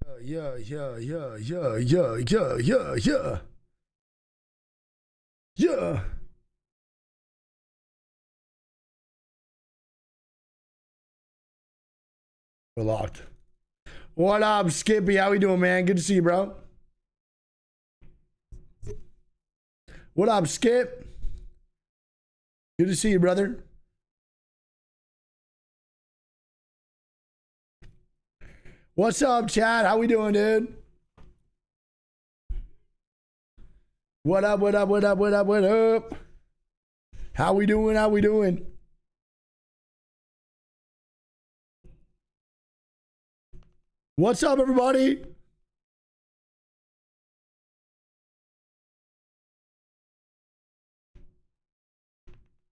Yeah. We're locked. What up, Skippy? How we doing, man? Good to see you, bro. What up, Skip? Good to see you, brother. What's up, Chad? How we doing, dude? What up, what up, what up, what up, what up? How we doing? How we doing? What's up, everybody?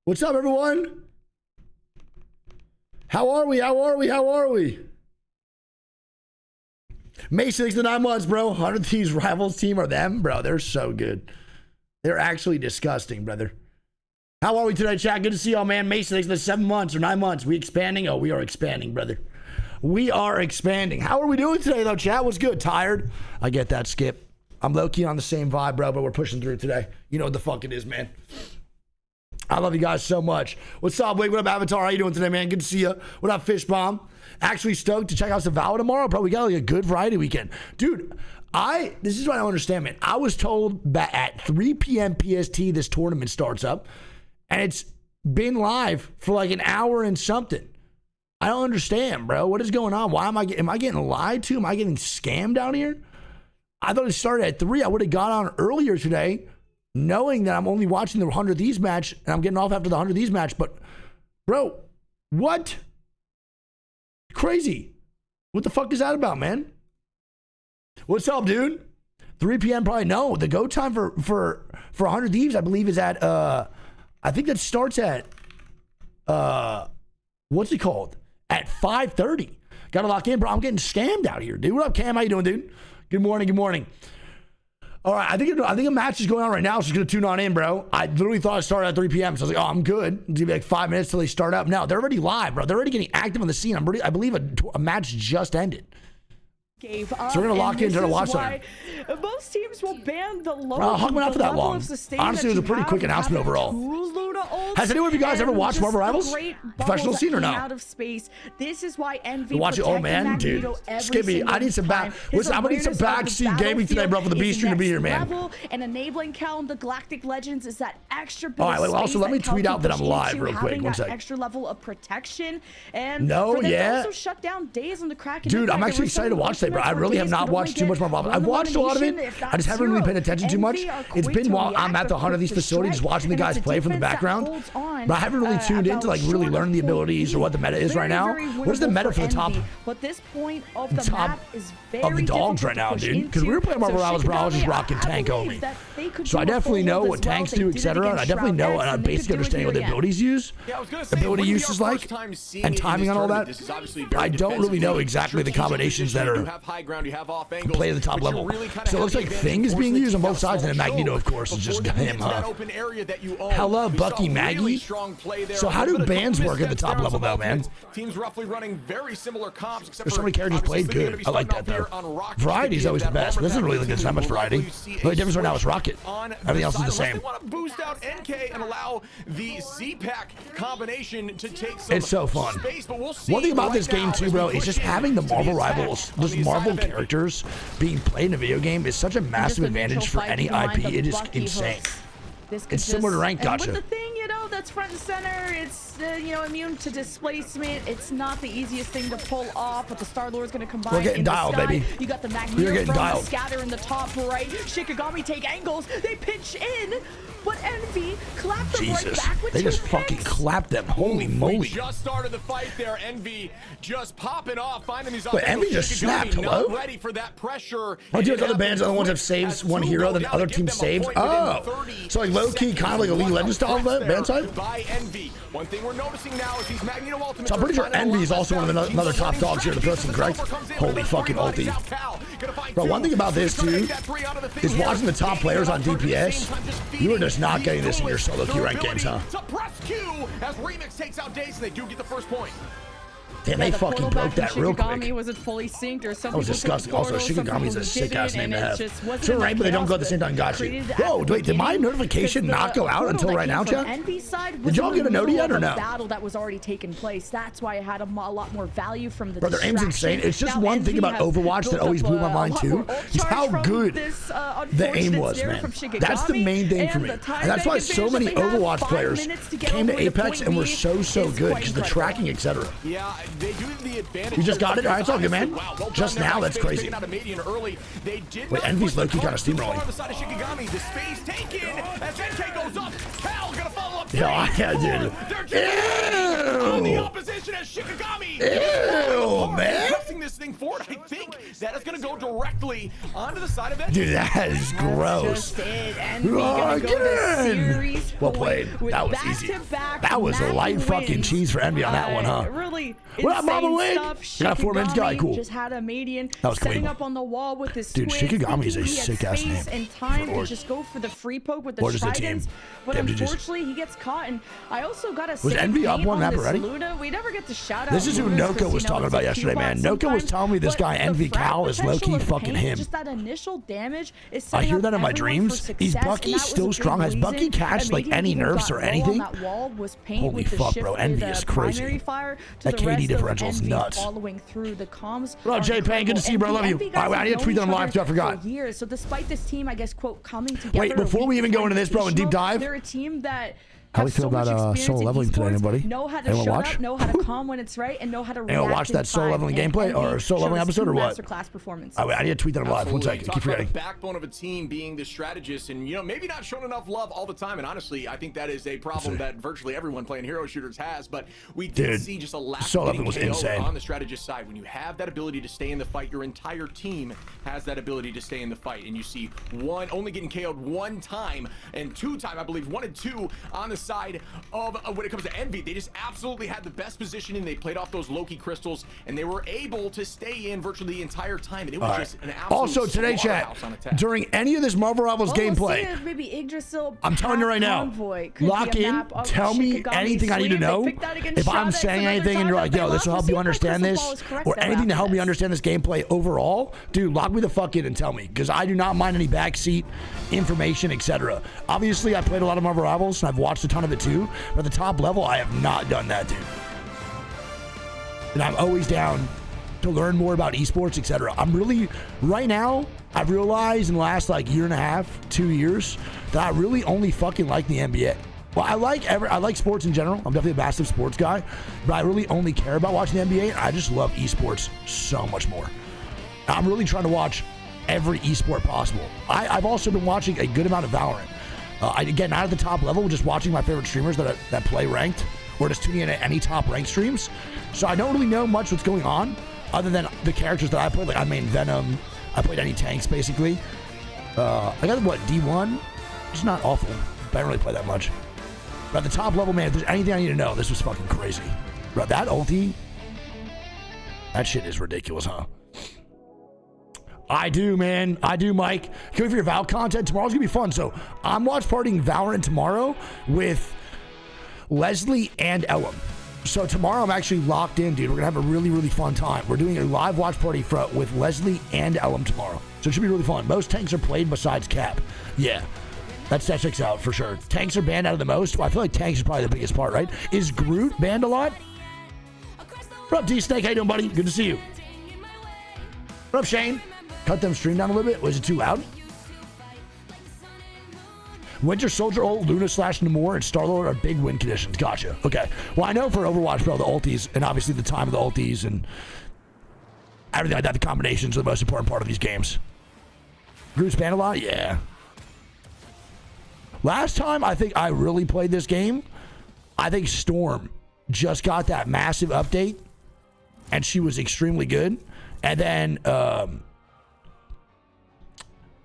What's up, everyone? How are we? How are we? How are we? May 6 to 9 months, bro. 100 Thieves Rivals team are them, bro. They're so good. They're actually disgusting, brother. How are we today, chat? Good to see y'all, man. May 6 to 7 months or 9 months. We expanding? Oh, we are expanding, brother. We are expanding. How are we doing today, though, chat? What's good? Tired? I get that, Skip. I'm low-key on the same vibe, bro, but we're pushing through today. You know what the fuck it is, man. I love you guys so much. What's up, Wig? What up, Avatar? How you doing today, man? Good to see you. What up, Fish Bomb? Actually stoked to check out Zavala tomorrow, bro. We got like a good variety weekend. Dude, this is what I don't understand, man. I was told that at 3 p.m. PST this tournament starts up, and it's been live for like an hour and something. I don't understand, bro. What is going on? Why am I getting lied to? Am I getting scammed down here? I thought it started at 3. I would have got on earlier today, knowing that I'm only watching the 100 Thieves match, and I'm getting off after the 100 Thieves match. But, bro, what? Crazy. What the fuck is that about, man? What's up, dude? 3 p.m. probably. No, the go time for 100 Thieves, I believe, is at I think that starts at what's it called? At 5:30. Gotta lock in, bro. I'm getting scammed out here, dude. What up, Cam? How you doing, dude? Good morning. Good morning. All right, I think a match is going on right now, so just gonna tune on in, bro. I literally thought it started at 3 p.m. So I was like, oh, I'm good. It's gonna be like 5 minutes till they start up. No, they're already live, bro. They're already getting active on the scene. I believe a match just ended. Gave up, so we're gonna lock in to watch them. Most teams will ban the low. Well, Huck went out for that long. Honestly, it was a pretty quick announcement overall. Has anyone of you guys ever watched Marvel Rivals? Professional scene or no? Out of space. This is why Envy. Watch it, oh man, dude. Skippy, I need some back. Listen, I'm gonna need some backseat gaming today, bro, for the B stream to be here, man. And enabling Callum the Galactic Legends is that extra bit. All right, well, also let me tweet out that I'm live real quick. One second. Extra level of protection and no, yeah. Also shut down days on the Kraken. Dude, I'm actually excited to watch that, bro. I really have not watched too much more Marvel. I've watched a lot of it. I just haven't really paid attention too much. It's been while I'm at the 100 of these facilities just watching the guys play from the background. But I haven't really tuned in to like really learn the abilities or what the meta is right now. What's the meta for the top? But this point of the map is very of the dogs right now, dude. Because we were playing Marvel Rivals, bro. I was just rocking tank only. So I definitely know what tanks do, etc. And I definitely know and I'm basically understanding what the abilities use, ability use is like, and timing on all that. I don't really know exactly the combinations that are play at the top level. So it looks like Thing is being used on both sides, and then Magneto, of course, is just him, huh? Hello, Bucky Maggie. So how do bands work at the top level, though, man? Teams roughly running very similar comps. There's so many characters played good. I like that, though. Variety is always the best, but this isn't really like there's not much variety. The only difference right now is Rocket. Everything else is the same. Boost out NK and allow the Z-Pack combination to take some it's so fun. One thing about this game, too, bro, is just having the Marvel Rivals, those Marvel characters being played in a video game is such a massive advantage for any IP. It is insane. It's similar to Rank Gotcha. With the thing, you know, that's front and center. It's you know, immune to displacement. It's not the easiest thing to pull off, but the Star-Lord's going to combine. We're getting dialed, baby. You got the Magneto from scatter in the top right. Shikigami take angles. They pitch in. But Envy clapped them right back with they just fucking clapped them. Holy moly. We just started the fight there. Envy just popping off, finding these But Envy just snapped. Hello? Ready for that pressure. Oh, do you have other bands, other ones have saves one hero, then the other team saves? Oh. So like low-key, kind of like a League of Legends style band side? By Envy. One thing we're noticing now is these Magneto ultimates. So I'm pretty sure Envy is also one of the another top dogs here to throw some, correct? Holy fucking ulti. But one thing about this, too, is watching the top players on DPS, you are just not getting this in your solo queue rank games, huh? As Remix takes out Daze, and they do get the first point. Damn, they the fucking portal broke back that in real Shikigami quick. wasn't fully synced, or some That was people took disgusting. the Also, portal, some Shikigami's people a sick didn't, ass name and to it have. just wasn't So enough right, but they don't chaos go at the same that time. Got you. created at Whoa, the wait, did my beginning, notification 'cause not the go out portal until that right came now, from chat? Envy's side Did was y'all in get the a note middle yet of or a no? battle that was already taking place. That's why it had a lot more value from the Brother, aim's insane. distraction. It's just Now, one thing Envy about have Overwatch that built always up blew my a mind lot too, more ult is charge how from good this, the aim unfortunate was, snare man. from That's the Shikigami, main thing for and me. the time And that's why bank so advantage many that they have, Overwatch 5 players minutes to get came to over to Apex point and were B so is good quite because the incredible. tracking, etc. Yeah, they do have the advantage. You just got it? All right, it's all good, man. Wow, well Just done there now, by that's Space crazy. picking out a median early. They did Wait, not Envy's push the low-key cart kinda too far steamrolling. on the side of Shikigami. The space taken as NK goes up. Cal gonna follow up. Yeah, Three, dude. four. They're just on the Ew. opposition as Shikigami. Ew, man. Pressing this thing forward. I think that is gonna go directly onto the side of it. Dude, that is gross. Just it. Envy gonna go the Again. series Well point played. with That was easy. back-to-back That was a match light fucking wins. cheese for Envy on that one, huh? Really What up, Mama insane Wig? stuff. Got 4 minutes, guy. Shikigami Cool. just had a median That was setting clean. up on the wall with his Dude, squids, Shikigami is a thinking he had sick-ass space name and time for to Org. just go for the free poke with the Or just a team. tridents. But Damn, GG's. unfortunately, he gets caught. And I also got a Was Envy up one map already? Luna. We never get to shout out. This is who Lunas Noka 'cause, was you know, talking it's about a yesterday, man. Q-bot Noka was sometimes, telling me this but guy, the Envy frag Cal, is potential low-key of fucking paint, him. Just that initial damage is I setting hear up that in my everyone dreams. for Is success, Bucky and that was still a big strong? Has Bucky reason catched, that like, maybe any people nerfs got or low on anything? that wall was paint Holy with the fuck, shift bro. with Envy the is crazy. primary fire to That the KD rest of differential's Envy nuts. following through the comms. What up, are J-Pan? Good to see you, bro. I love you. Envy All right, guys I need to have tweet that known on each live too. I other forgot. for years. So despite this team, I guess, quote, coming together. Wait, before we even go into this, bro, and deep dive, they're a team that how we have feel so much about experience solo in leveling today, esports, anybody? know how to Anyone shut watch? up, know how to calm when it's right, and know how to Anyone react watch in that solo time. leveling And gameplay or Envy solo leveling shows episode or two what? masterclass performances. I need to tweet that on live. One Absolutely. second. Talk Keep about forgetting. the backbone of a team being the strategist, and maybe not shown enough love all the time. And honestly, I think that is a problem that virtually everyone playing hero shooters has. But we did see just a lack solo of getting leveling was KO'd insane. on the strategist side. When you have that ability to stay in the fight, your entire team has that ability to stay in the fight. And you see only getting KO'd one time and 2 times, I believe, 1 and 2 on the side of when it comes to Envy. They just absolutely had the best positioning. They played off those Loki crystals, and they were able to stay in virtually the entire time. And it was just an absolute Also, today, chat, slaughterhouse on attack. during any of this Marvel Rivals Well, we'll gameplay, see if maybe Yggdrasil I'm telling you right now, Convoy could lock be a in, map of tell me Shikigami's anything I need to sleeve. They know. picked that against If I'm Shada. saying It's another anything and you're time like, that yo, they this will lost. help you We'll see if understand my this, crystal ball is correct or there anything to after help me this. understand this gameplay overall, dude, lock me the fuck in and tell me, because I do not mind any backseat information, etc. Obviously, I played a lot of Marvel Rivals, and I've watched a ton of it too, but at the top level, I have not done that, dude. And I'm always down to learn more about esports, etc. I'm really, right now, I've realized in the last like year and a half, 2 years, that I really only fucking like the NBA. Well, I like sports in general. I'm definitely a massive sports guy, but I really only care about watching the NBA. And I just love esports so much more. I'm really trying to watch every esport possible. I've also been watching a good amount of Valorant. Again, not at the top level, just watching my favorite streamers that play ranked, or just tuning in at any top ranked streams. So I don't really know much what's going on, other than the characters that I played. Like I main Venom. I played any tanks basically. I got D1. It's not awful, but I don't really play that much. But at the top level, man, if there's anything I need to know, this was fucking crazy. Bro, that ulti, that shit is ridiculous, huh? I do, man. I do, Mike. Can't wait for your Val content. Tomorrow's gonna be fun. So I'm watch partying Valorant tomorrow with Leslie and Ellum. So tomorrow I'm actually locked in, dude. We're gonna have a really, really fun time. We're doing a live watch party with Leslie and Ellum tomorrow. So it should be really fun. Most tanks are played besides Cap. Yeah. That checks out for sure. Tanks are banned out of the most. Well, I feel like tanks is probably the biggest part, right? Is Groot banned a lot? What up, D-Snake? How you doing, buddy? Good to see you. What up, Shane? Cut them stream down a little bit. Was it too loud? Winter Soldier ult, Luna / Namor, and Star-Lord are big win conditions. Gotcha. Okay. Well, I know for Overwatch, bro, the ultis, and obviously the time of the ultis and everything like that, the combinations are the most important part of these games. Groot's banned a lot? Yeah. Last time I think I really played this game, I think Storm just got that massive update, and she was extremely good. And then I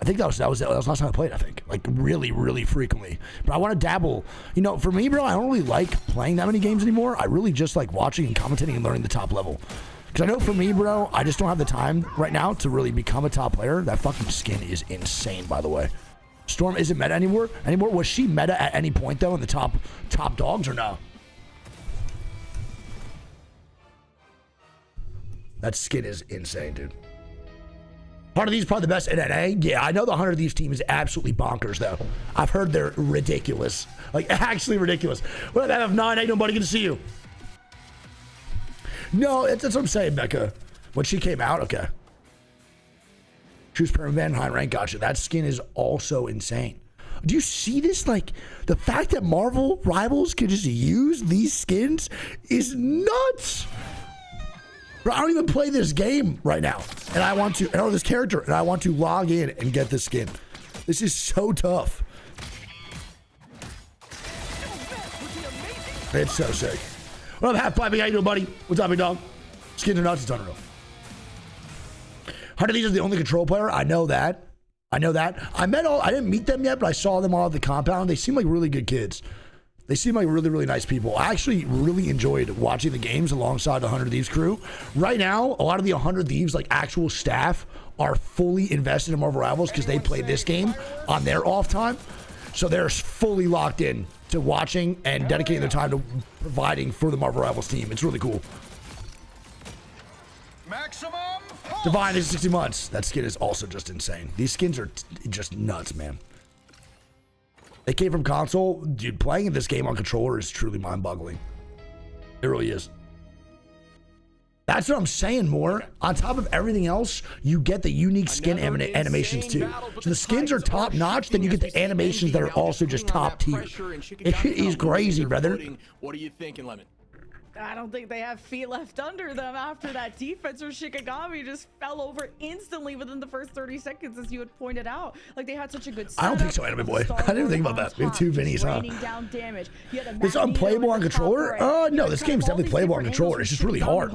think that was the last time I played. I think like really, really frequently. But I want to dabble. You know, for me, bro, I don't really like playing that many games anymore. I really just like watching and commentating and learning the top level. Because I know for me, bro, I just don't have the time right now to really become a top player. That fucking skin is insane, by the way. Storm isn't meta anymore. Was she meta at any point though in the top dogs or no? That skin is insane, dude. Heart of Thieves probably the best in NA. Yeah, I know the Heart of Thieves team is absolutely bonkers, though. I've heard they're ridiculous. Like, actually ridiculous. What up, FF9? Hey, nobody good to see you. No, that's what I'm saying, Becca. When she came out, okay. Choose permanent high rank, gotcha. That skin is also insane. Do you see this? Like, the fact that Marvel Rivals can just use these skins is nuts. Bro, I don't even play this game right now. And I want to, or this character, and I want to log in and get this skin. This is so tough. It's so sick. What up, Half Piping? How you doing, buddy? What's up, big dog? Skins are nuts. It's unreal. Heart of These is the only control player. I know that. I didn't meet them yet, but I saw them all at the compound. They seem like really good kids. They seem like really, really nice people. I actually really enjoyed watching the games alongside the 100 Thieves crew. Right now, a lot of the 100 Thieves, like actual staff, are fully invested in Marvel Rivals because they play this game on their off time. So they're fully locked in to watching and dedicating their time to providing for the Marvel Rivals team. It's really cool. Divine is 60 months. That skin is also just insane. These skins are just nuts, man. They came from console. Dude, playing this game on controller is truly mind-boggling. It really is. That's what I'm saying, more. On top of everything else, you get the unique skin animations too. So the skins are top-notch, then you get the animations that are also just top tier. It is crazy, brother. What are you thinking, Lemon? I don't think they have feet left under them after that defense, or Shikigami just fell over instantly within the first 30 seconds, as you had pointed out. Like, they had such a good setup. I don't think so, Anime Boy. I didn't think about that. We have two Vinnies, huh? Down damage. It's unplayable on controller? No, this game's definitely playable on controller. It's just really hard.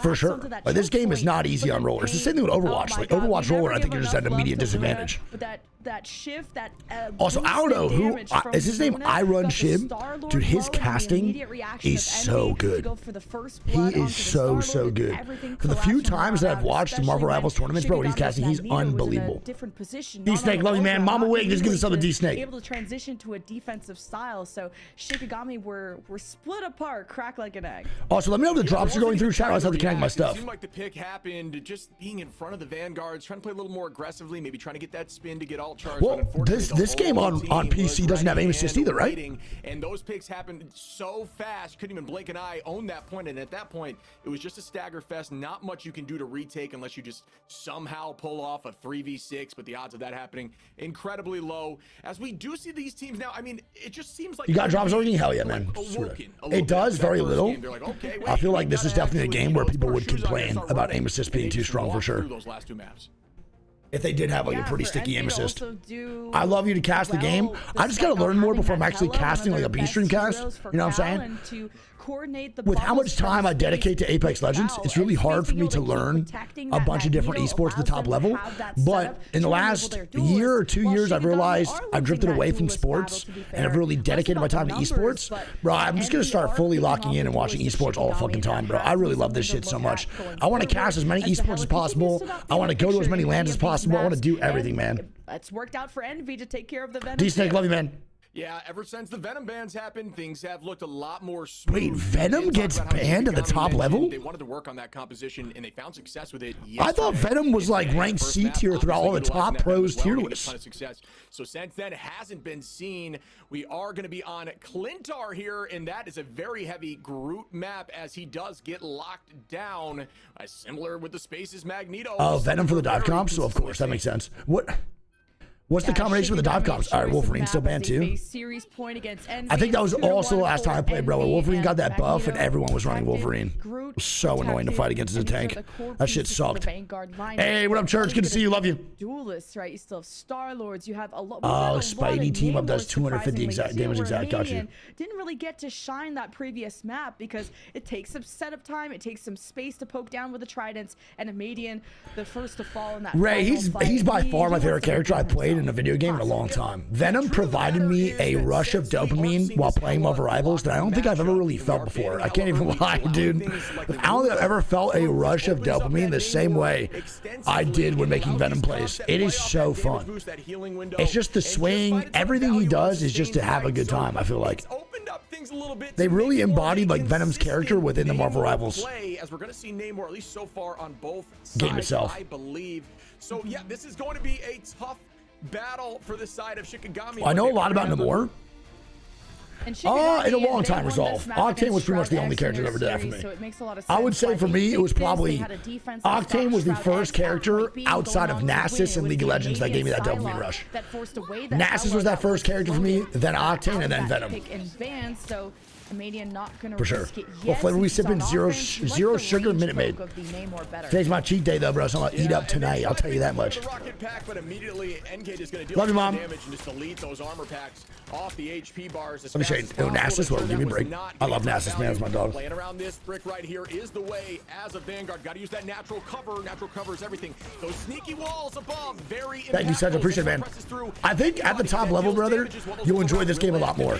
For sure. Like, this game is not easy on roller. It's the same thing with Overwatch. Like, Overwatch roller, I think you're just at an immediate disadvantage. But that shift, that also, I don't know who is his name. I Run Shim, dude. His casting is so good. He is so good. For the few times that I've watched the Marvel Rivals tournaments, bro, when he's casting, he's unbelievable. D Snake, love you, man. Mama Wig, just give us something, D Snake. Able to transition to a defensive style, so Shikigami were split apart, cracked like an egg. Also, let me know if the drops are going through. Shout out to connect my stuff. It seemed like the pick happened just being in front of the Vanguards, trying to play a little more aggressively, maybe trying to get that spin to get all charged. Well, this game on PC doesn't have aim assist either, right? And those picks happened so fast, couldn't even blink an eye, own that point, and at that point, it was just a stagger fest. Not much you can do to retake unless you just somehow pull off a 3v6, but the odds of that happening incredibly low. As we do see these teams now, I mean, it just seems like you got drops already. Hell yeah, man. It does very little. I feel like this is definitely a game where people would complain about aim assist being too strong for sure. Those last two maps. If they did have like a pretty sticky aim assist. I love you to cast the game. I just gotta learn more before I'm actually casting like a B-stream cast. You know what I'm saying? With how much time I dedicate to Apex Legends, it's really hard for me to learn a bunch of different esports at the top level. But in the last year or 2 years, I've realized I've drifted away from sports and I've really dedicated my time to esports. Bro, I'm just gonna start fully locking in and watching esports all the fucking time, bro. I really love this shit so much. I want to cast as many esports as possible. I want to go to as many lands as possible. I want to do everything, man. It's worked out for Envy to take care of the Venom. D-Snake, love you, man. Yeah, ever since the Venom bans happened, things have looked a lot more smooth. Wait, Venom gets banned at the top level? They wanted to work on that composition, and they found success with it. I thought Venom was like ranked C tier throughout all the top pros tier lists. So since then, hasn't been seen. We are going to be on Clintar here, and that is a very heavy Groot map as he does get locked down. Similar with the Spaces Magneto. Oh, Venom for the dive comps? So of course, that makes sense. What's the combination with the dive comps? All right, Wolverine still banned too. I think that was also the last time I played, bro. Wolverine got that buff and everyone was running Wolverine. It was so annoying to fight against his tank. That shit sucked. Hey, what up, Church? Good to see you. Love you. Duelists, right? You still have Star Lords. You have a lot. Oh, Spidey team up does 250 exact damage exact. Got you. Didn't really get to shine that previous map because it takes some setup time. It takes some space to poke down with the tridents, and a Median, the first to fall in that. Ray, he's by far my favorite character I played played in a video game in a long time. Venom provided me a rush of dopamine while playing Marvel Rivals that I don't think I've ever really felt before. I can't even lie, dude. I don't think I've ever felt a rush of dopamine the same way I did when making Venom plays. It is so fun. It's just the swing. Everything he does is just to have a good time, I feel like. They really embodied like Venom's character within the Marvel Rivals as we're going to see Namor, at least so far, on both game itself. I believe. So yeah, this is going to be a tough battle for the side of Shikigami. Well, I know a lot about Namor. In a long time resolve. Octane was pretty much the only character that ever did that for me. So it makes a lot of I would sense say for me, it was probably Octane was the first character outside of Nasus and League of Legends that gave me that dopamine rush. Nasus was that first character for me, then Octane, and then Venom. For sure. What flavor we sipping? Zero sugar Minute Maid. Today's my cheat day though, bro, so I'm gonna eat up tonight. I'll tell you that much. Love you, Mom. Off the HP bars. Let me show you. Oh, Nasus, well, give me a break. I love Nasus, man. It's my dog. Playing around this brick right here is the way as a Vanguard. Got to use that natural cover. Natural cover is everything. Those sneaky walls above, very impactful. Thank you, Seth. I appreciate it, man. I think at the top level, brother, you'll enjoy this game a lot more.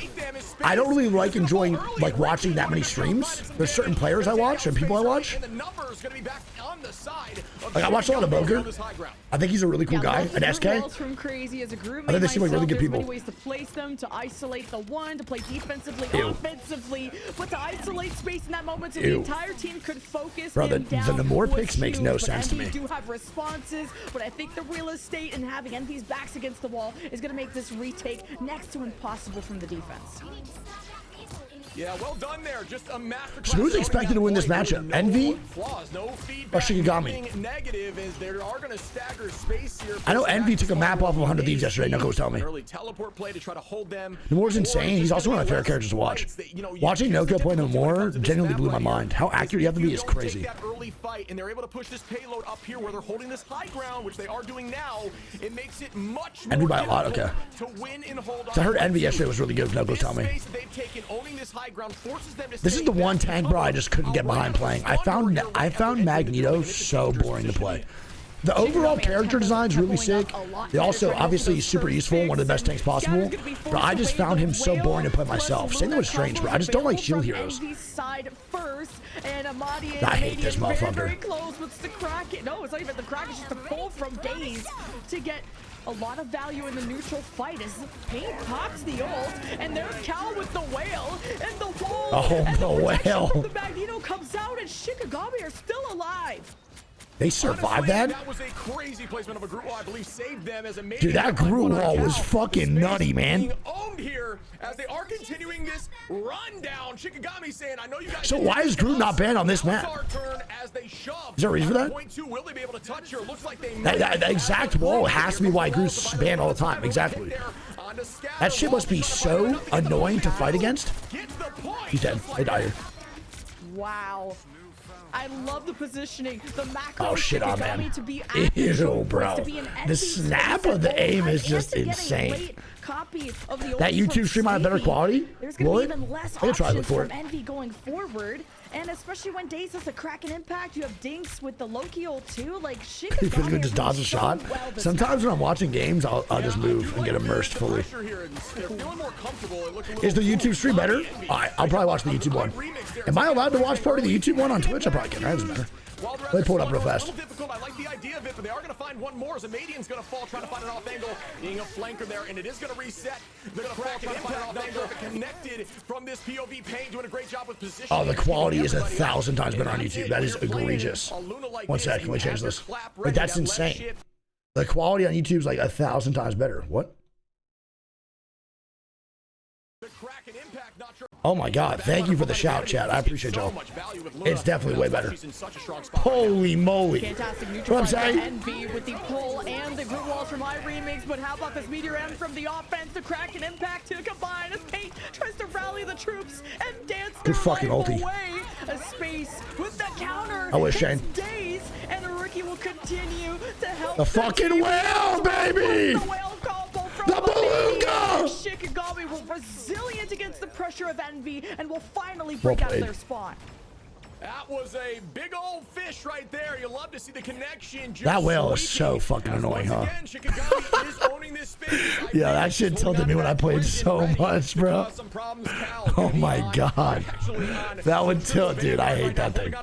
I don't really like enjoying like watching that many streams. There's certain players I watch and people I watch. Like I watch a lot of Boker. I think he's a really cool guy. An SK. I think they seem like really good people. To isolate the one, to play defensively, offensively, but to isolate space in that moment so the entire team could focus. Bro, the Namor picks makes no sense to me. Do have responses, but I think the real estate and having Envy's backs against the wall is going to make this retake next to impossible from the defense. Yeah, well done there. Just a masterclass. So who's expected to win this matchup? Envy or Shikigami? I know Envy took a map off of 100 Thieves yesterday. Knuckles was telling me. Namor's insane. He's also one of my favorite characters to watch. Watching Noko play Namor genuinely blew my mind. How accurate you have to be is crazy. And they're able to push this payload up here where they're holding this high ground, which they are doing now. It makes it much more Envy by a lot, okay. To win and hold on. So I heard Envy yesterday was really good. Knuckles was telling me. This is the one tank, bro, I just couldn't get behind playing. I found Magneto so boring to play. The overall character design is really sick. They also obviously super useful, one of the best tanks possible. But I just found him so boring to play myself. Same thing with Strange, bro. I just don't like shield heroes. I hate this motherfucker. No, it's not even the crack. It's just a pull from Daze to get a lot of value in the neutral fight as Pain pops the ult, and there's Cal with the whale, and the wall, and the whale. The Magneto comes out, and Shikigami are still alive. They survived that? That was a crazy placement of a Groot wall, I believe, saved them as a major. Dude, that Groot wall was fucking nutty, man. Owned here as they are continuing this rundown. Shikigami saying, I know you guys. So why is Groot not banned on this map? Is there a reason for that? Will they be able to touch here? Looks like they that exact wall has to be why Groot's banned all the time. Exactly. That shit must be so annoying to fight against. He's dead. They die here. Wow. I love the positioning. The macro. Oh shit, on man. Ew, bro. The snap of the aim is just insane. That YouTube stream on a better quality? There's gonna be even less options for from Envy going forward, and especially when Daze has a Kraken impact, you have Dinks with the Loki ult too. Like Shikigami just dodge a shot. Sometimes when I'm watching games, I'll just move and get immersed fully. Is the YouTube stream better? I'll probably watch the YouTube one. Am I allowed to watch part of the YouTube one on Twitch? I probably can. That doesn't matter. Let me pull it up real fast. I like the idea of it, but they are going to find one more. Zamadian's going to fall, trying to find an off angle, being a flanker there, and it is going to reset. They're going to fall, trying to find an off angle, connected from this POV. Pain doing a great job with position. Oh, the quality is 1,000 times better on YouTube. That is egregious. One sec, can we change this? Like, that's insane. The quality on YouTube is like 1,000 times better. What? Oh my god, thank you for the shout, chat. I appreciate y'all. It's definitely way better. Holy moly. Fantastic what I'm saying? Envy with the pull and the Groot walls from my remix, but how about this Meteor M from the offense, the Kraken impact to combine as Paint tries to rally the troops and dance good fucking ulti. Away a space with the counter. I wish, Shane. Daze, and Rookie will continue to help the fucking whale, baby! The whale combo from the beluga! Shikigami will resilient against the pressure of Envy and will finally break out of their spawn. That was a big old fish right there. You love to see the connection. That whale is so fucking annoying, huh? Again, Shikigami is owning this Yeah, that shit tilted me when I played so much, bro. Oh my god. That would tilt, dude. I hate that thing.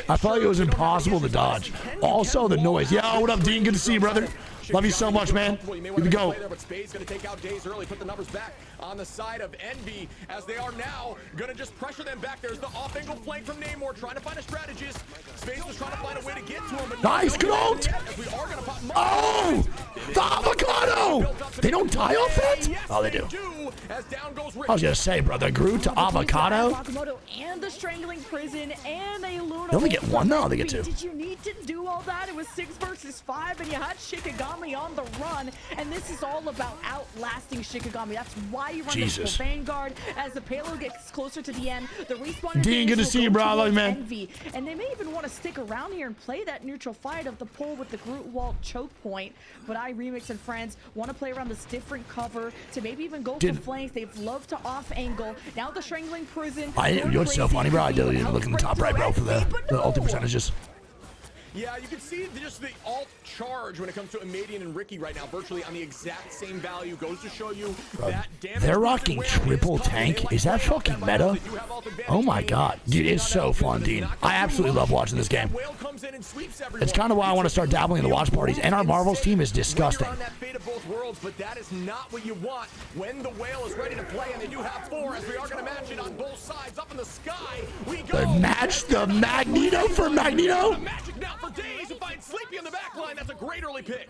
I felt like it was impossible to dodge. Also, the noise. Yo, what up, Dean? Good to see you, brother. Love you so much, man. Here we go. Spade's gonna take out Days early, put the numbers back on the side of Envy, as they are now gonna just pressure them back. There's the off-angle flank from Namor, trying to find a strategist. Spades was trying to find a way to get to him. But nice, good ult! Oh! The avocado! They don't die off that? Oh, they do. I was gonna say, brother, grew to avocado. And the strangling prison and a Luna. They only get one now, they get two. Did you need to do all that? It was 6 versus 5, and you had Shikigami on the run, and this is all about outlasting Shikigami. That's why you run the Vanguard. As the payload gets closer to the end, the respawn. Dean, good to see you, bro. I love you, man. Envy. And they may even want to stick around here and play that neutral fight of the pull with the Groot Wall choke point. But Remix and friends want to play around this different cover to maybe even go for flanks. They've loved to off angle. Now the strangling prison. You know what's so funny, bro? I didn't even look in the top right, bro, for the ulti percentages. Yeah, you can see just the alt charge when it comes to Amadian and Ricky right now, virtually on the exact same value. Goes to show you that damage. They're rocking triple tank. Is that fucking meta? Oh my god. Dude, it's so fun, Dean. I absolutely love watching this game. It's kind of why I want to start dabbling in the watch parties. And our Marvels team is disgusting. But that is not what you want when the whale is ready to play, and they do have 4, as we are going to match it on both sides. Up in the sky, we go. Match the Magneto for Magneto. The magic now for Days to find Sleepy in the back line. That's a great early pick.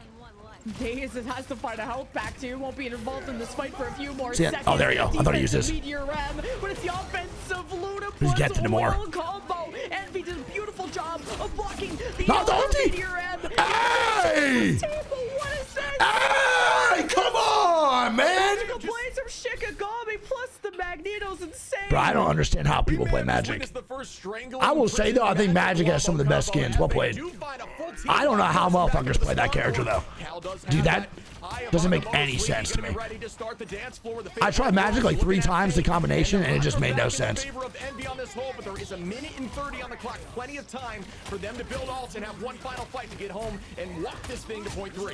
Days has to find a health back too. Won't be involved in this fight for a few more seconds. Oh, there you go. I thought he used this. But it's the offensive Luna He's getting more. Combo. Envy did a beautiful job of blocking the ulti. Hey! What is this? Hey! Come on, man! Plays from Shikigami plus the Magneto's insane. Bro, I don't understand how people play Magic. I will say though, I think Magic has some of the best skins. Well played. I don't know how motherfuckers play that character though. Dude, that doesn't make any sense to me. I tried Magic like 3 times the combination and it just made no sense. But there is a minute and 30 on the clock. Plenty of time for them to build ults and have one final fight to get home and walk this thing to point 3.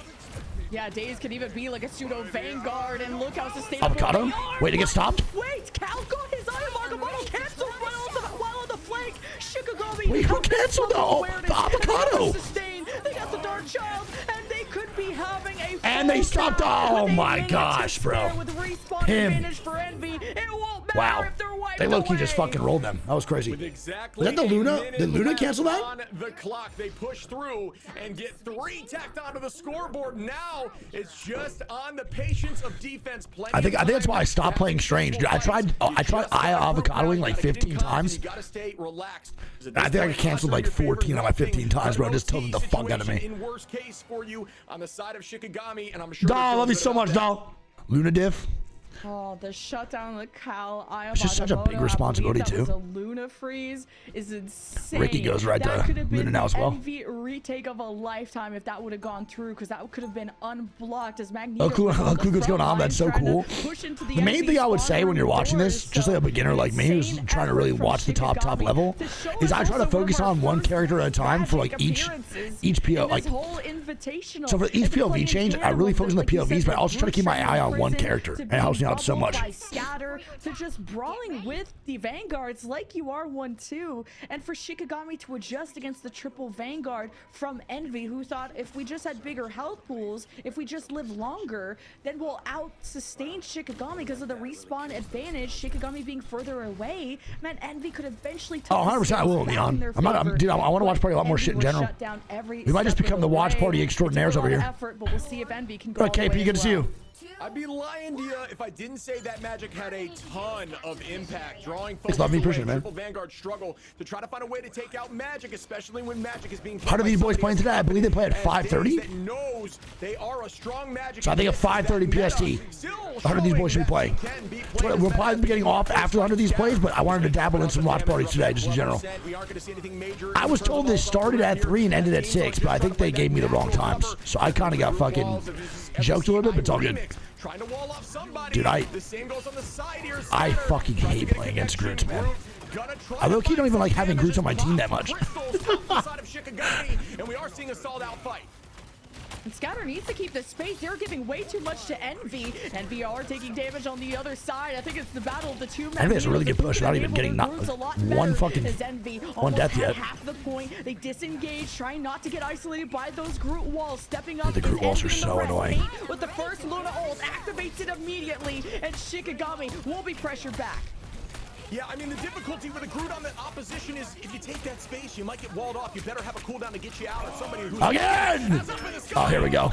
Yeah, Days could even be like a pseudo Vanguard, and look how sustainable. Avocado? Wait to get stopped? Wait, Cal got his Eye of Agamotto canceled while on the flank. Shikigami. Wait, who canceled the avocado? They got the Dark Child, and they could be having a. And they stopped. Oh my gosh, bro. Him. Wow. They low-key just fucking rolled them. That was crazy. Was that the Luna? Did Luna cancel that? On the clock, they push through and get 3 tacked onto the scoreboard. Now it's just on the patience of defense. I think that's why I stopped playing Strange. Dude, I tried Eye Avocadoing like 15 times. I think I canceled like 14 on my 15 times, bro. Just tilted the fuck out of me. In worst case for you on the side of Shikigami, and I'm sure. Doll, I love you so much, Doll. Luna diff. Oh, the shutdown of the Cal. It's just such a big responsibility too. The Luna freeze is insane. Ricky goes right to Luna now as well. Envy retake of a lifetime if that would have gone through, because that could have been unblocked as Magneto. Oh, cool. What's going on? That's so cool. The main thing I would say when you're watching this, just like a beginner like me who's trying to really watch the top level, is I try to focus on one character at a time for like each PO. Like, so for each POV change, I really focus on the POVs, but I also try to keep my eye on one character. And it helps me out so much. Scatter to just brawling with the Vanguards like you are 1-2, and for Shikigami to adjust against the triple Vanguard from Envy, who thought if we just had bigger health pools, if we just live longer, then we'll out sustain Shikigami because of the respawn advantage. Shikigami being further away meant Envy could eventually take 100% I will, Neon. Dude, I want to watch party a lot more shit in general. We might just become the watch party extraordinaires over here. Effort, but we'll see if Envy can go KP, good to see you. I'd be lying to you if I didn't say that Magic had a ton of impact, drawing folks away. Triple Vanguard struggle to try to find a way to take out Magic, especially when Magic is being. How do these boys playing today? I believe they play at 5:30. Knows they are a strong Magic. So I think at 5:30 PST, 100 of these boys should be playing. We'll probably be getting off after 100 of these plays, but I wanted to dabble in some watch parties today, just in general. I was told this started at 3 and ended at 6, but I think they gave me the wrong times, so I kind of got fucking joked a little bit, but it's all good. Trying to wall off somebody. Dude, I fucking hate playing against Groots, man. I low-key don't even like having Groots on my team that much. And we are seeing a sold out fight. And Scatter needs to keep the space. They're giving way too much to Envy. Envy are taking damage on the other side. I think it's the battle of the two men. Envy has a really good push, not even getting one death yet. Half the point. They disengage, trying not to get isolated by those Groot walls. Stepping up. The Groot walls are so annoying. With the first Luna ult, activates it immediately, and Shikigami will be pressured back. Yeah, I mean, the difficulty with a Groot on the opposition is if you take that space, you might get walled off. You better have a cooldown to get you out. Or somebody who's again! Oh, here we go.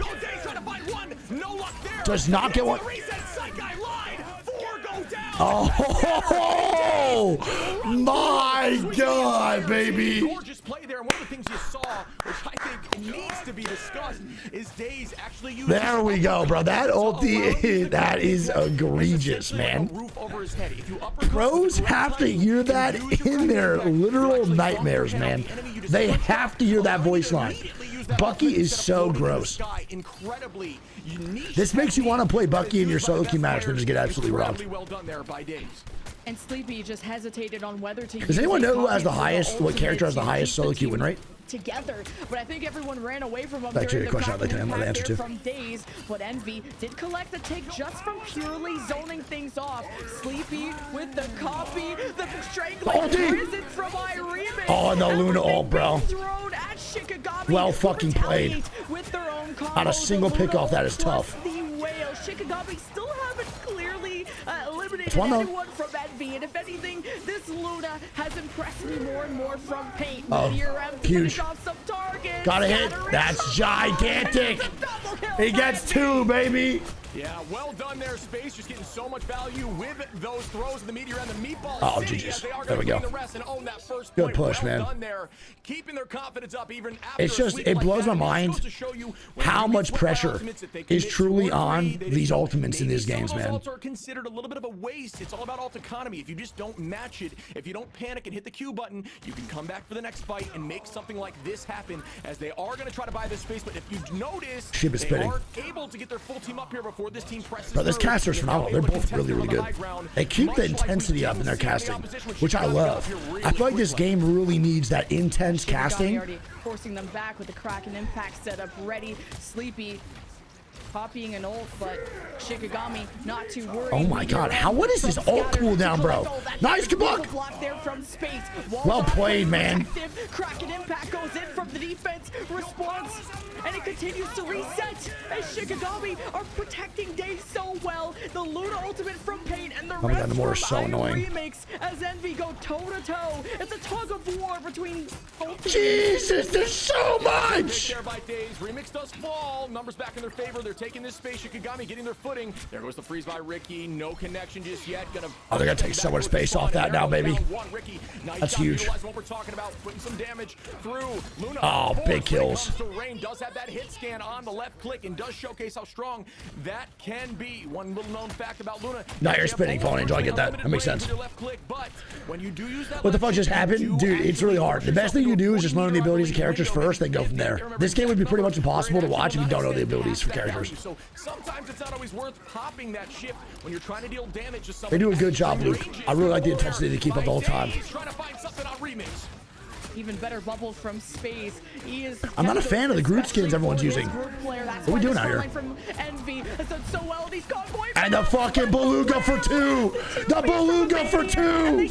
No luck there. Does not get one. Oh, my God, baby. Gorgeous play there. And one of the things you saw, which I think needs to be discussed, is Daze actually using. There we go, bro. That ulti, that is egregious, man. Pros have to hear that in their literal nightmares, man. They have to hear that voice line. Bucky is so gross. This makes you want to play Bucky in your solo queue match and just get absolutely robbed. And Sleepy just hesitated on whether to. Does anyone know who has the highest, what character has the highest solo queue win rate? Together, but I think everyone ran away from him. That's actually a question I'd like to know the answer to. From Daze, but Envy did collect the take just from purely zoning things off. Sleepy with the copy, the strangling prison from Iremix. Oh, and the Luna ult, bro. Well fucking played. With their own combo. Not a single pick off that is tough. The whale. Shikigami still haven't clearly eliminated anyone from Envy, and if anything, this Luna has impressed me more and more from Paint. Oh, huge. Gotta hit. That's gigantic. He gets two, baby. Yeah, well done there, Space. Just getting so much value with those throws in the meteor and the meatball. Oh, GG's. There we go. Good push, man. Keeping their confidence up even after. It's just, it blows my mind how much pressure is truly on these ultimates in these games, man. Ults are considered a little bit of a waste. It's all about ult economy. If you just don't match it, if you don't panic and hit the Q button, you can come back for the next fight and make something like this happen, as they are going to try to buy this space. But if you notice, they aren't able to get their full team up here before this team presses. Bro, this caster's phenomenal. They're both really, really good. They keep the intensity up in their casting, which I love. I feel like this game really needs that intense casting. Forcing them back with the Kraken impact setup ready. Sleepy copying an ult, but Shikigami not too worried. Oh my God, what is this ult cooldown, bro? Nice block. Well played, man. Kraken impact goes in from the defense response, and it continues to reset as Shikigami are protecting Daze so well. The Luna ultimate from Paint and the rest from Remix as Envy go toe to toe. It's a tug of war between both. Jesus, there's so much. Remix does fall. Numbers back in their favor. They're taking this space. Shikigami getting their footing. There goes the freeze by Ricky. No connection just yet. Oh, they're gonna take so much space off that now, baby. That's huge. What we're talking about, putting some damage through. Luna, oh, big kills. Rain does have that hit scan on the left click and does showcase how strong that can be. One little known fact about Luna. Now you're spinning, Fallen Angel. I get that. That makes sense. What the fuck just happened? Dude, it's really hard. The best thing you do is just learn the abilities of characters first, then go from there. This game would be pretty much impossible to watch if you don't know the abilities for characters. So sometimes it's not always worth popping that shift when you're trying to deal damage to someone. They do a good job, Luke. I really like the intensity they keep up the whole time. Trying to find something on Remix. Even better bubbles from Space. I'm not a fan of the Groot skins everyone's using. What are we doing out here? And the fucking Beluga for two! The Beluga for two!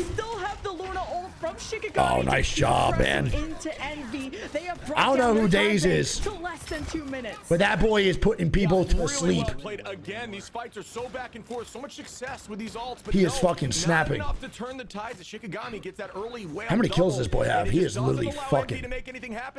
Oh, nice job, man. I don't know who Daze is, but that boy is putting people to sleep. Again, these fights are so back and forth, so much success with these ults, but he is fucking snapping. How many kills does this boy have? He is literally fucking.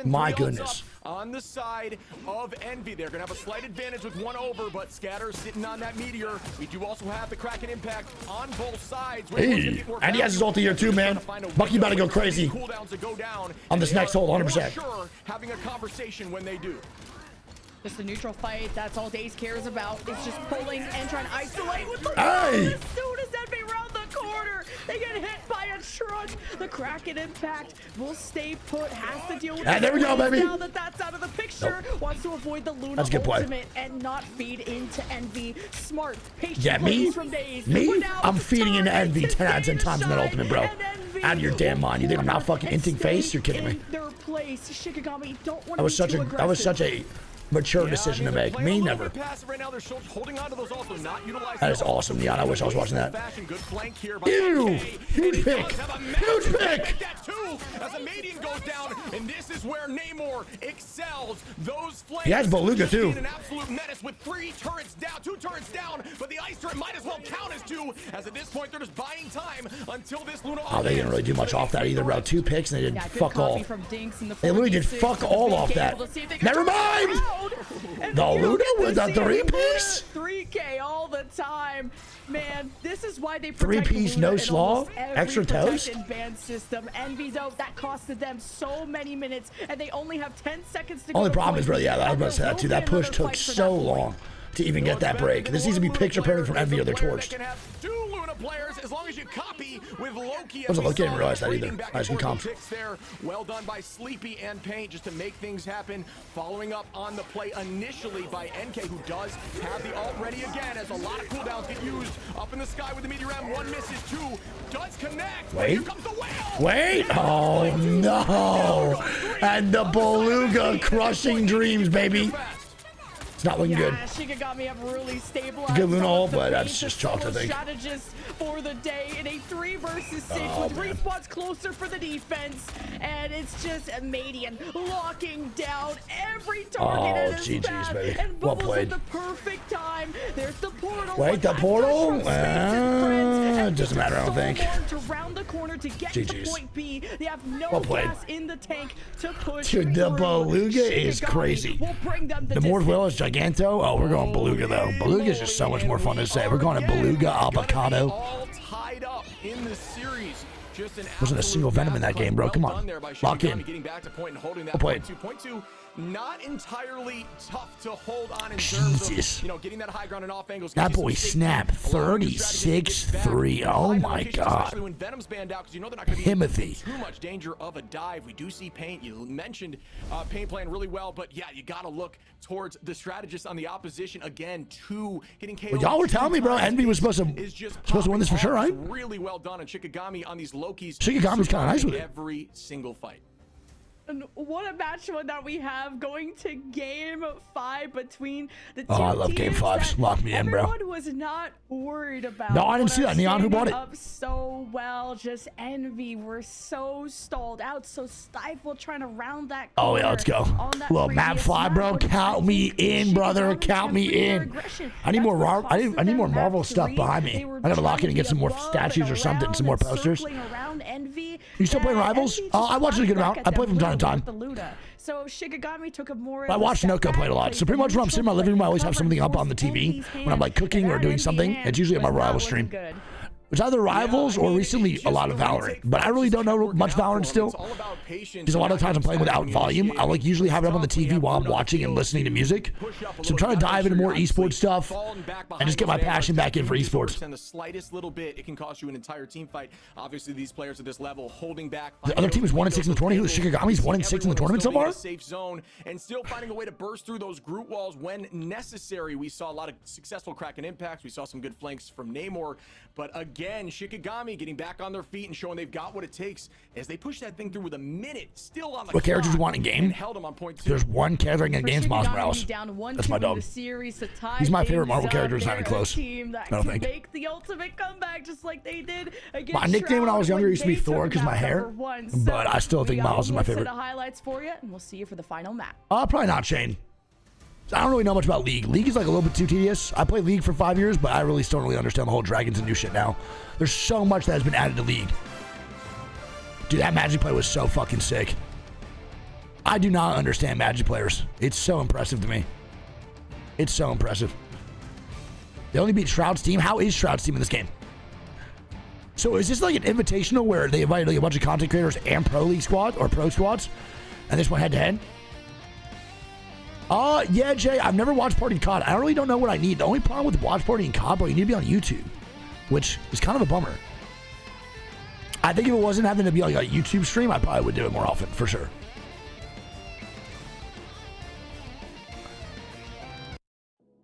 My goodness. On the side of Envy, they're gonna have a slight advantage with one over, but Scatter sitting on that meteor. We do also have the Kraken impact on both sides. Hey, and he has his ulti here too, man. Bucky about to go crazy on this next hold, 100%. Having a conversation when they do. Just a neutral fight. That's all Daze cares about. It's just pulling and trying to isolate with the hey! As soon as Envy round the corner, they get hit by a trunk. The Kraken impact will stay put. Has to deal with. And there we go, baby. Now that that's out of the picture, wants to avoid the Luna ultimate and not feed into Envy. Smart, patient plays from Daze. Me? I'm feeding into Envy 10 out of 10 times in that ultimate, bro. Out of your damn mind. You think I'm not fucking inting face? You're kidding me. Their place. Shikigami don't want that was such a mature decision to make. Me, never. Right now, they're holding on to those also, not utilizing. That is awesome, Neon. I wish I was watching that. Good flank here by Ew! NK, Huge pick! Huge pick! That too, as a Median goes down, and this is where Namor excels. Those flames. He has Beluga too. An absolute menace with 3 turrets down, 2 turrets down, but the ice turret might as well count as 2, as at this point they're just buying time until this Luna. Oh, they didn't really do much off that either, bro. 2 picks and they did fuck all. They literally did fuck all off that. Never mind! The Luna with the 3-piece? 3K all the time. Man, this is why they 3-piece, no slaw, extra toes. Ban system. Envy though, that costed them so many minutes, and they only have 10 seconds to go. Only problem is, bro, yeah, I was about to say that too. That push took so long to even get that break. This needs to be picture perfect from Envy or they're torched. Players, as long as you copy with Loki. I didn't realize that either. Nice good comp. There. Well done by Sleepy and Paint just to make things happen. Following up on the play initially by NK, who does have the ult ready again, as a lot of cooldowns get used up in the sky with the meteor ram. 1 misses, 2 does connect. Wait. Here comes the whale. Wait. Oh no. And the Beluga crushing dreams, baby. It's not looking good. Shikigami have really stabilized. Good Luna ult, but that's just chalked, I think. Strategist for the day in a 3 versus 6 with respawns closer for the defense, and it's just a Median locking down every target in his path, baby. and Well Bubbles played. at the perfect time. There's the portal. Wait, the portal? It doesn't matter, I don't think. To round the corner to get to point B. They have no gas in the tank to push. Dude, the Beluga is crazy. The Morphwell is Giganto. Oh, we're going Beluga though. Beluga is just so much more fun to say. We're going to Beluga Avocado. All tied up in the series. Wasn't a single Venom in that game, bro. Come on. Lock in. Getting back to point and holding that Well played. Point two. Not entirely tough to hold on in terms Jesus. of, you know, getting that high ground and off angles. That boy snap 36-3. Oh my god. When Venom's banned out, because you know they're not going to be in too much danger of a dive. We do see Paint. You mentioned Paint playing really well, but yeah, you got to look towards the strategist on the opposition again. 2 hitting KO. Well, y'all were telling me, bro, Envy was supposed to win this for sure, right? Really well done on Shikigami on these Lokis. Shikigami's kind of nice with it. Every single fight. And what a match that we have going to game 5 between the two I love game 5s. Lock me in, bro. Everyone was not worried about. No, I didn't see that. Neon, who bought it? Up so well, just Envy. We're so stalled out, so stifled, trying to round that corner. Oh yeah, let's go. Little map fly, bro. Count me in, brother. Count me in. I need more. I need more Marvel stuff behind me. I gotta lock in and get some more statues or something, some more posters. You still playing Rivals? I watch it a good amount. I play from time to time. So Shikigami took a more. I watch Noko play a lot. So pretty much when I'm sitting in my living room, I always have something up on the TV when I'm like cooking or doing something. It's usually at my Rival stream. It's either Rivals or recently a lot of Valorant. But I really don't know much Valorant still. Because a lot of times I'm playing without volume. I like usually have it up on the TV while I'm watching and listening to music. So I'm trying to dive into more esports stuff and just get my passion back in for esports. And the slightest little bit, it can cost you an entire team fight. Obviously, these players at this level holding back. The other team is 1-6 in the tournament. Who's Shikigami's 1-6 in the tournament so far? Safe zone and still finding a way to burst through those group walls when necessary. We saw a lot of successful Kraken impacts. We saw some good flanks from Namor. But again, Shikigami getting back on their feet and showing they've got what it takes as they push that thing through with a minute still on the What characters you want in game? Held him on point 2. There's one character I can get against Miles Morales. That's my dog. He's my favorite Marvel character. It's not even close. I don't think. Make the ultimate comeback just like they did against My nickname when I was younger used to be Thor because my hair, but I still think Miles is my favorite. Highlights for you, and we'll see you for the final map. Probably not Shane. I don't really know much about League. League is like a little bit too tedious. I played League for 5 years, but I really still don't really understand the whole Dragons and new shit now. There's so much that has been added to League. Dude, that Magic play was so fucking sick. I do not understand Magic players. It's so impressive to me. It's so impressive. They only beat Shroud's team. How is Shroud's team in this game? So is this like an invitational where they invited like a bunch of content creators and pro league squad or pro squads, and this went head to head? Yeah, Jay, I've never watched Party in COD. I really don't know what I need. The only problem with Watch Party in COD, bro, you need to be on YouTube, which is kind of a bummer. I think if it wasn't having to be like a YouTube stream, I probably would do it more often, for sure.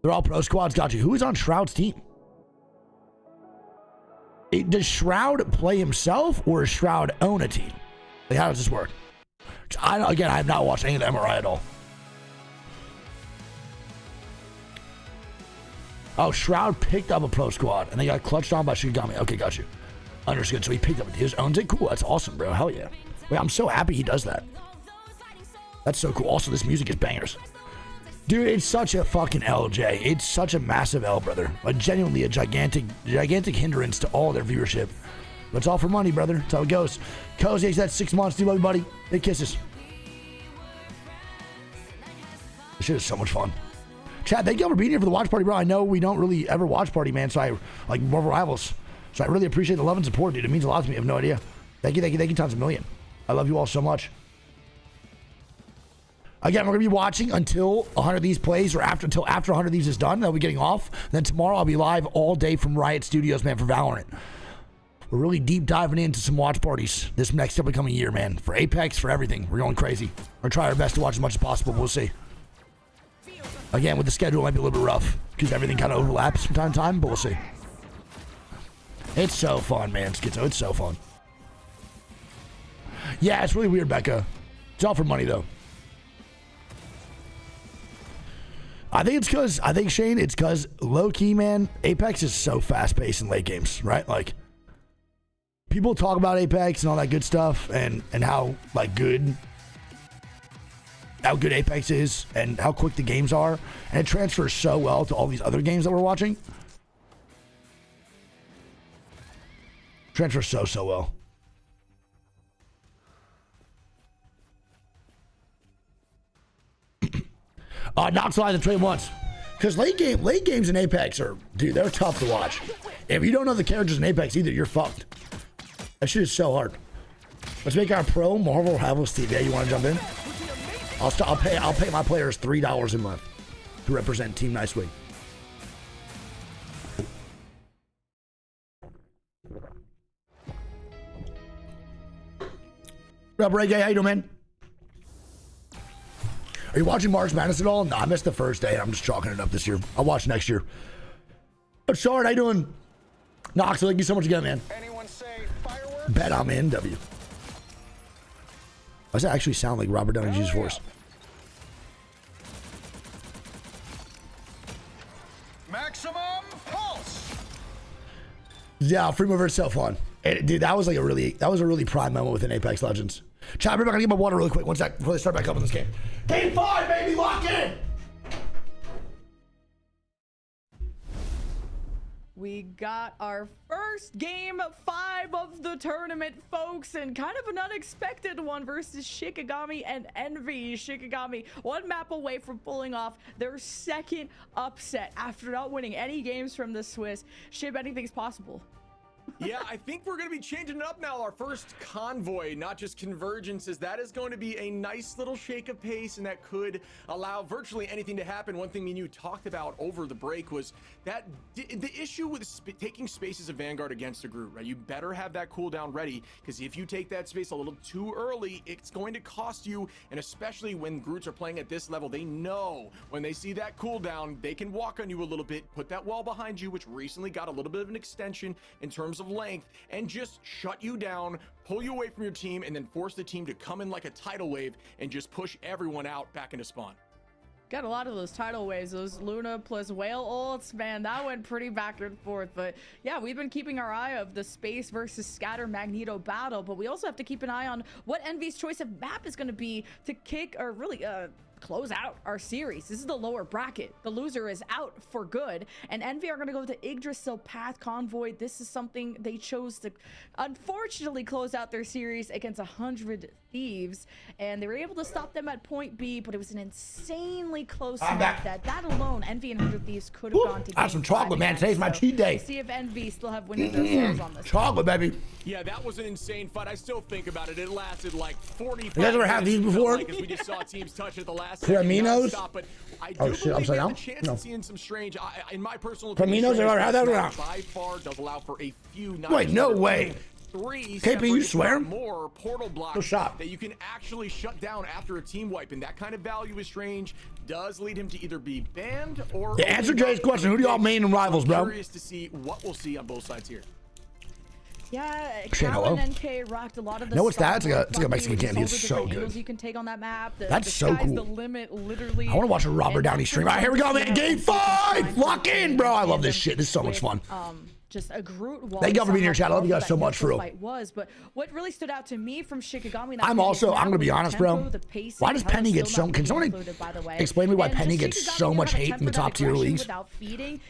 They're all pro squads, got you. Who is on Shroud's team? Does Shroud play himself, or does Shroud own a team? Like, how does this work? I have not watched any of the MRI at all. Oh, Shroud picked up a pro squad, and they got clutched on by Shikigami. Okay, got you. Understood. So he picked up it. He just owns it. Cool. That's awesome, bro. Hell yeah. Wait, I'm so happy he does that. That's so cool. Also, this music is bangers. Dude, it's such a fucking LJ. It's such a massive L, brother. Like, genuinely a gigantic hindrance to all their viewership. But it's all for money, brother. That's how it goes. Cozy, that's 6 months. Do love you, buddy. Big kisses. This shit is so much fun. Chad, thank you all for being here for the watch party, bro. I know we don't really ever watch party, man. So I like Marvel Rivals. So I really appreciate the love and support, dude. It means a lot to me. I have no idea. Thank you times a million. I love you all so much. Again, we're gonna be watching until 100 of these plays, or until after 100 of these is done. Then we'll be getting off. Then tomorrow I'll be live all day from Riot Studios, man, for Valorant. We're really deep diving into some watch parties this next upcoming year, man. For Apex, for everything. We're going crazy. We're gonna try our best to watch as much as possible. We'll see. Again, with the schedule, it might be a little bit rough because everything kind of overlaps from time to time, but we'll see. It's so fun, man. Schizo, it's so fun. Yeah, it's really weird, Becca. It's all for money, though. I think Shane, it's because low-key, man, Apex is so fast-paced in late games, right? Like, people talk about Apex and all that good stuff and how, like, good Apex is and how quick the games are. And it transfers so well to all these other games that we're watching. Transfers so well. Knox Live and trade once. Because late games in Apex are, dude, they're tough to watch. If you don't know the characters in Apex either, you're fucked. That shit is so hard. Let's make our pro Marvel Rivals team. Yeah, you want to jump in? I'll pay my players $3 a month to represent Team Nicewigg. What up, Reggae? How you doing, man? Are you watching March Madness at all? No, I missed the first day. I'm just chalking it up this year. I'll watch next year. But Shard, how you doing? Nox, thank you so much again, man. Anyone say fireworks? Bet I'm in, W. Why does that actually sound like Robert Downey Jr.'s voice? Maximum pulse. Yeah, free mover is so fun. And, dude, that was a really prime moment within Apex Legends. Chat, I'm gonna get my water really quick. 1 sec before they start back up in this game. Game 5, baby, lock in. We got our first game 5 of the tournament, folks, and kind of an unexpected one versus Shikigami and Envy. Shikigami 1 map away from pulling off their second upset after not winning any games from the Swiss. Shib, anything's possible. Yeah, I think we're going to be changing it up now. Our first convoy, not just convergences. That is going to be a nice little shake of pace, and that could allow virtually anything to happen. One thing me and you talked about over the break was that the issue with taking spaces of Vanguard against a group, right? You better have that cooldown ready, because if you take that space a little too early, it's going to cost you. And especially when groups are playing at this level, they know when they see that cooldown, they can walk on you a little bit, put that wall behind you, which recently got a little bit of an extension in terms of length, and just shut you down, pull you away from your team, and then force the team to come in like a tidal wave and just push everyone out back into spawn. Got a lot of those tidal waves, those Luna plus whale ults, man, that went pretty back and forth. But yeah, we've been keeping our eye of the space versus scatter Magneto battle, but we also have to keep an eye on what Envy's choice of map is going to be to kick, or really close out our series. This is the lower bracket. The loser is out for good, and Envy are going to go with the Yggdrasil Path Convoy. This is something they chose to unfortunately close out their series against 100 Thieves, and they were able to stop them at point B, but it was an insanely close match. That alone, Envy and 100 Thieves could have gone to I have some chocolate, man. Today's my cheat day. See if Envy still have winning themselves on this. Chocolate, baby. Yeah, that was an insane fight. I still think about it. It lasted like 45 You guys ever had these before? Like, as we just saw teams touch at the last Creminos? But I do Oh shit, I'm believe sorry, we have now? the chance No. of seeing some strange, in my personal Creminos, opinion, I've ever had that around. by far does allow for a few. Wait, no way. 3 KP, you swear? more portal blocks Go shop. that you can actually shut down after a team wipe, and that kind of value is strange. Does lead him to either be banned or. Yeah, answer Jay's question. Who do y'all main in Rivals, bro? Curious to see what we'll see on both sides here. Yeah, Shane, Cal hello? and NK rocked a lot of the No, what's that? It's like a Starboard Mexican buttons, candy. It's all the so different good. angles you can take on that map. That's the so sky's cool. the limit, literally. I want to watch a Robert Downey stream. All right, here we go, man. Game 5! Lock in, bro. I love this shit. This is so much fun. Just a Groot wall. Thank y'all for being here, chat. I love you guys so much, for real. But what really stood out to me from Shikigami, I'm going to be honest, bro. Why does Penny get so... Can someone explain to me why Penny gets so much hate in the top tier leagues? Is it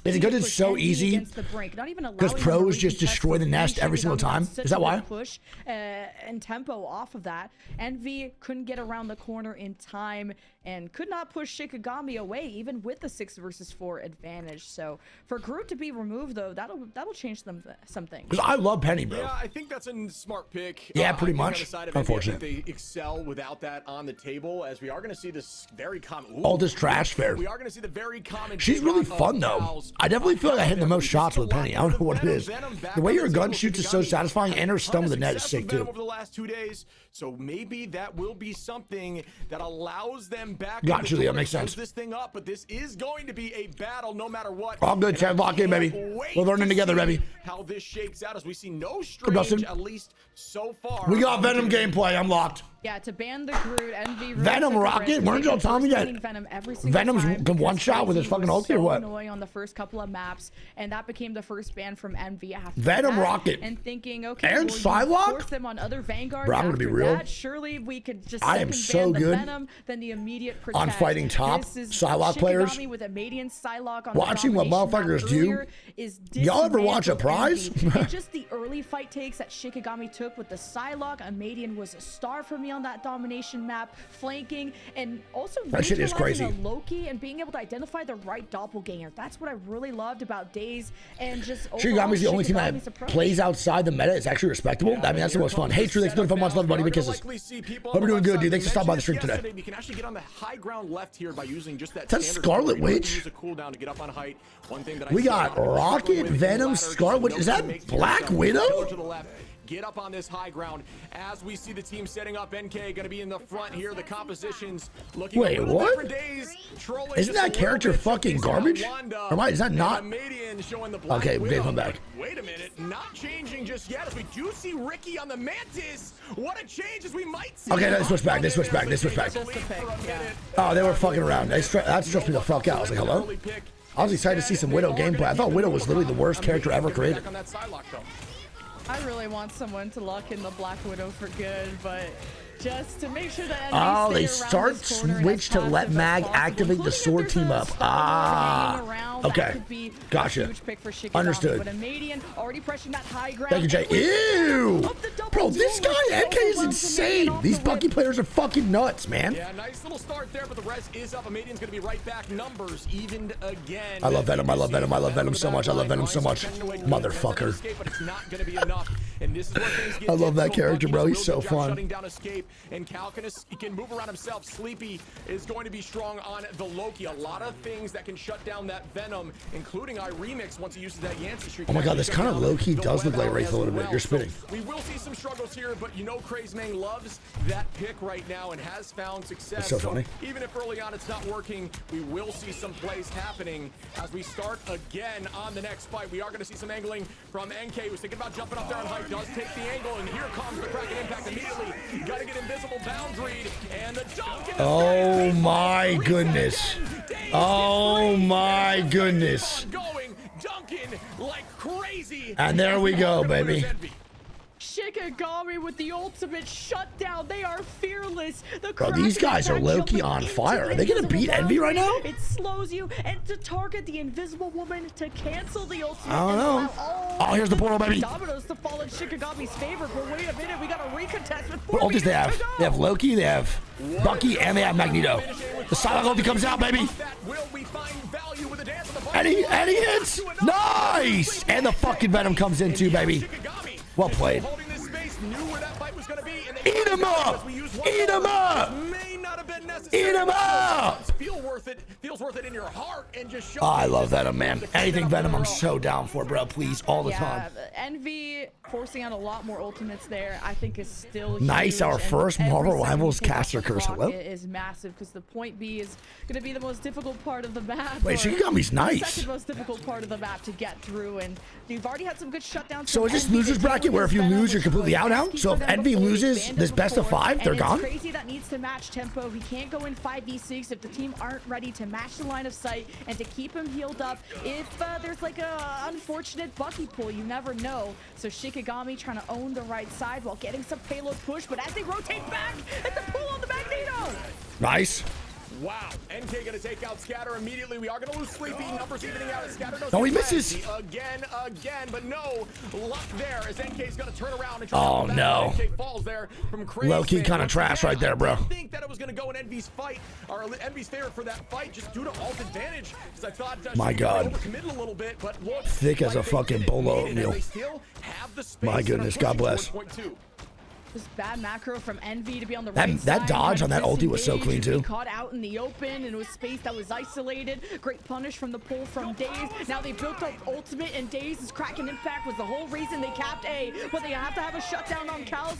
because it's so easy? Because pros just destroy the nest every single time? Is that why? Push and tempo off of that. Envy couldn't get around the corner in time and could not push Shikigami away, even with the 6 versus 4 advantage. So for Groot to be removed, though, that'll change some things. Because I love Penny, bro. Yeah, I think that's a smart pick. Yeah, pretty much. Unfortunate. They excel without that on the table, as we are going to see this very common. All this trash fair. We are going to see the very common. She's really fun, though. I definitely feel like I hit the most shots with Penny. I don't know what it is. The way your gun shoots is so satisfying, and her stun with the net is sick, too. Over the last 2 days, so maybe that will be something that allows them back. Got you, that makes sense. This thing up, but this is going to be a battle no matter what. All good, Chad. Lock in, baby. We're learning together, baby. How this shakes out as we see no strange, at least so far. We got Venom gameplay. I'm locked. Yeah, to ban the Groot, Envy. Venom Rocket? Weren't y'all telling me that Venom's one shot with his fucking ulti or what? Annoying on the first couple of maps, and that became the first ban from Envy after Venom that, Rocket. and thinking, okay, and well, Psylocke? force them on other Vanguards. Bro, I'm gonna be real. That, surely we could just I am so good Venom, then the immediate protect. on fighting top Psylocke players. With a Median Psylocke on watching what motherfuckers do. Y'all ever watch a prize? And just the early fight takes that Shikigami took with the Psylocke. A Median was a star for me on that domination map, flanking, and also that shit is crazy. Loki and being able to identify the right doppelganger. That's what I really loved about Days, and just Shikigami's the only team that plays outside the meta. It's actually respectable. I mean, that's the most fun. Hey, True, thanks for 25 months. Love buddy. Big kisses. Hope we're doing good, dude. Thanks for stopping by the stream today. We can actually get on the high ground left here by using just that. That's Scarlet Witch. We got Rocket, Venom, Scarlet Witch. Is that Black Widow? Get up on this high ground as we see the team setting up. NK going to be in the front here. The compositions looking. Wait, what? Isn't that character fucking garbage? Or why is that not? Okay, they come back. Wait a minute, not changing just yet. As we do see Ricky on the Mantis. What a change as we might see. Okay, they switch back. Oh, they were fucking around. That stressed me the fuck out. I was like, hello? I was excited to see some Widow gameplay. I thought Widow was literally the worst character ever created. I really want someone to lock in the Black Widow for good, but just to make sure that they start switch to let Mag activate the sword team up. Okay, gotcha. Understood. But a Median already pressing that high ground. Thank you, Jay. Ew, bro, this guy NK is insane. These Bucky players are fucking nuts, man. Yeah, nice little start there, but the res is up. A Median's gonna be right back. Numbers evened again. I love Venom. I love Venom. I love Venom so much. I love Venom so much. Motherfucker. I love that character, bro. He's so fun. And Cal can move around himself. Sleepy is going to be strong on the Loki. A lot of things that can shut down that Venom, including Remix once he uses that Yancey streak. Oh my god, this kind of low-key does look like Wraith a little bit. You're spinning. So we will see some struggles here, but you know Craze Mang loves that pick right now and has found success. That's so funny. Even if early on it's not working, we will see some plays happening as we start again on the next fight. We are going to see some angling from NK, who's thinking about jumping up there on height. Does take the angle, and here comes the Kraken impact immediately. Got to get invisible boundaried, and the dunk. Oh my goodness. Oh my goodness. Going, dunking like crazy. And there we go, baby. Shikigami with the ultimate shutdown. They are fearless. Bro, these guys are low-key on fire. Are they gonna beat Envy right now? It slows you, and to target the invisible woman to cancel the ultimate. I don't know. Oh, here's the portal, baby. Dominoes to fall in Shikigami's favor, but wait a minute, we got a recontest with 4 What ultis they have? They have Loki, they have Bucky, and they have Magneto. The Psylocke ulti comes out, baby. And he hits. Nice. And the fucking Venom comes in too, baby. Well played. Eat him up! Eat him up! Eat him up! worth it, feels worth it in your heart, and just show. Oh, I love Venom, man. Anything Venom, I'm so down for, bro. Please, all the time. Envy forcing out a lot more ultimates there, I think, is still Nice. huge, Our and first every Marvel second you Rivals take off caster the curse. clock, Hello? it is massive because the point B is going to be the most difficult part of the map. Wait, Shikigami's The nice. second most difficult part of the map to get through, and you've already had some good shutdowns. So from is this Envy. losers They bracket deal where with if you Venom, lose, you're which completely was out now? risky So for if them Envy before. They loses banned this him best of before, 5, they're and gone? It's crazy that needs to match tempo. He can't go in 5v6 if the team aren't ready to match the line of sight and to keep him healed up. If there's like a unfortunate Bucky pull, you never know. So Shikigami trying to own the right side while getting some payload push, but as they rotate back, it's a pull on the Magneto. Nice. Wow, NK gonna take out Scatter immediately. We are gonna lose Sleepy. Numbers evening out as Scatter knows No, he his misses. strategy again, but no luck there as NK's gonna turn around and Oh, try to no. NK falls there from Crazy. Low-key kinda trash right there, bro. I think that it was gonna go in Envy's fight, or Envy's favor for that fight, just due to ult advantage. Because I thought My God. overcommitted a little bit, but look, Thick as a like they fucking did, bolo made it, and oatmeal. they still have the space My and are goodness, God pushing bless. towards point 2. This bad macro from Envy to be on the That- right that side. dodge on that ulti was so clean, too. Caught out in the open, and it was space that was isolated. Great punish from the pull from Daze. Now they built up ultimate, and Daze's cracking impact was the whole reason they capped A. But they have to have a shutdown on Cal's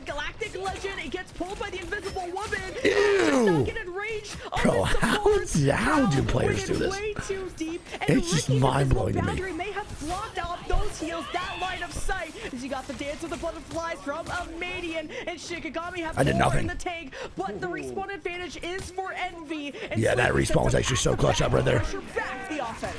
Galactic Legend. It gets pulled by the Invisible Woman. Ew. Stuck in range of Bro, the support. how do Cal players went do this? Way too deep, and It's just Ricky's mind-blowing to invisible me. boundary may have blocked out those heals, that line of sight. As you got the dance of the butterflies from Amadian, and Shikigami have I did more nothing. in the tank, but the respawn advantage is for Envy. And Yeah, that Sleepy respawn was sets actually so up clutch up right there. pressure back the offense.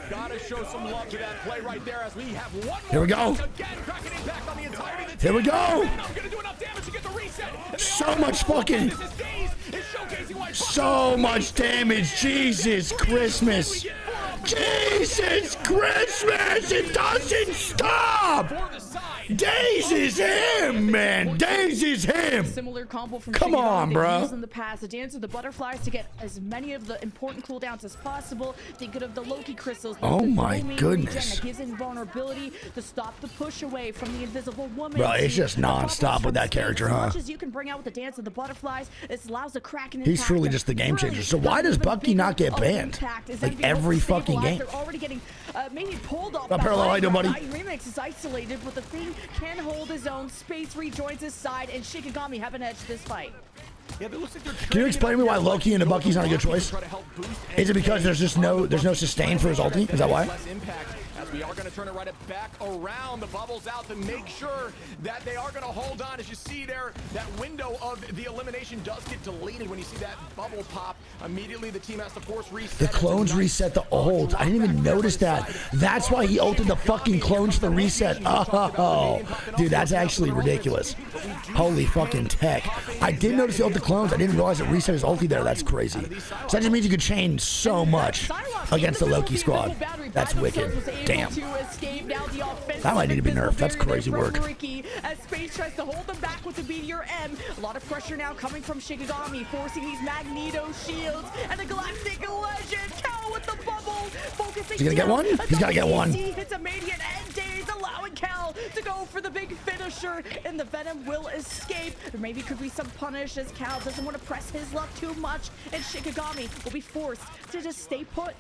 Gotta show some love to that play right there as we have one more. Here we go. Again, cracking impact on the entirety of the Here we team. go. I'm gonna do enough damage to get the reset. And they So are- much fucking- This is Daze is showcasing why So much damage. Jesus Christmas. Jesus Christmas. It doesn't stop. for the side. Daze is him, man. Daze is him. Similar combo from Come Shikigami on, they've bro. used in the past. The dance of the butterflies to get as many of the important cooldowns as possible. Thinking of the Loki crystals. Oh the my homing goodness. regen that gives invulnerability to stop the push away from the Invisible Woman. Bro, it's to just the bubbles nonstop from with that space. character, As huh? much as you can bring out with the dance of the butterflies, this allows the Kraken He's impact truly to just the game changer. really So why have does even Bucky not bigger get of an banned? impact as Like Envy every looks fucking stabilized. game. They're already getting maybe pulled off. Up, Parallel, how you doing, buddy? Remix is isolated, but the thing can hold his own. Space rejoins his side, and Shikigami have an edge this fight. Yeah, it looks like they're Can you explain to me why Loki into Bucky's not a good choice? Try to help boost Is it because there's no sustain for his ulti? Is that why? Less impact as we are going to turn it right back around. The bubbles out to make sure that they are going to hold on. As you see there, that window of the elimination does get deleted when you see that bubble pop. Immediately, the team has to force reset. The clones reset the ult. I didn't even notice that. That's why he ulted the fucking clones to the reset. Oh, dude, that's actually ridiculous. Holy fucking tech. I did notice he ulted the clones. I didn't realize it reset his ulti there. That's crazy. So that just means you could change so much against the Loki squad. That's wicked. Damn. That might need to be nerfed. That's crazy work. As Space tries to hold them back with the Meteor M. A lot of pressure now coming from Shikigami, forcing these Magneto shields and the Galactic Legend. Cal with the bubble, focusing. Is he gonna get one? He's gotta get one. Hits a Median and Daze, allowing Cal to go for the big finisher, and the Venom will escape. There maybe could be some punish as Cal doesn't want to press his luck too much, and Shikigami will be forced to just stay put.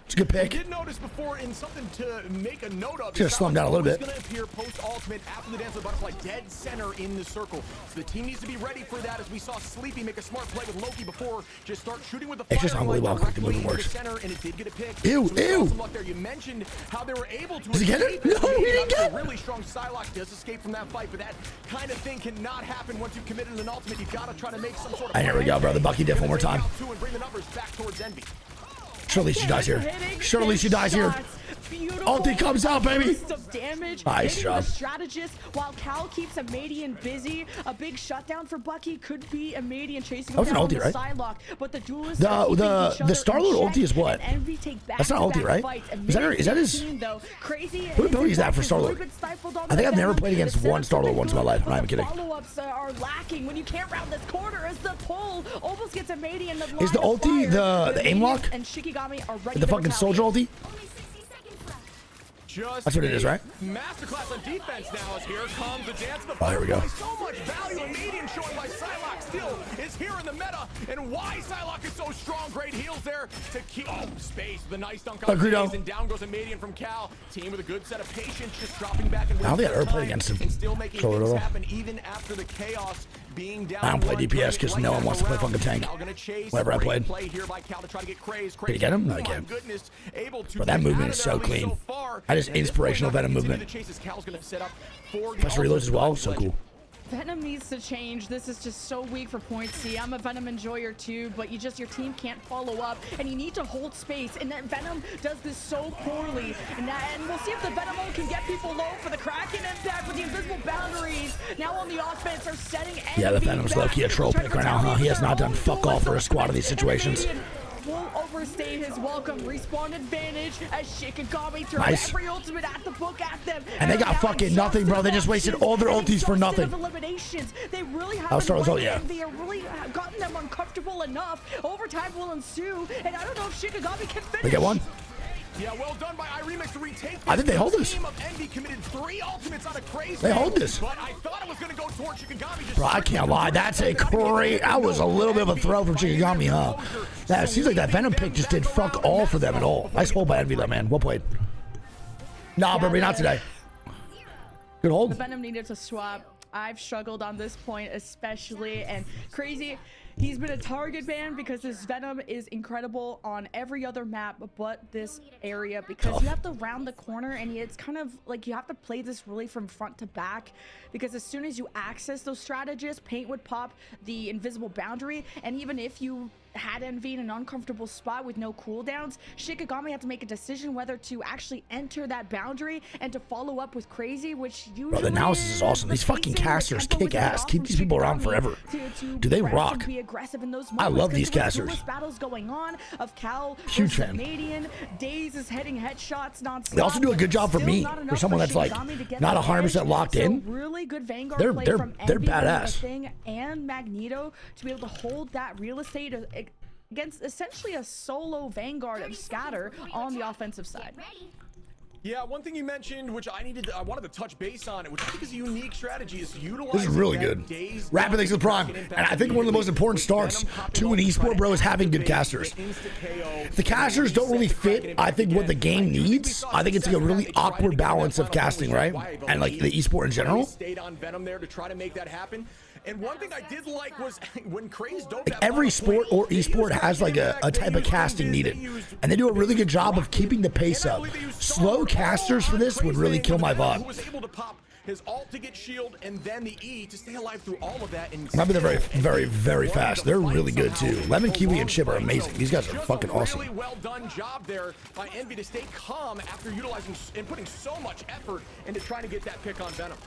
It's a good I pick. did notice before in something to make a note of. Just slow him down a little bit. Going to appear post ultimate after the dance of the butterfly, dead center in the circle. So the team needs to be ready for that. As we saw Sleepy make a smart play with Loki before, just start shooting with the. It's just firelight unbelievable how quick the directly movement into works. Center, and it did get a pick. Ew, So we saw ew. some luck there. You mentioned how they were able to. Does he get it? escape. No, he Maybe didn't that's get a it. really strong Psylocke does escape from that fight, but that kind of thing cannot happen once you've committed an ultimate. You gotta try to make some sort of. And here we go, bro. The Bucky diff one more time. And bring the numbers back towards Envy. Surely she dies here. Surely she dies here. Ulti comes out, baby. Damage. Nice job. The strategist, while Cal keeps Amadian busy, a big shutdown for Bucky could be Amadian chasing That was him an down ulti, with right? Psylocke, but the duelists The- are keeping the- each the other Star-Lord in ulti check, is what? and Envy take That's not ulti, back-to-back right? fights. Is that his- Team, though. Crazy. What ability is that for Star-Lord? I think I've never played against one Star-Lord once in my life. I'm not even kidding. Follow-ups are lacking when you can't round this corner as the pull almost gets Amadian. Is the ulti the aim lock? And Shikigami are ready The to fucking soldier retaliate. ulti? just That's what it is, right? Masterclass on defense now as here comes the dance of the Oh, here we go. So much value and median showing by Psylocke still is here in the meta, and why Psylocke is so strong. Great heals there to keep space. The nice dunk on Greedo. and down goes a median from Cal. Team with a good set of patience, just dropping back and I don't think I've ever played against him. and still making So things little. happen even after the chaos being down. I don't play one, DPS because right no one back wants to play around. fucking tank. Cal gonna chase. Whenever I Great played. play here by Cal to try to get Craze. Did he get him? No, he Oh my can't. goodness, able to But that get movement out is of so there at least clean. so far. That is And this inspirational one, Venom continue movement. to chase as Cal's gonna set up for the Plus reloads as well, so ultimate cool. Venom needs to change. This is just so weak for points. See, I'm a Venom enjoyer too, but your team can't follow up, and you need to hold space. And that Venom does this so poorly. And we'll see if the Venom can get people low for the Kraken impact with the invisible boundaries. Now on the offense are setting. Yeah, the Venom's low-key a troll pick right now, huh? He has not done fuck all for a squad of these situations. Won't overstay his welcome. Respawn advantage as Shikigami throws Nice. every ultimate at the book at them. And they got now fucking nothing, bro. They just wasted all their ultis for nothing. Eliminations. They really I'll start with haven't yeah. They have really gotten them uncomfortable enough. Overtime will ensue, and I don't know if Shikigami can finish. We get one. Yeah, well done by iRemix to retake. I think they hold this. Team of Envy committed 3 ultimates on a Craze. They hold this. But I thought it was going to go towards Shikigami. Just Bro, I can't lie. That's a great. That was a little bit of a throw from Shikigami, huh? That seems like that Venom pick just did fuck all for them at all. Nice hold by Envy, though, man. Well played. Nah, baby, not today. Good The hold. Venom needed to swap. I've struggled on this point especially, and Crazy, he's been a target ban because his Venom is incredible on every other map but this area, because you have to round the corner, and it's kind of like you have to play this really from front to back, because as soon as you access those strategists, Paint would pop the invisible boundary, and even if you had Envy in an uncomfortable spot with no cooldowns, Shikigami had to make a decision whether to actually enter that boundary and to follow up with Crazy, which usually Bro, the analysis is awesome. These fucking casters kick ass. Keep these people around forever. Do they rock? Be aggressive in those I love these because casters. there was battles going on of Cal Huge versus fan. Canadian. Daze is hitting headshots nonstop. They also do a good job for Still me, not for enough someone that's like Shikigami to get not the 100% edge. locked So in. really good Vanguard They're- play they're- from they're Envy, doing their badass. thing, and Magneto to be able to hold that real estate against essentially a solo Vanguard of Scatter on the offensive side. Yeah, one thing you mentioned, which I wanted to touch base on it, which I think is a unique strategy, is utilizing. This is really good. Rapid thanks to the Prime. And I think one of the most important starts to an esport, bro, is having good casters. If the casters don't really fit, I think, what the game needs, I think it's like a really awkward balance of casting, right? And like the esport in general. Stayed on Venom there to try to make that happen. And one thing I did like was when Craze dope Like every sport or esport has like a type of casting needed, and they do a really good job of keeping the pace up. Slow casters for this would really kill my vibe. was able to pop his ult to get shield and then the E to stay alive through all of that. And Remember, they're very, very, very fast. They're really good too. Lemon, Kiwi, and Chip are amazing. These guys are fucking awesome. Really well done job there by Envy to stay calm after utilizing and putting so much effort into trying to get that pick on Venom.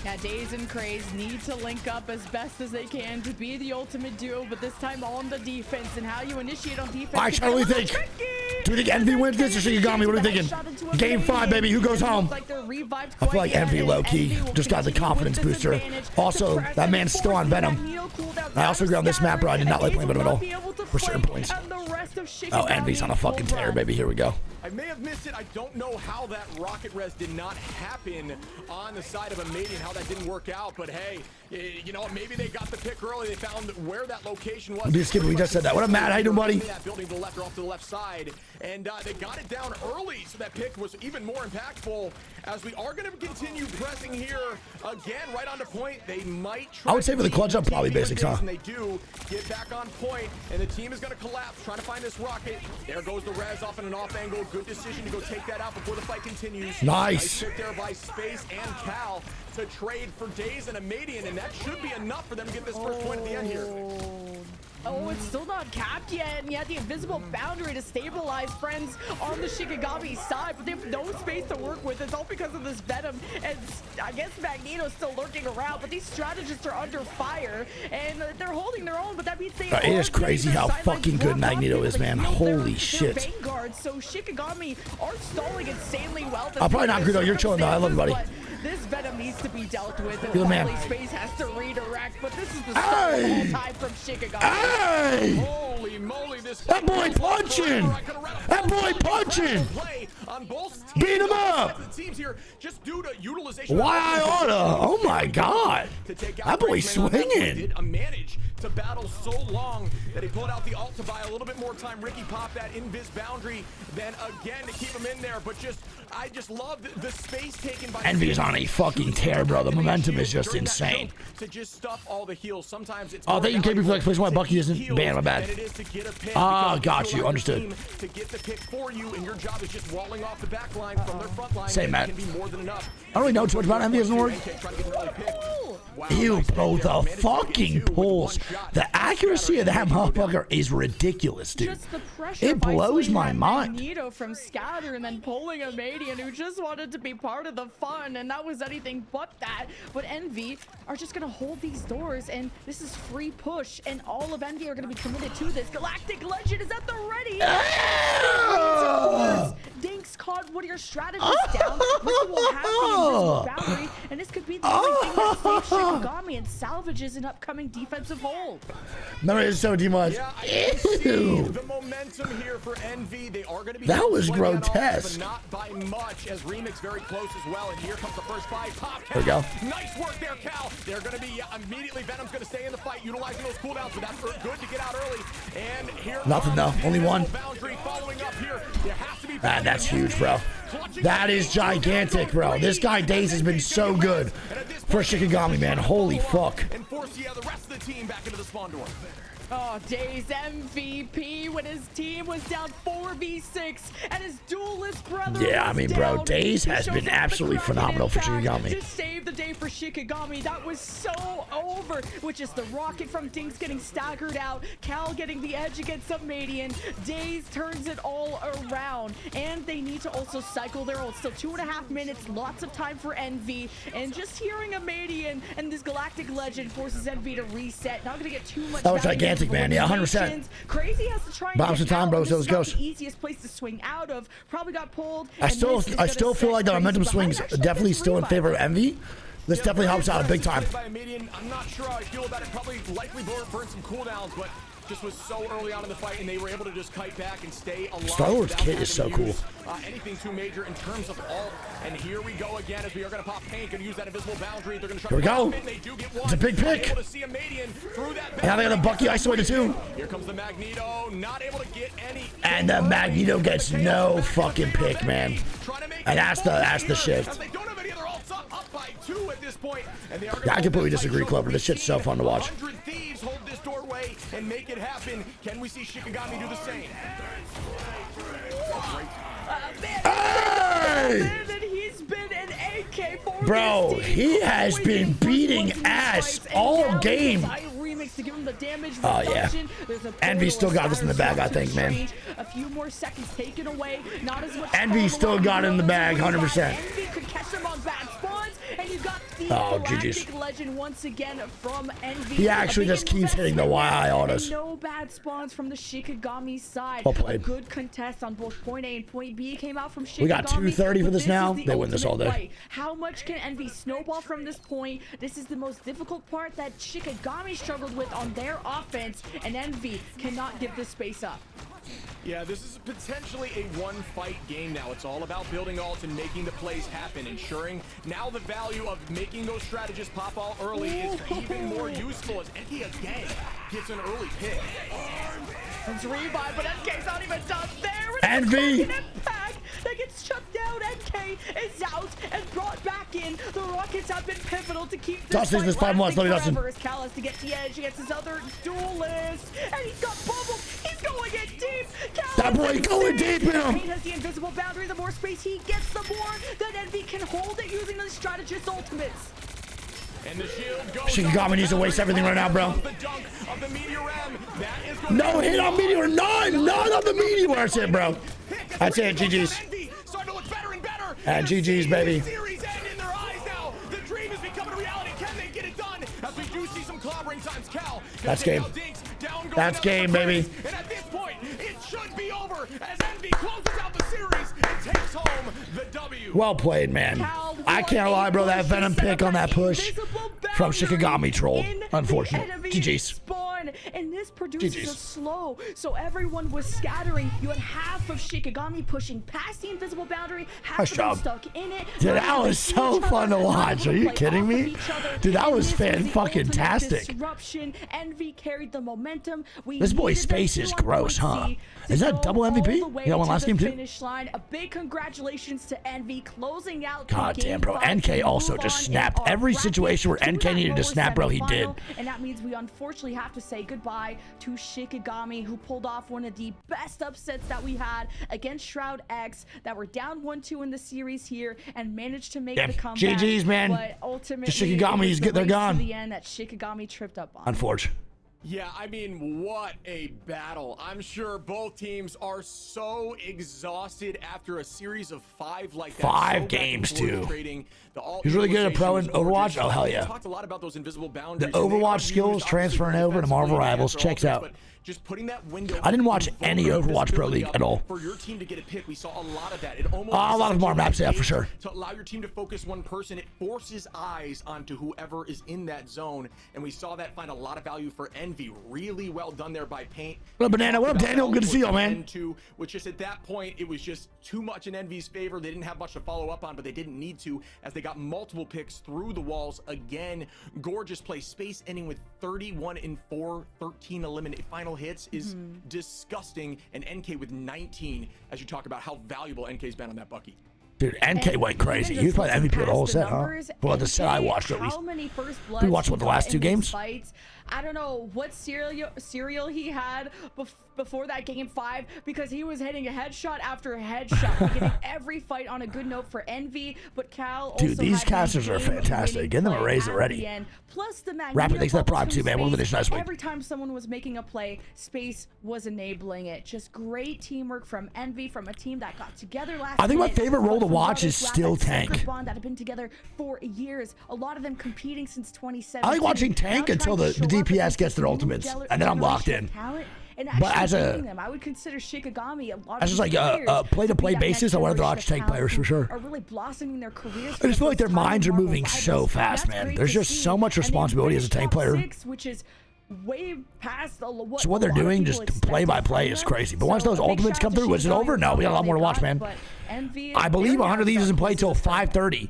Yeah, Daze and Craze need to link up as best as they can to be the ultimate duo, but this time on the defense, and how you initiate on defense. All right, Chad, what do you think? Do you think Envy wins this or Shikigami? What are you thinking? Game 5, baby. Who goes home? I feel like Envy low-key just got the confidence booster. Also, that man's still on Venom. I also agree on this map, bro. I did not like playing Venom at all for certain points. Oh, Envy's on a fucking tear, baby. Here we go. I may have missed it. I don't know how that rocket res did not happen on the side of a Median, how that didn't work out. But hey, you know, maybe they got the pick early. They found where that location was. Dude, Skipper, we just said that. What up, Matt? How you doing, buddy? That building to the left or off to the left side. And they got it down early, so that pick was even more impactful. As we are going to continue pressing here again, right on the point. They might try. I would say for the clutch up, probably basics, huh? And they do get back on point, and the team is going to collapse, trying to find this rocket. There goes the res off in an off angle. Good decision to go take that out before the fight continues. Nice. Hit there by Space and Cal to trade for Daze and a Median, and that should be enough for them to get this first point at the end here. Oh, it's still not capped yet, and yet the invisible boundary to stabilize friends on the Shikigami side, but they have no space to work with. It's all because of this Venom, and I guess Magneto's still lurking around, but these strategists are under fire, and they're holding their own, but that means they It is crazy how fucking good Magneto is, man. Holy shit. Vanguard, so Shikigami are stalling insanely well. I'll probably not, Greedo. You're chilling, though. I love you, buddy. This Venom needs to be dealt with, and You're the man. finally Space has to redirect, but this is the start of all time from Shikigami. Hey! Holy moly, this That boy punching! That boy punching! Play on both teams. Beat him up! The teams here just due to utilization. Why I oughta? Oh my God. To take out That boy's swinging. Did manage to battle so long that he pulled out the ult to buy a little bit more time. Ricky popped that invis boundary, then again to keep him in there. But I just love the space taken by Envy is on a fucking tear, bro. The momentum is just insane. To just stuff all the heals. Sometimes it's oh, thank you, KB Flex. Please, why Bucky isn't banned? My bad. Ah, got you. Understood. To get the pick for you, and your job is just walling off the back line from their front line. Same, man. Can be more than enough. I don't really know too much about Envy as an org. Ew, bro, the fucking pulls. The accuracy of that motherfucker is ridiculous, dude. It blows my mind. Magneto from Scatter and then pulling a Madian who just wanted to be part of the fun, and that was anything but that. But Envy are just gonna hold these doors, and this is free push, and all of Envy are gonna be committed to this. Galactic Legend is at the ready. Dinks caught one of your strategists down. Ricky will have the invisible boundary, and this could be the only thing that saves Shikigami and salvages an upcoming defensive hold. That is so much. Yeah, I can see the momentum here for Envy. They are going to be. That was grotesque. But not by much, as Remix very close as well. And here comes the first fight. Pop, there we go. Nice work there, Cal. They're going to be immediately. Venom's going to stay in the fight, utilizing those cooldowns. So that's good to get out early. And here. Nothing though. Only one. Following up here. There has to be. That's huge, bro. That is gigantic, bro. This guy Daze has been so good for Shikigami, man. Holy fuck. And force the rest of the team back into the spawn door. Oh, Daze MVP when his team was down 4v6 and his duelist brother. Yeah, I mean, bro, Daze has been absolutely phenomenal for Shikigami. To save the day for Shikigami, that was so over. With just the rocket from Dinks getting staggered out, Cal getting the edge against Submadian, Daze turns it all around, and they need to also cycle their ult. Still 2.5 minutes, lots of time for Envy, and just hearing a Madian and this Galactic Legend forces Envy to reset. Not gonna get too much. That was gigantic. Man, yeah, 100%. Crazy has to try and bombs of time, bro. So it goes. The easiest place to swing out of. Probably got pulled. I still feel like the momentum swings definitely still in favor of Envy. This definitely helps out big time. I'm not sure how I feel about it. Probably likely burn some cooldowns, but just was so early on in the fight, and they were able to just kite back and stay alive. Star-Lord's kit is so cool. Anything too major in terms of ult. And here we go again as we are going to pop paint and use that invisible boundary. They're going to try here we go. They do get one. It's a big pick. Now they got a Bucky isolated too. Here comes the Magneto. Not able to get any. And the Magneto gets no fucking pick, man. And that's the shift. They don't have any other ults up by 2 at this point. And they are yeah, I completely disagrey, Clover. This shit's so fun to watch. 100 Thieves hold this doorway and make it happen. Can we see Shikigami do the same? Hey! He's been an AK for bro, he has been beating ass all game. To give him the damage oh yeah, Envy still got this in the bag, I think, man. A few more seconds taken away, not as much. Envy still got it in the bag, 100%. Envy could catch him on bad spawns, and you got the GG's. Legend once again from Envy. He actually just keeps hitting the YI autos. No bad spawns from the Shikigami side. Well played. A good contest on both point A and point B came out from Shikigami. We got 2:30 for this now. They win this all day. Fight. How much can Envy snowball from this point? This is the most difficult part that Shikigami struggled with on their offense, and Envy cannot give this space up. Yeah, this is potentially a one-fight game now. It's all about building ults and making the plays happen, ensuring now the value of making those strategists pop all early is even more useful as Envy again gets an early pick. It's revive, but NK's not even done there. Envy! That gets shut down. NK is out and brought back in. The Rockets have been pivotal to keep this Dustin's this time once. Let me Dustin. Callus to get the edge against his other duelist, and he's got bubbled. He's going in deep. Callus that boy going deep in him. He has the invisible boundary. The more space he gets, the more that Envy can hold it using the strategist ultimates. And the shield goes Shikigami needs to waste everything right now, bro. No hit on Meteor. None on the Meteor. That's it, bro. That's it. GG's. And GG's, baby. That's game. That's game, baby. And at this point, it should be over as Envy closes out the series and takes home the W. Well played, man. I can't lie, bro. That Venom pick on that push from Shikigami troll. Unfortunate. GG's. In this reduces GG's. a slow, so everyone was scattering. You had half of Shikigami pushing past the invisible boundary, half Nice of them job. stuck in it. Dude, Not that able to was see so each fun to other, not watch. able Are to you play kidding off me? of each other. Dude, that And was this the fucking ultimate tastic. disruption. Envy carried the momentum. We This boy's needed them face to is on gross, point huh? C to Is that go double MVP? all the way You got one to last the game too? finish line. A big congratulations to Envy closing out. God Game damn, bro. 5 NK to also move just on in snapped. our Every bracket situation where to NK that needed to lower snap, bro, he did. semifinal. And that means we unfortunately have to say goodbye to Shikigami, who pulled off one of the best upsets that we had against Shroud X, that were down 1-2 in the series here and managed to make Damn. the comeback. GG's, man. But ultimately, Shikigami's they're they're gone. to the end that Shikigami tripped up on. Unfortunate. Yeah, I mean, what a battle. I'm sure both teams are so exhausted after a series of 5 like that. 5 So games, back and forth too. trading. The He's really good at pro and utilization was Overwatch. gorgeous. Oh, hell We yeah. talked a lot about those invisible The boundaries. and they are Overwatch used, skills obviously, transferring over to Marvel defensively Rivals. against our Checks ultimates, out. but just putting that window. I didn't watch of any Overwatch Pro visibility League up at all. For your team to get a pick, we saw a lot of that. It almost A lot of them are maps, yeah, for sure. to allow your team to focus one person, it forces eyes onto whoever is in that zone, and we saw that find a lot of value for Envy. Really well done there by Paint. What up, Banana? What up, Daniel? Good to see you, man. Which just at that point, it was just too much in Envy's favor. They didn't have much to follow up on, but they didn't need to, as they got multiple picks through the walls again. Gorgeous play. Space ending with 31-4, 13 eliminate final hits is disgusting, and NK with 19, as you talk about how valuable NK's been on that Bucky. Dude, NK went crazy. He was probably the MVP of the whole set, huh? Well, the set I watched at least. How many first bloods We watched, what, the he got last 2 in these games? fights? I don't know what cereal he had before that game 5, because he was hitting a headshot after a headshot, getting every fight on a good note for Envy. But Cal also Dude, these had casters are fantastic. Give them a raise already. Plus the Rapid, thanks for that prime too, man. We'll finish nice week. Every time someone was making a play, Space was enabling it. Just great teamwork from Envy, from a team that got together last I think my minute, favorite role but to from watch brothers is last still that sacred Tank. bond that have been together for years. A lot of them competing since 2017. I like watching Tank Now until trying the to show up DPS against gets their this new ultimates, and then I'm locked generation in. of talent and But as actually a- beating them. I would consider Shikigami a lot As of just like a play-to-play basis, I wanted to watch Tank players for sure. Are really blossoming their careers. I just feel like their minds are moving so fast, man. There's just so much responsibility as a tank player. Which is way past what So what they're a lot of doing, people just play-by-play, expected is from them. crazy. But once those So a big ultimates shout come out to through, is it Shikigami over? for No, we got a lot what more to they watch, got, man. but Envy I is believe very 100 of these outside isn't played till close to the front. 5:30.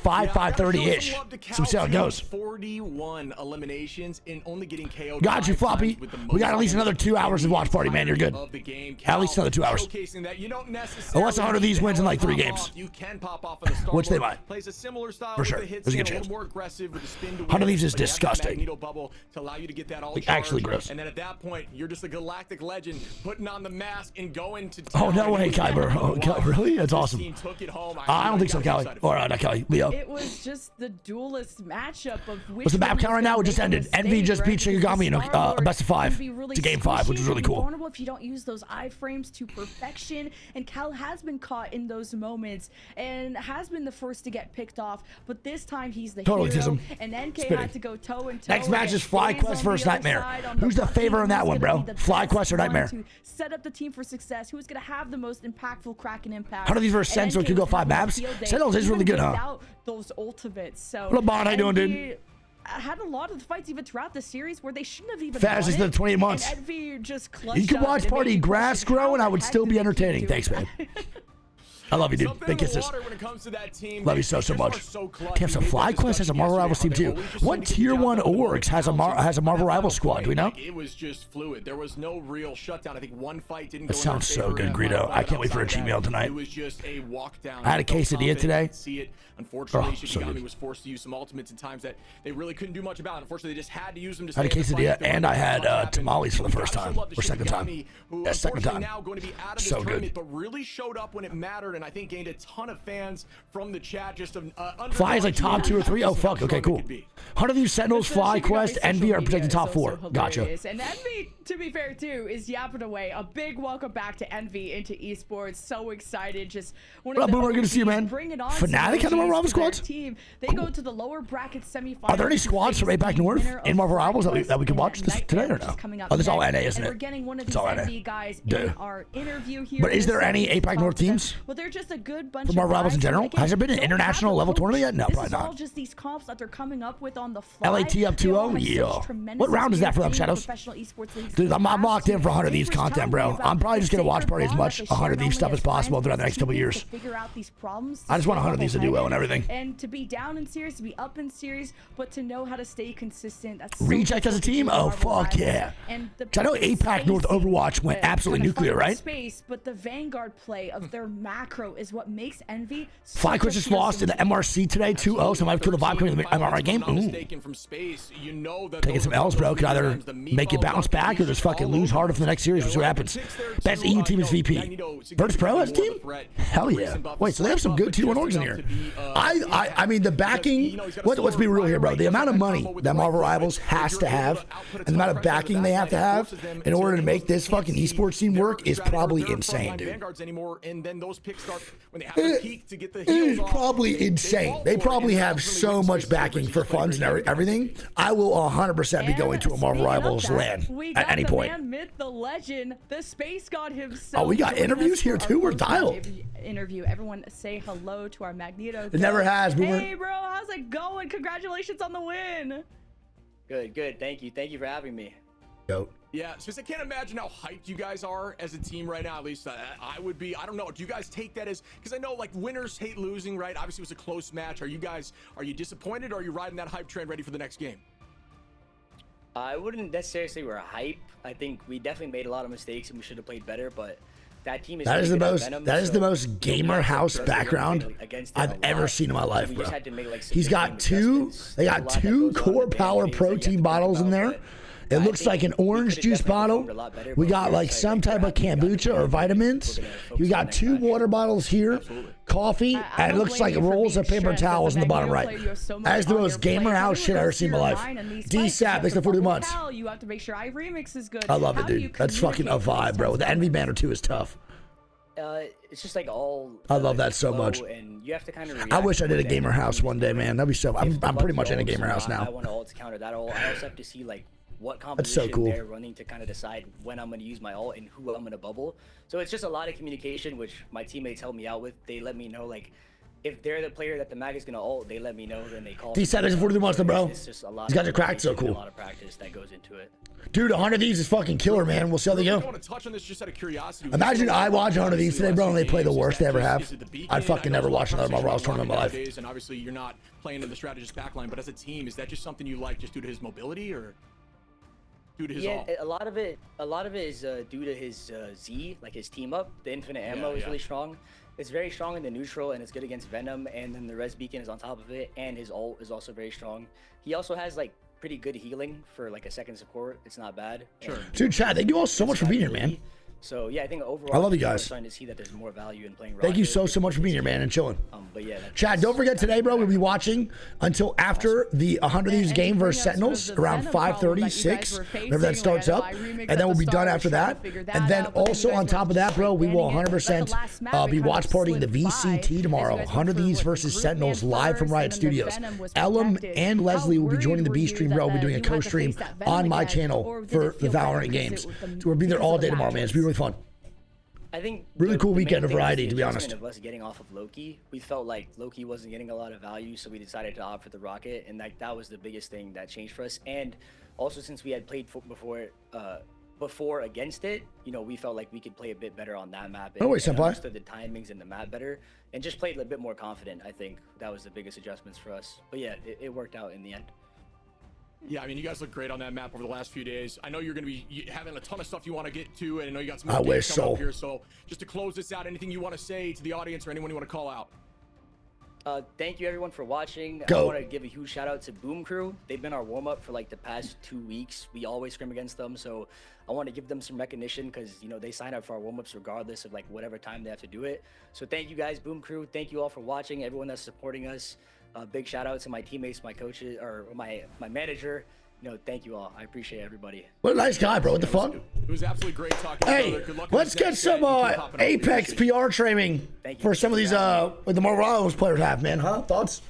5:30-ish. So we'll see how it goes. 41 eliminations and only getting KO'd. Got you, 5 Floppy. times with the We got most at least another 2 hours of watch party, man. You're good. of the game. At least another 2 hours. Showcasing that you don't necessarily Unless 100 of these need to wins in like 3 pop games. off. You can pop off on the start Which they board. might. Plays a similar style For with sure. the hit There's a good stand, chance. little more aggressive with the spin to 100 of win, these is but you have that disgusting. Magneto bubble to allow you to get that all Like, actually charged. gross. And then at that point, you're just a galactic legend putting on the mask and going to Oh, no town. way, It was Kyber. fun to Oh, watch. really? That's This awesome. team took it home. I don't think so, Callie. Or not Callie. Leo. It was just the duelist matchup of which What's the map one count was right now? gonna It just make a ended. Envy mistake, just right? beat Because the Shikigami in a Star-Lord best of 5 can be really to game 5, which squishy is really and cool. vulnerable if you don't use those iframes to perfection, and Cal has been caught in those moments and has been the first to get picked off, but this time he's the Totally hero, tism. and NK Spitting. had to go toe and toe. Next match is Flyquest versus Nightmare. Who's the favorite in that one, bro? Flyquest or Nightmare? To set up the team for success, who's going to have the most impactful Kraken impact. How do these versus And Sen, so it NK could go was 5 having a maps? field day, Sentinels is really even good, huh? without those ultimates. So What up, Bond? How you doing, dude? Envy had a lot of the fights even throughout the series where they shouldn't have even Fast won is it, the 28 months. and Envy just clutched You could up, watch and it party made you grass question, grow, how and I the would heck still did be they keep entertaining. doing Thanks, man. that? I love you, dude. Something Big in the kisses. water when it comes to that team. Love They you so just are much. so clutch. Damn, so We made that Flyquest has a discussion Marvel yesterday, Rivals team how they too. always just What seem to get tier down 1 to the orgs has a council. Marvel At Rivals that squad? point, Do we know? like, it was just fluid. There was no real shutdown. I think one fight didn't That go in our sounds so favor good, in that Greedo. fight, I can't wait for a outside cheat of meal that, tonight. It was just a walk down. I had a You felt quesadilla confident, today. you could see it. Unfortunately, Oh, so Shikigami good. was forced to use some ultimates in times that they really couldn't do much about. Unfortunately, they just had to use them to I had a stay in the fight. quesadilla If they and wanted I to had make something happen. tamales for the We first gotta time, show love to or second time. Shikigami, who Yeah, second unfortunately time. now going to be out of So this good. tournament, but really showed up when it mattered, and I think gained a ton of fans from the chat. Just Fly is like top 2 or 3. Oh, fuck. Okay, cool. 100 of these Sentinels, Fly, Quest, Envy are projected top 4. Gotcha. And Envy, to be fair too, is yapping away. A big welcome back to Envy into esports. So excited. Just one What of up, the Boomer? Good to see you, OGs. man. Bring it on. Fnatic had a Marvel Rivals squad? Team. They go to the lower bracket semifinals. Are there any squads from APAC North in Marvel Rivals that we could watch this today or no? Oh, this is all NA, isn't And it? we're getting one of It's these all NA. Envy guys Duh. in our interview here. But is This there any is APAC North talk to them. teams? Well, they're just a good bunch For of Marvel Rivals in guys who, general? again, Has there been an don't international have a level coach. tournament yet? No, This probably is all not. just these comps that they're coming up with on the fly. LAT up They all 2-0? have such Yeah. tremendous What round is that for them, experience Shadows? in professional esports leagues Dude, I'm locked in for 100 of They these were content, telling bro. me about I'm probably the just going to watch sacred probably as bond much that they 100 of shared these stuff only as possible friends, throughout the next couple teammates years. to figure out these problems, I just want 100 of these to do well and level-headed, everything. and to be down in series, to be up in series, but to know how to stay consistent. That's so Reject as a difficult to team? do Oh, Marvel fuck Rivals. yeah. And the I know APAC North spacing, Overwatch went absolutely kinda nuclear, fighting right? Space, but the Vanguard play of their macro is what makes Envy Flyquest just lost in the MRC today, 2-0, so I might kill the vibe coming in the MRI game. Taking some L's, bro. Could either make it bounce back or just fucking lose harder for the next series. We'll see what happens. Best EU team is VP. Virtus Pro has a team? Hell yeah. Wait, so they have some good T1 orgs in here. I mean, the backing, let's be real here, bro. The amount of money that Marvel Rivals has to have and the amount of backing they have to have in order to make this fucking esports scene work is probably insane, dude. It is probably insane. They probably have so much backing for funds and everything. I will 100% be going to a Marvel Rivals LAN at any point. Man, myth, the legend, the space god himself. Oh, we got interviews here too? We're dialed. Interview. Everyone say hello to our Magneto. It never has, Boomer. Hey, bro, how's it going? Congratulations on the win. Good. Thank you for having me. Yo. Yeah, so I can't imagine how hyped you guys are as a team right now. At least I would be. I don't know. Do you guys take that as, because I know like winners hate losing, right? Obviously it was a close match. Are you disappointed, or are you riding that hype train ready for the next game? I wouldn't necessarily say we're hype. I think we definitely made a lot of mistakes and we should have played better, but that team is the most Venom, the most gamer house background I've ever seen in my life, bro. He's got they got two core power protein bottles in there. It looks like an orange juice bottle. We got like some type of kombucha or vitamins. We got two water bottles here, coffee, and it looks like rolls of paper towels in the bottom right. That is the most gamer house shit I've ever seen in my life. DSAP, thanks for 40 months. You have to make sure remix is good. I love it, dude. That's fucking a vibe, bro. The Envy banner too is tough. It's just like all. I love that so much. And you have to kind of. I wish I did a gamer house one day, man. That'd be so. I'm pretty much in a gamer house now. I want ult to counter that ult. I also have to see like what composition they're running to kind of decide when I'm going to use my ult and who I'm going to bubble. So it's just a lot of communication, which my teammates help me out with. They let me know like if they're the player that the mag is going to ult, they let me know. Then they call. D-Sat is 40 months, bro. It's just a lot. These guys are cracked, so cool. A lot of practice that goes into it. Dude, 100 of these is fucking killer, man. We'll see how they go. I want to touch on this just out of curiosity. Imagine I watch 100 of these today, bro, and they play the worst they ever have. I'd fucking never watch another Marvel Rivals tournament in my life. And obviously, you're not playing in the strategist backline, but as a team, is that just something you like just due to his mobility, or due to his all? A lot of it is due to his Z, like his team up. The infinite ammo is really strong. It's very strong in the neutral, and it's good against Venom, and then the res beacon is on top of it, and his ult is also very strong. He also has like pretty good healing for like a second support. It's not bad. Sure. Dude, Chad, thank you all so much for being here, man. So yeah, I think overall, I love you guys. We're starting to see that there's more value in playing. Thank you so much for being here, man, and chilling. But yeah, Chad, don't forget today, bro. We'll be watching until after the 100 of these game versus Sentinels around 5:36, whenever that starts up, and then we'll be done after that. And then also on top of that, bro, we will 100% be watch partying the VCT tomorrow. 100 of these versus Sentinels live from Riot Studios. Ellum and Leslie will be joining the B stream, bro. We'll be doing a co-stream on my channel for the Valorant games. So we'll be there all day tomorrow, man. It's gonna be really fun. I think really cool weekend of variety, to be honest. Of us getting off of Loki, we felt like Loki wasn't getting a lot of value, so we decided to opt for the Rocket, and that was the biggest thing that changed for us. And also, since we had played before against it, you know, we felt like we could play a bit better on that map. And, understood the timings and the map better, and just played a bit more confident. I think that was the biggest adjustments for us. But yeah, it worked out in the end. Yeah, I mean, you guys look great on that map over the last few days. I know you're going to be having a ton of stuff you want to get to, and I know you got some I wish coming so. up here. So just to close this out, anything you want to say to the audience or anyone you want to call out? Thank you everyone for watching. Go. I want to give a huge shout out to Boom Crew. They've been our warm-up for like the past 2 weeks. We always scrim against them, so I want to give them some recognition because, you know, they sign up for our warm-ups regardless of like whatever time they have to do it. So thank you guys, Boom Crew. Thank you all for watching, everyone that's supporting us. Big shout out to my teammates, my coaches, or my manager. You know, thank you all. I appreciate everybody. What a nice guy, bro. What the fuck? It was absolutely great talking. Hey, let's get some Apex PR training for some of these what the Marvel Rivals players have, man. Huh? Thoughts?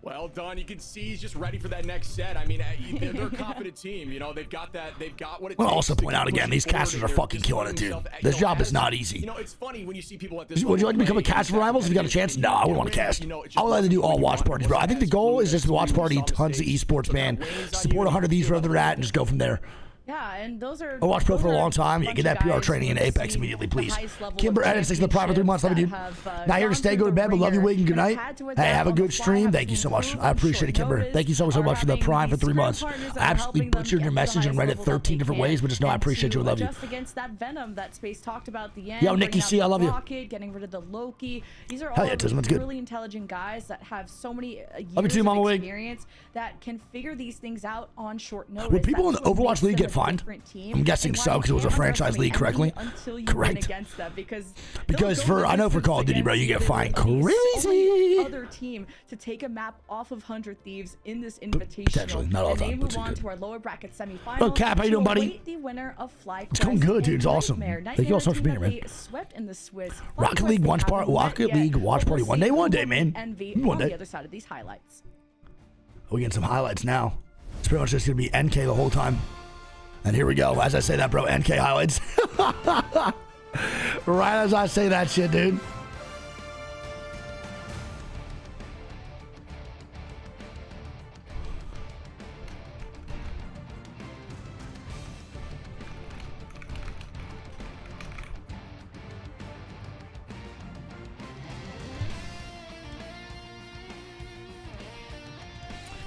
Well done. You can see he's just ready for that next set. I mean, they're a confident team. You know, they've got that. They've got what it I'll takes. also point out again, these casters are fucking killing it, dude. This job is not easy. You know, it's funny when you see people at this. Would you like to become a caster for Rivals if you got a chance? No, I wouldn't want to cast. I would like to do all watch parties, bro. I think the goal is just to watch party, tons of esports, man. Support 100 of these wherever they're at and just go from there. Yeah, and those are. I watched pro for a long time. Yeah, bunch get that of PR guys training in who have Apex seen immediately, the please. highest level Kimber of Edit, 6 in the private for 3 months. Love you, dude. championships that have, Not here to gone stay, through go to the bed, but love you, ringer Wig, and good and night. had to Hey, adapt have a on the good fly, stream. have Thank you to so much. improve I on appreciate it, short Kimber. notice, Thank you so much for the having prime for these 3 months. scrim partners that I are absolutely helping them butchered your get to the message and highest read it level that 13 they different can, ways, but just know I and appreciate you and to love you. adjust against that venom that Space talked about at the end. Yo, Nikki bringing C, out I the love you. Rocket, getting rid of the Loki. These are Hell all yeah, Tisman's good. really intelligent guys that have so many Love you years too, Mama of Wig. experience that can figure these things out on short notice. Would people in the That's what Overwatch makes League them get a fined? different team, I'm guessing and why so, you 'cause it was a can't franchise league, underestimate correctly? enemy until you Correct. win against them, because I know for Call of Duty, bro, you get fined crazy. Other team to take a map off of 100 Thieves in this Invitational. Potentially, not all the and time, they but move on good. to our lower bracket semifinal. Oh, Cap, how you doing, buddy? await the winner of Flyquest. It's going good, dude. It's and awesome. Nightmare. Thank you all so much for being here, man. They swept in the Swiss. Rocket Flyquest, League they watch haven't Rocket yet, League watch but party we'll one see day, who one day, will man. beat Envy One on day. the other side of these highlights. We getting some highlights now. It's pretty much just gonna be NK the whole time. And here we go. As I say that, bro, NK highlights. Right as I say that shit, dude.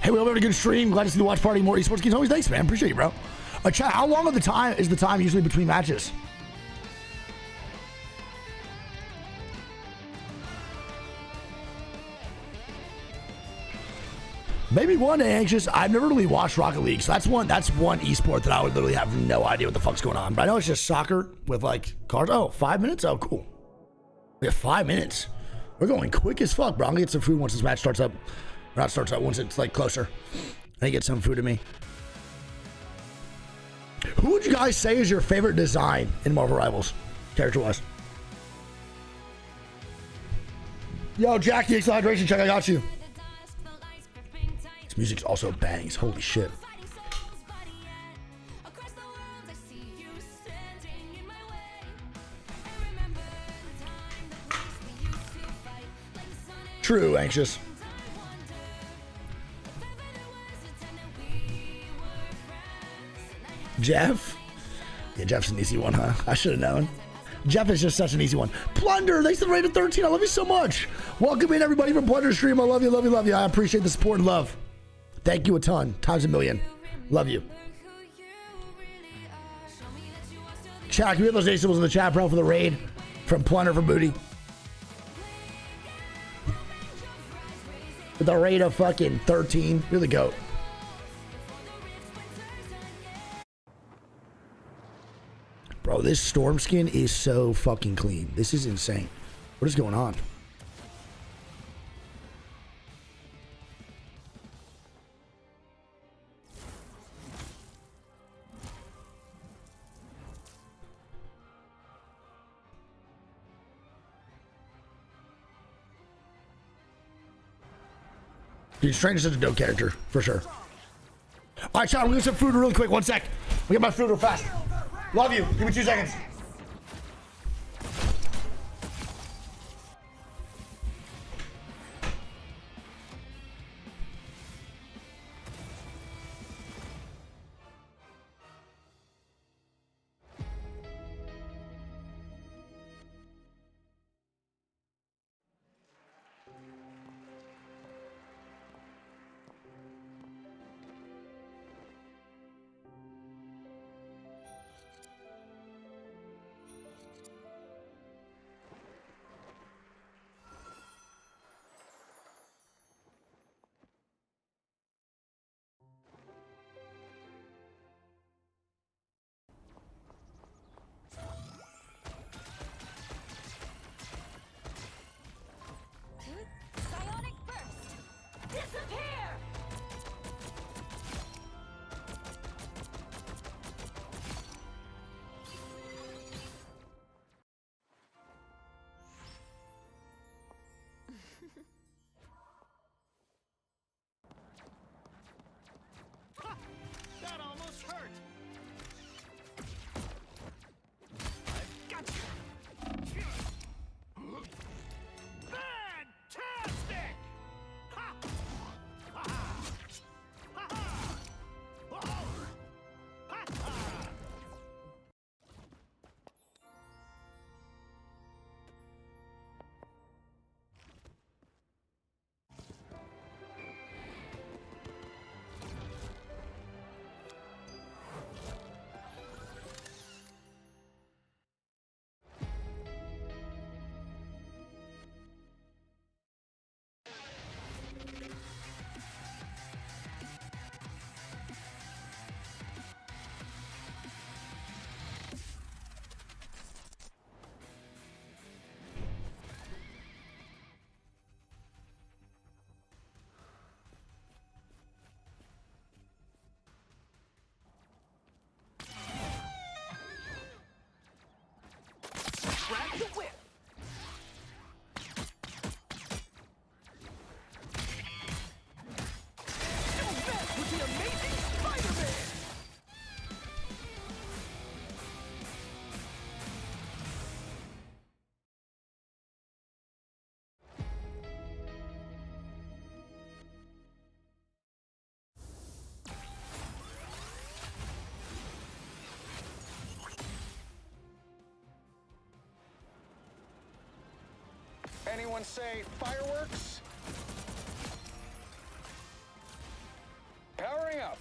Hey, we hope you had a good stream. Glad to see the watch party. More esports games. Always nice, man. Appreciate you, bro. Chat, how long of the time is the time usually between matches? Maybe one day, Anxious. I've never really watched Rocket League, so that's one esport that I would literally have no idea what the fuck's going on. But I know it's just soccer with like cars. Oh, 5 minutes? Oh, cool. We have 5 minutes. We're going quick as fuck, bro. I'm gonna get some food once this match starts up. Or not starts up, once it's like closer. I get some food to me. Who would you guys say is your favorite design in Marvel Rivals, character-wise? Yo, Jack, the extra hydration check, I got you. This music's also bangs. Holy shit. True, Anxious. Jeff? Yeah, Jeff's an easy one, huh? I should have known. Jeff is just such an easy one. Plunder, thanks for the rate of 13. I love you so much. Welcome in, everybody, from Plunder Stream. I love you, love you, love you. I appreciate the support and love. Thank you a ton. Times a million. Love you. Chat, can we have those symbols in the chat, bro, for the raid from Plunder for Booty? With the rate of fucking 13. You're the GOAT. Bro, this Storm skin is so fucking clean. This is insane. What is going on? Dude, Strange is such a dope character, for sure. All right, chat, I'm gonna get some food really quick. 1 sec. I'll get my food real fast. Love you. Give me 2 seconds. Anyone say fireworks? Powering up.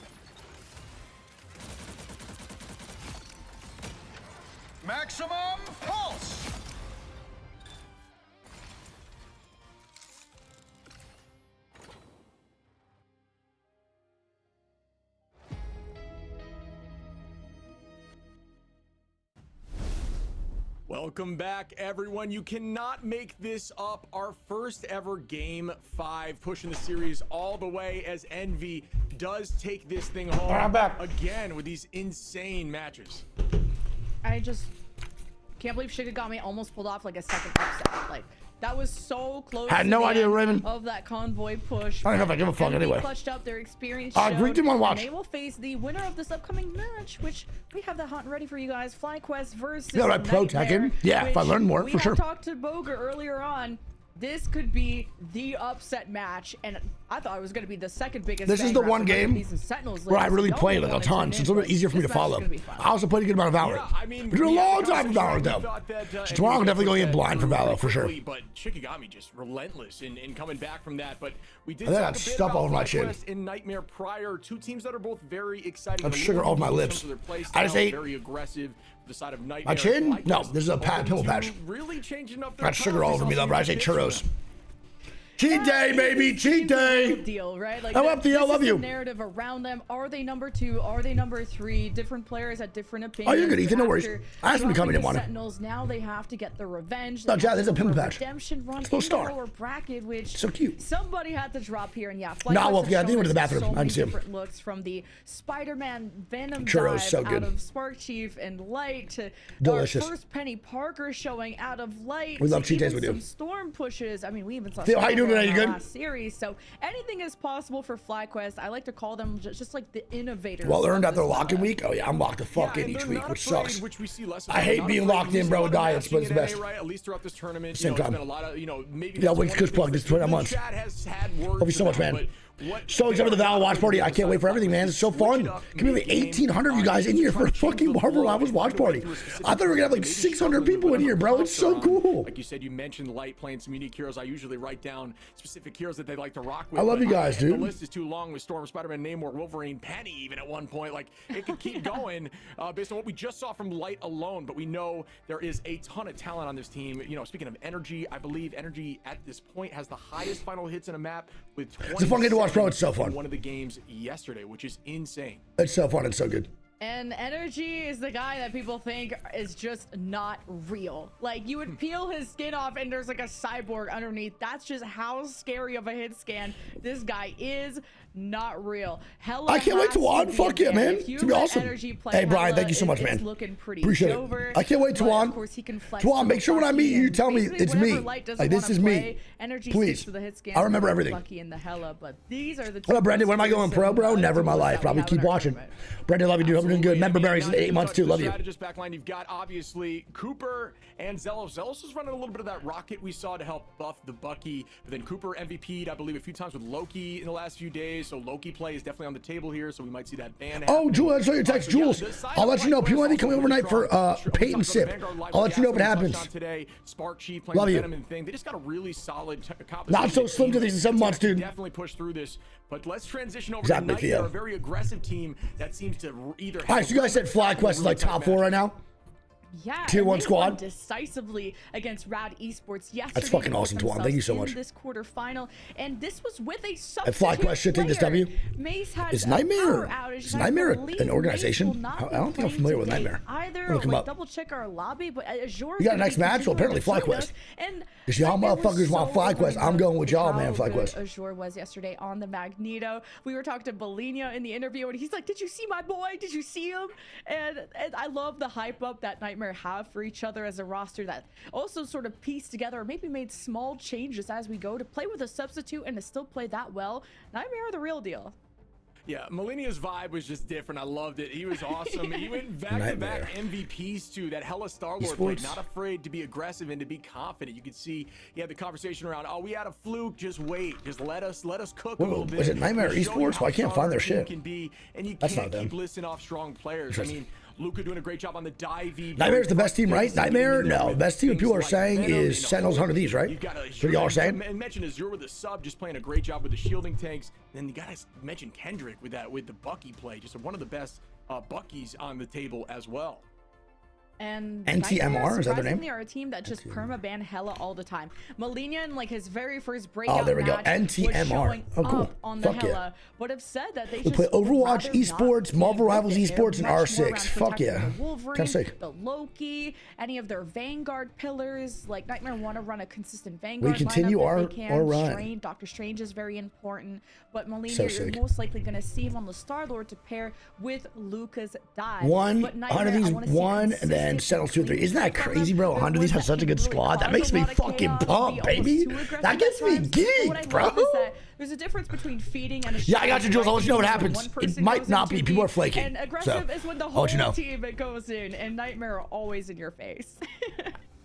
Maximum pulse. Welcome back, everyone. You cannot make this up. Our first ever Game 5, pushing the series all the way as Envy does take this thing home. I'm back again with these insane matches. I just can't believe Shikigami almost pulled off like a second upset. Like, that was so close. Had to no the idea, end Raven. Of that convoy push. I don't know if I give a fuck Envy anyway. Clutched up their experience. Greek didn't want to watch. They will face the winner of this upcoming match, which we have that hot and ready for you guys. Flyquest versus Yeah, right, pro Nightmare, Tekken. Yeah, if I which learn more, for sure. We talked to Boger earlier on. This could be the upset match, and I thought it was going to be the second biggest. This is the one game where I really played like a ton, so it's a little bit easier for me to follow. I also played a good amount of Valorant. Yeah, I mean, we did a long time for Valorant though. So tomorrow I'm definitely going in blind for Valorant for sure. But Shikigami just relentless in coming back from that. But we did I think I talk got a bit stuff about all over my chin. Flyquest and Nightmare prior, two teams that are both very exciting. I have sugar all over my lips. I just ate. Very aggressive. The side of Nightmare. My chin? Flyquest No, this is a pimple patch. Really changing up their Got sugar all over me though, but I just ate churros. Cheat That day, is baby, cheat the day. deal, right? Like, I'm up to you, I this love is you. the narrative around them. Are they number 2? Are they number 3? Different players had different opinions. Oh, you're good, Ethan. No worries. I asked him to come in and want want it. Sentinels, now they have to get the revenge. No, They Jack, have there's a to pimple go patch. redemption run It's a little in star. the lower bracket, which So cute. somebody had to drop here. And yeah, Nah, Flyquest well, has yeah, I think he shown went to the us bathroom. so I didn't many see him. different looks, from the Spider-Man Venom Churros, dive so good. out of Spark Chief and Light to Delicious. our first Penny Parker showing out of Light. We love to cheat days even with you. some Storm pushes. I mean, we even saw Theo, how you doing Storm today? in You our good? last series. So anything is possible for Flyquest. I like to call them just like the innovators. Well earned of at their this lock-in meta. week. Oh yeah, I'm locked the fuck in and each they're week, not which afraid, sucks. which we see less I hate not being afraid. locked We in, see bro, a lot with of diets, but it's the matching best. in NA, right? At least throughout this tournament, Same you know, time. It's been a lot of, you know, maybe Yeah, that's Wings one Kush of the plug things this that 20 the months. chat has had words Love you so much, about, man. but what So excited for the they're Valor watch doing party. on I the can't wait for side everything, man. It's so switch fun. it up Can be like mid-game, 1,800 of you guys in here for a change fucking the Marvel flow, Rivals watch find a way party. through a specific I thought we were gonna have like maybe 600 struggling people with in here, bro. It's so whatever cool. Like you said, you mentioned Light playing some unique heroes. I usually write down specific heroes that they like to rock with. I love but you guys, dude. The list is too long with Storm, Spider-Man, Namor, Wolverine, Penny, even at one point. Like, it could keep going based on what we just saw from Light alone. But we know there is a ton of talent on this team. You know, speaking of energy, I believe energy at this point has the highest final hits in a map with 20. It's a fun game to watch, bro. It's so fun. One of the games yesterday, which is insane. It's so fun. It's so good. And Energy is the guy that people think is just not real. Like, you would peel his skin off and there's like a cyborg underneath. That's just how scary of a hit scan this guy is. Not real. Hella I can't wait to has watch. be Fuck yeah, again. man. If you It's gonna be let awesome. Energy play Hey, Brian, Hella, thank you so much, it's man. looking pretty Appreciate it. over, I can't wait, but Tuan. Of course, he can flex Tuan, to make the sure when I Bucky meet you, you and tell me basically it's whenever me. Light doesn't Like, this wanna is me. play, Energy Please. sticks to the hit scan. I remember everything. Bucky and the Hella, but these are the What up, Brendan? When am I going pro, bro? Never in my life. Probably keep watching. Brendan, love you, dude. Hope you're doing good. Member berries in 8 months, too. Love you. Strategist backline, you've got obviously Cooper and Zelos. Zelos is running a little bit of that rocket we saw to help buff the Bucky. But then Cooper MVP'd, I believe, a few times with Loki in the last few days. So Loki play is definitely on the table here. So we might see that ban. Oh, Jules, I saw your text. Jules, I'll let you know. People might be coming overnight for Peyton Sip. I'll let you know if it happens. Today, Spark Chief playing Love the you. Venom and thing. They just got a really solid composition. Not so slim to these in 7 months, dude. Definitely push through this. But let's transition over Exactly, to Knight. Theo. They're a very aggressive team that seems to either. All right, so you guys said Flyquest is like top 4 right now? Yeah, Tier and 1 they squad? won decisively against Rad Esports yesterday. fucking awesome, They put Tuan. Thank you so themselves much. in this quarterfinal, and this was with a Flyquest should take this W? Mace had Is a Nightmare- power outage, is and I Nightmare believe an organization? Mace will not I be don't think I'm playing familiar with today Nightmare. either. Look him Like, up. double check our lobby, but Azure. You got a next match? Well, apparently Flyquest. And Because y'all Nightmare was motherfuckers want so Flyquest. I'm going with y'all, how man, good Flyquest. Azure was yesterday on the Magneto. We were talking to Bellina in the interview, and he's like, "Did you see my boy? Did you see him?" And I love the hype up that Nightmare have for each other as a roster that also sort of pieced together, or maybe made small changes as we go to play with a substitute and to still play that well. Nightmare are the real deal. Yeah, Melinia's vibe was just different. I loved it. He was awesome. He went back-to-back MVPs too. That hella Star-Lord play, not afraid to be aggressive and to be confident. You could see he had the conversation around, oh, we had a fluke. Just wait. Just let us cook a little bit. Was it Nightmare We'll show you Esports? how Well, I can't find their strong our shit. team can be, and you That's can't not them. keep listing off strong players. I mean, Luca doing a great job on the divey. Nightmare's the best team, right? Nightmare? No, best team people are saying is Sentinels, 100 Thieves, right? That's what y'all are saying. And mention Azure with the sub, just playing a great job with the shielding tanks. And then you gotta mention Kendrick with the Bucky play, just one of the best Buckies on the table as well. And NTMR, is that their name? They are a team that just perma-ban Hella all the time. Malenia, in like his very first breakout Oh, there we go. match, NTMR. Oh, cool. On the Fuck Hella, yeah. but have said that they We just play Overwatch, would rather esports, not Marvel be Rivals with it. esports, and They're much more R6. around Fuck protecting yeah. the Wolverine, Kinda sick. the Loki, any of their Vanguard pillars. Like Nightmare want to run a consistent Vanguard. We continue lineup if they our can. run. Doctor Strange is very important, but Malenia, So you're sick. most likely going to see him on the Star Lord to pair with Luca's dive. One, But Nightmare, 100 Thieves, I wanna see one, and then consistent Sentinels 2 and 3. Isn't that from them. crazy, bro? They're 100 Thieves ones has such a that good can really squad. That cause makes a me lot of fucking chaos, pumped, be almost baby. too aggressive That gets at me times. But what I geeked, bro. love is that there's a difference between feeding and a Yeah, I got you, Jules. I'll let you know what happens. One It person might goes not into be. People deep, are flaking. And aggressive So, is when the I'll whole let you know. team goes in, and Nightmare are always in your face.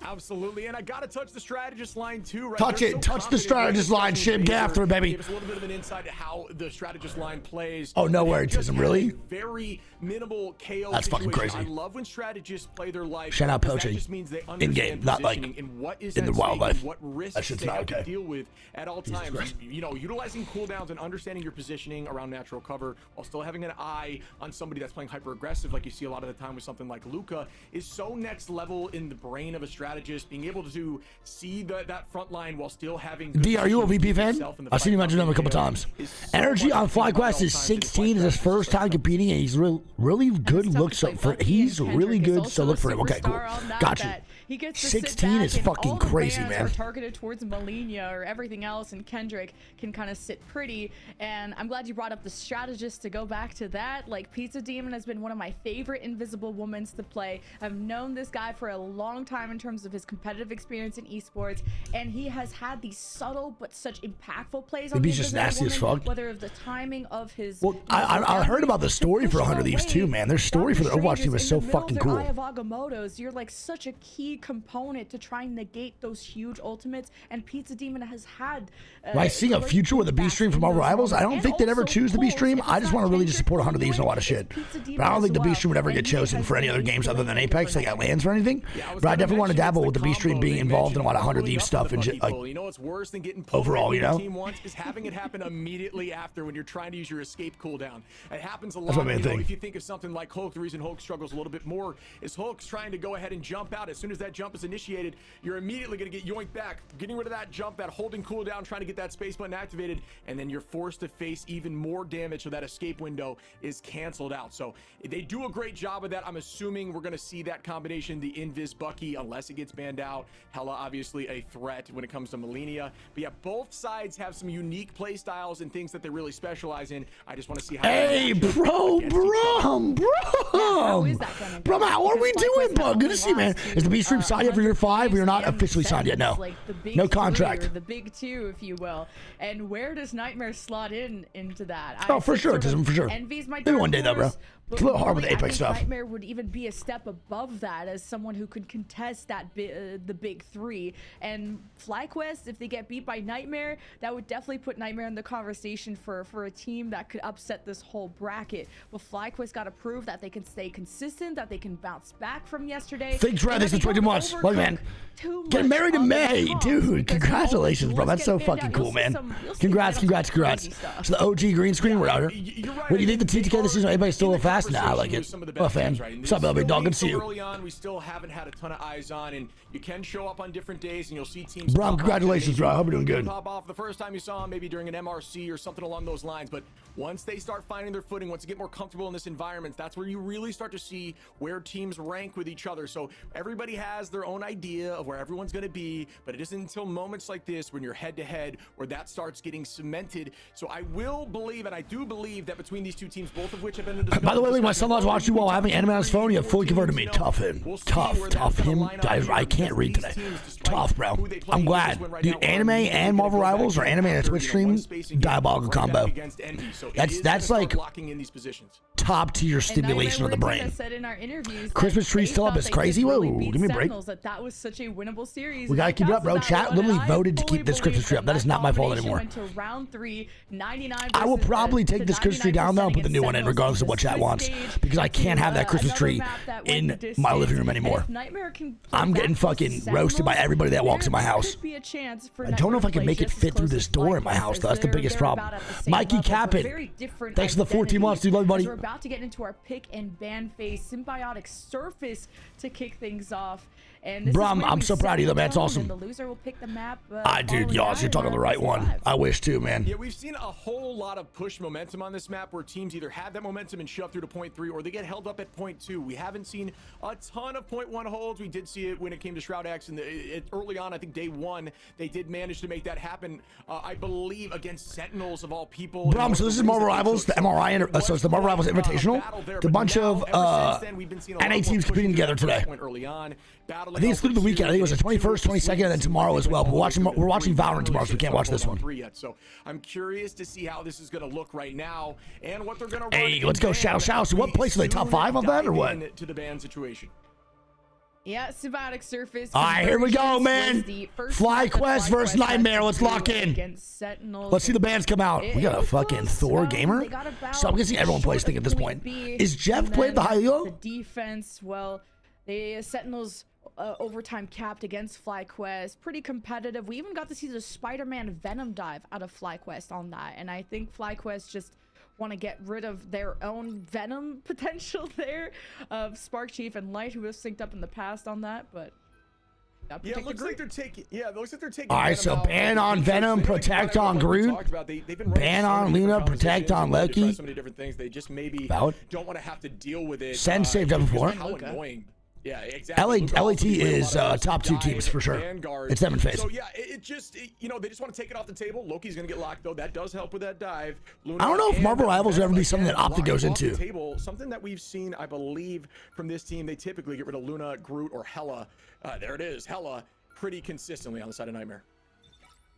Absolutely, and I gotta touch the strategist line too, right? Touch They're it. so Touch the confident strategist with line. the Ship after, baby. Give us a little bit of an insight to how the strategist line plays. Oh, no They worries, just Tism, had really? a very minimal KO That's fucking situation. crazy. I love when strategists play their life. Shout out because poaching. That just means they In understand game, not like positioning and what is in the at stake wildlife. and what risks That shit's they not have to okay. deal with at all Jesus times. Christ. You know, utilizing cooldowns and understanding your positioning around natural cover while still having an eye on somebody that's playing hyper aggressive, like you see a lot of the time with something like Luca, is so next level in the brain of a strategist. Being able to see that front line while still having good D, are you a position VP to fan? yourself in the I've seen you fight mention him a couple KO times. is so Energy much on a thing about Flyquest all is times in 16. Is his fight first time competing, and he's really good. It's tough Look to so play for Bucky he's and really Kendrick is good. So also look for him. a Okay, cool. superstar on that, Got you. that he gets to sit 16 is back and fucking all the crazy, bans man. are targeted towards Malenia or everything else, and Kendrick can kind of sit pretty. And I'm glad you brought up the strategist to go back to that. Like, Pizza Demon has been one of my favorite Invisible Womans to play. I've known this guy for a long time in terms of his competitive experience in esports, and he has had these subtle but such impactful plays on Maybe the he's just Invisible nasty as Woman, fuck. whether of the timing of his. Well, I heard about the story for 100 Thieves too, man. Their story for the Overwatch team is so fucking cool. Eye of Agamotto's, you're like such a key component to try and negate those huge ultimates, and Pizza Demon has had. Am I seeing a great future with a B feedback stream from in Marvel those Rivals? I don't moments. think And they'd ever also choose the B Pulse, stream. if I it's just not want to really just Kendrick support 100 Thieves and a lot of it's shit. Pizza Demon But I don't think the as B well. stream would ever And get he chosen has for any been other games other than really Apex. They got lands or anything. Yeah, I was But I gonna definitely want to mention, dabble it's with the B stream combo being they involved in a lot of mentioned 100 pulling Thieves up stuff the and Bucky shit. Like, pull. You know what's worse than getting pulled overall, right you when know? your team wants is having it happen immediately after when you're trying to use your escape cooldown. It happens a lot. my main You know, thing. if you think of something like Hulk, the reason Hulk struggles a little bit more is Hulk's trying to go ahead and jump out. As soon as that jump is initiated, you're immediately going to get yoinked back. Getting rid of that jump, that holding cooldown, trying to get that space button activated, and then you're forced to face even more damage, so that escape window is canceled out. So they do a great job of that. I'm assuming we're going to see that combination, the Invis Bucky, unless it gets banned out. Hella obviously a threat when it comes to Malenia. But yeah, both sides have some unique play styles and things that they really specialize in. I just want to see how hey, they match up bro, against each other. How is that gonna Bro, go? how are we Because doing, Flyquest bro? have Good to see, man. only Is the B lost stream to, signed up for year 5? We are not and officially signed yet, no. like the big No three, contract. or the big two, if you will. And where does Nightmare slot into that? Oh, I for think sure, sort of Tism, for sure. Envy's my Maybe one day, though, bro. dark horse, It's a little hard with really, the I Apex think stuff. Nightmare would even be a step above that as someone who could contest that the big three. And Flyquest, if they get beat by Nightmare, that would definitely put Nightmare in the conversation for a team that could upset this whole bracket. But Flyquest got to prove that they can stay consistent, that they can bounce back from yesterday. Thanks, Brad. Thanks for 22 months. Look, man. Getting married in May, dude. Congratulations, bro. That's so fucking cool, man. Congrats. So the OG green screen, we're out here. You're right. What do you think the TTK this season? Everybody's still a little fast? Nah, I like it. I'm a fan. What's up, LB dog? Good to see you. Early on, we still haven't had a ton of eyes on, and you can show up on different days, and you'll see teams. Bro, pop off congratulations, that bro. I hope you're doing maybe good. Pop off the first time you saw them, maybe during an MRC or something along those lines. But once they start finding their footing, once they get more comfortable in this environment, that's where you really start to see where teams rank with each other. So everybody has their own idea of where everyone's going to be, but it isn't until moments like this when you're head to head where that starts getting cemented. So I will believe, and I do believe, that between these two teams, both of which have been in discussion. By the way, my son-in-law's watching you while having anime on his phone. You have fully converted me. Tough him. Tough him. Guys, I can't read today. Tough, bro. I'm glad. Dude, anime and Marvel Rivals, or anime and a Twitch stream, diabolical combo. That's like top tier stimulation of the brain. Christmas tree still up is crazy. Whoa, give me a break. That was such a winnable series. We gotta keep it up, bro. Chat literally voted to keep this Christmas tree up. That is not my fault anymore. I will probably take this Christmas tree down though and put the new one in, regardless of what chat wants. months because I can't have that Christmas tree in my living room anymore. I'm getting fucking roasted by everybody that walks in my house. I don't know if I can make it fit through this door in my house, though. That's the biggest problem. Mikey Capin, thanks for the 14 months, dude. Love you, buddy. We're about to get into our pick and ban phase, symbiotic surface to kick things off. And bro, I'm so proud of you, though, man. It's awesome. The loser will pick the map. Dude, y'all, you're talking the right one. I wish too, man. Yeah, we've seen a whole lot of push momentum on this map where teams either have that momentum and shove through to point 3 or they get held up at point 2. We haven't seen a ton of point 1 holds. We did see it when it came to Shroud X, and early on, I think day 1, they did manage to make that happen. I believe against Sentinels of all people. Bro, so this is Marvel Rivals, the MRI, so it's the Marvel Rivals Invitational. It's a bunch of NA teams competing together today. I think it's through the weekend. I think it was the 21st, 22nd, and then tomorrow as well. But we're watching Valorant tomorrow, so we can't watch this one. So I'm curious to see how this is going to look right now and what they're going to. Hey, let's go, Shadow. So what place are they? Top 5 on that or what? To the ban situation. Yeah, symbiotic surface. All right, here we go, man. Flyquest versus Nightmare. Let's lock in. Let's see the bands come out. We got a fucking Thor gamer. So I'm guessing everyone plays Thing at this point. Is Jeff playing the high elo? The defense, well, the Sentinels overtime capped against Flyquest. Pretty competitive. We even got to see the Spider-Man Venom dive out of Flyquest on that. And I think Flyquest just want to get rid of their own Venom potential there of Spark Chief and Light, who was synced up in the past on that. But yeah, it looks like they're taking. Yeah, it looks like they're taking. All right, so ban on Venom, protect on Groot, ban on Luna, protect on Loki. So many different things. They just maybe Valid. Don't want to have to deal with it. Sen saved up before. How annoying. Yeah, exactly. LAT is top 2 teams for sure. It's them in phase. So yeah, they just want to take it off the table. Loki's gonna get locked though. That does help with that dive. Luna I don't know if Marvel Rivals will ever be something that Optic goes into. Something that we've seen, I believe, from this team, they typically get rid of Luna, Groot, or Hela. There it is, Hela, pretty consistently on the side of Nightmare.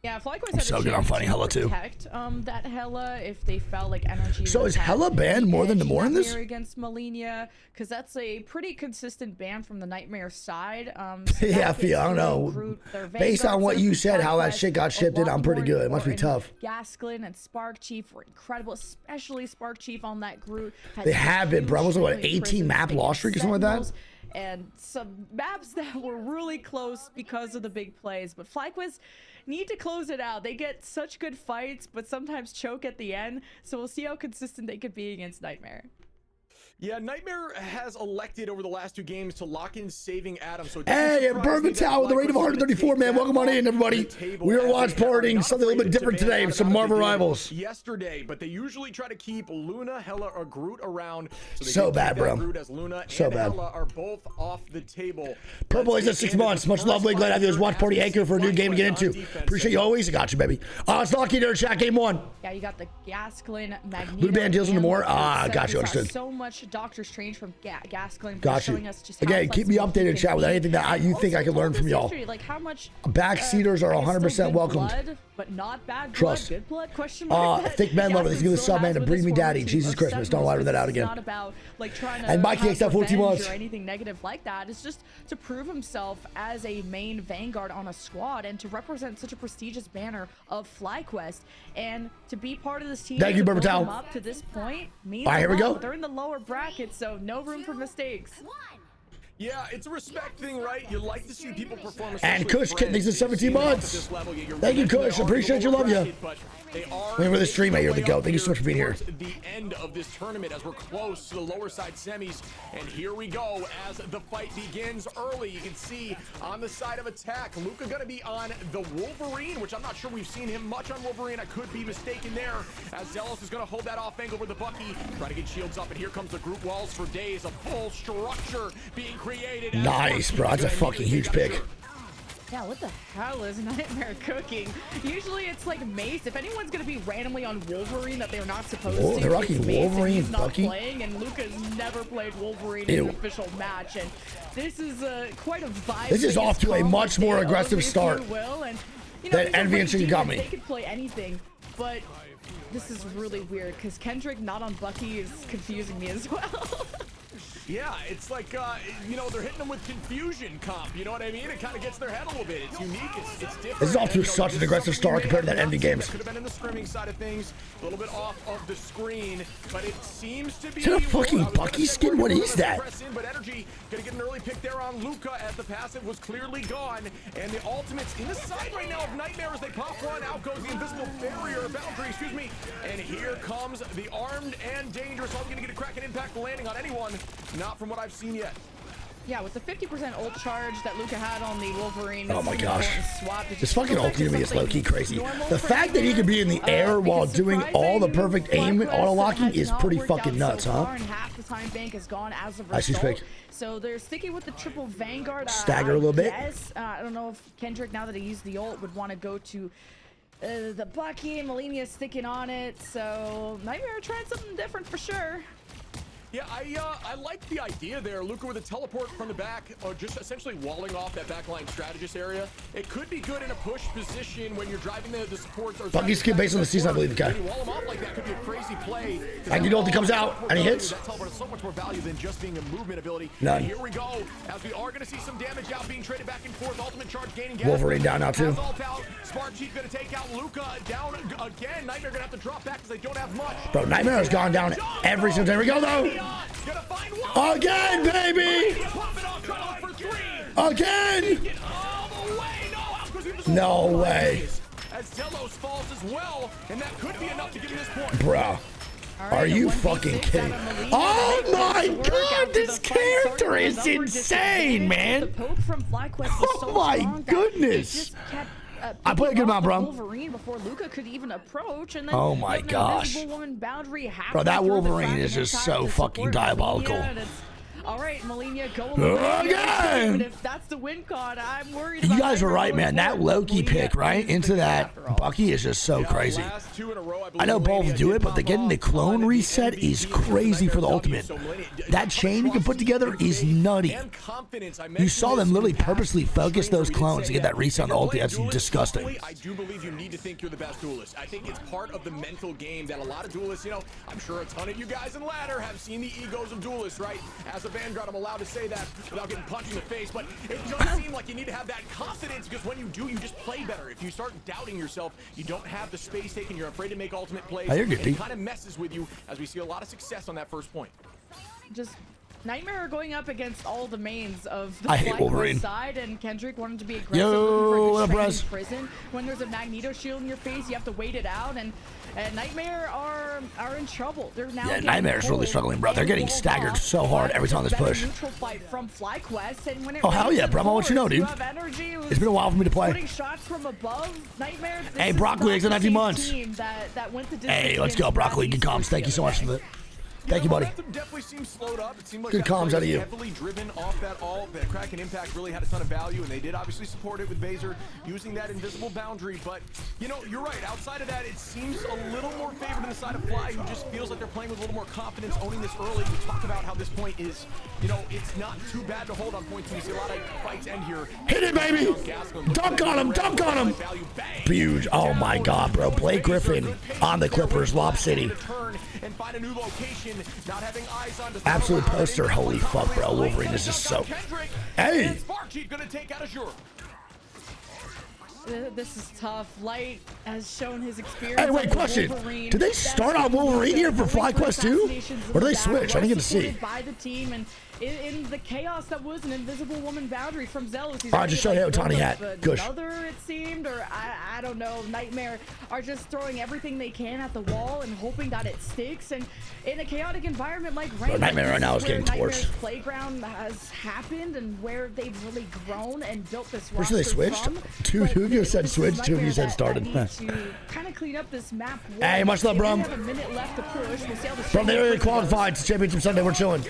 Yeah, Flyquest had so good on fighting Hela too. Protect that Hela if they felt like energy. So is Hela banned more than Namor in this? Against Malinia, because that's a pretty consistent ban from the Nightmare side. So yeah, I don't know. Based on what you said, how that shit got shipped in, I'm pretty good. It must be tough. Gasklin and Spark Chief were incredible, especially Spark Chief on that Groot. They have been, bro. Was it what, 18 map loss streak or something like that? And some maps that were really close because of the big plays, but Flyquest need to close it out. They get such good fights, but sometimes choke at the end, so we'll see how consistent they could be against Nightmare. Yeah, Nightmare has elected over the last 2 games to lock in saving Adam. So hey, Bergatow with the rate of 134, man. Welcome on in, everybody. We are watch partying something a little bit different today. Some Marvel Rivals. Yesterday, but they usually try to keep Luna, Hela, or Groot around. So bad, bro. Groot as Luna so and bad. Hela are both off the table. Purple is at 6 months. Much love, Wig. Glad to have you as watch party anchor for a new game to get into. Appreciate you always. I got you, baby. Let's lock in there, chat. Game 1. Yeah, you got the Gasklin, Magneto. Blue band deals into more. Got you. Understood. So much Doctor Strange from Gasklin. Got you. Again, keep me updated, chat, with anything that you think I can learn from y'all. Like how much backseaters are 100% welcomed. Blood, but not bad Trust. Blood, good blood? Question mark. Thick man lover. He's gonna sub man to breed me daddy. Jesus Christmas. Don't lie that out again. Not about like trying to and Mikey X out 14 months or anything negative like that. It's just to prove himself as a main Vanguard on a squad and to represent such a prestigious banner of Flyquest and to be part of this team. Thank you, Berbatau. Up to this point means all right, here we go. They're in the lower bracket, so no room for mistakes. Yeah, it's a respect thing, right? You like to see people perform. And Kush Kitten, these are 17 months. Thank you, Kush. Appreciate you. Love you. Wait for the stream at here to go. Thank you so much for being here. The end of this tournament as we're close to the lower side semis, and here we go as the fight begins early. You can see on the side of attack, Luca gonna be on the Wolverine, which I'm not sure we've seen him much on Wolverine. I could be mistaken there, as Zealous is gonna hold that off angle over the Bucky, try to get shields up, and here comes the group walls for days. A full structure being created. Nice, bro. That's a fucking huge pick. Yeah, what the hell is Nightmare cooking? Usually it's like Mace. If anyone's gonna be randomly on Wolverine that they're not supposed to, they're rocking Wolverine, he's not Bucky. playing, and Luca's never played Wolverine in an official match, and this is quite a vibe. This is off to a much more aggressive start than Envy and Shikigami. They could play anything, but this is really weird because Kendrick not on Bucky is confusing me as well. Yeah, it's like, you know, they're hitting them with confusion comp. You know what I mean? It kind of gets their head a little bit. It's unique. It's different. This is off to And, such an this aggressive is something start we compared to may that have Envy not seen. games. That could have been in the scrimming side of things, a little bit off of the screen, but it seems to be. Is that a fucking Bucky skin? What is that? But Energy gonna get an early pick there on Luca as the passive was clearly gone, and the ultimate's in the side right now of Nightmare as they pop one. Out goes the invisible barrier boundary, excuse me, and here comes the armed and dangerous. All gonna get a cracking impact landing on anyone. Not from what I've seen yet. Yeah, with the 50% ult charge that Luca had on the Wolverine. Oh my gosh. Swap, This fucking ultimate to me is low-key crazy. The fact that he could be in the air while doing all the perfect aim and auto-locking is pretty fucking nuts, huh? And half the time bank is gone as a I see result. Spike. So they're sticking with the triple Vanguard. Stagger a little bit. Yes, I don't know if Kendrick, now that he used the ult, would want to go to the Bucky. Melina sticking on it. So Nightmare trying something different for sure. Yeah, I like the idea there. Luca with a teleport from the back, or just essentially walling off that backline strategist area. It could be good in a push position when you're driving the supports. Bucky's kid based on the season, I believe, okay. When you wall him off like that, could be a crazy play. And you know if he comes out and he hits? That teleport has so much more value than just being a movement ability. None. And here we go, as we are going to see some damage out being traded back and forth. Ultimate charge gaining gas. Wolverine down now, too. Smart Chief going to take out Luca down again. Nightmare going to have to drop back because they don't have much. Bro, Nightmare has gone down every single time. Here we go, though. Again, baby! Again! No way. As Delos falls as well, and that could be enough to give him this point. Bruh. Are you fucking kidding? Oh my god, this character is insane, man! The poke from Flyquest was so Oh my strong that goodness! it just kept, I played a good amount, bro. Wolverine before Luca could even approach, and then Oh my gosh. Woman boundary Bro, that halfway through the Wolverine is fragment just time so to fucking support diabolical. Melina, and it's, all right, Melina, go Again! But if that's the win con, I'm worried. You about guys were Nightmare right, going man. That forward. Loki Melina pick, right, is into the that after all. Bucky is just so crazy. Last two in a row, I know both do it, but the getting the clone reset is crazy for the ultimate. That chain you can put together is nutty. You saw them literally purposely focus those clones to get that reset on the ulti. That's disgusting. I do believe you need to think you're the best duelist. I think it's part of the mental game that a lot of duelists, you know, I'm sure a ton of you guys in ladder have seen the egos of duelists, right? As a Vanguard, I'm allowed to say that without getting punched in the face, but it does seem like you need to have that confidence, because when you do, you just play better. If you start doubting yourself, you don't have the space taken, you're afraid to make ultimate plays. Oh, you're good, it Pete. kind of messes with you, as we see a lot of success on that first point. Just Nightmare are going up against all the mains of the I hate Wolverine. Flyquest side, and Kendrick wanted to be aggressive. Yo, what up, looking for Bryce? this prison. When there's a Magneto shield in your face, you have to wait it out, and Nightmare are in trouble. They're now getting Nightmare's really pulled struggling, bro. They're and getting walled staggered off, so hard but every time this better push. Neutral fight from Flyquest, and when it Oh, hell rains yeah, and bro. I'll let you know, pours, dude. have energy. It's been a while for me to play. Putting shots from above, Nightmare. This Hey, is Broccoli, not it's been the 19 same months. team that went the distance Hey, let's go, against Broccoli. Good Bradley's comms. Thank you so much for that. Thank you, buddy. Momentum definitely seems slowed up. It seemed like Good that comms play out of you. was heavily driven off that ult. That Kraken impact really had a ton of value, and they did obviously support it with Vaser using that invisible boundary. But, you know, you're right. Outside of that, it seems a little more favored on the side of Fly, who just feels like they're playing with a little more confidence, owning this early. We talk about how this point is, you know, it's not too bad to hold on points. We see a lot of fights end here. Hit it, baby! Dunk on him! Dunk on him! Huge. Oh, my God, bro. Blake Griffin on the Clippers, Lob City. And find a new location, not having eyes on Absolute poster. Holy fuck, bro. Wolverine is just so... Hey! Gonna take out Azure. This is tough. Light has shown his experience. Hey, wait, on question. Wolverine. Did they start on Wolverine here for Flyquest too? Or did they switch? I didn't get to see. By the team, and in the chaos that was an invisible woman boundary from Zealous. He's Oh, just show you how Tawny hat. Gush. Another, it seemed, or I don't know. Nightmare are just throwing everything they can at the wall and hoping that it sticks. And in a chaotic environment like Rain, Nightmare right now is getting Nightmare's torched. playground has happened and where they've really grown and built this Pretty sure they roster switched. from. Two of you said switched, two of you said started. Kind of clean up this map. Hey, much love, bro. We have a minute left to push. We'll see how the From the area qualified to Championship Sunday, we're chilling.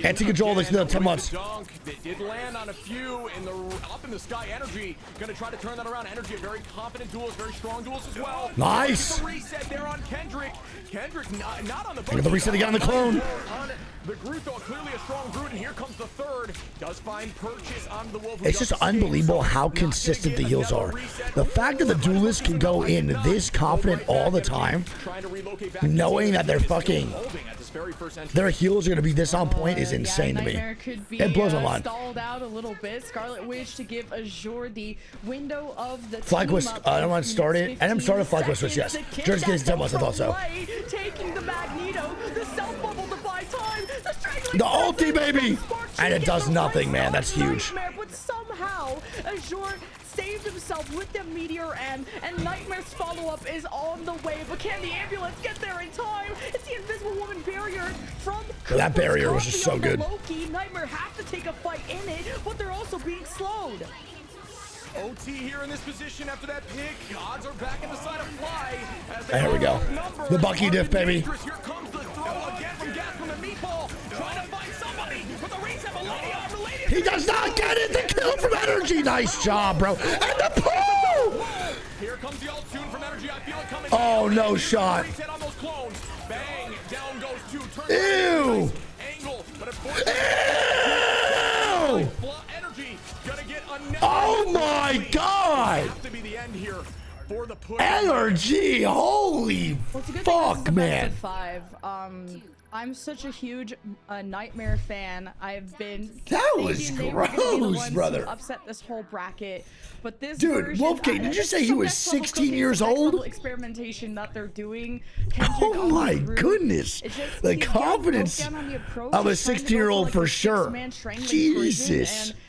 Anti-control this 10 months. Dunk. They did land on a few in the up in the sky. Energy gonna try to turn that around. Energy, a very confident duelist, very strong duelist as well. Nice. The reset there on Kendrick. Kendrick not on the. Look at the reset again on the clone. On the Groot, though, clearly a strong Groot, and here comes the third. Does find purchase on the Wolf. It's just unbelievable how consistent the heals are. The fact that the duelists can go in this confident all the time, knowing that they're fucking, their heals are going to be this on point is insane. insane to me. Nightmare could be It blows my mind. stalled out a little bit. Scarlet Witch to give Azure the window of the Flyquest, I don't want to start it. I didn't start a Flyquest switch, yes. Jersey Casey 10 months, I thought so. Taking the Magneto, the self bubble to buy time, the strangling. The ulti, baby! And it does nothing, man. That's huge. Nightmare, but somehow Azure saved himself with the meteor and Nightmare's follow-up is on the way, but can the ambulance get there in time? It's the Invisible Woman barrier from That barrier was just so good. Loki. Nightmare have to take a fight in it, but they're also being slowed. OT here in this position after that pick. Odds are back in the side of Fly. Here we go. The Bucky diff, baby. Here comes the throw again from Gasp the meatball. Trying to find somebody, but the reset Melania. He does not get it. The kill from Energy. Nice job, bro. And the pull! Here comes the alt tune from Energy. I feel it coming. Oh, no shot. Reset on those clones. Bang. Down goes two. Ew. Angle, but Ew. Energy gonna get another. Oh my God. Have to be the end here for the push. Energy. Holy Well, it's a good thing this is fuck, the best man. of 5. I'm such a huge Nightmare fan. I've been That was thinking they were gonna be the gross, ones brother. who upset this whole bracket, but this Dude, version, Wolfgang, did you it's say he some was next level 16 cooking, years some next old? level experimentation that they're doing. Kendrick Oh on the my group. goodness. It's just, The he's getting confidence broke down on the approach. of a He's trying to go 16-year-old like for a sure. six-man strangling Jesus. prison, and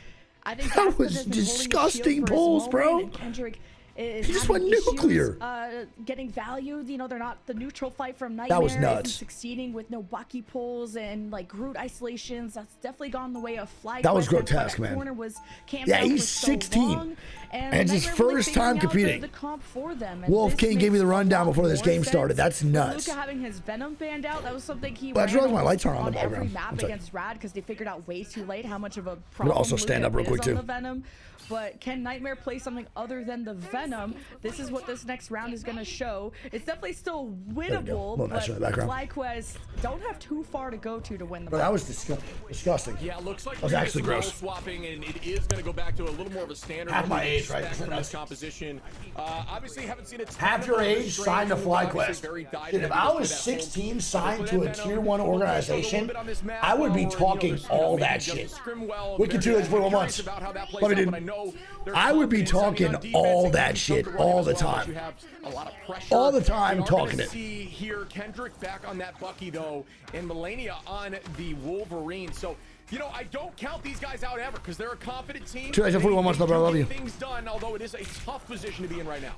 I think That that's what was has been holding the disgusting shield for his pulls, moment, bro. and Kendrick is He just having went issues, nuclear. getting value. You know, they're not the neutral fight from Nightmare. That was isn't nuts. Succeeding with no Bucky pulls and like Groot isolations. That's definitely gone the way of Flyquest. That was That's why grotesque, that man. corner was camped Yeah, out he's for so 16. long, And it's his Nightmare really first time figuring out competing. the comp for them. And Wolf this King gave me makes the a rundown lot before this more game started. sense. That's With nuts. Luka having his Venom banned out, that was something he Well, I just ran realized my lights aren't on the every background. map One sec. against Rad because they figured out way too late how much of a I'm problem gonna also stand Luka up real quick is on too. the Venom. But can Nightmare play something other than the Venom? This is what this next round is going to show. It's definitely still go. winnable, Little nicer in the background. but Flyquest don't have too far to go to win the Bro, that was disgusting. Yeah, looks like That was actually role gross. swapping, and it is going to go back to a little more of a standard. Half my than we age, right? expect from this composition. Obviously, haven't seen it. Half your age, signed to Flyquest. Dude, if I was 16, signed to a tier 1 organization, I would be talking all that shit. Wicked 2 days, 41 months. Let me do. I would be talking all that shit all the time. All the time talking it. See here, Kendrick back on that Bucky though, and Melania on the Wolverine. So, you know, I don't count these guys out ever because they're a confident team. 2 days, 41 months, bro. I love you. Things done, although it is a tough position to be in right now.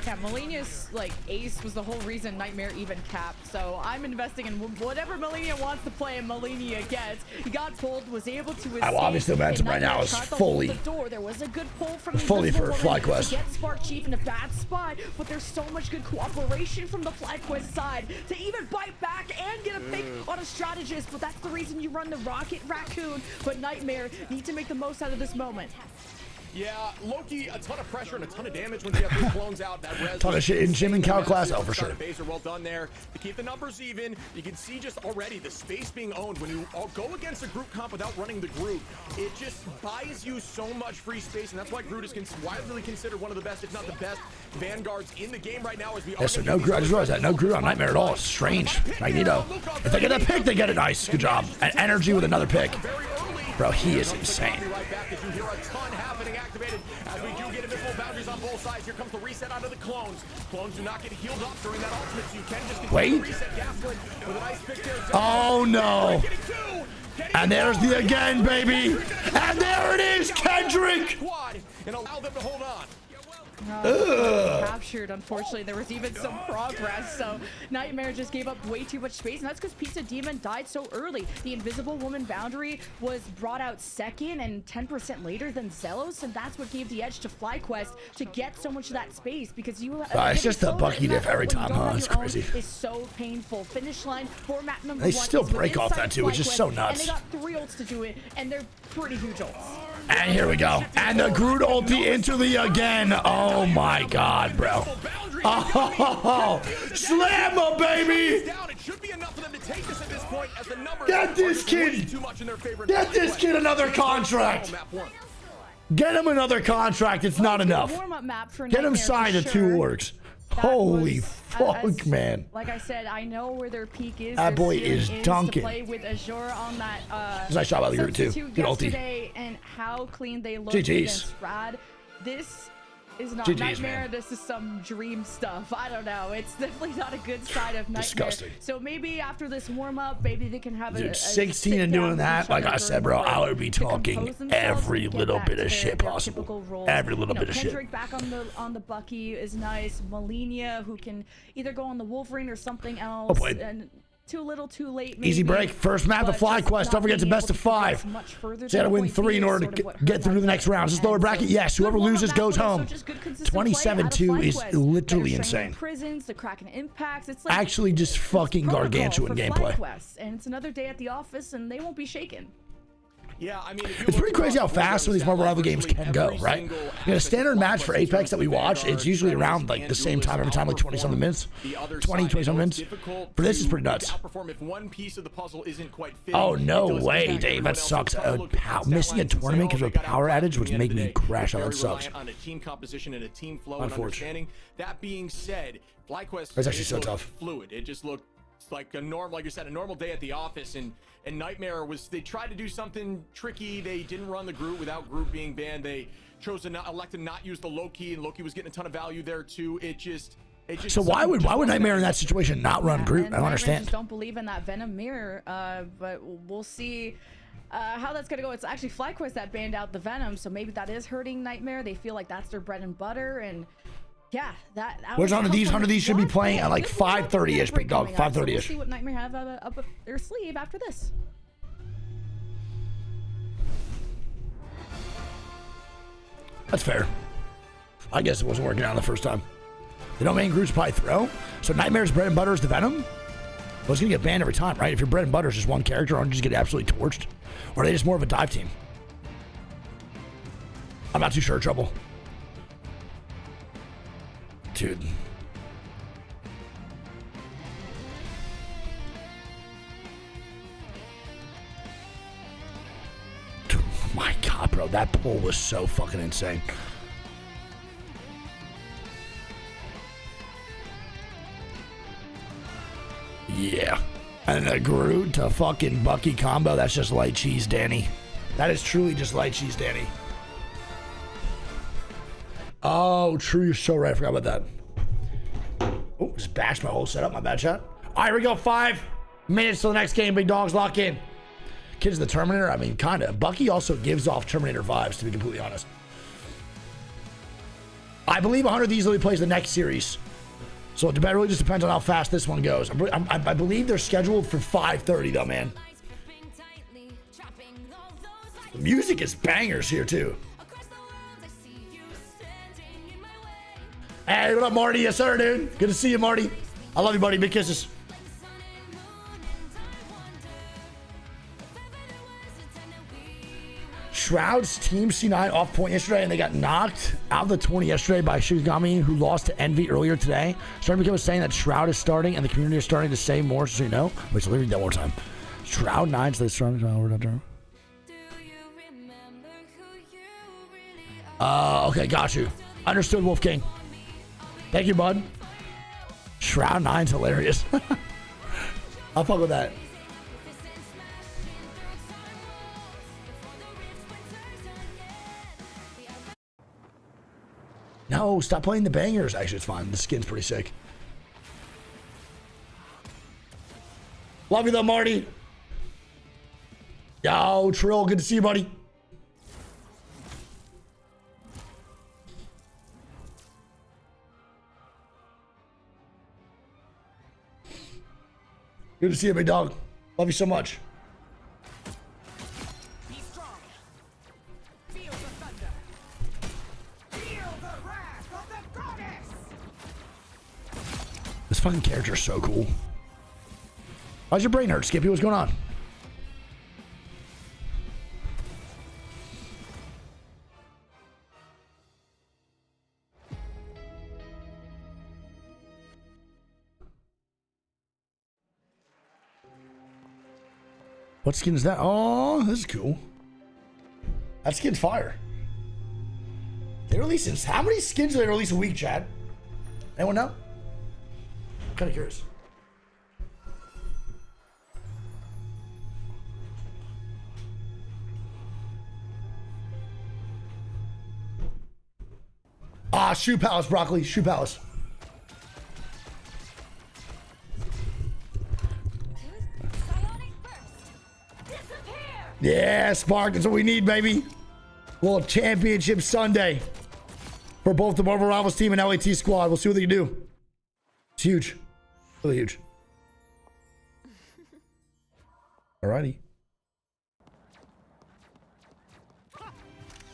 Yeah, Melania's like ace was the whole reason Nightmare even capped. So I'm investing in whatever Melania wants to play and Melania gets. He got pulled, was able to escape. Obviously the momentum right now is fully the door. There was a good pull from the fully for Invisible Woman Flyquest. to get Spark Chief in a bad spot, but there's so much good cooperation from the Flyquest side to even bite back and get a pick on a strategist. But that's the reason you run the Rocket Raccoon. But Nightmare need to make the most out of this moment. Yeah, Loki, a ton of pressure and a ton of damage when you have those clones out. That res Ton of shit in Jim and Cal class, oh, for sure. Baser, well done there. To keep the numbers even, you can see just already the space being owned. When you all go against a group comp without running the group, it just buys you so much free space, and that's why Groot is widely considered one of the best, if not the best, vanguards in the game right now. As we Yes, sir. No Groot. I just realized that. No Groot on Nightmare at all. It's strange. Magneto. If they get a pick, they get it nice. Good job. And Energy with another pick. Bro, he is insane. Right back as you hear a ton happening activated as we do get invisible boundaries on both sides. Here comes the reset onto the clones. Clones do not get healed up during that ultimate, so you can just continue to reset Gaslit with a nice pick there. Oh no. And there's the again, baby. And there it is, Kendrick. Quad and allow them to hold on. Captured. Unfortunately, there was even some progress, so Nightmare just gave up way too much space, and that's because Pizza Demon died so early. The Invisible Woman boundary was brought out second and 10% later than Zelos, and that's what gave the edge to Flyquest to get so much of that space, because you It's just the Bucky diff every time, huh? It's crazy. It's so painful. Finish line for map number They 1 still is break off inside that too, which is Flyquest, so nuts. And they got 3 ults to do it, and they're pretty huge ults. And here we go. And the Groot ulti into the again. Oh my god, bro. Oh, slammer, baby. Get this kid. Get this kid another contract. Get him another contract. It's not enough. Warm-up map for Get him Nightmare signed to for 2 sure. orgs. Holy was, fuck, man. Like I said, I know where their peak is. That Their boy ceiling is to dunking. play with Azure on that Nice shot by the group, too. substitute Good ulti. yesterday, and how clean they looked GG's. against Rad. This is not GG's, Nightmare. man. This is some dream stuff. I don't know. It's definitely not a good side of Nightmare. Disgusting. So maybe after this warm up, maybe they can have a Dude, 16 and sit doing down that, with like each I other said, during bro, the I break would be to talking compose themselves every and get little back bit to of shit their possible. typical roles. Every little bit of shit. Kendrick back on the Bucky is nice. Melina, who can either go on the Wolverine or something else. boy. And too little, too late. Easy maybe, break. First map of but just Flyquest. not Don't forget it's a being best able of to progress 5. much further So you gotta than win point 3 in B is order sort to of what get hurt through the Nightmare. next round. This is lower And bracket. so Yes, good whoever warm-up loses battle, goes but also home. just good consistent play out of 27-2 is Flyquest. literally Better insane. training prisons, the Kraken impacts. It's like Actually, just fucking protocol gargantuan for gameplay. Flyquest, and it's another day at the office, and they won't be shaken. Yeah, I mean, It's pretty crazy how fast some of these Marvel Rival games can go, right? You know, a standard match for Apex that we watch, it's usually around like the same time every time, like 20-something minutes. 20-something minutes. For this, it's pretty nuts. Oh, no way, Dave. That sucks. Missing a tournament because of a power outage would make me crash out. That sucks. On a team composition and a team flow and Unfortunate. understanding. That being said, Flyquest That's actually so looked tough. fluid. It just looked like a normal, like you said, a normal day at the office. And Nightmare was, they tried to do something tricky. They didn't run the group without group being banned. They chose to elect to not use the Loki, and Loki was getting a ton of value there too. It just So why would Nightmare in that situation not run group? And I don't Nightmare understand. just don't believe in that Venom mirror, but we'll see how that's gonna go. It's actually Flyquest that banned out the Venom, so maybe that is hurting Nightmare. They feel like that's their bread and butter, and yeah, that was 100 of these should be playing at like 5:30-ish, big dog, 5:30-ish. So we'll see what Nightmare have up their sleeve after this. That's fair. I guess it wasn't working out the first time. They don't main groups probably throw. So Nightmare's bread and butter is the Venom? Well, it's gonna get banned every time, right? If your bread and butter is just one character, aren't you just get absolutely torched? Or are they just more of a dive team? I'm not too sure, Trouble. Dude. Dude, my God, bro, that pull was so fucking insane. Yeah. And the Groot to fucking Bucky combo, that's just light cheese, Danny. That is truly just light cheese, Danny. Oh, true. You're so right. I forgot about that. Oh, just bashed my whole setup. My bad shot. All right, here we go. 5 minutes till the next game. Big dogs, lock in. Kids of the Terminator. I mean, kind of. Bucky also gives off Terminator vibes, to be completely honest. I believe 100 of these really plays the next series. So it really just depends on how fast this one goes. I believe they're scheduled for 5:30 though, man. The music is bangers here too. Hey, what up, Marty? Yes, sir, dude. Good to see you, Marty. I love you, buddy. Big kisses. Shroud's team C9 off point yesterday, and they got knocked out of the 20 yesterday by Shikigami, who lost to Envy earlier today. Starting was saying that Shroud is starting, and the community is starting to say more, so you know. Wait, so let me read that one more time. Shroud 9, so they're starting to... Okay, got you. Understood, Wolf King. Thank you, bud. Shroud 9's hilarious. I'll fuck with that. No, stop playing the bangers. Actually, it's fine. The skin's pretty sick. Love you though, Marty. Yo, Trill, good to see you, buddy. Good to see you, big dog. Love you so much. Be strong. Feel the thunder. Feel the wrath of the goddess. This fucking character is so cool. How's your brain hurt, Skippy? What's going on? What skin is that? Oh, this is cool. That skin's fire. They release how many skins do they release a week, Chad? Anyone know? Kind of curious. Ah, Shoe Palace, Broccoli. Shoe Palace. Yeah, Spark. That's what we need, baby. Well, Championship Sunday for both the Marvel Rivals team and LAT squad. We'll see what they can do. It's huge. Really huge. Alrighty.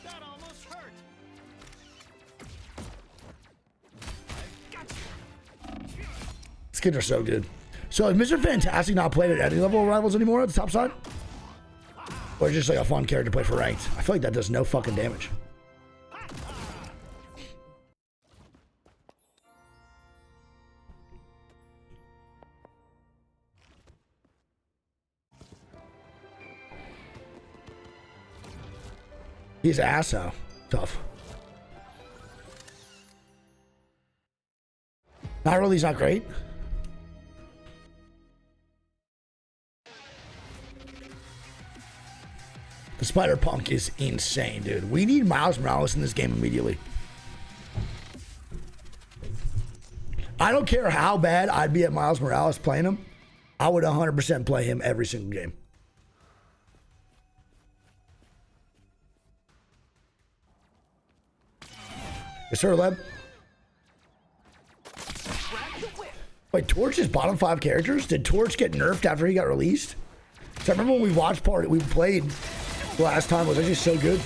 That almost hurt. These kids are so good. So is Mr. Fantastic not played at any level of Rivals anymore at the top side? Or just like a fun character to play for ranked? I feel like that does no fucking damage. He's an asshole. Tough. Not really, he's not great. The Spider-Punk is insane, dude. We need Miles Morales in this game immediately. I don't care how bad I'd be at Miles Morales playing him. I would 100% play him every single game. Yes, sir, Leb. Wait, Torch is bottom 5 characters? Did Torch get nerfed after he got released? So I remember when we watched part, we played the last time, it was actually so good.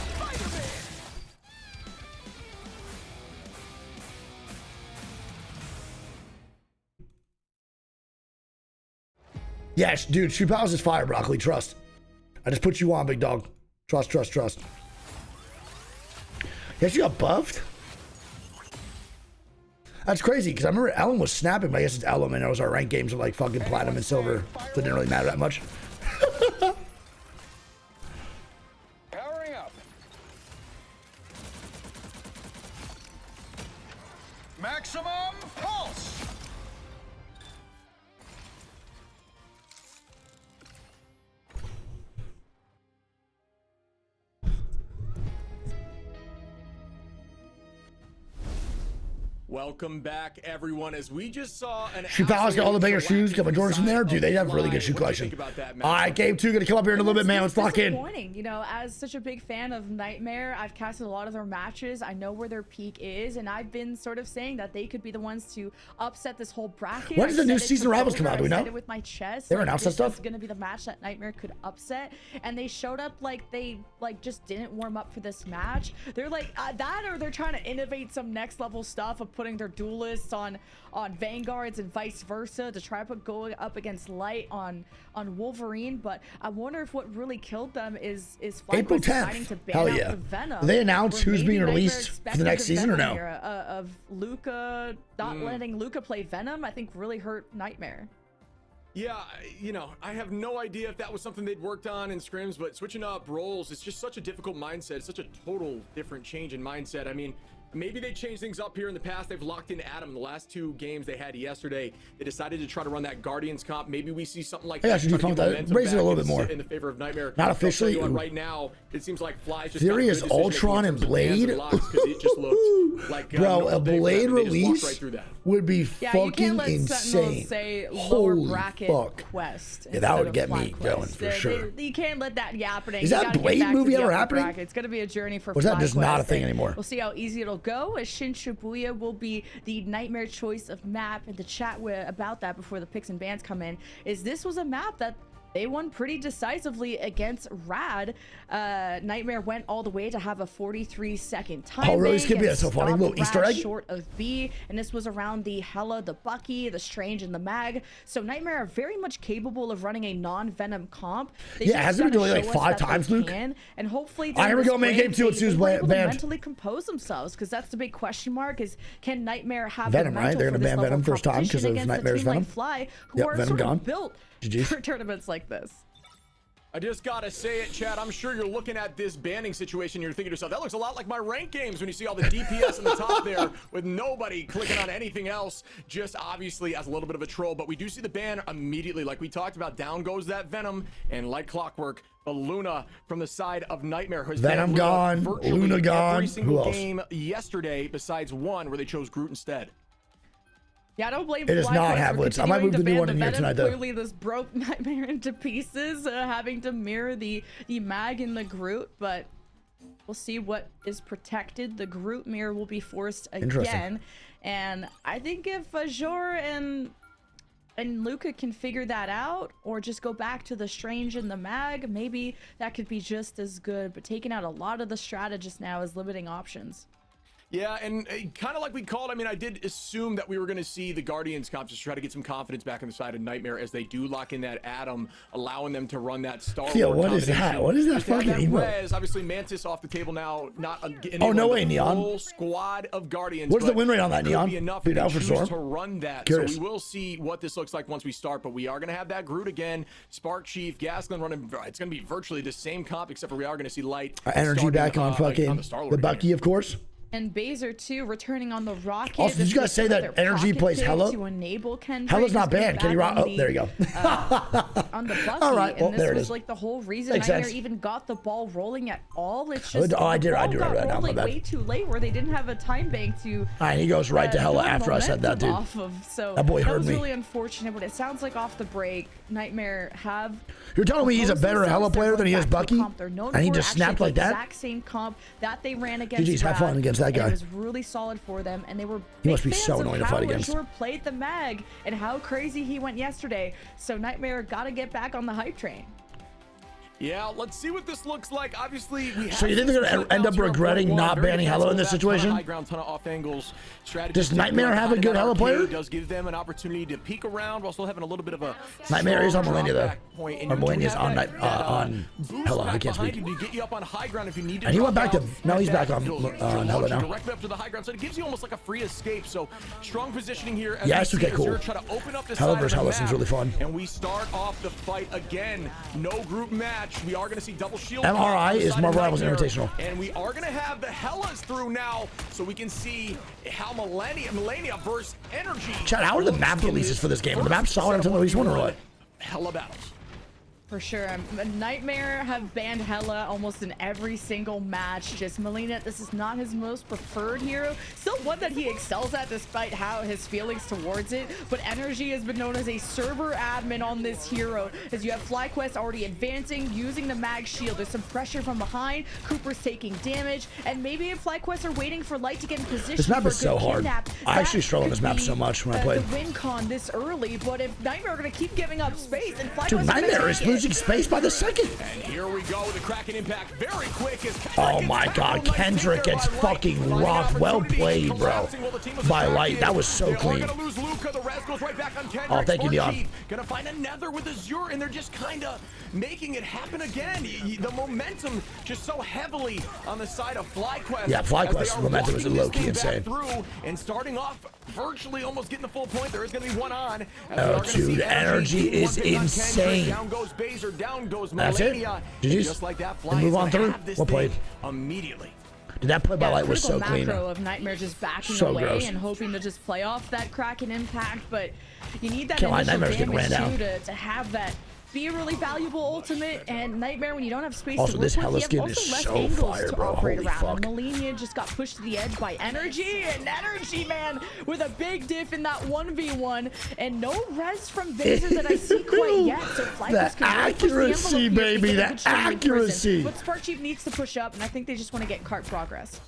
Yes, dude, Shoe Palace is fire, Broccoli, trust. I just put you on, big dog. Trust, trust, trust. Yes, you got buffed? That's crazy, because I remember Ellen was snapping, but I guess it's Ellen, and it was our ranked games of like fucking platinum and silver, so it didn't really matter that much. Powering up. Maximum pulse. Welcome back, everyone. As we just saw an Shoe Palace got all the bigger shoes, got Jordans from there. Dude, they have really good shoe collection. All right, game 2 gonna come up here in a little bit, man. Let's lock in. You know, as such a big fan of Nightmare, I've casted a lot of their matches. I know where their peak is, and I've been sort of saying that they could be the ones to upset this whole bracket. When does the new season of Rivals come out? Do we know? With my chest, They announced that stuff. It's gonna be the match that Nightmare could upset, and they showed up like they just didn't warm up for this match. They're like that, or they're trying to innovate some next level stuff of putting their duelists on Vanguards and vice versa to try to go up against Light on Wolverine. But I wonder if what really killed them is April Flyquest deciding 10th. to ban Hell out yeah. the Venom. Did they announce Or who's maybe being Nightmare released for the expected next season or Venom no? era of Luca not letting Luca play Venom, I think really hurt Nightmare. Yeah, you know, I have no idea if that was something they'd worked on in scrims, but switching up roles, it's just such a difficult mindset. It's such a total different change in mindset. I mean, maybe they changed things up here in the past. They've locked in Adam. The last 2 games they had yesterday, they decided to try to run that Guardians comp. Maybe we see something like Hey, I that. should do try to fun get with that. momentum Raise it a back little and bit more. sit in the favor of Nightmare. Not I'll tell officially. you what, right now, it seems like Fly's just Theory got is good decision-making Ultron in and terms of bans Blade. and locks, 'cause it just looked like Bro, normal a day for Blade them, and they just walked release right through that. would be Yeah, you fucking can't let insane. Sentinels say lower Holy bracket fuck. quest. Yeah, that would instead get of me Flyquest. going for sure. You can't let that be happening. Is You that gotta get Blade back to movie the ever upper happening? bracket. It's gonna be a journey for Or is that just Flyquest, not a thing and anymore? We'll see how easy it'll go. As Shin Shibuya will be the Nightmare choice of map, and the chat about that before the picks and bans come in is this was a map that they won pretty decisively against Rad. Nightmare went all the way to have a 43-second time. Oh, really, bank Skippy? and That's so funny. stopped Little Easter Rad egg? short of B, and this was around the Hella, the Bucky, the Strange, and the Mag. So Nightmare are very much capable of running a non-Venom comp. They Yeah, just hasn't it been gotta doing it show like us 5 that they times, Luke? can, and hopefully All right, here we during go, man. this Game 2, let's break, use they were able to banned. mentally compose themselves, because that's the big question mark: is can Nightmare have Venom, the right? mental They're for gonna this ban level Venom of first time competition 'cause of against a Nightmare's team like Venom. Fly, who Yep, are Venom sort gone. of built GG's. for tournaments like this. I just gotta say it, Chad. I'm sure you're looking at this banning situation. You're thinking to yourself, that looks a lot like my ranked games when you see all the DPS in the top there with nobody clicking on anything else, just obviously as a little bit of a troll. But we do see the ban immediately. Like we talked about, down goes that Venom, and like clockwork, the Luna from the side of Nightmare has Venom gone, Luna gone. Every single Who else? game yesterday besides one where they chose Groot instead. Yeah, I don't blame It is not Havlitz. I might move the new one in here tonight, though. Clearly, this broke Nightmare into pieces, having to mirror the Mag and the Groot, but we'll see what is protected. The Groot mirror will be forced again, and I think if Azure and Luca can figure that out, or just go back to the Strange and the Mag, maybe that could be just as good. But taking out a lot of the strategists now is limiting options. Yeah, and kind of like we called, I mean, I did assume that we were going to see the Guardians comp just try to get some confidence back on the side of Nightmare as they do lock in that Atom, allowing them to run that Star Yo, what is that? What is that fucking emote? Obviously, Mantis off the table now, not oh, no way, Neon. Full squad of Guardians. What's the win rate on that, Neon? Dude, out for Storm? To run that. Curious. So we will see what this looks like once we start, but we are going to have that Groot again, Spark Chief, Gaskin running. It's going to be virtually the same comp, except for we are going to see Light. Energy back on fucking the Bucky, of course. And Baser too, returning on the rocket. Also, did you guys say that Energy plays Hella? To enable Kendrick. Hella's not banned. Can he rock? Oh, there you go. On the Bucky. All right, well, and this there it was is. like the whole reason Nightmare even got the ball rolling at all. It's just I do remember that now. My bad. Way too late, where they didn't have a time bank to. All right, he goes right to Hella after I said that, dude. So that boy heard me. That was really unfortunate, but it sounds like off the break, Nightmare have. You're telling me he's a better Hella player than he is Bucky, and he just snapped like that? Exact same comp that they ran against. GG's, have fun against that guy. It was really solid for them, and they were. He must be so annoying to fight against. Azure played the Mag and how crazy he went yesterday. So Nightmare got to get back on the hype train. Yeah, let's see what this looks like. Obviously, we have. So you think they're gonna end up regretting not banning Hella in this situation? High ground, ton of off angles. Does Nightmare have a good Hella player? Does give them an opportunity to peek around while still having a little bit of a. Nightmare is on Millennia though. Or Millennia's on Hella. I can't speak. To get you up on high ground if you need to. And he went back to. No, he's back on Hella now. Directly up to the high ground, so it gives you almost like a free escape. So strong positioning here. Yes, okay, cool. Hella versus Hella seems really fun. And we start off the fight again. No group match. We are going to see double shield. MRI is Marvel Rivals Invitational. And we are going to have the Hellas through now, so we can see how Millennia versus Energy. Chad, how are the map releases for this game? Are the maps solid until release one or what? Hella battles. For sure. Nightmare have banned Hella almost in every single match. Just Melina, this is not his most preferred hero. Still one that he excels at despite how his feelings towards it. But Energy has been known as a server admin on this hero. As you have Flyquest already advancing, using the Mag shield. There's some pressure from behind. Cooper's taking damage. And maybe if Flyquest are waiting for Light to get in position. This map is so hard. Kidnap, I actually struggle on this map so much when I played. The win con this early, but if Nightmare are going to keep giving up space, and Flyquest Dude, Nightmare is losing space by the second. And here we go with the Kraken impact very quick as oh my god, Kendrick gets fucking rocked. Well played, bro. By Light. That was so clean. Oh, thank you, Neon. Gonna find another with Azure, and they're just kind of making it happen again. The momentum just so heavily on the side of Flyquest. Yeah, Flyquest's momentum is low-key insane. Through and starting off virtually almost getting the full point. There is going to be one on. Oh, dude, Energy is insane. Down goes Baser, down goes That's it. GG's. Just like that, and move on through. Well played. Immediately. Dude, that play by Light was so clean. Macro of Nightmare just backing so away gross. and hoping to just play off that Kraken impact, but you need that Can't lie, initial Nightmare's getting ran damage down. to have that be a really valuable ultimate. And Nightmare, when you don't have space also, to this work Hella with, you skin have is also so less angles fire, to bro. operate Holy around. fuck. Melina just got pushed to the edge by Energy, and Energy, man, with a big diff in that 1v1, and no res from Baser that I see quite yet. So Flyquest the accuracy, baby, the accuracy. But Spark Chief needs to push up, and I think they just want to get cart progress.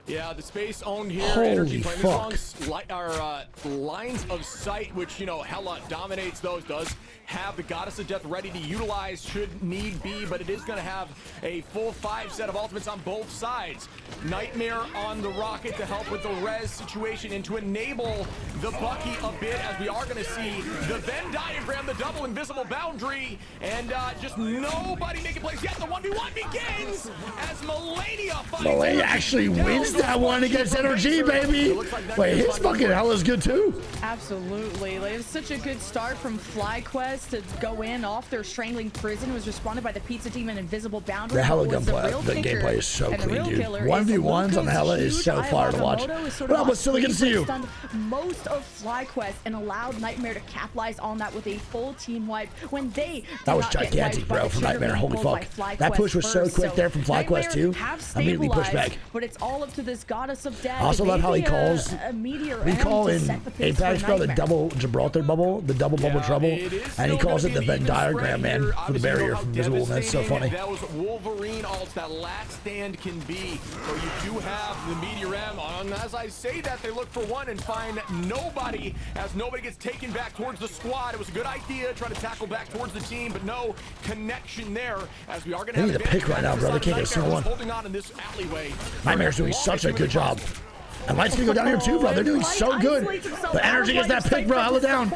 Yeah, the space owned here. Holy Energy playing fuck. these lines of sight, which, you know, Hella dominates those, does have the Goddess of Death ready to utilize should need be, but it is going to have a full 5 set of ultimates on both sides. Nightmare on the rocket to help with the res situation and to enable the Bucky a bit, as we are going to see the Venn diagram, the double invisible boundary, and just nobody making plays yet. The 1v1 begins as Melania finds Melania actually wins missed that one against Energy, baby. Wait, his fucking hell is good too. Absolutely. Like, it was such a good start from Flyquest to go in off their strangling prison. It was responded by the Pizza Demon Invisible Boundary. The Hella gunplay, the gameplay is so clean, dude. 1v1s on Hella is so fire to watch. Well, but still good to see you. Most of Flyquest and allowed Nightmare to capitalize on that with a full team wipe when they that was gigantic, bro, from Nightmare. Holy fuck. That push was so quick there from Flyquest too. Immediately pushed back. But it's all up to this goddess of death. I also love how he calls. We call in Apex, bro, the double Gibraltar bubble, the double bubble trouble, and he calls it the Venn diagram, man, for the barrier from Visible. That's so funny. That was Wolverine alts that last stand can be. So you do have the Meteor M on. As I say that, they look for one and find nobody, as nobody gets taken back towards the squad. It was a good idea, trying to tackle back towards the team, but no connection there. As we are going to have need a pick right now, bro. They can't get a single one. Holding on in this alleyway. Nightmare's doing such a good job. And Light's gonna go down here too, bro. They're doing so good. The energy is that pick, bro. Hella down.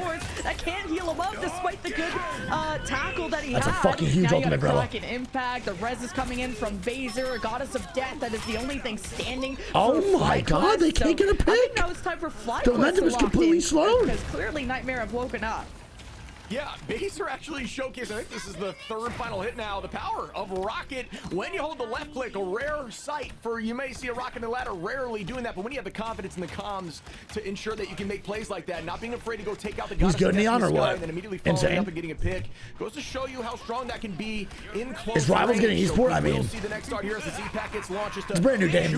That can't heal him up despite the good tackle that he had. That's a fucking huge ultimate, bro. Impact. The res is coming in from Baser, Goddess of Death. That is the only thing standing. Oh my God, they can't get a pick. I think now it's time for Flyquest. The momentum is completely slowed. Because clearly Nightmare have woken up. Yeah, Baser actually showcased, I think this is the third final hit now, the power of Rocket. When you hold the left click, a rare sight for, you may see a Rocket and a ladder rarely doing that, but when you have the confidence and the comms to ensure that you can make plays like that, not being afraid to go take out the guys. He's good Neon or what? And then immediately following up and getting a pick. Goes to show you how strong that can be in close Is Rivals getting esport? I mean, see the next start here as the Z-Pack gets launched. It's a brand new game.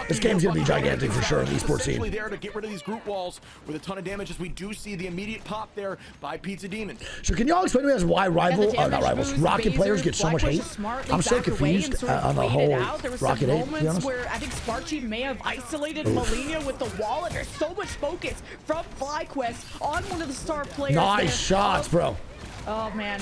This game's gonna be gigantic for sure in the esports scene. There to get rid of these group walls with a ton of damage, as we do see the immediate pop there by Pizza Demon. So can y'all explain to me as why Rocket players get so much hate? I'm so confused on the whole Rocket hate, to be honest. Where I think Sparchy may have isolated Malenia with the wall, and there's so much focus from Flyquest on one of the star players. Nice shots, bro. Oh man,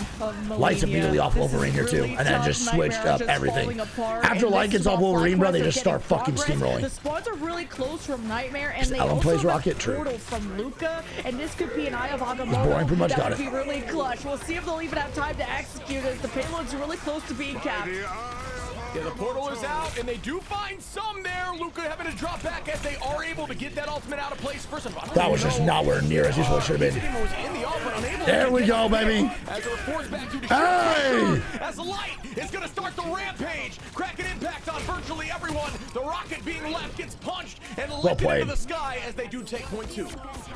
Lights immediately off Wolverine here too, and then just switched up everything. After Light gets off Wolverine, bro, they just start fucking steamrolling. The spawns are really close from Nightmare, and they Alan also plays have Rocket, true. portal from Luca, and this could be an Eye of Agamotto. Boring, pretty much got it. That would be really clutch. We'll see if they'll even have time to execute it. The payload's really close to being capped. Yeah, the portal is out, and they do find some there. Luca having to drop back as they are able to get that ultimate out of place. First of all, that was just nowhere near as usual should have been. There we go, baby. Hey! As the Light is going to start the rampage, cracking impact on virtually everyone. The Rocket being left gets punched and lifted into the sky as they do take point two.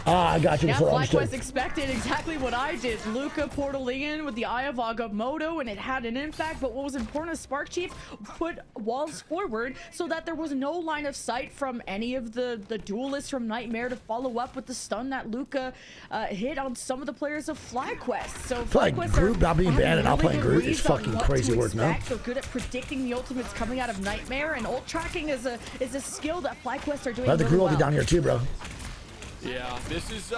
Ah, I got you before I Flyquest expected exactly what I did. Luca portaling in with the Eye of Agamotto, and it had an impact, but what was important is Spark Chief put walls forward so that there was no line of sight from any of the duelists from Nightmare to follow up with the stun that Luca hit on some of the players of Flyquest. So Flyquest Groot not being banned and not playing Groot is fucking crazy work, man. They're good at predicting the ultimates coming out of Nightmare, and ult tracking is a skill that Flyquest are doing. The Groot will be down here too, bro. Yeah, this is,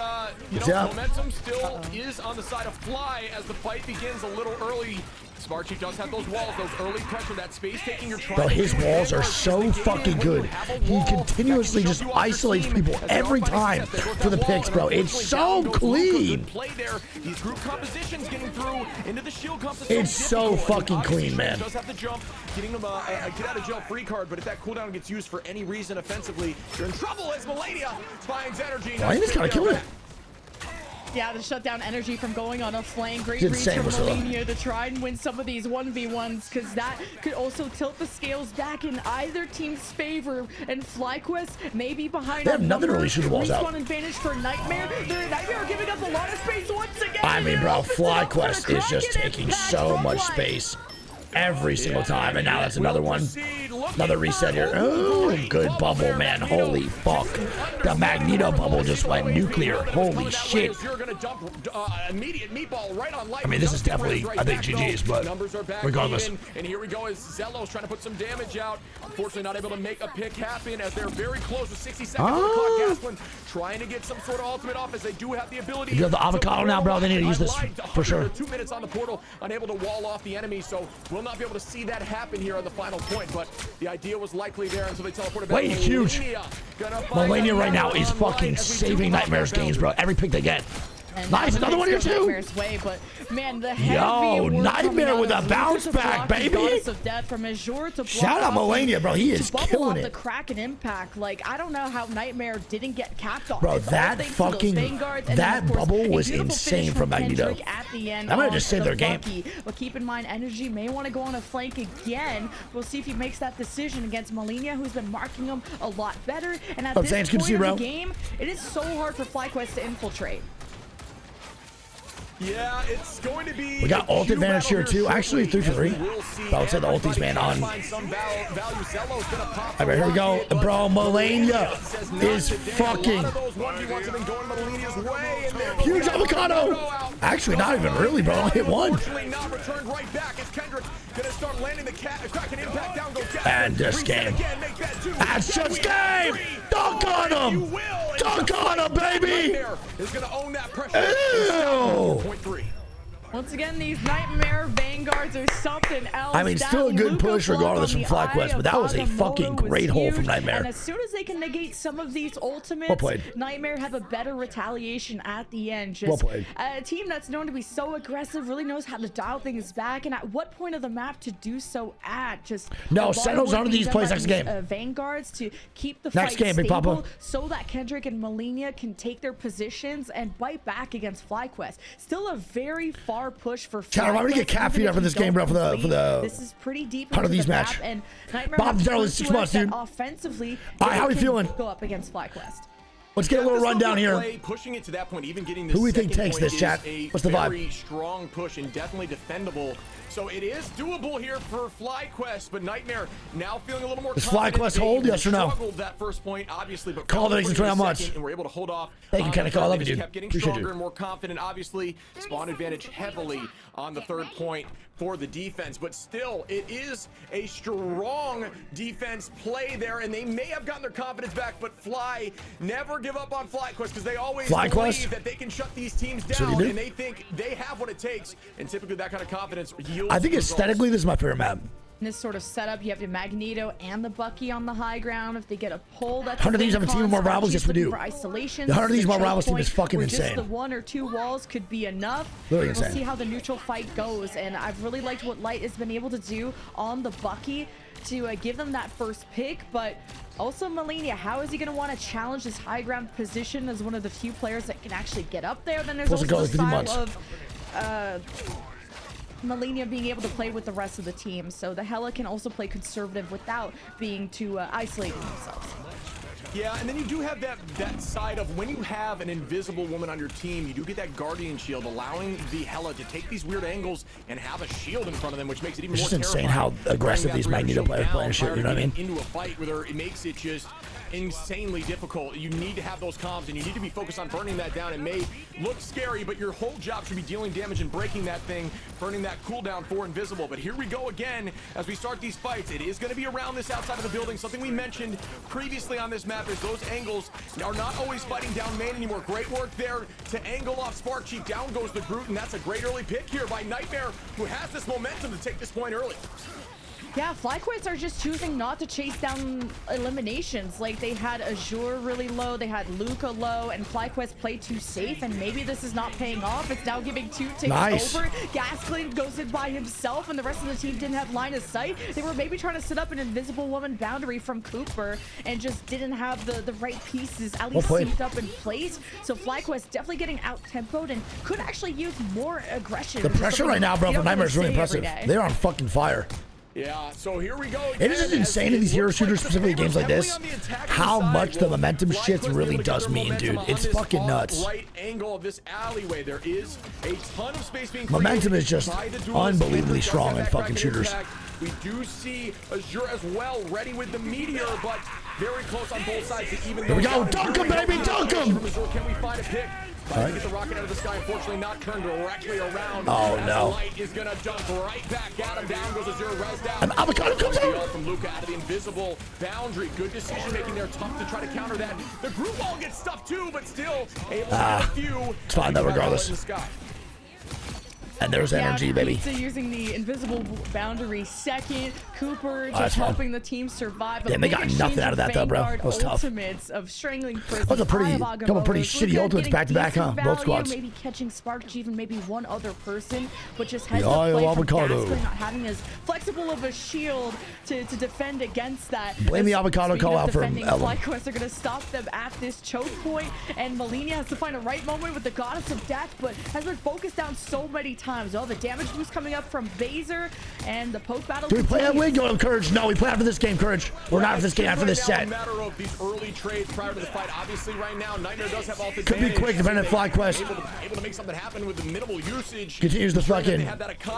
momentum still is on the side of Fly as the fight begins a little early. Sparchy does have those walls, those early pressure, that space taking your try. Bro, his walls are so fucking good. He continuously just isolates people every time for the picks, bro. It's so clean. These group compositions getting through into the shield comps. It's so fucking clean, man. Does have to jump, getting them a get out of jail free card, but if that cooldown gets used for any reason offensively, you're in trouble as Malenia finds energy. Ryan's kind of killing it. Yeah, to shut down energy from going on a flank. Great reach from Malenia to try and win some of these 1v1s, because that could also tilt the scales back in either team's favor. And Flyquest may be behind. They have nothing to really shoot the walls out. Respawn advantage for Nightmare. Nightmare are giving up a lot of space once again. I mean, bro, Flyquest is just taking so much space every single time, and now that's another one. Another reset here. Oh, good bubble, man. Holy fuck. The Magneto bubble just went nuclear. Holy shit. I mean, this is definitely, I think, GG's, but regardless. And here we go as Zelos trying to put some damage out. Unfortunately, not able to make a pick happen as they're very close with 60 seconds on the clock. Gasplin trying to get some sort of ultimate off as they do have the ability. You got the avocado now, bro. They need to use this for sure. 2 minutes on the portal, unable to wall off the enemy, so we'll not be able to see that happen here on the final point, but the idea was likely there until they teleported back. Wait, huge. Malenia right now is fucking saving Nightmare's games, bro. Every pick they get. And Nice, another one here too. Nightmare's way, but man, the heavy Yo, work Nightmare coming out with of a bounce Lucas to back, block the baby. Goddess of Death from Azure to block Shout out off Melania, bro. He is to bubble killing off the it. crack and impact. Like, I don't know how Nightmare didn't get capped off. Bro, It's all that thanks to those fucking- Vanguards, and that then, of course, bubble a was beautiful insane finish from Magneto. Kendrick at the end. I'm gonna on just save the their game. Bucky. But keep in mind, Energy may want to go on a flank again. We'll see if he makes that decision against Melania, who's been marking him a lot better. And at Oh, this Zane's good point to see you, of bro. the game, it is so hard for Flyquest to infiltrate. Yeah, it's going to be. We got a ult queue advantage battle here too. Actually, 3 for 3. as we will see But I would say the ulti's man on. everybody find some value. Zelo's gonna pop All right, here we go. rocket, but Bro, Melania says not is today. fucking A lot of those 1v1s have been going Melania's way, and there huge goes avocado. out. Actually, not even really, bro. I hit one. Unfortunately, not returned right back as Kendrick gonna start landing the crack and impact down. Go And this game. That's just game. Dunk on him. Dunk on him, baby. Is gonna own that pressure. Ew. Point 3. Once again, these Nightmare Vanguards are something else. I mean, That still a good Luca push block regardless on from the Flyquest, eye but that of was a Agamotto fucking great was hole huge. from Nightmare. And as soon as they can negate some of these ultimates, Well played. Nightmare have a better retaliation at the end. Well Just played. a team that's known to be so aggressive really knows how to dial things back and at what point of the map to do so at. Just No, a lot Sentinels of work onto being these done plays by next these, game. Vanguards to keep the Next fight game, Big stable Papa. so that Kendrick and Melania can take their positions and bite back against Flyquest. Still a very far push for Chat, I'm gonna Flyquest, get cat even feed if up for you this game, don't bro, for the- complete. This is pretty deep Part of into these the match. map, and Nightmare Bob, have Darrell, proved it's to 6 us months, that dude. offensively, All right, how we they can feeling? go up against Flyquest. Let's get a little rundown here. Pushing it to that point, even getting this Who we think second takes point this, chat? is a What's the vibe? very strong push and definitely defendable. So it is doable here for Flyquest, but Nightmare now feeling a little more Does confident. Flyquest They hold, yes or no? Struggled that first point, obviously, but Call the next 20 months. and we're able to hold off. Thank you, on Kenny. the third. I love They you, just dude. kept getting Appreciate stronger you. and more confident. Obviously, spawn advantage heavily on the third point for the defense, but still, it is a strong defense play there, and they may have gotten their confidence back, but Fly never give up on Flyquest because they always Flyquest? believe that they can shut these teams That's what he down, did. and they think they have what it takes, and typically that kind of confidence yields I think results. aesthetically, this is my favorite map. In this sort of setup, you have the Magneto and the Bucky on the high ground. If they get a pull, that's 100 of these have a team of more rivals? Yes, we do. For isolation, The 100 of these more choke rivals team is point fucking where insane. Just the 1 or 2 walls could be enough. Literally We'll insane. see how the neutral fight goes, and I've really liked what Light has been able to do on the Bucky to give them that first pick, but also Melania, how is he going to want to challenge this high ground position as one of the few players that can actually get up there? Then there's Supposed to also the go in 3 style months. of Melania being able to play with the rest of the team, so the Hela can also play conservative without being too isolating themselves. Yeah, and then you do have that side of when you have an invisible woman on your team, you do get that guardian shield, allowing the Hela to take these weird angles and have a shield in front of them, which makes it even It's more just insane terrifying. how aggressive Bring that these 300 Magneto shield players down play and shit, prior you to know what I getting mean? into a fight where it makes it just insanely difficult. You need to have those comms, and you need to be focused on burning that down. It may look scary, but your whole job should be dealing damage and breaking that thing, burning that cooldown for invisible. But here we go again as we start these fights. It is going to be around this outside of the building. Something we mentioned previously on this map is those angles are not always fighting down main anymore. Great work there to angle off Spark Chief. Down goes the Groot, and that's a great early pick here by Nightmare, who has this momentum to take this point early. Yeah, Flyquest are just choosing not to chase down eliminations. Like, they had Azure really low, they had Luca low, and Flyquest played too safe, and maybe this is not paying off. It's now giving 2 ticks Nice. over. Gasclean goes in by himself, and the rest of the team didn't have line of sight. They were maybe trying to set up an invisible woman boundary from Cooper and just didn't have the right pieces at least played. synced up in place. So Flyquest definitely getting out-tempoed and could actually use more aggression. The which is pressure something right now, you bro, don't from Nightmare is really see every impressive. day. They're on fucking fire. Yeah, so here we go. It is just insane in these hero shooters, specifically games like this, how much the momentum shit really does mean, dude. It's fucking nuts. Right angle of this alleyway. There is a ton of space being Momentum created is just by the duelist. unbelievably Does strong have in that fucking crack and shooters. impact. We do see Azure as well, ready with the meteor, but very close on both sides. Even Here we go, dunk him, baby, dunk him! Can we find a pick? All right. Get the rocket out of the sky. Unfortunately, not turned directly around. Oh, as no. Light is gonna jump right back at him. Down goes Azure, res down. And Avocado comes The out. ult from Luca out of the invisible boundary. Good decision making there. Tough to try to counter that. The group wall gets stuffed too, but still able to get a few. it's fine though, regardless. In the sky. And there's energy, baby. Pizza using the invisible boundary second. Cooper just helping the team survive. Damn, they got nothing out of that though, bro. That was tough. Ultimates of strangling prison. That was a couple pretty shitty ultimates back to back, huh? Both squads. Maybe catching Spark, even maybe one other person, but just has The to play from avocado. Gaskin, not having as flexible of a shield to defend against that. Blame the avocado call out for Ellen. Flyquest are going to stop them at this choke point, and Melina has to find a right moment with the Goddess of Death, but has been focused down so many times. Oh, the damage boost coming up from Baser, and the poke battle. Do we play that win? Go, Courage. No, we play after this game, Courage. We're not after this game, after this set. Matter of these early trades prior to the fight. Obviously, right now, Nightmare does have all the Could be quick, depending on Flyquest. Able to make something happen with the minimal usage. Continues the fucking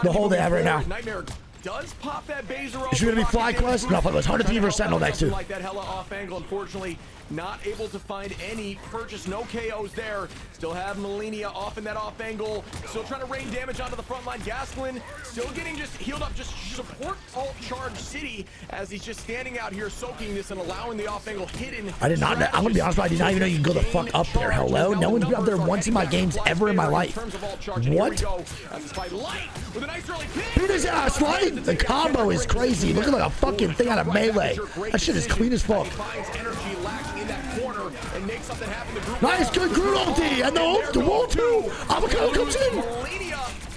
the hole they have right now. Nightmare does pop that Baser off. Is she gonna be Flyquest? No, Flyquest. 100 team versus Sentinel next to. Like that hella off angle, unfortunately, not able to find any purchase. No KOs there. Still have Melina off in that off angle. Still trying to rain damage onto the front line. Gasklin still getting just healed up. Just support alt charge City as he's just standing out here soaking this and allowing the off angle hidden. I did not. I'm gonna be honest, I did not even know you can go the fuck up there. Hello, no one's been up there once in my games ever in my life. What? Beat his ass, Light. The combo is crazy. Looking like a fucking thing out of Melee. That shit is clean as fuck. Nice, good Groot ulti, and the wall too. Avocado comes in.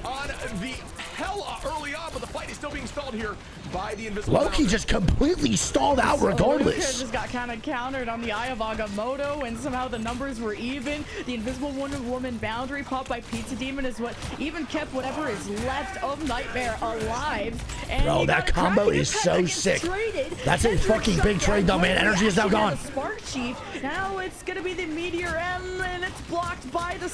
On the hella early on, but the fight is still being stalled here by the invisible. Loki just completely stalled out regardless. Just got kind of countered on the Eye of Agamotto, and somehow the numbers were even. The invisible woman boundary popped by Pizza Demon is what even kept whatever is left of Nightmare alive. And bro, that combo is so sick. That's a fucking big trade though, man. Energy is now gone. Spark Chief. Now it's gonna be the Meteor M, and it's blocked by the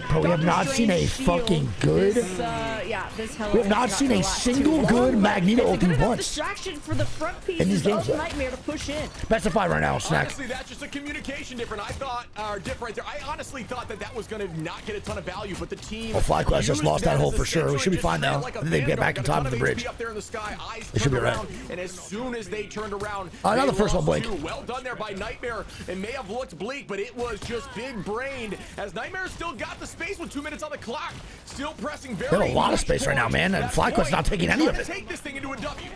bro, we have not seen a fucking good. We have not seen a single good Magneto ulti once. Distraction for the front piece in these games, of Nightmare to push in. Best of 5 right now, Snack. Honestly, that's just a communication difference. I thought, different there. I honestly thought that was going to not get a ton of value, but the team. Well, Flyquest just lost that hole for sure. We should be fine though. I think they get back in time of the bridge. They should be right. And as soon as they turned around, not the first one, Blake. Well done there by Nightmare. It may have looked bleak, but it was just big brained. As Nightmare still got the space with 2 minutes on the clock, still pressing very. They have a lot of space right now, man, and Flyquest not taking any of it. Take this thing into a W.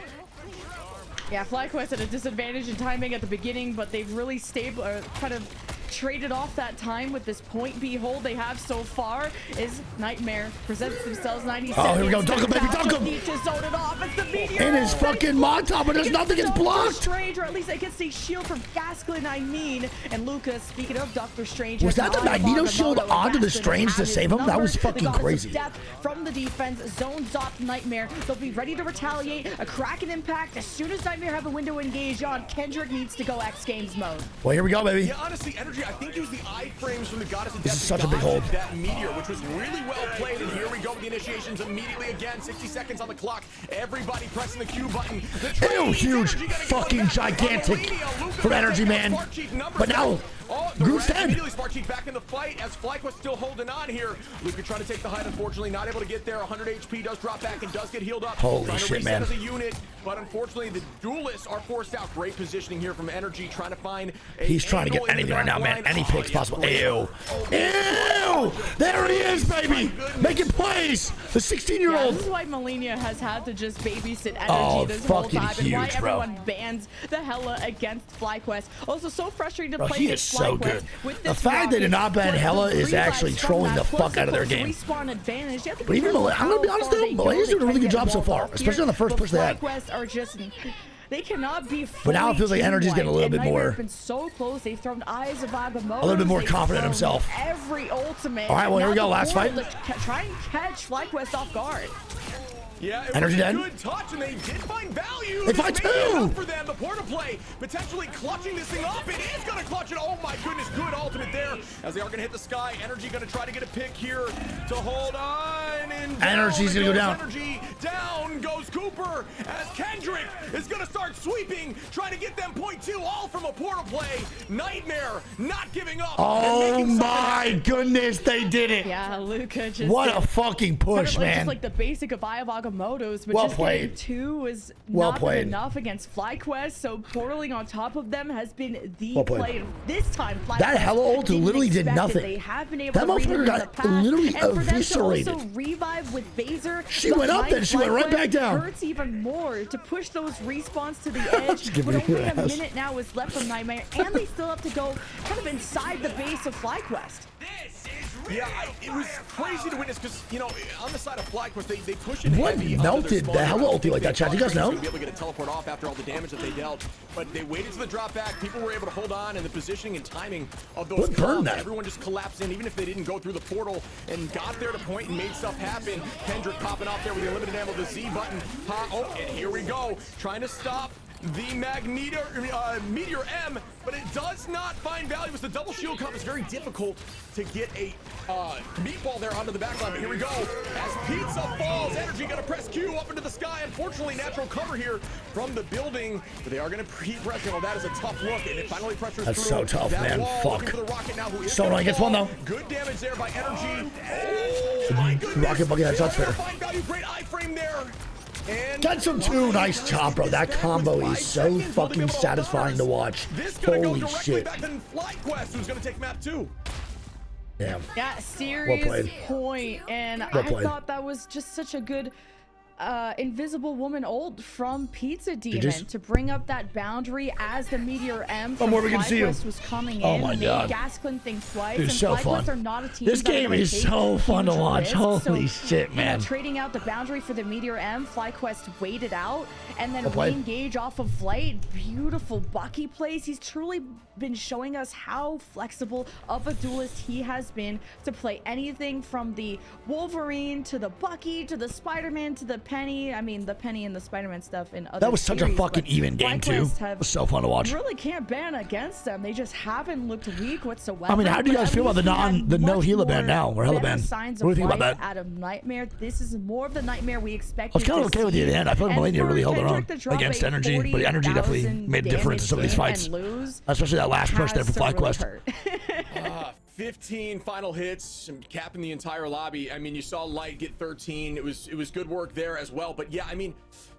Yeah, Flyquest at a disadvantage in timing at the beginning, but they've really kind of traded off that time with this point B hold they have so far. Is Nightmare presents themselves 90 seconds. Oh, here we go. Dunk him, baby, dunk him. Need to zone it off. It's the Meteor. In his fucking Montauk, but there's nothing gets blocked. Strange, or at least I can see shield from Gasklin, I mean. And Lucas, speaking of Doctor Strange, was that the Magneto shield onto the Strange to save him? That was fucking crazy. Death from the defense zones off Nightmare. They'll be ready to retaliate. A Kraken impact as soon as Nightmare have a window engaged on. Kendrick needs to go X Games mode. Well, here we go, baby. Yeah, honestly, Energy, I think it was the iframes from the Goddess of Death. This is such a big hold. That Meteor, which was really well played, and here we go with the initiations immediately again. 60 seconds on the clock. Everybody pressing the Q button. Ew, huge, fucking gigantic from Energy, man. But now, Groot's dead. Immediately Spark Chief back in the fight as Flyquest still holding on here. Luca trying to take the height, unfortunately not able to get there. 100 HP does drop back and does get healed up. Holy shit, man. As a unit, but unfortunately the duelists are forced out. Great positioning here from Energy, trying to find. He's trying to get anything right now, man. Any picks possible. Ew. Ew. There he is, baby. Making plays. The 16-year-old. Yeah, this is why Melina has had to just babysit Energy this whole time, and why everyone bans the Hella against Flyquest. Also, so frustrating to play. He is so good. The fact they did not ban Hella is actually trolling the fuck out of their game. But even I'm gonna be honest though, Malaya's doing a really good job so far, especially on the first push they had. Are just, they cannot be. But now it feels like Energy's getting a little bit more. Been so close. They've thrown Eyes of Agamotto. A little bit more confident in himself. Every ultimate. All right, well here we go. Last fight. Try and catch Flyquest off guard. Yeah, it Energy was a dead. good touch, and they did find value. They find two. For them, the porta play potentially clutching this thing up. It is going to clutch it. Oh my goodness, good ultimate there. As they are going to hit the sky, Energy going to try to get a pick here to hold on. And Energy's going to go down. Energy down goes Cooper as Kendrick is going to start sweeping, trying to get them .2 all from a porta play. Nightmare not giving up. Oh my goodness, they did it. Yeah, Luca just. What a fucking push, man. Just like the basic of Eye of Agamotto's, but well just played. getting 2 is well not played. enough against Flyquest, so portaling on top of them has been the play. This time, Flyquest that Hella ult literally did nothing. They have been able that to motherfucker got literally eviscerated. Also revive 1v5 with Baser. She went up, then she went right back down. Hurts even more to push those respawns to the edge. Give But me only your a ass. minute now is left from Nightmare, and they still have to go kind of inside the base of Flyquest. Yeah, it was crazy to witness because, you know, on the side of Flyquest, they push it What heavy melted onto their the hell spawn. ulti like that, Chad? You guys know? Be able to get a teleport off after all the damage that they dealt, but they waited to the drop back. People were able to hold on, and the positioning and timing of those What burned comms, that? everyone just collapsed in, even if they didn't go through the portal and got there to point and made stuff happen. Kendrick popping off there with the unlimited ammo, the Z button. Oh, and here we go, trying to stop the Meteor M, but it does not find value as the double shield cup is very difficult to get a meatball there onto the back line. But here we go. As Pizza falls, Energy gonna press Q up into the sky. Unfortunately, natural cover here from the building, but they are gonna press. Oh, that is a tough look, and it finally pressures That's through. so tough, that man. wall, Fuck. looking for the Rocket now, who is So gonna annoying. Gets fall. one, though. Good damage there by Energy. Oh my goodness. Rocket bucket headshots fair. Find value, great iframe there. And Gets him too. Nice job, bro. That combo is so fucking satisfying to watch. This gonna go Holy directly shit. back to Flyquest, who's gonna take map 2. Damn. Yeah, Well serious played. point, and Well I played. thought that was just such a good Invisible Woman ult from Pizza Demon just- to bring up that boundary as the Meteor M from where we can see you. Flyquest was coming Oh in. my made God. Gasklin think twice, Dude, and so Flyquest fun. are not a team This that are game gonna is take so fun to huge watch. risks. Holy So, shit, you know, man. trading out the boundary for the Meteor M, Flyquest waited out and then Well played. re-engage off of Flight. Beautiful Bucky plays. He's truly been showing us how flexible of a duelist he has been to play anything from the Wolverine to the Bucky to the Spider-Man to the Penny. I mean, the Penny and the Spider-Man stuff in other That was such a series, fucking but even game, too. Flyquest It have was so fun to watch. Really can't ban against them. They just haven't looked weak whatsoever. I mean, how do you but guys at feel about least the we had the no much healer ban more now, or hella better ban? signs What do you of think about life that? out of Nightmare. This is more of the Nightmare we expected. I was kind of to okay with it at see. the end. I feel like And Melania for really held her own Kendrick to drop against a Energy, but Energy definitely 40,000 made a difference in some of these damage fights. game and lose Especially that last push there has for to really Flyquest. hurt. 15 final hits, capping the entire lobby. I mean, you saw Light get 13. It was good work there as well. But yeah, I mean,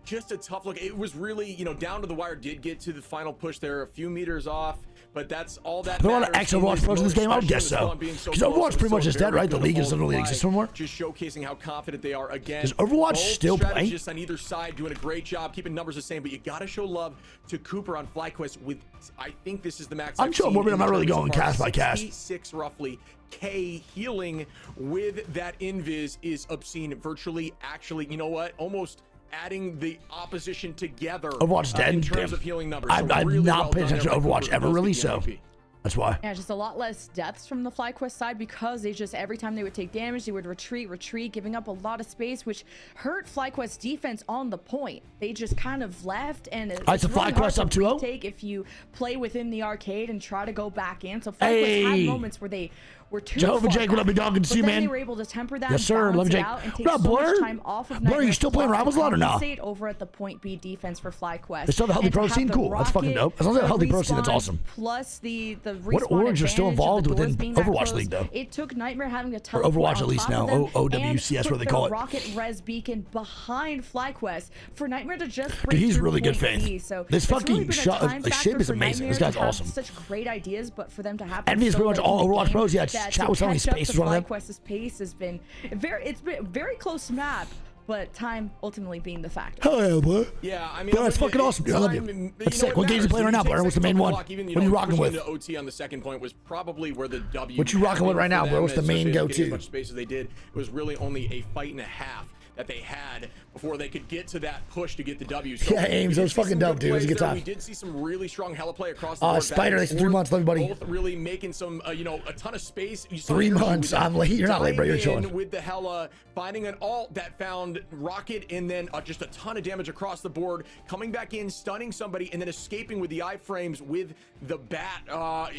just a tough look. It was really, you know, down to the wire. Did get to the final push there, a few meters off. But that's all that There are a lot of matters ex-Overwatch pros in this game? I would guess especially so. with being so 'Cause close. Overwatch It was pretty much so is dead, very right? The good league of doesn't really both exist sides, anymore. Just showcasing how confident they are again. Is Overwatch Both still playing? strategists on either side doing a great job, keeping numbers the same. But you got to show love to Cooper on Flyquest with, I think this is the max. I'm I've sure seen Morbid, in I'm not really terms going of our cast by cast. 66 roughly K healing with that invis is obscene. Virtually, actually, you know what? Almost adding the opposition together. Overwatch dead? in terms Damn. of healing numbers. I've So really not well paid done attention there to by Overwatch Cooper. ever Goes to really, the so MVP. that's why. Yeah, just a lot less deaths from the Flyquest side because they just, every time they would take damage, they would retreat, giving up a lot of space, which hurt Flyquest defense on the point. They just kind of left, and it's Alright, so really hard Flyquest to up 2-0? retake if you play within the arcade and try to go back in. So Flyquest had Hey. moments where they were too Jehovah far Jake, what up, back, big dog? Good to but see you, then man. they were able to temper that Yes, and sir. Love balance you, it Jake. out and take What up, so much Blur? time off of Blur, you Nightmare still playing plus to Rivals a lot or no? compensate over at the point B defense for Flyquest. They still have a healthy And to pro have scene? the Cool. That's fucking rocket, dope. As long as they have a healthy pro scene, that's respawn, awesome. Plus the What respawn orgs are still advantage of involved the doors within being that Overwatch close. League, though? It took Nightmare having a Or teleport Overwatch on at least top now. of them OWC, and that's what put they the call it. rocket res beacon behind Flyquest for Nightmare to just break Dude, he's through really good point faith. B. So This it's really fucking been a shot- time the factor shape is for amazing. This Nightmare guy's to have awesome. Such great ideas, but for them to happen Envy is so pretty much late in all the Overwatch game pros. Yeah, that chat to was telling me catch up Space to is one of them. Flyquest's pace has been it's been a very close map, but time ultimately being the factor. Hell yeah, boy. Yeah, I mean, Bro, that's fucking awesome, dude. I love you. That's sick. What games you playing right now, Blair? What's the main one? What are you rocking with? OT on the second point was probably where the W. What you rocking with right now, bro? What's the main Getting go-to? as much space as they did. It was really only a fight and a half that they had before they could get to that push to get the W. So Yeah, Ames, we that did was see fucking some dope, good dude. It was a plays good there. time. We did see some really strong hella play across the board. back Spider, and thanks for 3 forth. months. Love you, buddy. Both really making some, you know, a ton of space. You saw 3 Yoshi months. with I'm late. You're not late, bro. You're diving in chilling. with the hella, finding an alt that found Rocket, and then just a ton of damage across the board, coming back in, stunning somebody, and then escaping with the iframes with the bat.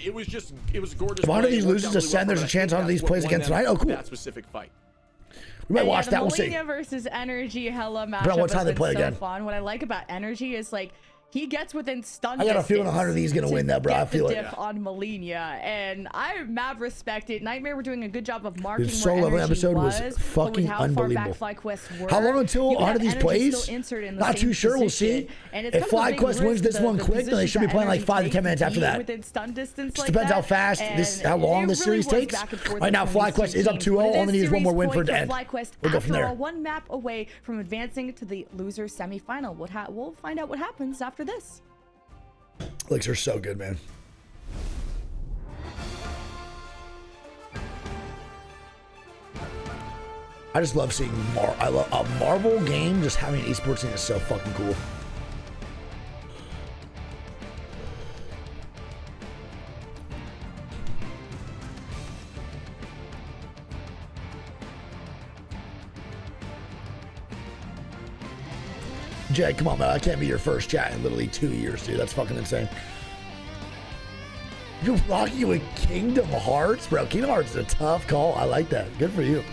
It was gorgeous. If one of play. these It worked loses out to really Sen, well, there's but a I chance think one of these that's what plays won against them tonight. Oh, cool. that specific fight. We might Yeah, watch the that. We'll see. Melina versus Energy hella matchup Bro, what time has they been play so again? fun. What I like about Energy is like he gets within stun I got a feeling distance 100 of these gonna to win that, bro. I get the feel it. diff on Melina, and I mad respect it. Nightmare were doing a good job of marking This where solo energy episode was but with fucking how unbelievable. Far back Flyquest were, How long until you 100 have of these energy plays? still inserted in the Not same too sure. We'll see. position, and it's If kind of a big Flyquest wins risk, this one quick, then they positions should be that playing like energy 5 to 10 take minutes after be that. within stun distance Just like depends how that, fast how long and this it really series was takes. back and forth Right now, between these Flyquest two is up teams, 2-0. but it Only is needs one more win series for it to point end. Flyquest, We'll go from after there. all, one map away from advancing to the loser semifinal. We'll find out what happens after this. Licks are so good, man. I just love seeing I love a Marvel game. Just having an esports scene is so fucking cool. Jay, come on, man. I can't be your first chat in literally 2 years, dude. That's fucking insane. You're rocking with Kingdom Hearts, bro. Kingdom Hearts is a tough call. I like that. Good for you.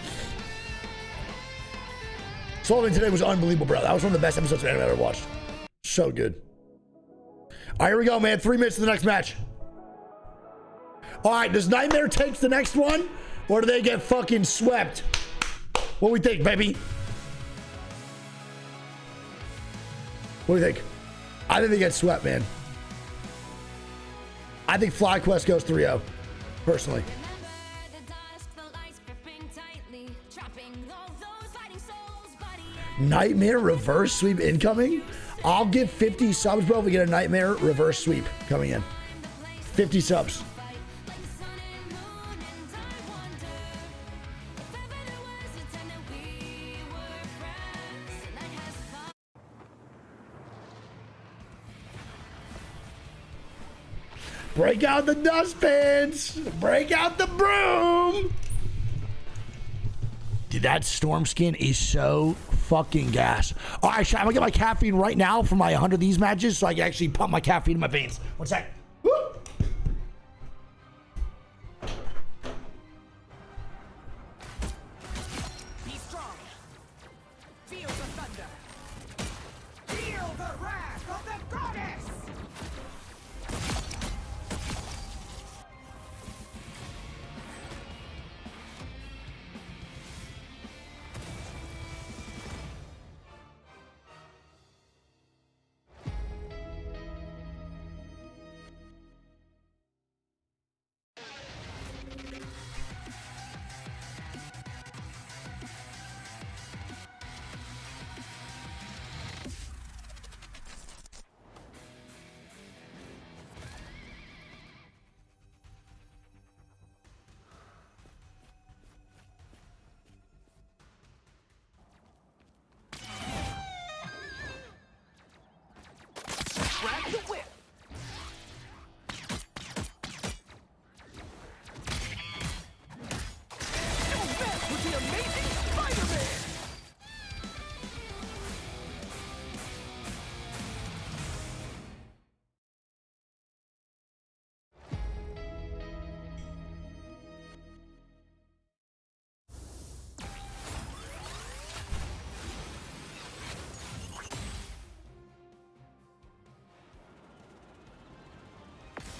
Solving today was unbelievable, bro. That was one of the best episodes of anime I've ever watched. So good. All right, here we go, man. 3 minutes to the next match. All right, does Nightmare take the next one, or do they get fucking swept? What do we think, baby? What do you think? I think they get swept, man. I think Flyquest goes 3-0, personally. Nightmare reverse sweep incoming? I'll give 50 subs, bro, if we get a Nightmare reverse sweep coming in. 50 subs. Break out the dustbins! Break out the broom! Dude, that storm skin is so fucking gas. All right, I'm gonna get my caffeine right now for my 100 of these matches so I can actually pump my caffeine in my veins. 1 sec. Woo! Be strong. Feel the thunder. Feel the wrath of the goddess. Grab the whip. Go back with the amazing Spider-Man.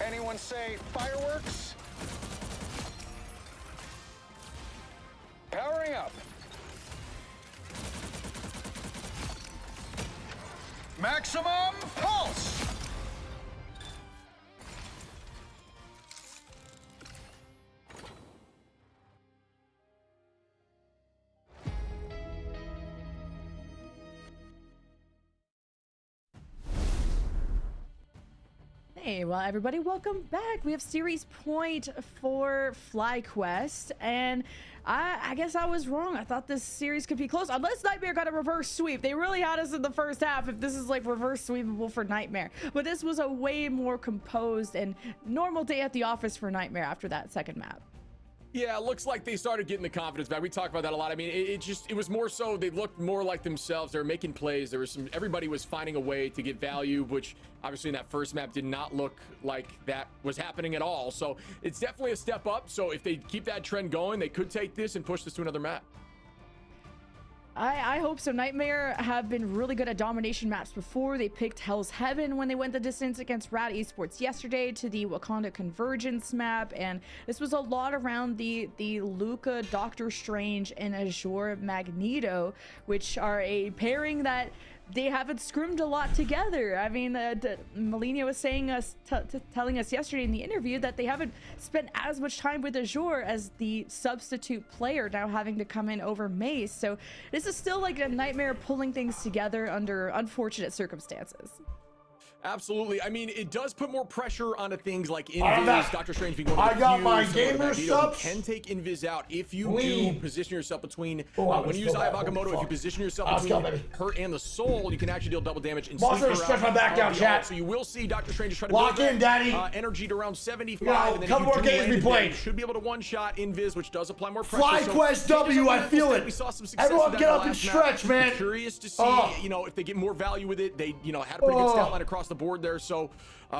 Anyone say fireworks? Powering up. Maximum pulse! Hey, well, everybody, welcome back. We have series point for Flyquest, and I guess I was wrong. I thought this series could be close, unless Nightmare got a reverse sweep. They really had us in the first half if this is like reverse sweepable for Nightmare. But this was a way more composed and normal day at the office for Nightmare after that second map. Yeah, it looks like they started getting the confidence back. We talked about that a lot. I mean, it was more so they looked more like themselves. They were making plays. There was everybody was finding a way to get value, which obviously in that first map did not look like that was happening at all. So it's definitely a step up. So if they keep that trend going, they could take this and push this to another map. I hope so. Nightmare have been really good at domination maps before. They picked Hell's Heaven when they went the distance against Rad Esports yesterday to the Wakanda Convergence map, and this was a lot around the Luca, Doctor Strange, and Azure Magneto, which are a pairing that they haven't scrimmed a lot together. I mean, Melina was saying telling us yesterday in the interview that they haven't spent as much time with Azure as the substitute player now having to come in over Mace. So this is still like a Nightmare pulling things together under unfortunate circumstances. Absolutely. I mean, it does put more pressure onto things like Invis, Doctor Strange being one of the I got few, my similar to gamer Magneto, who subs. can take Invis out if you Lean. do position yourself between, Oh, when you use Eye of Agamotto, if you position yourself between her and the soul, you can actually deal double damage and Monster, sleep her stretch out my back down, of the chat. ult. So you will see Doctor Strange is trying to Lock build in, that, Daddy. energy to around 75, Yeah, and then couple if you more do games land we it, played. you should be able to one-shot Invis, which does apply more pressure. Flyquest W, I feel it. We saw some success Everyone with get that up and last map. stretch, man. I'm curious to see, Oh. you know, if they get more value with it. They, you know, had a pretty good stat line across the board there. So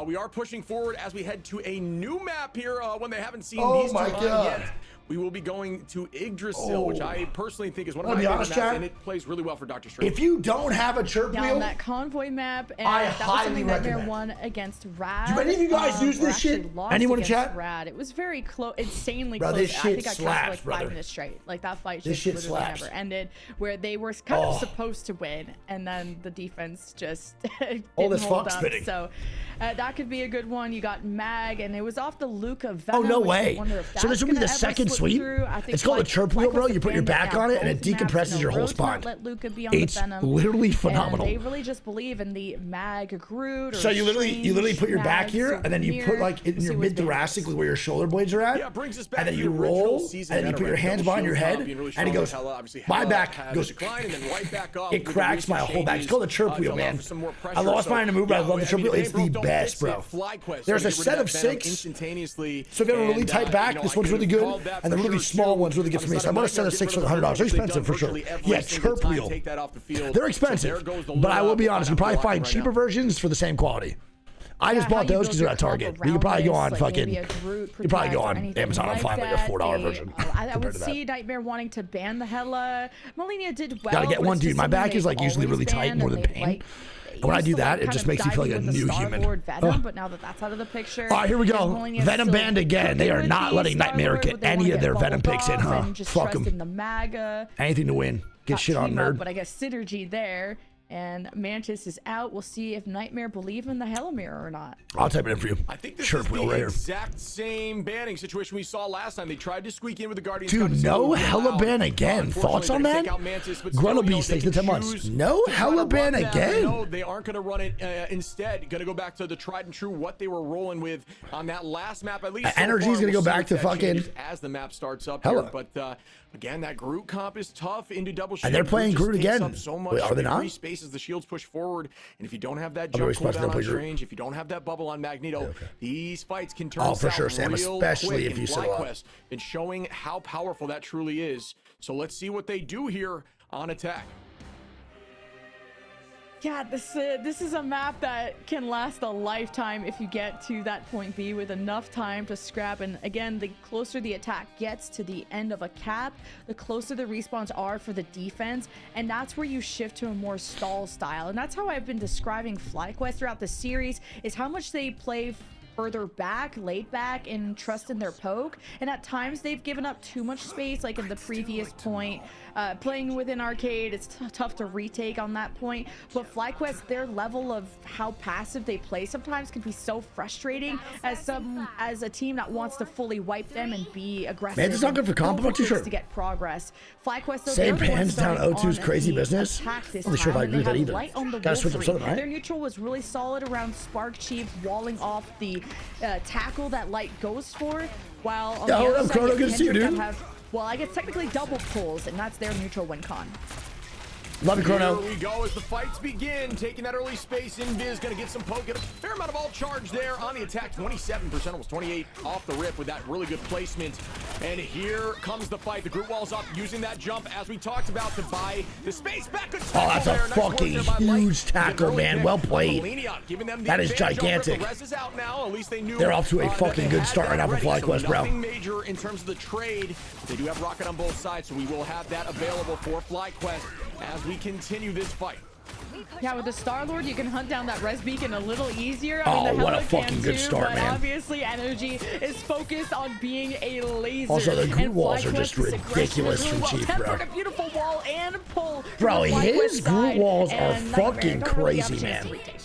we are pushing forward as we head to a new map here. When they haven't seen these two yet, we will be going to Yggdrasil, which I personally think is one of my favorite maps, and it plays really well for Doctor Strange. If you don't have a chirp Yeah, wheel, on that convoy map, and I that was highly something that Nightmare recommend. won against Rad. Do any of you guys use or this actually shit? lost Anyone in against chat? Rad. It was very close, insanely Bro, close. this I shit think I slaps, counted like brother. 5 minutes straight. Like that fight This just shit literally slaps. never ended. Where they were kind of supposed to win, and then the defense just didn't this hold fuck up. spinning. So that could be a good one. You got Mag, and it was off the Luca Venom. Oh, no which I way. wonder if So this that's will be gonna the ever second slip sweep? through. I think It's called a chirp wheel, bro. You put your back on it, and it decompresses your whole spine. Let Luca be on the It's Venom. literally And phenomenal. they really just believe in the Mag Groot. Or So you literally put your back Strange here, Mag and then you put like in souvenir. your See what's mid thoracic where your shoulder blades are at, Yeah, it brings us back and then to you the original roll, season and then you put your veteran, hands double behind your shield head, up, being really and it strong goes. with Hela. Obviously, My Hela back has goes. a decline and then right back up It with the cracks my recent whole back. It's changes, called a chirp wheel, to allow man. for some more I pressure. lost mine in a move, but I love the chirp wheel. if It's they the don't best, fix it, bro. Flyquest There's will a get rid set that of Venom 6. instantaneously. So if you have a really And, tight back, you know, this I one's could really have good, called that and the for really sure, small too. one's really good for me. So I bought a set of 6 for the $100. They're expensive for sure. Yeah, chirp wheel. They're expensive, but I will be honest. You probably find cheaper versions for the same quality. I just bought those because they're at Target. You can probably go on fucking. You probably go on Amazon and find like a $4 version. I would see Nightmare wanting to ban the Hela. Melina did well. Gotta get but one, it's dude. just My something back is they've like usually always really tight, banned, more and than they, pain. like, And when I used do to, that, like, it kind just of makes me feel like a diving with new the human. Star-Lord Venom, but now that that's out of the picture. All right, here we go. and Melina's Venom still banned again. They are cooking not with letting the Nightmare Star-Lord, get but they any wanna of their get Venom bubbled picks in, off huh? and just Fuck trust 'em. in the MAGA. Anything to win. Get Got shit on, team up, nerd. But I guess synergy there. And Mantis is out. We'll see if Nightmare believe in the Hela Mirror or not. I'll type it in for you. I think this Chirp is wheel the right here. exact same banning situation we saw last time. They tried to squeak in with the Guardians. Dude, no Hela ban again. Thoughts on that? Grunnelbeast takes the 10 months. No Hela ban again? No, they aren't going to run it. Instead, going to go back to the tried and true what they were rolling with on that last map. At least Energy is going to go back to fucking as the map starts up Hela. here. But again, that Groot comp is tough into double shield. And they're playing just Groot takes again. up so much Wait, are they not? free space as the shields push forward. And if you don't have that I'm very jump surprised they don't cooldown play on Groot. Strange, if you don't have that bubble on Magneto, these fights can turn Oh, for south sure, Sam, real especially quick, if you and sit a lot. Flyquest been showing how powerful that truly is. So let's see what they do here on attack. Yeah, this is a map that can last a lifetime if you get to that point B with enough time to scrap. And again, the closer the attack gets to the end of a cap, the closer the respawns are for the defense. And that's where you shift to a more stall style. And that's how I've been describing Flyquest throughout the series, is how much they play further back, laid back, and trust in their poke. And at times they've given up too much space, like in the previous point. Playing within arcade, it's tough to retake on that point. But Flyquest, their level of how passive they play sometimes can be so frustrating as a team that wants to fully wipe them and be aggressive. Man, it's not good for comp. I'm not too sure. To get progress. Flyquest, though, Same they're the hands ones down starting O2's on crazy the business. attack this I'm not sure if time, I and agree with they that have either. light on the Gotta switch up Wolverine. something, right? Their neutral was really solid around Spark Chief, walling off the tackle that light goes for, while on Yeah, the hold other up, side, Chrono, you good to see you, Kendrick dude. that have, well, I guess technically double pulls, and that's their neutral win con. Love you, Chrono. Here we go as the fights begin. Taking that early space. Invis going to get some poke. Get a fair amount of all charge there on the attack. 27%, almost 28 off the rip with that really good placement. And here comes the fight. The Groot wall's up, using that jump as we talked about to buy the space back. Good Oh, that's a there. Nice work fucking there by Light. huge tackle, Early man. pick Well from played. Melina, giving them the That is advantage over it. gigantic. The res is out now. At least they knew They're off to a that fucking they good had start right that now for ready. Flyquest, So bro. nothing major in terms of the trade. They do have rocket on both sides, so we will have that available for Flyquest. as we continue this fight. Yeah, with the Star-Lord, you can hunt down that res beacon a little easier. Oh, the what a Hela fucking can good too, start, but man. obviously, Energy is focused on being a laser. Also, the group and walls are Flyquest, just this aggression ridiculous is from really Chief, well bro. tempered, a beautiful wall and pull. Bro, from the his Flyquest group side, walls are and Nightmare fucking don't really have a crazy, chance to man. retake.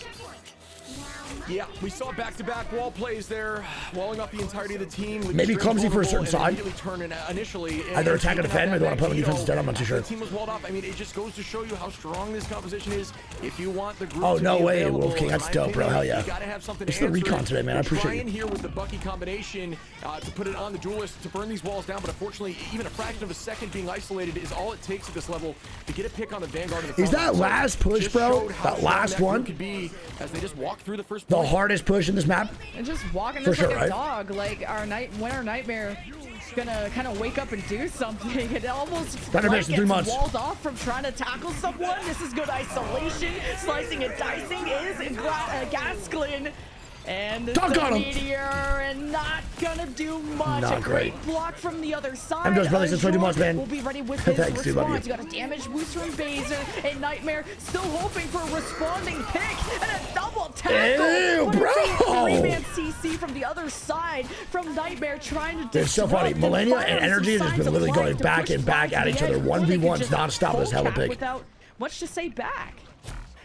Yeah, we saw back-to-back wall plays there, walling up the entirety of the team. Maybe clumsy for a certain side. Either attack or defend, or they want to put him on defense instead. I'm not too sure. The team was walled off. I mean, it just goes to show you how strong this composition is. If you want the group Oh, to no be way, available, Wolf King. That's in my dope, bro. opinion, Hell yeah. You gotta have something It's to the answer recon it. today, man. I You're appreciate trying you. here with the Bucky combination to put it on the duelist to burn these walls down, but unfortunately, even a fraction of a second being isolated is all it takes at this level to get a pick on the Vanguard. Is that last push, bro? That last one? Could be as they just walk through the first The point. hardest push in this map? And just walking For this sure, like a right? dog, like our Nightmare is gonna kind of wake up and do something. It almost Better like miss in 3 months. walled off from trying to tackle someone. This is good isolation. Slicing and dicing is Gasklin. And the Dunk on him. Meteor, and not gonna do much. Not a great great. block from the other side. I'm just brother since 22 months, man. We'll be ready with his Thanks, dude. Love you. response. You got a damage boost from Baser, and Nightmare still hoping for a responding pick and a double tackle. Ew, What a bro. three-man CC from the other side from Nightmare trying to. It's so funny. disrupt Millennia fire and some Energy has signs been of literally life going to back push and back Fly at to each the other. edge, or they could 1v1s just nonstop. That's hella full big. cap without much to say back.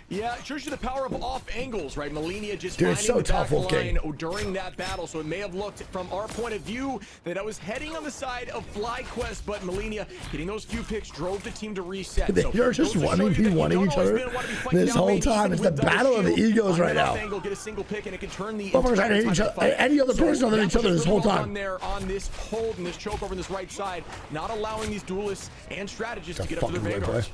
Yeah, it shows you the power of off angles, right? Millennia just Dude, it's finding so the tough, back Wolf King. line during that battle, so it may have looked from our point of view that I was heading on the side of Flyquest, but Millennia getting those few picks drove the team to reset. They are just wanting to be wanting each other this whole time. It's the battle of the egos right now. Get a single pick and it can turn the Motherfuckers trying to hit each other, any other person other than each other this whole time. There on this hold and this choke over on this right side, not allowing these duelists and strategists to get up to their vanguards.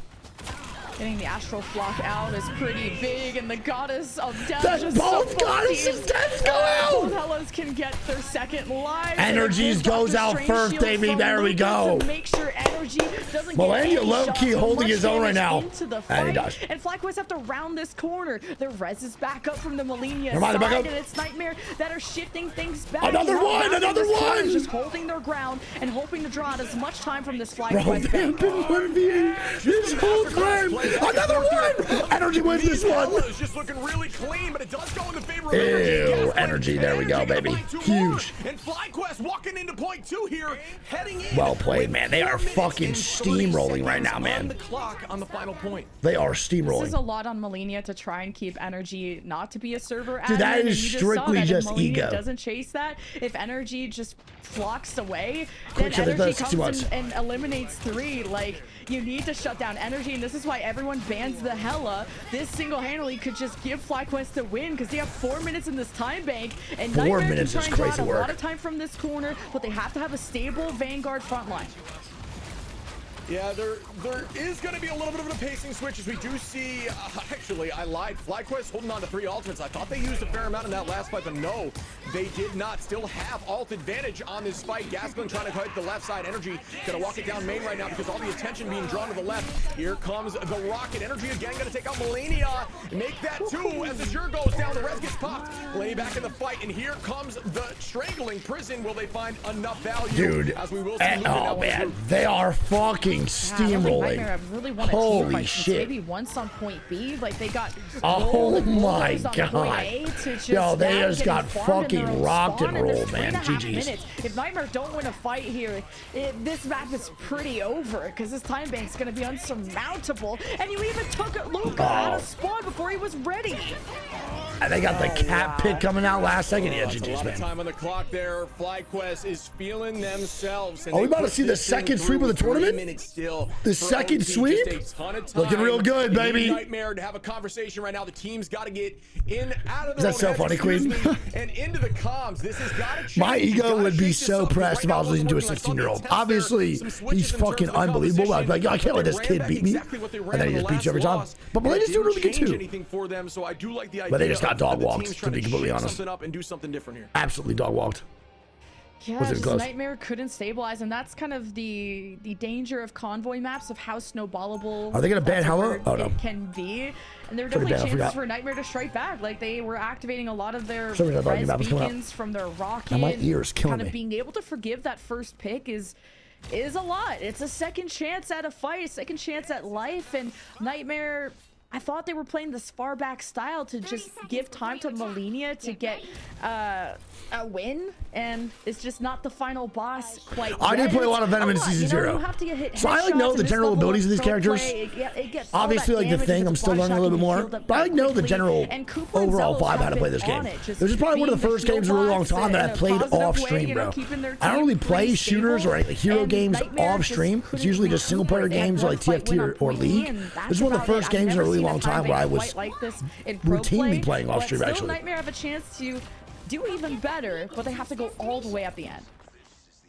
Getting the astral flock out is pretty big, and the goddess of death That just both goddesses deaths go out! Both Hellas can get their second lives. Energies and it goes out Strange first, Shield baby. from There we Lucas go. to make sure Energy doesn't Millennia get any low-key shots, holding much his own right damage now. into the And he fight. does. And Flyquest have to round this corner. The res is back up from the Millennia Never mind, side, back up. and it's Nightmare that are shifting things back. Another Not one, backing another this corner, one. Just holding their ground and hoping to draw out as much time from this Bro, Flyquest they've bank. been 1v8 this whole time. Another one! Energy wins this one. It's just looking really clean, but it does go in the favor of Ew, Energy. Energy, there we go, baby. Huge. And Flyquest walking into point 2 here, heading in. Well played, with man. They are 4 minutes fucking and 30 steamrolling right seconds now, man. On the clock on the final point. They are This is a steamrolling. lot on Millennia to try and keep Energy not to be a server Dude, admin, that and is you just saw strictly that. just If Millennia ego. doesn't chase that, if Energy just flocks away, Quick then shot, Energy that's 60 comes watts. and eliminates 3. Like, you need to shut down Energy, and this is why everyone bans the Hela. This single-handedly could just give Flyquest a win, because they have 4 minutes in this time bank, and 4 Nightmare minutes can is try and draw out crazy a lot work. of time from this corner, but they have to have a stable Vanguard front line. Yeah, there is going to be a little bit of a pacing switch as we do see, actually, I lied. Flyquest holding on to 3 ultimates. I thought they used a fair amount in that last fight, but no, they did not. Still have ult advantage on this fight. Gasklin trying to cut the left side. Energy going to walk it down main right now because all the attention being drawn to the left. Here comes the rocket. Energy again going to take out Millennia. Make that 2 as the sure goes down. The res gets popped. Millennia back in the fight, and here comes the strangling prison. Will they find enough value? Dude, As we will see Luca now oh on the man, group. they are fucking steamrolling. I really want to Holy team fight shit. maybe once on point B, like they got Oh rolled my on point God. A to just Yo, they now just getting got farmed in their fucking own rocked spawn, and there's rolled, man. 3.5 GGs. minutes. If Nightmare don't win a fight here, this map is pretty over because this time bank's going to be unsurmountable. And you even took Luca out of spawn before he was ready. And they got the cat pick coming out last second. Yeah, That's a GG's, lot of man. time on the clock there. Flyquest is feeling themselves. Are we about to see the second sweep of the tournament? Still The second sweep? Looking real good, baby. Nightmare to have a conversation right now. The team's got to get in, out of Is their that own so heads, funny, excuse Queen? me, and into the comms. This has got to change. My You ego gotta would be shake this so up, because pressed if right I now was losing to a it wasn't working. I saw 16-year-old. the test there, Obviously, some switches he's in terms fucking of the unbelievable. But I'd be like, yo, I can't let this composition, kid but beat they me. ran back exactly what they ran And then he in just the beats you every last time. loss, But and it Millennia's doing didn't really good change too. anything for them, so I do like the But they idea just got of dog the walked, teams to trying be completely shake honest. something up and do something different here. Absolutely dog walked. Yeah, Was it just close? Nightmare couldn't stabilize, and that's kind of the danger of convoy maps of how snowballable. Are they gonna ban that's a Hela? word, Oh, no. it can be, and there are Pretty definitely bad, I chances forgot. for Nightmare to strike back. Like they were activating a lot of their For some reason I thought res the map was coming out. beacons from their rocket. Now my ear is killing kind me. of being able to forgive that first pick is is a lot. It's a second chance at a fight, a second chance at life, and Nightmare, I thought they were playing this far back style to just give time to Melina to get a win, and it's just not the final boss quite I did yet. play a lot of Venom in Season 0. You have to get hit So I like know the general abilities of these characters. Obviously, like the thing, I'm still learning a little bit more. But I like know the general overall vibe how to play this game. This is probably one of the first games in a really long time that I played off stream, bro. I don't really play shooters or like hero games off stream. It's usually just single player games or like TFT or League. This is one of the first games in a really long time where I was routinely playing off stream, actually. Nightmare have a chance to do even better, but they have to go all the way at the end.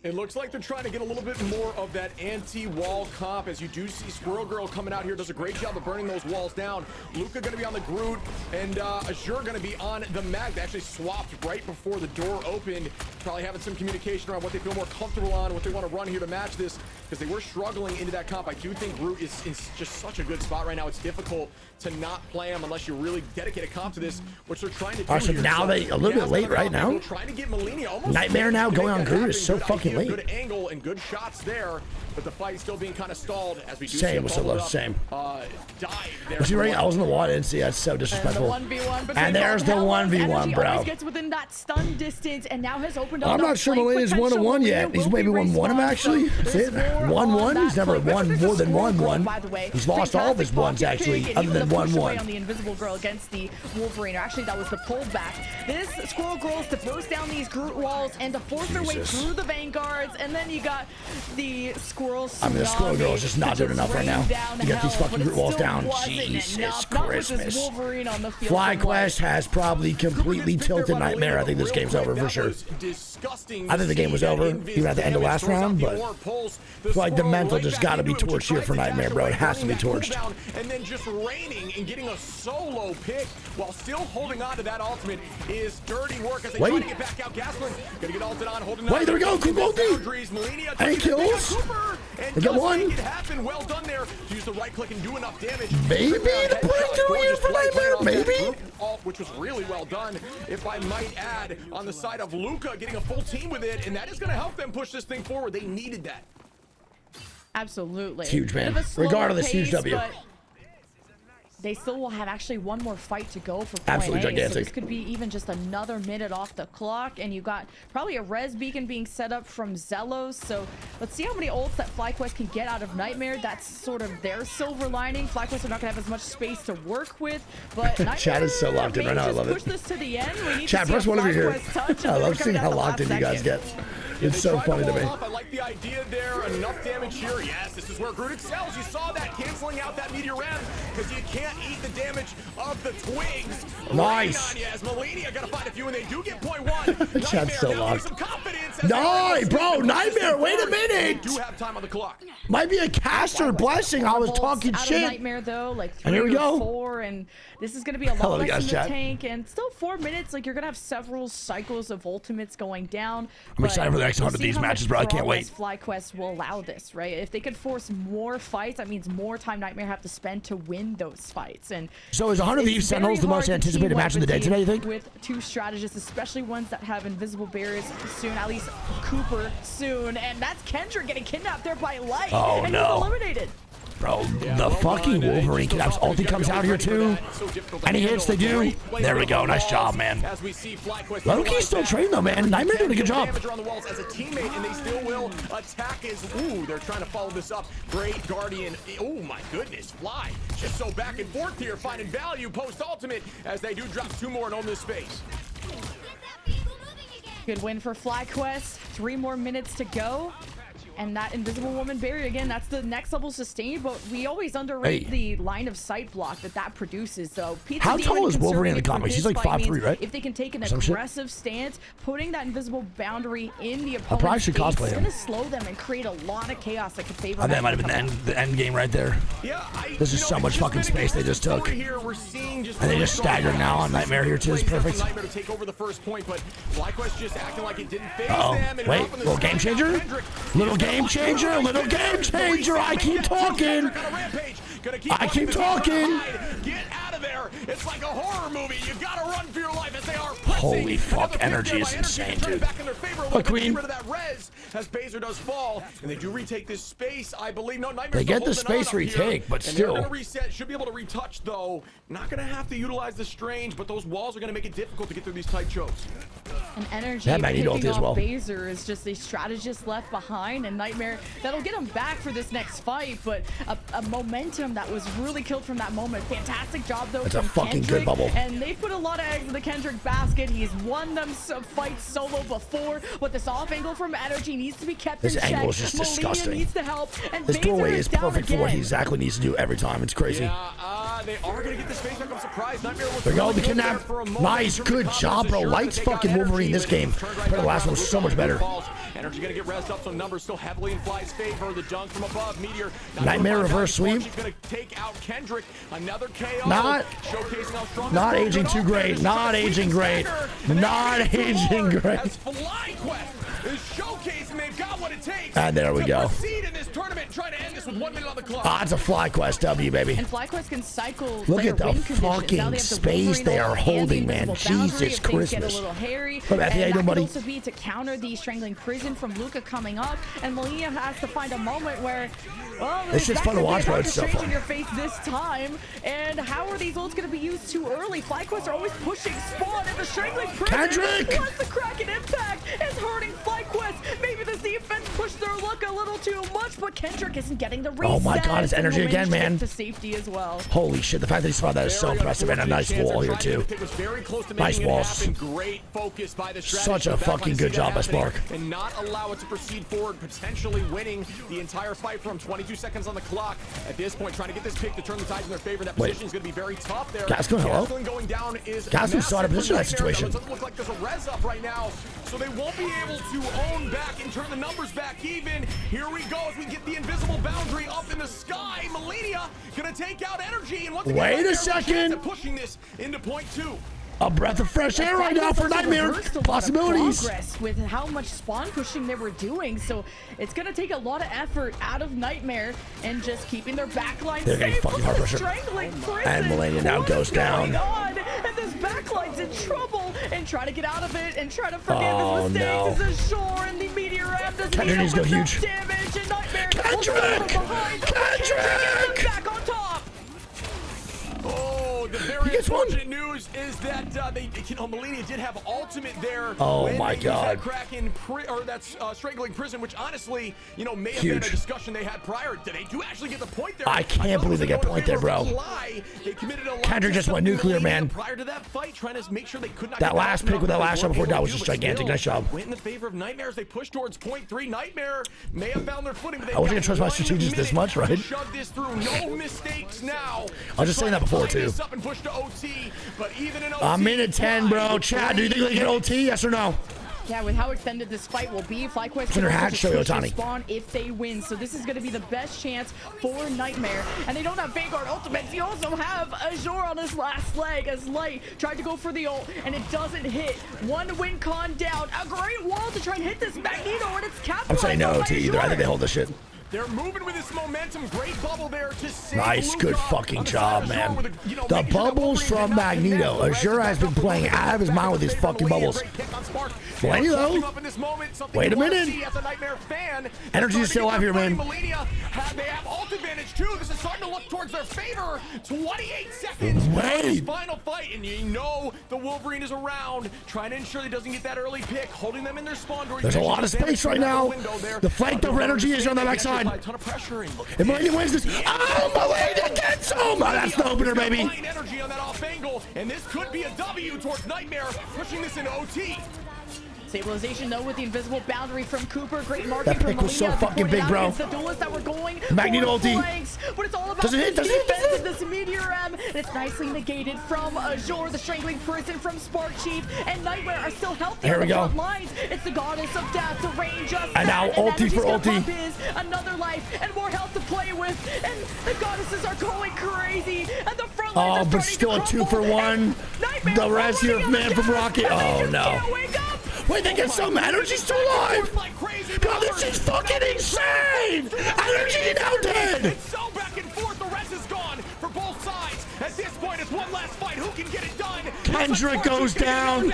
It looks like they're trying to get a little bit more of that anti-wall comp, as you do see Squirrel Girl coming out here, does a great job of burning those walls down. Luca going to be on the Groot, and Azure going to be on the Mag. They actually swapped right before the door opened, probably having some communication around what they feel more comfortable on, what they want to run here to match this, because they were struggling into that comp. I do think Groot is in just such a good spot right now. It's difficult to not play him unless you really dedicate a comp to this, which they're trying to do. All right, so now they a little bit late right now. Trying to get Melina almost Nightmare now going on Groot is so fucking late. Good angle and good shots there, but the fight still being kind of stalled as we do same, same. Dive there. Was he right? I was in the wall. I didn't see. That's so disrespectful. And the 1v1 and there's the 1v1, bro. Always gets within that stun distance, and now has opened up. I'm not sure Melina's 1-1 yet. He's maybe won one of them actually. That's it. 1-1. He's never won more than 1-1. He's lost all of his ones actually, other than 1-1. On the Invisible Girl against the Wolverine. Or actually, that was the pullback. This Squirrel Girl is to burst down these Groot walls and to force their way through the Vanguards, and then you got the Squirrel. I mean, the Squirrel Girl is just not doing enough right now. You got these fucking Groot walls down. Jesus Christmas. Flyquest has probably completely tilted Nightmare. I think this game's over for sure. I think the game was over even at the end of last round, but I feel like the mental just got to be torched here for Nightmare, bro. It has to be torched. And then just raining and getting a solo pick while still holding on to that ultimate is dirty work as they try to get back out. Gaslin gonna get ulted on, holding on. Wait, there we go. Coop ulti. And kills. They get one. Well done there. Use the right click and do enough damage. Maybe the breakthrough here for Nightmare. Maybe. Which was really well done, if I might add, on the side of Luca getting a full team with it, and that is going to help them push this thing forward. They needed that. Absolutely. It's huge, man. Regardless, huge W. They still will have actually one more fight to go for point absolutely A, gigantic. so this could be even just another minute off the clock, and you got probably a res beacon being set up from Zelos. So let's see how many ults that Flyquest can get out of Nightmare. That's sort of their silver lining. Flyquest are not gonna have as much space to work with, but Chat is so locked in right now. I love it. Push this to the end. We need Chat, press one over here. I love seeing how locked in you guys get. It's so funny to me. I like the idea there. Enough damage here. Yes, this is where Groot excels. You saw that canceling out that meteor ram because you can't eat the damage of the twigs. Nice. Yes, Melina got to find a few, and they do get point one. Chat's so locked. No, bro, Nightmare. Wait a minute. Do have time on the clock. Might be a caster blessing. I was talking shit. Nightmare though, like 3 and here we go. 4, and this is gonna be a lot less in the tank, and still 4 minutes. Like you're gonna have several cycles of ultimates going down. I'm excited for the next 100 of these matches, bro. I can't wait. Flyquest will allow this, right? If they could force more fights, that means more time Nightmare have to spend to win those fights. And so is 100 Thieves Sentinels the most anticipated match of the day today, you think? With 2 strategists, especially ones that have invisible barriers soon, at least Cooper soon, and that's Kendra getting kidnapped there by Light. Oh, and no. he's eliminated. Bro, the fucking Wolverine collapse ulti comes out here too. Any hits they do? There we go. Nice job, man. Loki's still trained though, man. Nightmare doing a good job. As a teammate, and they still will attack his. Ooh, they're trying to follow this up. Great Guardian. Oh my goodness, Fly. Just so back and forth here, finding value post ultimate as they do drop 2 more and own this space. Good win for Flyquest. 3 more minutes to go. And that Invisible Woman barrier, again, that's the next level sustain, but we always underrate the line of sight block that produces. So Pizza how tall is Wolverine in the comics? He's like 5'3", right? If they can take an aggressive stance, putting that invisible boundary in the opponent's probably should cosplay him. It's going to slow them and create a lot of chaos that could favor them. That might have been the end game right there. Yeah, this is so much fucking space they just took. And they just staggered now on Nightmare here too. It's perfect. Nightmare to take over the first point, but Flyquest just acting like it didn't phase them. Wait, little game changer? Little game changer, little game changer. I keep talking. I keep talking. there. It's like a horror movie. You gotta run for your life as they are pressing. Holy fuck, Another energy pick is there by insane, to turn it dude. back in their favor a Oh, little bit, Queen. get rid of that res as Baser does fall, and they do retake this space. I believe no Nightmare's They get the still holding space on up here, retake, but and they're still. gonna reset. Should be able to retouch though. Not gonna have to utilize the strange, but those walls are gonna make it difficult to get through these tight chokes. And energy That might need picking ulti as off well. Baser is just a strategist left behind, and Nightmare that'll get him back for this next fight, but a momentum that was really killed from that moment. Fantastic job though That's a from fucking good Kendrick, bubble. and they put a lot of eggs in the Kendrick basket. He's won them fights solo before, but this off angle from energy needs to be kept This in check. angle is just Melina disgusting. needs to help, and This Baser doorway is down perfect for what he again. exactly needs to do every time. It's crazy. Yeah, they are gonna get the space back. I'm surprised. Nightmare was There you go, really the good there kidnap. for a moment. Nice, good job, bro. Lights fucking Wolverine this game. But the last one was so much better. Energy gonna get rezzed up, so numbers still heavily in Fly's favor. The dunk from above, Meteor. Nightmare reverse sweep. She's gonna take out Kendrick. Another KO. Not- Showcasing how strong not this aging is. too great. Not aging great. Not aging great. As Flyquest is showcasing they've got what it takes. And there we to go. proceed in this tournament, trying to end this with 1 minute on the clock. Ah, it's a Flyquest W, baby. And Flyquest can cycle. Look player at the win conditions. Now fucking they have the space Wolverine they ult are and the holding, man. invisible boundary Jesus if things Christmas. Get a little hairy. Look at the And item, that buddy. could also be to counter the strangling prison from Luca coming up. And Melina has to find a moment where, well, It's just fun to watch, bro. bro. It's so Strange fun. in your face this time. And how are these ults going to be used too early? Flyquest are always pushing spawn, and the strangling prison. Kendrick! Once the Kraken impact is hurting Flyquest. Maybe this defense pushed their luck a little too much, but Kendrick isn't getting the reset. Oh my God, his and energy Momentum again, man. To safety as well. Holy shit, the fact that he saw that is so Very impressive, and a nice unfortunate wall here chance. too. It was very close to Nice making it walls. happen. Great focus by the Such a strategist. Back fucking line good see job that by Spark. happening And not allow it to proceed forward, potentially winning the entire fight from 22 seconds on the clock. At this point, trying to get this pick to turn the tides in their favor. That Wait. position is going to be very tough there. Gaskin, hello? Gaskin going down is Gaskin saw the massive position in that for Nightmare. situation. It doesn't look like there's a res up right now, so they won't be able to own back and turn the numbers back even. Here we go as we get the invisible boundary up in the sky. Melina gonna take out energy, and once again, Wait a Nightmare with chance second. at pushing this into point 2. A breath of fresh air right now for Nightmare. Reversed a lot of Possibilities. progress with how much spawn pushing they were doing, so it's gonna take a lot of effort out of Nightmare and just keeping their backline They're getting safe. fucking Look hard at the pressure. strangling prison. And Melania now What goes is going down. on? And this backline's in trouble, and try to get out of it and try to forgive Oh, his mistakes. no. This is Shore and the meteor M does Kendrick needs to go huge. damage, and Nightmare Kendrick! Kendrick is back on top. Oh, the very gets one. unfortunate news is that Melina did have ultimate there. Oh when my they used God. that Kraken strangling prison, which honestly, may have Huge. been a discussion they had prior. Did they do actually get the point there? I can't believe they get point there, bro. They committed a lot Kendrick to just went something nuclear, Melina man. Prior to that fight, trying to make sure they could not. That get last ultimate pick with that off. last They shot before weren't that able was to just do, but gigantic. still Nice job. Went in the favor of Nightmares. They push towards point 3. Nightmare may have found their footing, but they I wasn't gonna trust my strategists this much, right? Shove this through. No mistakes now. I was just saying that before, too. This up and push to OT, but even in OT, A minute 10, bro. Chad, do you think they get OT? Yes or no? Yeah, with how extended this fight will be, Flyquest Put her can hat, also show you, push their Otani. spawn if they win. So this is going to be the best chance for Nightmare. And they don't have Vanguard ultimates. They also have Azure on his last leg as Light tried to go for the ult, and it doesn't hit. One win con down. A great wall to try and hit this Magneto, and it's capitalized. I'm saying no by OT either. I think they Azure. hold this shit. they're moving with this momentum. Great bubble there to save Nice, Luka good on fucking the job, side of man. Azure with a, The making sure that bubbles Wolverine from did not connect. Magneto. The rest Azure is has back been up playing with out of his back mind with in his favor. fucking Melina, bubbles. great kick on Spark. Melania, They are though. stepping up in this moment, something Wait a you wanna minute. see as a Nightmare fan. Energy is still Starting to alive get here, their man. footing. Melina they have ult advantage too. This is starting to look towards their favor. 28 seconds. Wait. This final fight, and you know the Wolverine is around, trying to ensure he doesn't get that early pick, holding them in their spawn. There's a lot of space right now. The flanked over energy is on the backside. A ton of pressure. And look at If Melania wins this, oh, Melania gets home. Oh, that's the opener, baby. Flying energy on that off angle, and this could be a W towards Nightmare, pushing this into OT. Stabilization though with the invisible boundary from Cooper. Great marking That from pick was so Melina. fucking Pointed big, out bro. against the duelists that were going Magneto for ulti. flanks, but it's all about Does it hit? Does it hit? Does it hit? defense of this Meteor M, and it's nicely negated from Azure, the strangling prison from Spark Chief, and Nightmare are still healthy Here on we the go. front lines. It's the goddess of death to range us. And now ulti for ulti. Another life and more health to play with, and the goddesses are going crazy, and the front Oh, lines are but starting still to a 2 crumble, for 1. and Nightmare The res here, falling man, on from death, Rocket. and they Oh, just no. can't wake up. Wait, they get some energy still alive. Bro, this is fucking insane. Energy now dead. It's so back and forth. The rest is gone for both sides. At this point, it's one left. Kendrick goes down.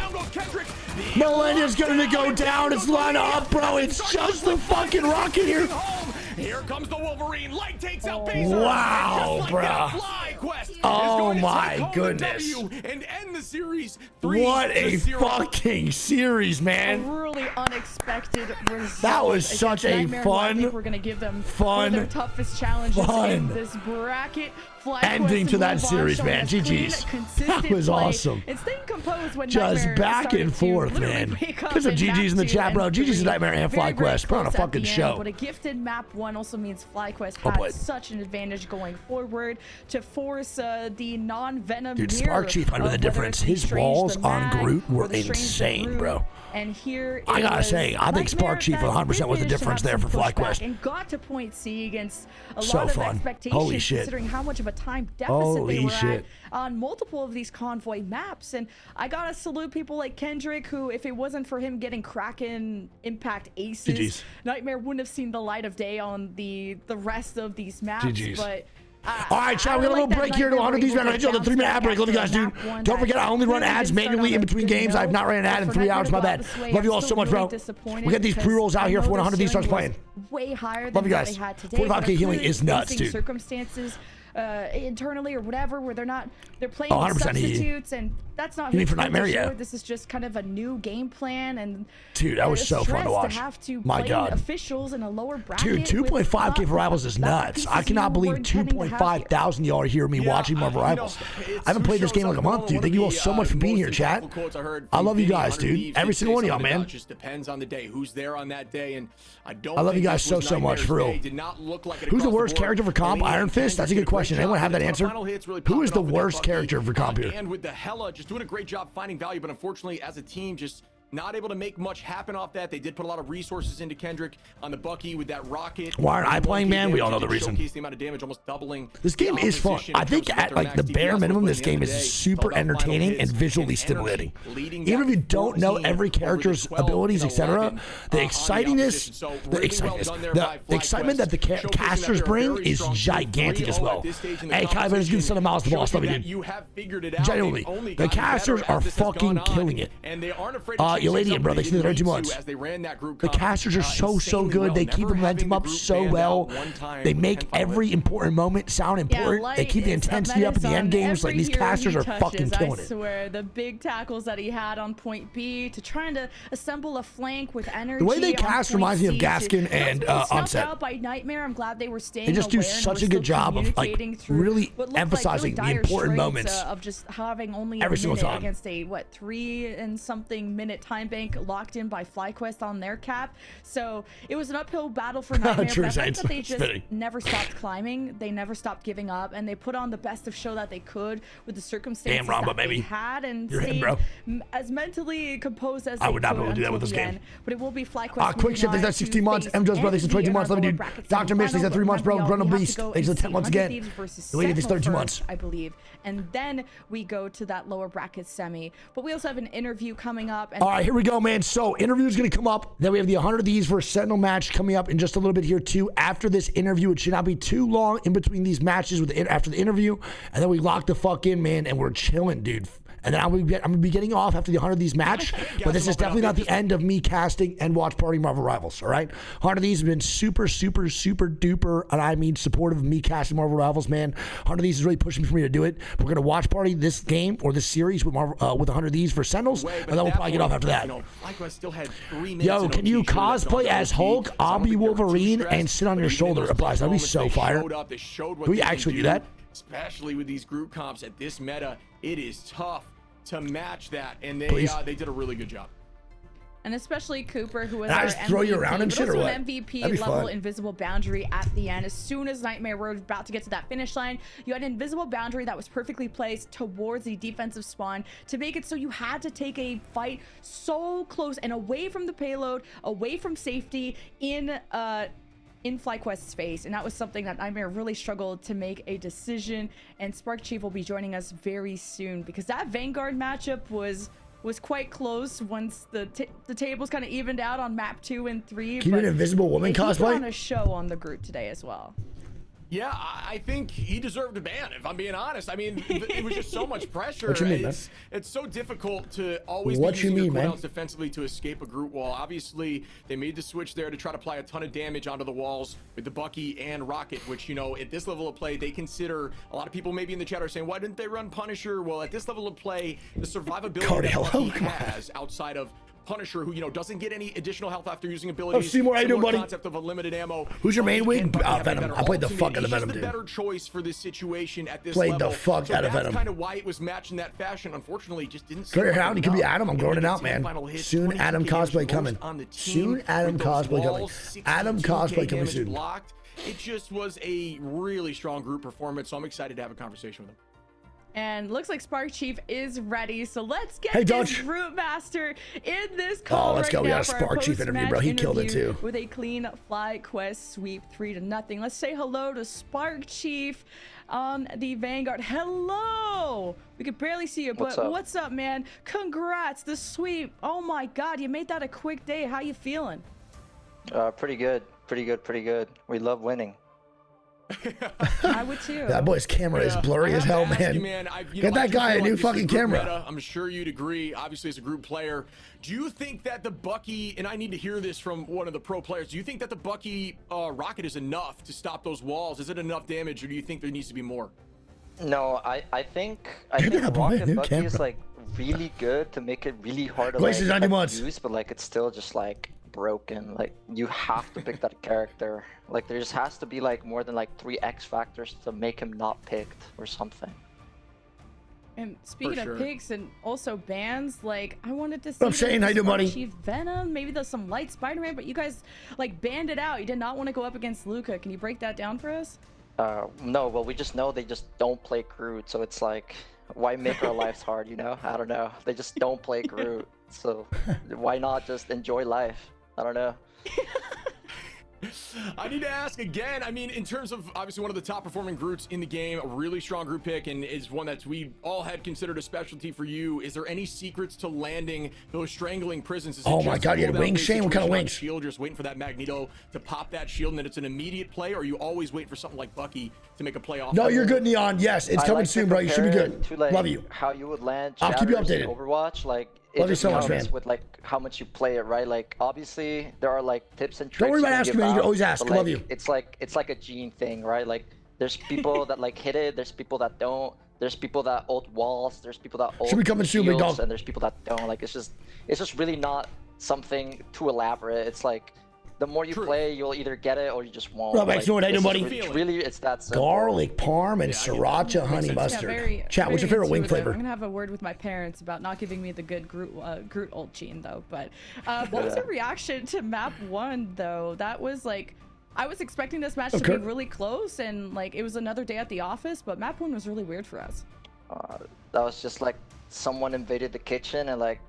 Millennia's gonna go down. It's lined up, bro. It's just the fucking rocket here. Here comes the Wolverine. Light takes out Baser. Wow, like bro. Flyquest Oh is going to my take home goodness. the W and end the series. What a 3-0. fucking series, A man. really unexpected result. That was such a against Nightmare, who I fun, think we're gonna give them fun, one of their toughest challenges fun in this bracket. Flyquest ending to and that move on, series, showing man. us clean, GG's. consistent That was play, awesome. and staying composed when Just Nightmare back started and to forth, literally man. wake up Put some in GG's in the map chat, 2 bro. and GG's 3. Nightmare and Very, very Flyquest. Put on a close at fucking the end, show. But a gifted map 1 also means Flyquest Oh, boy. had such an advantage going forward to force the non-venom Dude, mirror Spark Chief might have been the of whether difference. it's the His Strange walls the on Mad Groot or were the Strange the insane, Groot. bro. And here I it gotta was say, I think Spark Nightmare Chief that 100% was the did difference manage there to for have some pushback Flyquest. and got to point C against a So lot of fun. expectations, Holy shit. considering how much of a time deficit Holy they were shit. at on multiple of these convoy maps. And I gotta salute people like Kendrick, who, if it wasn't for him getting Kraken Impact aces, GG's. Nightmare wouldn't have seen the light of day on the rest of these maps. GG's. But All right, chat. We got a little break here to 100 these rounds. The 3-minute ad break. Love you guys, dude. Don't forget, I only run ads manually in between games. I've not ran an ad in 3 hours. My bad. Love you all so much, bro. We got these pre-rolls out here for when 100 these starts playing. Way higher Love than you what guys. they had today. 45K healing is nuts, dude. Circumstances internally or whatever, where they're playing 100% with he- substitutes, and that's not. You mean his for Nightmare, fault, yeah. sure. This is just kind of a new game plan, and Dude, that was the so fun stress to watch. have to My play God. officials in a lower bracket. Dude, 2.5K for Rivals is nuts. I cannot believe 2.5 thousand y'all are here me watching Marvel Rivals. I haven't played this game in like a month, dude. Thank you all so much for being here, chat. I love you guys, dude. Every single one of y'all, man. Just depends on the day, who's there on that day, and I don't. I love you think guys this was so much, for real. Nightmare's day. Did not look like it Who's the across worst board. character for comp? I mean, Iron Fist? That's a good Kendrick did a question. great Anyone job. have that The answer? final hits really Who is popping the off with that worst Bucky, character for comp here? And with the Hella, just doing a great job finding value, but unfortunately, as a team, just not able to make much happen off that. They did put a lot of resources into Kendrick on the Bucky with that rocket. Why aren't I playing, man? We all know the reason. Showcase the amount of damage, almost doubling. This game the is fun. opposition I in think terms of at their like max the DPS, bare but minimum, at this the end game of the is day, super it's all about final entertaining hits and visually energy, stimulating. leading Even that if you don't know 14 every over the character's 12 abilities, and etc., 11, the on the excitingness, opposition. So the really excitingness, well done there the by excitement that the Flyquest, showcasing casters that they're bring very is strong. gigantic as 3-0 well. at this stage in the Hey, Kai, better give some miles to boss. Love you, that dude. you have figured it out. Genuinely, They've only the gotten casters better are as this has fucking gone on, killing it. and they aren't afraid to change Eladian, things up bro, when they they see the didn't 32 need months. to as they ran that group The comp, casters are so insanely good. well. They keep Never the momentum having up the group so banned well. out one time They with make 10 final every hits. important moment sound important. They keep the intensity up at the end games. Like, these casters are fucking killing I it. swear, the big tackles that he had on point B to trying to assemble a flank with energy. The way they on cast point reminds me of C Gaskin to- and Not snuffed Onset. out by Nightmare. I'm glad they were staying They just do aware and such were a good still job of, like, communicating through really what looked like emphasizing the dire important straits, moments of just having only every a single minute time. against a 3 and something minute time bank locked in by Flyquest on their cap. So it was an uphill battle for Nightmare. True but I think Saints. that they just Spitting. never stopped climbing. They never stopped giving up, and they put on the best of show that they could with the circumstances Damn, Ramba, that baby. they had, and You're hitting, stayed bro. as mentally composed as I they would not be could able to do that until with this the game. end. But it will be Flyquest. Quick ship, thanks for 16 months. MJ's brother, thanks for 22 months. Love you, dude. Dr. Mish, thanks for 3 months, bro. Run a beast. Thanks for 10 months again. The lady, thanks for 32 months. I believe. And then we go to that lower bracket semi. But we also have an interview coming up. And All right, here we go, man. So, interview is going to come up. Then we have the 100 of these for a Sentinel match coming up in just a little bit here, too. After this interview, it should not be too long in between these matches after the interview. And then we lock the fuck in, man, and we're chilling, dude. And then I'm gonna be getting off after the 100 of these match, but this is definitely not the end of me casting and watch party Marvel Rivals. All right, 100 of these have been super duper, and I mean supportive of me casting Marvel Rivals, man. 100 of these is really pushing for me to do it. We're gonna watch party this game or this series with Marvel with 100 of these for Sentinels, and then we'll probably get off after that. Flyquest still had 3 minutes Yo, in can OT, you should've left cosplay on as OT, Hulk, so I don't I'll be think they were too Wolverine, stressed, and sit on but your even in shoulder? those Applies. That'd be moments, so they fire. showed up, they showed what Can we they actually can do that? Especially with these group comps at this meta, it is tough to match that, and Please. they did a really good job. And especially Cooper, who was And I our just throw you MVP, around and but shit, or also what? an MVP That'd be level fun. invisible boundary at the end. As soon as Nightmare were about to get to that finish line, you had an invisible boundary that was perfectly placed towards the defensive spawn to make it so you had to take a fight so close and away from the payload, away from safety in Flyquest's face, and that was something that Nightmare really struggled to make a decision. And Spark Chief will be joining us very soon because that Vanguard matchup was quite close once the tables kind of evened out on map 2 and 3. Can you do an Invisible Woman he put cosplay? on a show on the group today as well. Yeah, I think he deserved a ban, if I'm being honest. I mean, it was just so much pressure. What you mean, man? It's so difficult to always What be you using your mean, man? cooldowns defensively to escape a group wall. Obviously, they made the switch there to try to apply a ton of damage onto the walls with the Bucky and Rocket, which, you know, at this level of play, they consider, a lot of people maybe in the chat are saying, why didn't they run Punisher? Well, at this level of play, the survivability that Bucky has outside of Punisher, who, you know, doesn't get any additional health after using abilities. Oh, Seymour, how you doing, buddy? Concept of a limited ammo. Who's your main wing? Bucky Venom. I played the fuck out of Venom, He's dude. the better choice for this situation at this Played level. the fuck out of Venom. That's kind of why it was matched in that fashion. Unfortunately, just didn't. Great Hound, it could be Adam. I'm growing it out, man. Soon, Adam cosplay coming. Soon, Adam cosplay coming. Adam cosplay coming soon. Blocked. It just was a really strong group performance, so I'm excited to have a conversation with him. And looks like Spark Chief is ready, so let's get Hey, this Dutch. Group Master in this call. Oh, let's right go. We now got a for our Spark Chief interview, post-match bro. He killed it, interview too. with a clean Flyquest sweep 3-0. Let's say hello to Spark Chief on the Vanguard. Hello. We could barely see you, but what's up, man? Congrats, the sweep. Oh my God, you made that a quick day. How you feeling? Pretty good. We love winning. I would too. That boy's camera is blurry as hell, man. Get that guy a new fucking camera. I'm sure you'd agree, obviously, as a group player. Do you think that the Bucky, and I need to hear this from one of the pro players, do you think that the Bucky rocket is enough to stop those walls? Is it enough damage, or do you think there needs to be more? No, I think that boy, Rocket new Bucky camera. is like really good to make it really hard to Glaciers, 90 like, months. use, but like it's still just like broken. Like you have to pick that character. Like there just has to be like more than like 3 X factors to make him not picked or something. And speaking For sure. of picks and also bans, like I wanted to see What up, Shane? How you doing, buddy? Chief Venom, maybe there's some light Spider-Man, but you guys like banned it out. You did not want to go up against Luca. Can you break that down for us? No, well we just know they just don't play Groot, so it's like why make our lives hard, you know? I don't know. They just don't play Groot, so why not just enjoy life? I don't know. I need to ask again. I mean, in terms of obviously one of the top performing Groots in the game, a really strong group pick, and is one that we all had considered a specialty for you. Is there any secrets to landing those strangling prisons? Is it Oh my just God, you had hold down wings, base Shane? What kind of situation on wings? Shield, just waiting for that Magneto to pop that shield, and then it's an immediate play, or you always wait for something like Bucky to make a play off? No, you're good, Neon. Yes, it's I coming like to soon, bro. You should be compare good. it to, like, Love you. How you would land I'll keep you shatters in updated. Overwatch, like it Love you just so much, comes man. with like how much you play it, right? Like obviously there are like tips and tricks. Don't worry you about can asking, give man. You can out, always ask. but, Love like, you. It's like a gene thing, right? Like there's people that like hit it, there's people that don't. There's people that ult walls, there's people that ult Should be coming soon, big shields, dog. and there's people that don't. Like it's just really not something too elaborate. It's like the more you play, you'll either get it or you just won't. What up, Like, X-Noid? How you doing, it's buddy? just really, it's that simple. Garlic parm and sriracha honey mustard. Chat, what's your favorite wing intuitive. flavor? I'm gonna have a word with my parents about not giving me the good Groot ult gene though. But what was your reaction to map 1 though? That was like, I was expecting this match to be really close, and like it was another day at the office, but map 1 was really weird for us. That was just like someone invaded the kitchen and like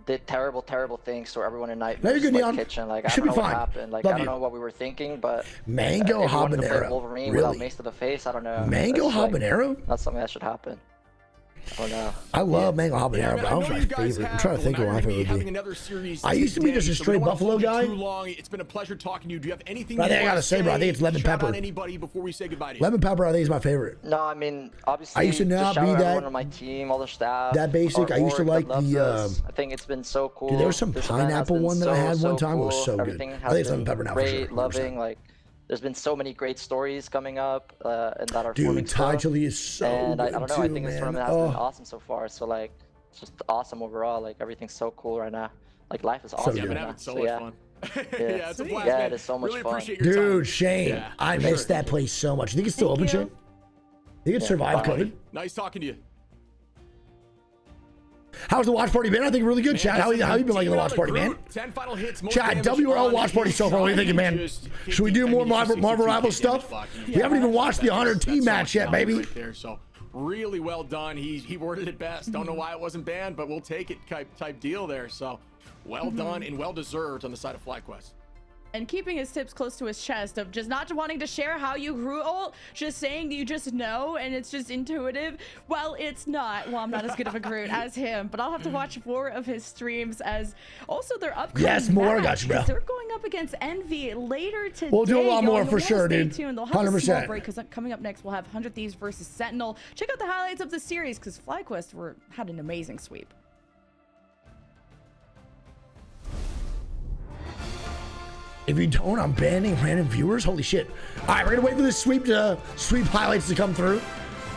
did terrible things to everyone in Nightmare's you're good, Neon. kitchen. Like You I should don't know be what fine. happened. Like Love I don't you. know what we were thinking, but Mango if you wanted to play habanero. Wolverine without Really? mace to the face, I don't know. Mango It's, like, habanero? Not something that should happen. I don't know. I love mango habanero, Yeah, bro. I know That was my you guys favorite. I'm have- trying to think well, of now what my you're gonna be favorite having would be. another series I used to be today, just a so we straight don't wanna Buffalo hold you guy. Too long. It's been a pleasure talking to you. Do you have anything I you think I wanna gotta say, bro, I think it's lemon shout pepper. out anybody before we say goodbye to you? Lemon pepper, I think, is my favorite. No, I mean obviously. I used to just not shout be out that- everyone on my team, all the staff. that basic. our I used to org like that loves the, us. I think it's been so cool. Dude, there was some This event has pineapple been one that I had one time. It was cool. so good. Everything I has think it's been lemon pepper now for great, sure, 100%. loving. Like there's been so many great stories coming up and that are Dude, forming Thai stuff. chili is so And I good don't know. too, I think this man. tournament has been Oh, awesome so far. So like, it's just awesome overall. Like everything's so cool right now. Like life is So awesome. good. I've been right having now. so So, much yeah. fun. Yeah. Yeah, it's a blast, Yeah, man. it is so much really fun. appreciate your time. dude, Shane, Yeah, I for missed sure. that place so much. You think it's still open, you. Shane? Think it survived bye. COVID? Nice talking to you. How's the watch party been? I think really good, Chad. How you been liking the watch party, man? 10 final hits. most Chad, damage WRL on watch party his so far. What are you side. thinking, man? Just Should we do 50, more I mean, just Marvel 62 Rivals damage, stuff? Bucky. We haven't even watched the 100 That's team so match yet, much baby. right there, so really well done. He worded it best. Don't know why it wasn't banned, but we'll take it type deal there. So well done and well deserved on the side of Flyquest. and keeping his tips close to his chest of just not wanting to share how you grew ult, just saying you just know and it's just intuitive. Well, it's not. Well, I'm not as good of a Groot as him, but I'll have to watch more of his streams as also they're upcoming. Yes, more. Got you, bro. They're going up against Envy later today. We'll do a lot more for sure, stay dude. tuned. They'll have 100%. a small break because coming up next we'll have 100 Thieves versus Sentinel. Check out the highlights of the series because Flyquest had an amazing sweep. If you don't, I'm banning random viewers. Holy shit. All right, we're gonna wait for this sweep highlights to come through.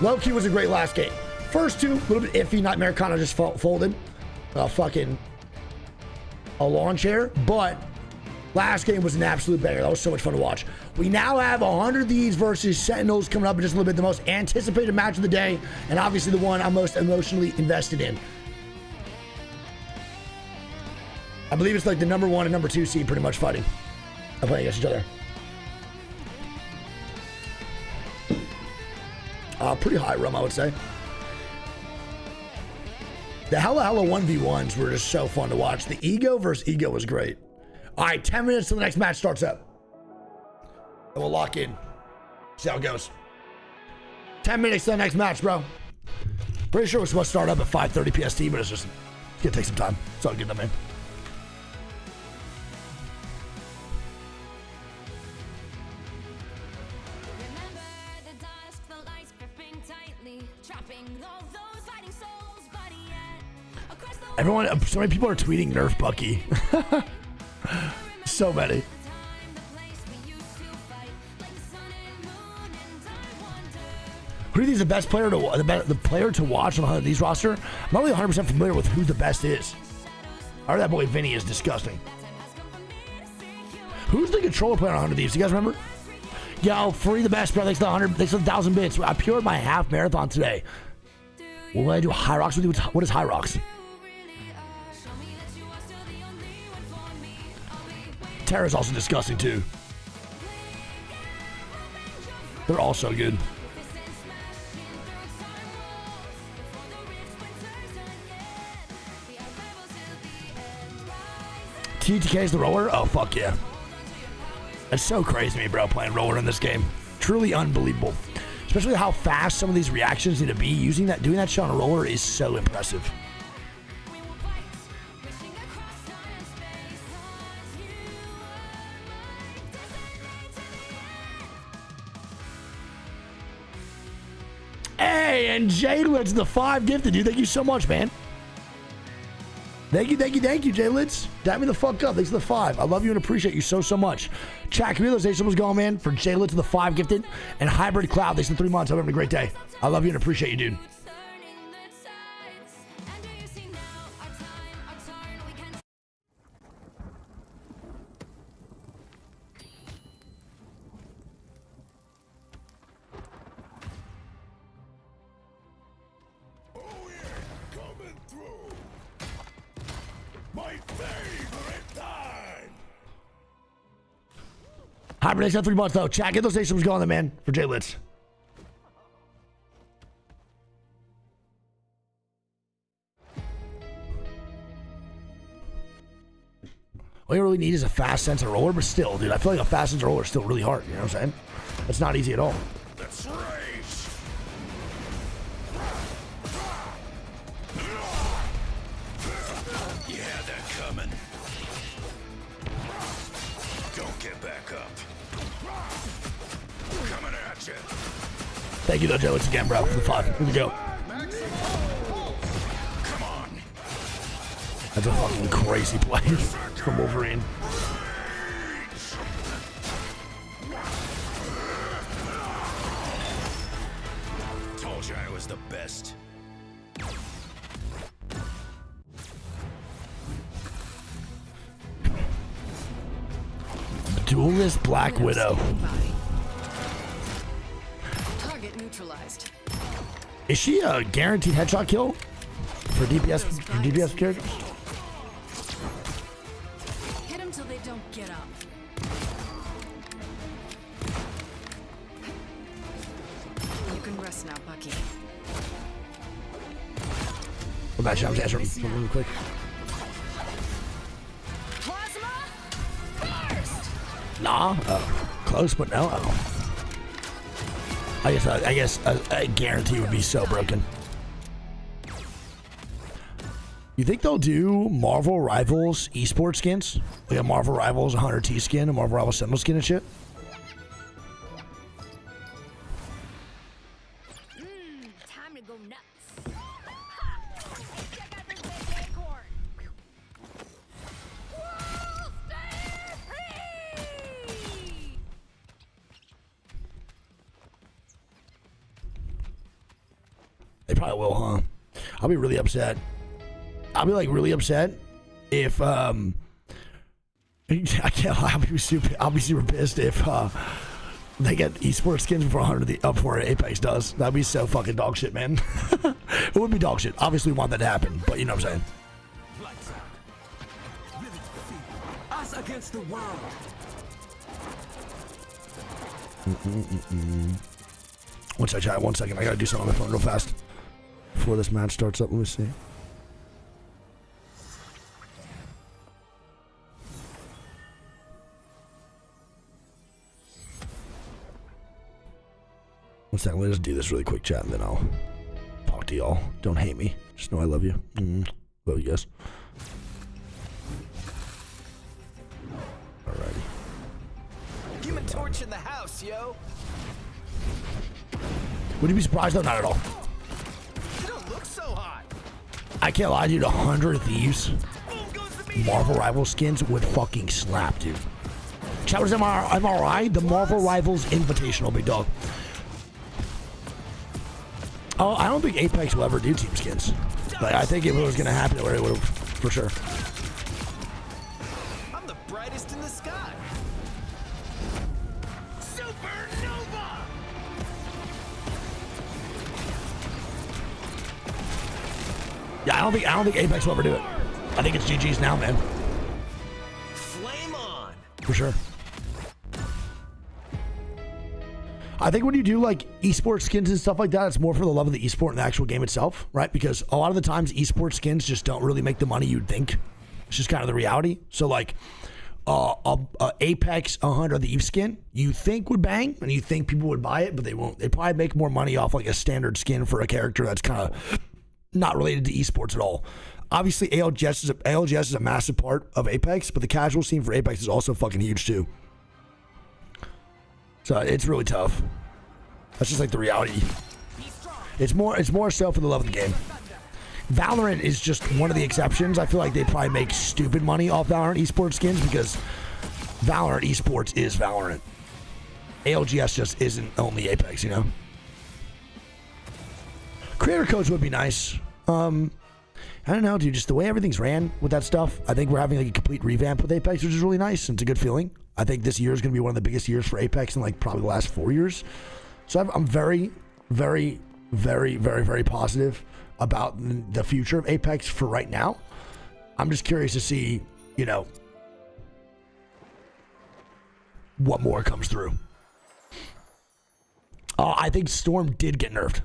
Low-key was a great last game. First two, a little bit iffy. Nightmare kind of just folded. Fucking a lawn chair. But last game was an absolute banger. That was so much fun to watch. We now have 100 Thieves versus Sentinels coming up in just a little bit. The most anticipated match of the day. And obviously the one I'm most emotionally invested in. I believe it's like the number 1 and number 2 seed pretty much fighting. They're playing against each other. Pretty high rum, I would say. The hella 1v1s were just so fun to watch. The Ego versus Ego was great. All right, 10 minutes till the next match starts up. And we'll lock in. See how it goes. 10 minutes till the next match, bro. Pretty sure it was supposed to start up at 5:30 PST, but it's gonna take some time. It's all good though, man. Everyone, so many people are tweeting Nerf Bucky. So many. Who do you think is the best player the player to watch on these roster? I'm not really 100% familiar with who the best is. I heard that boy Vinny is disgusting. Who's the controller player on 100 Thieves? You guys remember? Yo, Free the best, bro. Thanks for 1,000 bits. I pured my half marathon today. Will I do High Rocks with you? What is High Rocks? Terra's also disgusting too. They're all so good. TTK is the roller? Oh, fuck yeah. It's so crazy to me, bro, playing roller in this game. Truly unbelievable. Especially how fast some of these reactions need to be. Doing that shit on a roller is so impressive. Hey, and Jaylitz, the 5 gifted, dude. Thank you so much, man. Thank you, Jaylitz. Dab me the fuck up. Thanks for the 5. I love you and appreciate you so much. Chat, congratulations was going, man, for Jaylitz the 5 gifted. And Hybrid Cloud, thanks for 3 months. I'm having a great day. I love you and appreciate you, dude. Hybrid Nation 3 months though. Chat, get those stations going there, man, for Jaylitz. All you really need is a fast sensor roller, but still, dude, I feel like a fast sensor roller is still really hard. You know what I'm saying? It's not easy at all. Let's race. You had that coming. Don't get back up. Coming at you. Thank you though, Jaylitz, again, bro, for the 5. Here we go. Come on. That's a fucking crazy play from Wolverine. Told you I was the best. Duelist Black Widow. Target neutralized. Is she a guaranteed headshot kill for DPS characters? Hit them till they don't get up. You can rest now, Bucky. What match? I'm just answering really quick. Plasma burst. Nah. Close, but no. I guess a guarantee would be so broken. You think they'll do Marvel Rivals esports skins? Like a Marvel Rivals 100T skin, a Marvel Rivals Sentinel skin and shit? Time to go nuts. Check out this big acorn. We'll stay free. They probably will, huh? I'll be really upset. I'll be like really upset if I can't. I'll be super pissed if they get esports skins before 100 before Apex does. That'd be so fucking dog shit, man. It would be dog shit. Obviously, we want that to happen, but you know what I'm saying. Lights out. Live it feet. Us against the world. Once I chat, 1 second. I gotta do something on my phone real fast before this match starts up. Let me see. One second, let me just do this really quick, chat, and then I'll talk to y'all. Don't hate me. Just know I love you. Love you guys. Alrighty. Human Torch in the house, yo. Would you be surprised though? Not at all. You don't look so hot. I can't lie, dude. 100 Thieves Boom goes the meteor. Marvel Rivals skins would fucking slap, dude. Chat, what is MRI? The Marvel Rivals Invitational, big dog. Oh, I don't think Apex will ever do team skins. Like, I think if it was gonna happen, it would have for sure. I'm the brightest in the sky. Supernova. Yeah, I don't think Apex will ever do it. I think it's GG's now, man. Flame on. For sure. I think when you do like esports skins and stuff like that, it's more for the love of the esport and the actual game itself, right? Because a lot of the times esports skins just don't really make the money you'd think. It's just kind of the reality. So like Apex 100 the Eve skin, you think would bang and you think people would buy it, but they won't. They probably make more money off like a standard skin for a character that's kind of not related to esports at all. Obviously, ALGS is a massive part of Apex, but the casual scene for Apex is also fucking huge too. So it's really tough. That's just like the reality. It's more so for the love of the game. Valorant is just one of the exceptions. I feel like they probably make stupid money off Valorant esports skins because Valorant esports is Valorant. ALGS just isn't only Apex, you know? Creator codes would be nice. I don't know, dude. Just the way everything's ran with that stuff, I think we're having like a complete revamp with Apex, which is really nice. And it's a good feeling. I think this year is going to be one of the biggest years for Apex in like probably the last 4 years. So I'm very, very, very, very, very positive about the future of Apex for right now. I'm just curious to see, you know, what more comes through. I think Storm did get nerfed.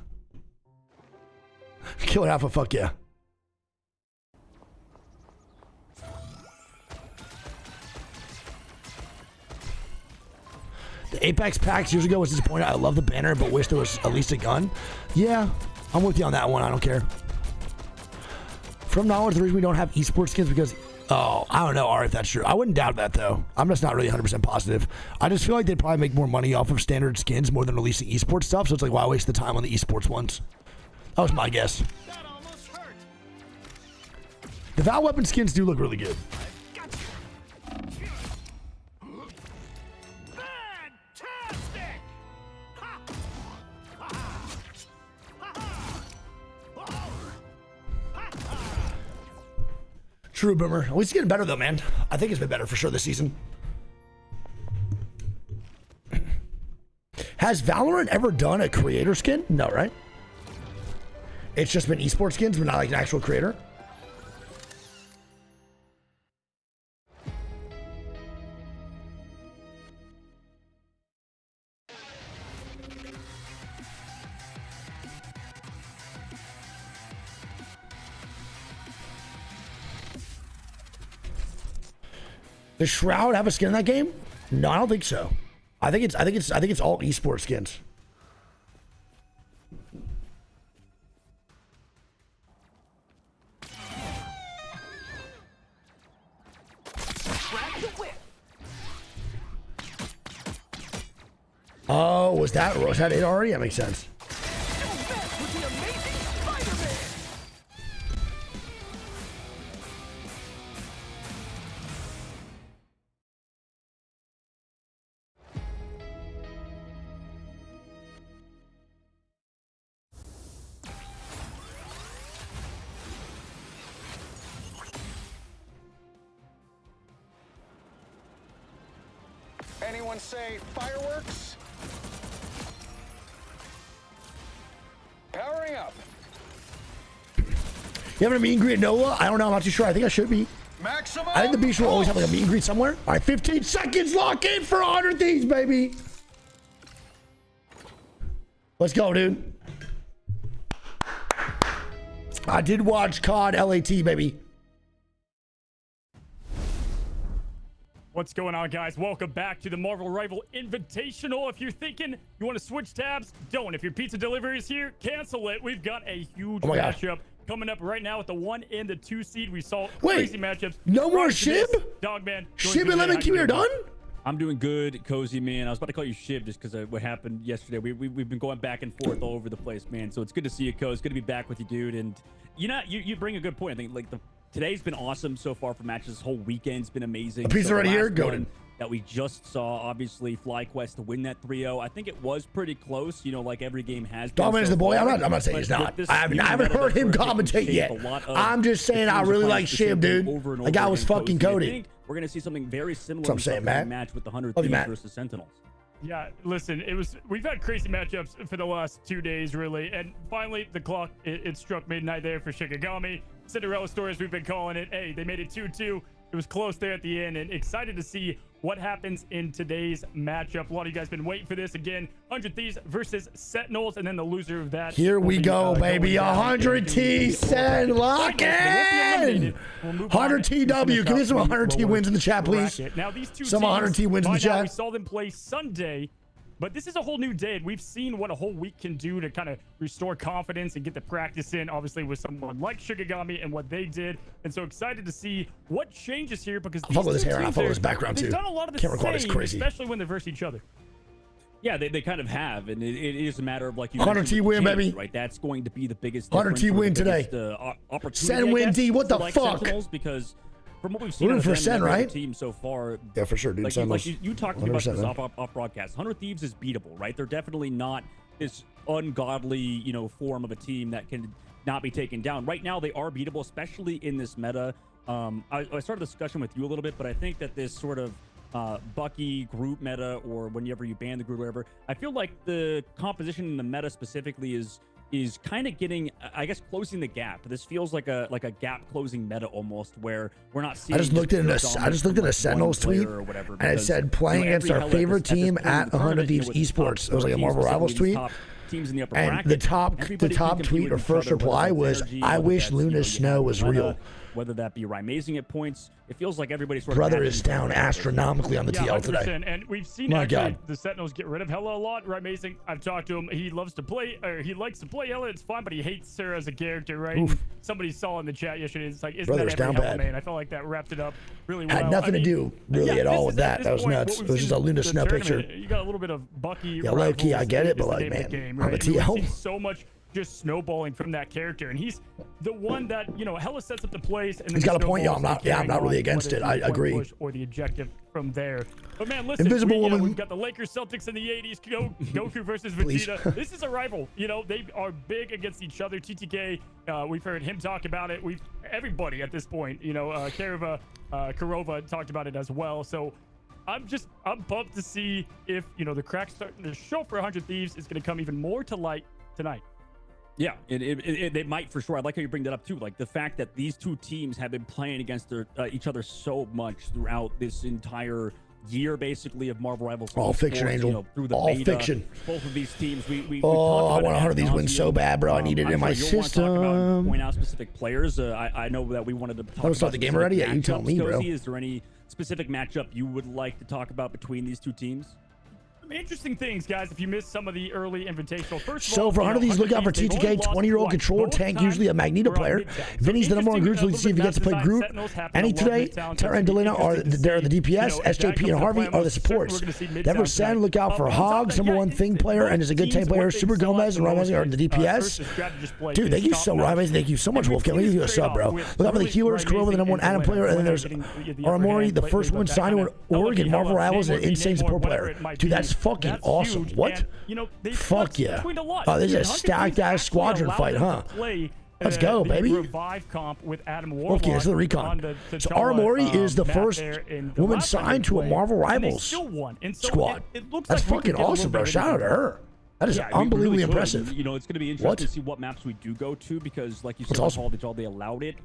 Killer Alpha, fuck yeah. The Apex packs years ago was disappointing. I love the banner, but wish there was at least a gun. Yeah, I'm with you on that one. I don't care. From knowledge, the reason we don't have esports skins because, oh, I don't know, Ari, if that's true. I wouldn't doubt that, though. I'm just not really 100% positive. I just feel like they'd probably make more money off of standard skins more than releasing esports stuff, so it's like, why waste the time on the esports ones? That was my guess. That almost hurt. The Val weapon skins do look really good. Fantastic! Ha! Ha! Ha! Ha! True, Boomer. At least it's getting better, though, man. I think it's been better for sure this season. Has Valorant ever done a creator skin? No, right? It's just been esports skins, but not like an actual creator. Does Shroud have a skin in that game? No, I don't think so. I think it's all esports skins. Oh, was that it already? That makes sense. Anyone say fireworks? Powering up. You having a meet and greet at NOLA? I don't know. I'm not too sure. I think I should be. Maximum. I think the beach will always have like a meet and greet somewhere. All right, 15 seconds. Lock in for 100 Thieves, baby. Let's go, dude. I did watch COD LAT, baby. What's going on, guys? Welcome back to the Marvel Rival Invitational. If you're thinking you want to switch tabs, don't. If your pizza delivery is here, cancel it. We've got a huge matchup coming up right now with the 1 and the 2 seed. We saw crazy matchups. No more Shib? Dogman. Shib and Lemon Q are done? I'm doing good, Cozy, man. I was about to call you Shiv just because of what happened yesterday. We've been going back and forth all over the place, man. So it's good to see you, Coz. Good to be back with you, dude. And you bring a good point. I think like today's been awesome so far for matches. This whole weekend's been amazing. A piece right here, go that we just saw, obviously, Flyquest to win that 3-0. I think it was pretty close, like every game has been. Dogman is the boy. I'm not saying he's not. I haven't heard him commentate yet. I'm just saying I really like Shib, dude. That guy was fucking coded. We're going to see something very similar to the match with the 100 Thieves versus Sentinels. Yeah, listen, we've had crazy matchups for the last 2 days, really. And finally, the clock, it struck midnight there for Shikigami. Cinderella stories, we've been calling it. Hey, they made it 2-2. It was close there at the end, and excited to see what happens in today's matchup. A lot of you guys been waiting for this. Again, 100 Thieves versus Sentinels, and then the loser of that. Here we go, baby. 100 T Sen, lock in. 100 TW. Give me some 100 T wins in the chat, please. Now, these two some 100 T wins in the chat. We saw them play Sunday. But this is a whole new day, and we've seen what a whole week can do to kind of restore confidence and get the practice in, obviously, with someone like Shikigami and what they did. And so excited to see what changes here, because I follow his hair and I follow his background, too. They've done a lot of the same, especially when they verse each other. Yeah, they kind of have, and it is a matter of, like, 100 T win, baby. Right, that's going to be the biggest 100 T win today. Sen win D, what the fuck? Because from what we've seen for Sen, right? Team so far, yeah, for sure, dude. Like you talked to me about this off broadcast. 100 Thieves is beatable, right? They're definitely not this ungodly, form of a team that can not be taken down. Right now, they are beatable, especially in this meta. I started the discussion with you a little bit, but I think that this sort of Bucky group meta, or whenever you ban the group or whatever, I feel like the composition in the meta specifically is kind of getting, I guess, closing the gap. This feels like a gap closing meta almost, where we're not seeing. I just looked at a Sentinels tweet, and it said playing against our favorite team at 100 Thieves Esports. It was like a Marvel Rivals tweet. And the top tweet or first reply was, "I wish Luna Snow was real." Whether that be Rymazing at points, it feels like everybody sort of brother is down astronomically on the TL today. And we've seen actually the Sentinels get rid of Hela a lot. Rymazing, I've talked to him. He loves to play, or he likes to play Hela. It's fine, but he hates her as a character, right? Somebody saw in the chat yesterday. It's like, isn't that every Hela main? I felt like that wrapped it up really well. Had nothing to do really at all with that. That was nuts. It was just a Luna Snow picture. You got a little bit of Bucky. Yeah, low key, I get it, but like, man, on the TL, so much just snowballing from that character, and he's the one that Hela sets up the plays, and he's got a point. Yeah, I'm not really against it. I agree. Or the objective from there. But man, listen, Invisible Woman. We've got the Lakers Celtics in the 80s. Goku versus Vegeta. This is a rival. They are big against each other. TTK, we've heard him talk about it. Everybody at this point, Karova talked about it as well. So I'm pumped to see if the cracks starting to show for 100 Thieves is going to come even more to light tonight. Yeah, they might for sure. I like how you bring that up too. Like the fact that these two teams have been playing against each other so much throughout this entire year basically of Marvel Rivals. All fiction, Sports, Angel. You know, through the All beta, fiction. Both of these teams, we Oh, I talked about want it 100 of ad these wins nauseam. so bad, bro. I need it in I'm my sure you'll want to talk about and system. point out specific players. I know that we wanted to talk Wanna start about the game specific already? Yeah, you tell matchups. me, bro. Cozy, is there any specific matchup you would like to talk about between these two teams? Interesting things, guys. If you missed some of the early invitational, first of So all, for 100 of these, look out for TTK, 20-year-old controller tank, usually a Magneto player. Vinny's the number one Groot, so let's see if he gets to play Groot. Annie today, Tara and Delena are they're the DPS. SJP and Harvey are the supports. Denver Sen, look out for Hogs, number one Thing player, and is a good tank player. Super Gomez and Ramezi are the DPS. Dude, thank you so much. Thank you so much, Wolfgang. Look at you, sub, bro. Look out for the healers, Kurova, the number one Adam player, and then there's Aramori, the first woman signed to an Oregon Marvel Rivals, and an insane support player. Dude, that's fucking awesome. What? Fuck yeah. Oh, this is a stacked ass squadron fight, huh? Let's go, baby. Revive comp with Adam Okay, this is the recon. So Aramori is the first woman signed to a Marvel Rivals squad. That's fucking awesome, bro. Shout out to her. That is unbelievably impressive. You know, it's going to be interesting to see what maps we do go to because, like you said, awesome. They allowed it.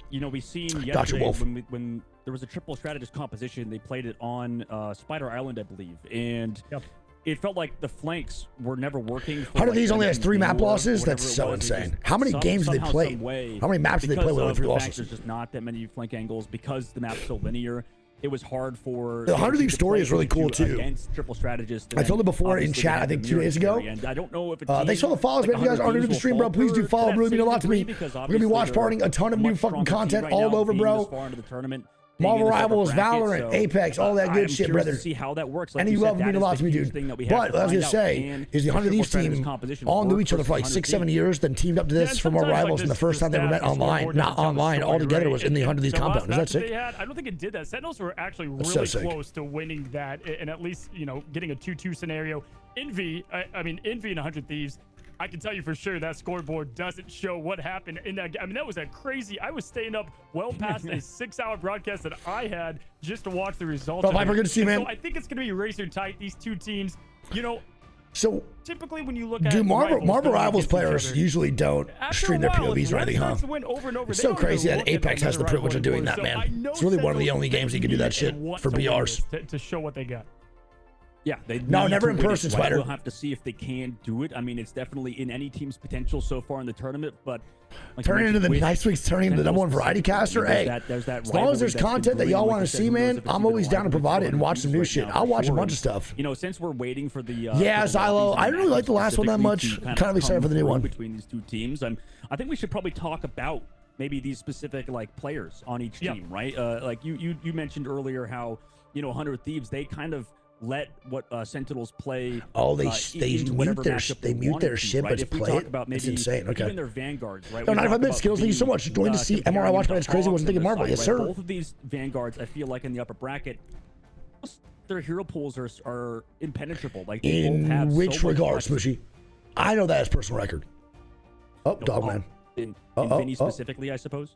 You know, we seen yesterday when there was a triple strategist composition, they played it on Spider Island, I believe, and it felt like the flanks were never working. How do these only has 3 map losses? That's so insane. How many games did they play? How many maps did they play with only 3 losses? There's just not that many flank angles because the map's so linear. It was hard for the 100 Thieves story is really cool too. Against triple strategist. I told it before in chat, I think 2 days ago. I don't know if thanks for all the follows, man. If you guys aren't new to the stream, bro, please do follow. It really mean a lot to me. We're gonna be watch partying a ton of new fucking content all over, bro. Marvel Rivals, Valorant, Apex, all that good shit, brother. See how that works. And you love mean a lot to me, dude. But what I was gonna say is the 100 Thieves team all knew each other for like 6-7 years, then teamed up to this for Marvel Rivals, and the first time they ever met online, not online, all together was in the 100 Thieves compound. Is that sick? I don't think it did that. Sentinels were actually really close to winning that, and at least getting a 2-2 scenario. Envy in 100 Thieves. I can tell you for sure that scoreboard doesn't show what happened in that. I mean, that was a crazy. I was staying up well past a 6-hour broadcast that I had just to watch the results. Oh, Viper, good to see you, man. So I think it's going to be razor tight. These two teams, So typically when you look at Marvel Rivals players usually don't stream their POVs or anything, huh? It's so crazy that Apex has the privilege of doing that, man. It's really one of the only games you can do that shit for BRs. To show what they got. Yeah, they never in person, Spider. We'll have to see if they can do it. I mean, it's definitely in any team's potential so far in the tournament, but turning into the Nicewigg's turning into the number one variety caster. Hey, as long as there's content that y'all want to see, man, I'm always down to provide it and watch some new shit. I'll watch a bunch of stuff. Since we're waiting for the Xylo, I didn't really like the last one that much. Kind of excited for the new one. Between these two teams, I think we should probably talk about maybe these specific players on each team, right? Like you mentioned earlier how 100 Thieves, they kind of let what Sentinels play. Oh, they mute their shit, but just play it. It's insane. Okay. Even their vanguards, right? No, 95 minutes skills. Thank you so much. Join to see MRI watch, man. It's crazy. I wasn't thinking Marvel. Yes, sir. Both of these vanguards, I feel like in the upper bracket, their hero pools are impenetrable. Like in which regard, Smooshy? I know that as personal record. Oh, Dogman. In Vinny specifically, I suppose.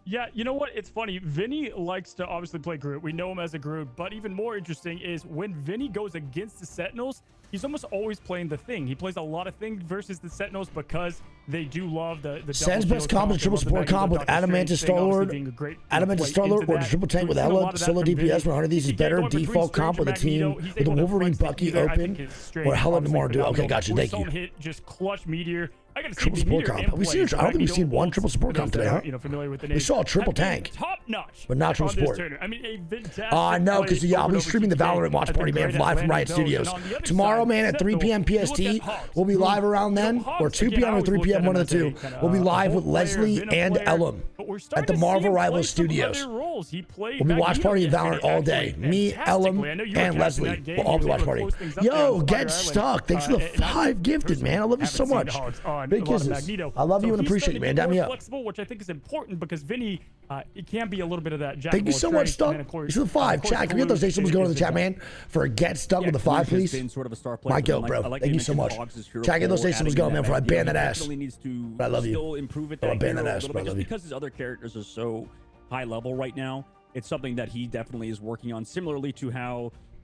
Yeah, you know what? It's funny. Vinny likes to obviously play Groot. We know him as a Groot, but even more interesting is when Vinny goes against the Sentinels, he's almost always playing the Thing. He plays a lot of Thing versus the Sentinels because they do love the Sen's best comp is triple support comp with Adamantis Star-Lord, Adamantis Star-Lord, or the triple tank with Ella, solo DPS. 100 of these is better. Default comp with a team with a Wolverine Bucky open, or Hella Namor do. Okay, gotcha. Thank you. Hit just clutch meteor. Triple support comp. Have we seen? I don't think we've seen one triple support comp today, huh? We saw a triple tank, top notch, but not triple support. I mean, a fantastic. No, because I'll be streaming the Valorant watch party, man, live from Riot Studios tomorrow, man, at 3 p.m. PST. We'll be live around then, or 2 p.m. or 3 p.m. One of the two. We'll be live with Leslie and Ellum at the Marvel Rivals Studios. We'll be watch party Valorant all day. Me, Ellum, and Leslie will all be watch party. Yo, get stuck. Thanks for the 5 gifted, man. I love you so much. Big kisses. I love you and appreciate you, man. Dap me up. Flexible, which I think is important because Vinny, it can be a little bit of that. Thank you so much, Stuck. This is the 5. Chat, can we get those nations going to the chat, man? For a get stuck with the 5, please. My go, bro. Thank you so much. Chat, get those nations going, man. Before I ban that ass. I love you. I ban that ass, bro. I love you. Because his other characters are so high level right now, it's something that he definitely is working on. Similarly to how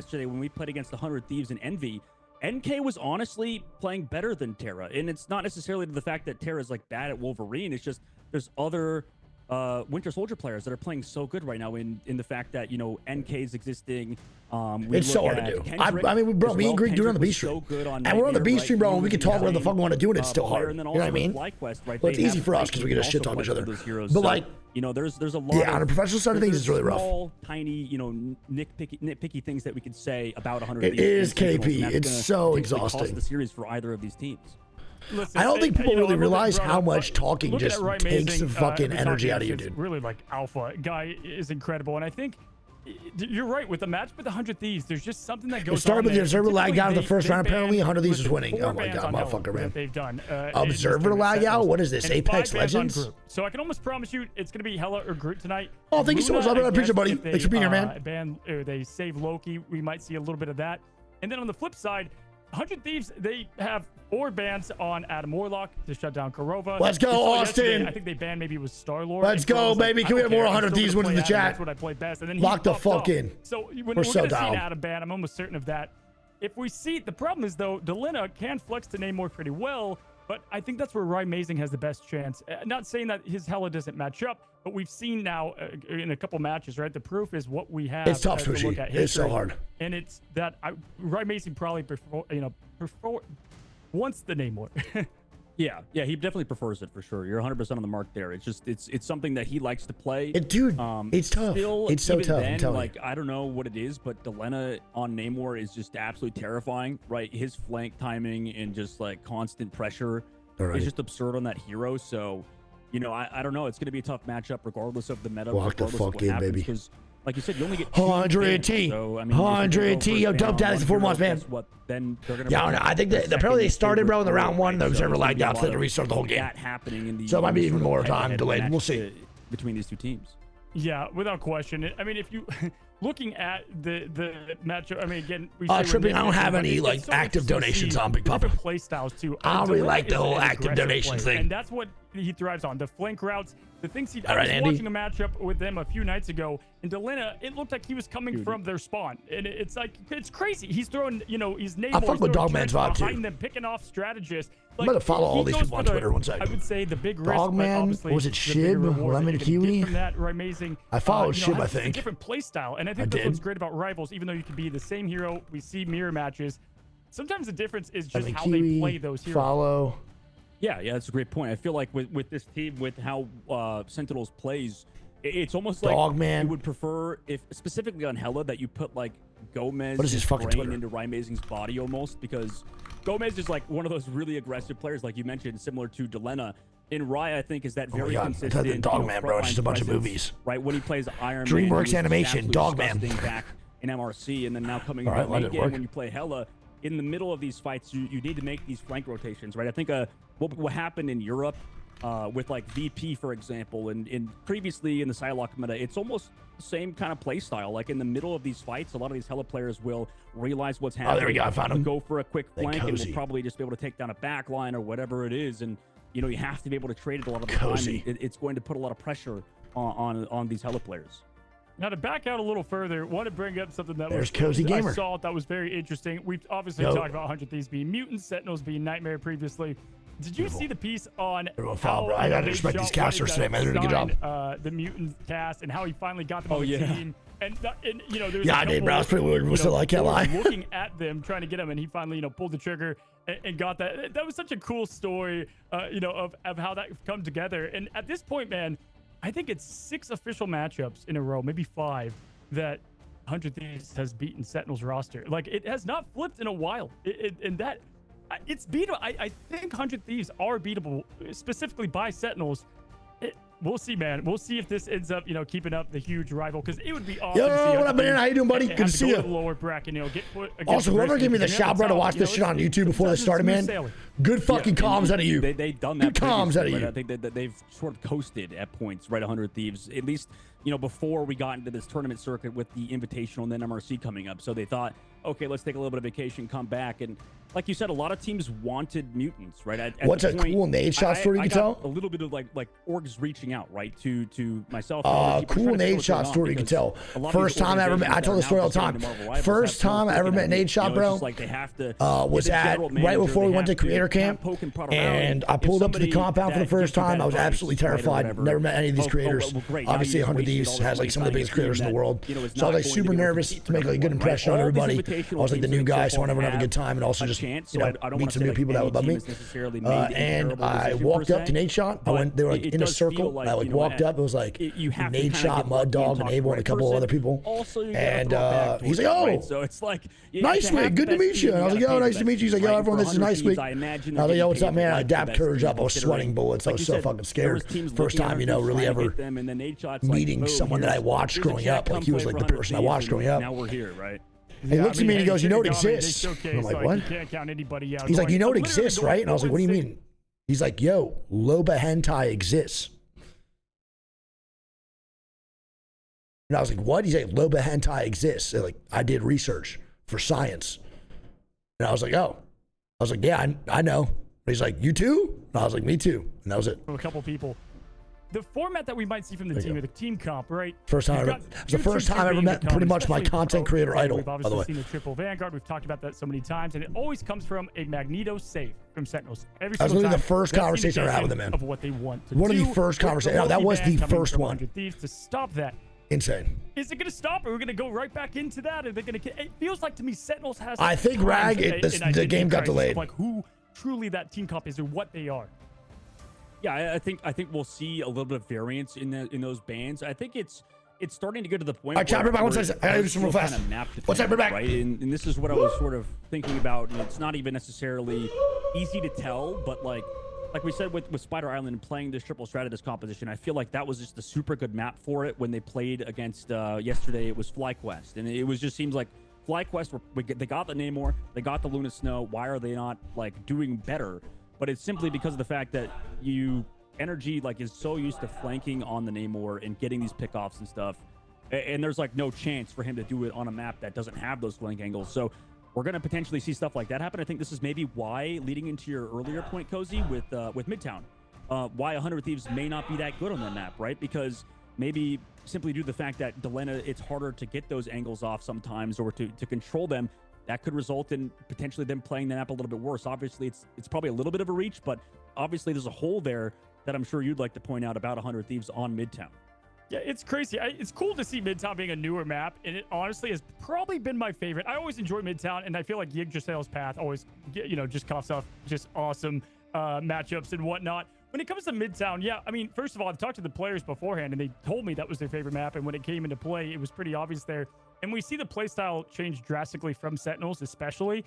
yesterday when we played against the 100 Thieves and Envy, NK was honestly playing better than Terra. And it's not necessarily the fact that Terra's like bad at Wolverine. It's just there's other Winter Soldier players that are playing so good right now in the fact that, you know, NK's existing. It's so hard to do. I mean, bro, me and Greg do it on the B stream. And we're on the B stream, bro, and we can talk whatever the fuck we want to do, and it's still hard. You know what I mean? Flyquest, right? Well, it's easy for us because we get a shit talk each other. But like, you know, there's a lot. Yeah, on the professional side of things, it's really rough. Small, tiny, you know, nitpicky things that we could say about 100. It is KP. It's so exhausting. Cost the series for either of these teams. Listen, I don't think people really realize how much talking just takes the fucking energy out of you, dude. Really, like, alpha guy is incredible, and I think you're right with the match with 100 Thieves. There's just something that goes. It started with the observer lag out of the first round. Apparently, 100 Thieves is listen, winning. Oh my god, motherfucker, man! They've done observer lag out. What is this? and Apex 5 bans on Legends? Groot. So I can almost promise you it's gonna be Hela or Groot tonight. Oh, thank you so much. I appreciate it, buddy. Thanks for being here, man. They save Loki. We might see a little bit of that. And then on the flip side, 100 Thieves, they have 4 bans on Adam Warlock to shut down Korova. Let's go, Austin. I think they banned maybe with Star-Lord. Let's go, baby. Can we have more 100 Thieves wins in the chat? That's what I play best. And then Lock the fuck in. So when we're so going to see down. an Adam ban, I'm almost certain of that. If we see, the problem is, though, Delina can flex to Namor pretty well, but I think that's where Ryan Mazing has the best chance. Not saying that his Hela doesn't match up, but we've seen now in a couple matches, right? The proof is what we have. It's tough, Swishy. It's so hard. And it's that Ryan Mazing probably wants the Namor. Yeah, he definitely prefers it for sure. You're 100% on the mark there. It's just it's something that he likes to play. Dude, it's tough. It's so tough. Then, I'm telling like, I don't know what it is, but Delena on Namor is just absolutely terrifying, right? His flank timing and just like constant pressure is just absurd on that hero. So, you know, I don't know. It's going to be a tough matchup regardless of the meta. Walk the fuck in, baby. Because, like you said, you only get 100 T. So, I mean, 100 T. Yo, dope down. That's 4 months, man. Then they're gonna yeah, I think that apparently they started, bro, in the round 1. The observer lagged out, so they had to restart the whole game. So it might be even more time delayed. We'll see. Between these two teams. Yeah, without question. I mean, if you looking at the matchup, I mean, again, Tripping, I don't have any like active donations on Big Papa. Play styles too. I don't really like the whole active donation thing, and that's what he thrives on. The flank routes, the things he. I was watching a matchup with them a few nights ago, and Delina, it looked like he was coming from their spawn, and it's like it's crazy. He's throwing, you know, he's Namor. I fuck with Dogman's vibe too. Behind them, picking off strategists. I'm gonna follow all these people on Twitter. 1 second. I would say the big risk. Dogman, what was it? Shib, Lemon Kiwi. From that, right, amazing. I followed Shib, I think. A different play style, and I think that's what's great about Rivals. Even though you can be the same hero, we see mirror matches. Sometimes the difference is just how they play those heroes. Follow. Yeah, that's a great point. I feel like with this team, with how Sentinels plays, it's almost like Dogman. you would prefer, if specifically on Hela, that you put like Gomez brain into Ryan Mazing's body almost, because Gomez is like one of those really aggressive players, like you mentioned, similar to Delena. In Rye, I think, is that very consistent. Dogman, bro, it's just a bunch of movies. Right, when he plays Iron DreamWorks Man, Animation, Dogman. Back in MRC, and then now coming in the game when you play Hela. In the middle of these fights, you need to make these flank rotations, right? I think what happened in Europe with like VP, for example, and previously in the Psylocke meta, it's almost the same kind of play style. Like in the middle of these fights, a lot of these Hela players will realize what's happening. Oh, there we go. I found him. Go for a quick flank, and will probably just be able to take down a back line or whatever it is. And you know, you have to be able to trade it a lot of the time. And it's going to put a lot of pressure on these Hela players. Now, to back out a little further, want to bring up something that I saw that was very interesting. We've obviously talked about 100 Thieves being mutants, Sentinels being Nightmare previously. Did you see the piece on how I gotta respect these casters today, man. They're doing a good job. The mutant cast and how he finally got them on the team. And you know, there's I did, bro. It's pretty weird. Still, I can't lie. Looking at them, trying to get them, and he finally, you know, pulled the trigger and got that. That was such a cool story, you know, of how that come together. And at this point, man, I think it's 6 official matchups in a row, maybe 5, that 100 Thieves has beaten Sentinel's roster. Like, it has not flipped in a while. And that, it's beatable. I think 100 Thieves are beatable, specifically by Sentinels. We'll see, man. We'll see if this ends up, you know, keeping up the huge rival, because it would be awesome. Yo, what up, man? How you doing, buddy? Good to see you. The lower bracket, you know, also, whoever gave me the shout, bro, to watch this shit on YouTube before they started, man. Good fucking comms out of you. They've done that. Good comms out of you. I think that they've sort of coasted at points, right? 100 Thieves, at least, you know, before we got into this tournament circuit with the Invitational and then MRC coming up. So they thought, okay, let's take a little bit of vacation, come back, and like you said, a lot of teams wanted mutants, right? At What's the a point, cool nade shot story you I can tell? got a little bit of like orgs reaching out, right, to myself. Cool nade shot story you can tell. First time I ever met, I tell the story all the time. First time I ever met Nade Shot, bro, was at right before we went to creator camp, and I pulled up to the compound for the first time. I was absolutely terrified. Never met any of these creators. Obviously, 100 Thieves has like some of the biggest creators in the world, so I was like super nervous to make like a good impression on everybody. I was like the new guy, so I wanted everyone to have a good time and also just meet some new people that would love me. And I walked up to Nade Shot. I went. They were like in a circle. I like walked up. It was like Nade Shot, Mud Dog, and Abel, and a couple other people. And he's like, "Oh, so it's like Nicewigg, good to meet you." And I was like, "Yo, nice to meet you." He's like, "Yo, everyone, this is Nicewigg." I was like, "Yo, what's up, man?" I dapped courage up. I was sweating bullets. I was so fucking scared. First time, really ever meeting someone that I watched growing up. Like he was like the person I watched growing up. Now we're here, right? He looks at me and he goes, "You know it exists." And I'm like, "What?" You can't count anybody out. He's like, "You know it exists, right?" And I was like, "What do you mean?" He's like, "Yo, Loba Hentai exists." And I was like, "What?" He's like, "Loba Hentai exists." And like, I did research for science. And I was like, "Oh." I was like, "Yeah, I know." And he's like, "You too?" And I was like, "Me too." And that was it. A couple people. The format that we might see from the team, or the team comp, right? First time it was the first time I ever met pretty much my content creator idol, We've by the obviously way. seen the triple Vanguard. We've talked about that so many times, and it always comes from a Magneto save from Sentinels. Every That was single literally time. the first That's conversation I had with him, man. Of what they want to One of do. the first With conversations. the No, that was multi-ban the coming first from one. 100 Thieves to stop that. Insane. Is it going to stop? Or are we going to go right back into that? Are they going to? It feels like to me, Sentinels has. I think Rag, the game got delayed. Like who truly that team comp is, or what they are. Yeah, I think we'll see a little bit of variance in those bands. I think it's starting to get to the point. All right, chat, bring back 1 second. I gotta do some real fast. What's that, bring back? Right, and this is what I was sort of thinking about. And it's not even necessarily easy to tell, but like we said with Spider Island and playing this triple strategist composition, I feel like that was just a super good map for it when they played against yesterday. It was Flyquest, and it was just seems like Flyquest they got the Namor, they got the Luna Snow. Why are they not like doing better? But it's simply because of the fact that Energy like is so used to flanking on the Namor and getting these pickoffs and stuff, and there's like no chance for him to do it on a map that doesn't have those flank angles. So we're gonna potentially see stuff like that happen. I think this is maybe why, leading into your earlier point, Cozy, with Midtown, why 100 Thieves may not be that good on that map, right? Because maybe simply due to the fact that Delena, it's harder to get those angles off sometimes, or to control them. That could result in potentially them playing the map a little bit worse. Obviously, it's probably a little bit of a reach, but obviously there's a hole there that I'm sure you'd like to point out about 100 Thieves on Midtown. Yeah, it's crazy. It's cool to see Midtown being a newer map, and it honestly has probably been my favorite. I always enjoy Midtown, and I feel like Yggdrasil's path always, just coughs off just awesome matchups and whatnot. When it comes to Midtown, yeah, I mean, first of all, I've talked to the players beforehand, and they told me that was their favorite map, and when it came into play, it was pretty obvious there. And we see the playstyle change drastically from Sentinels, especially.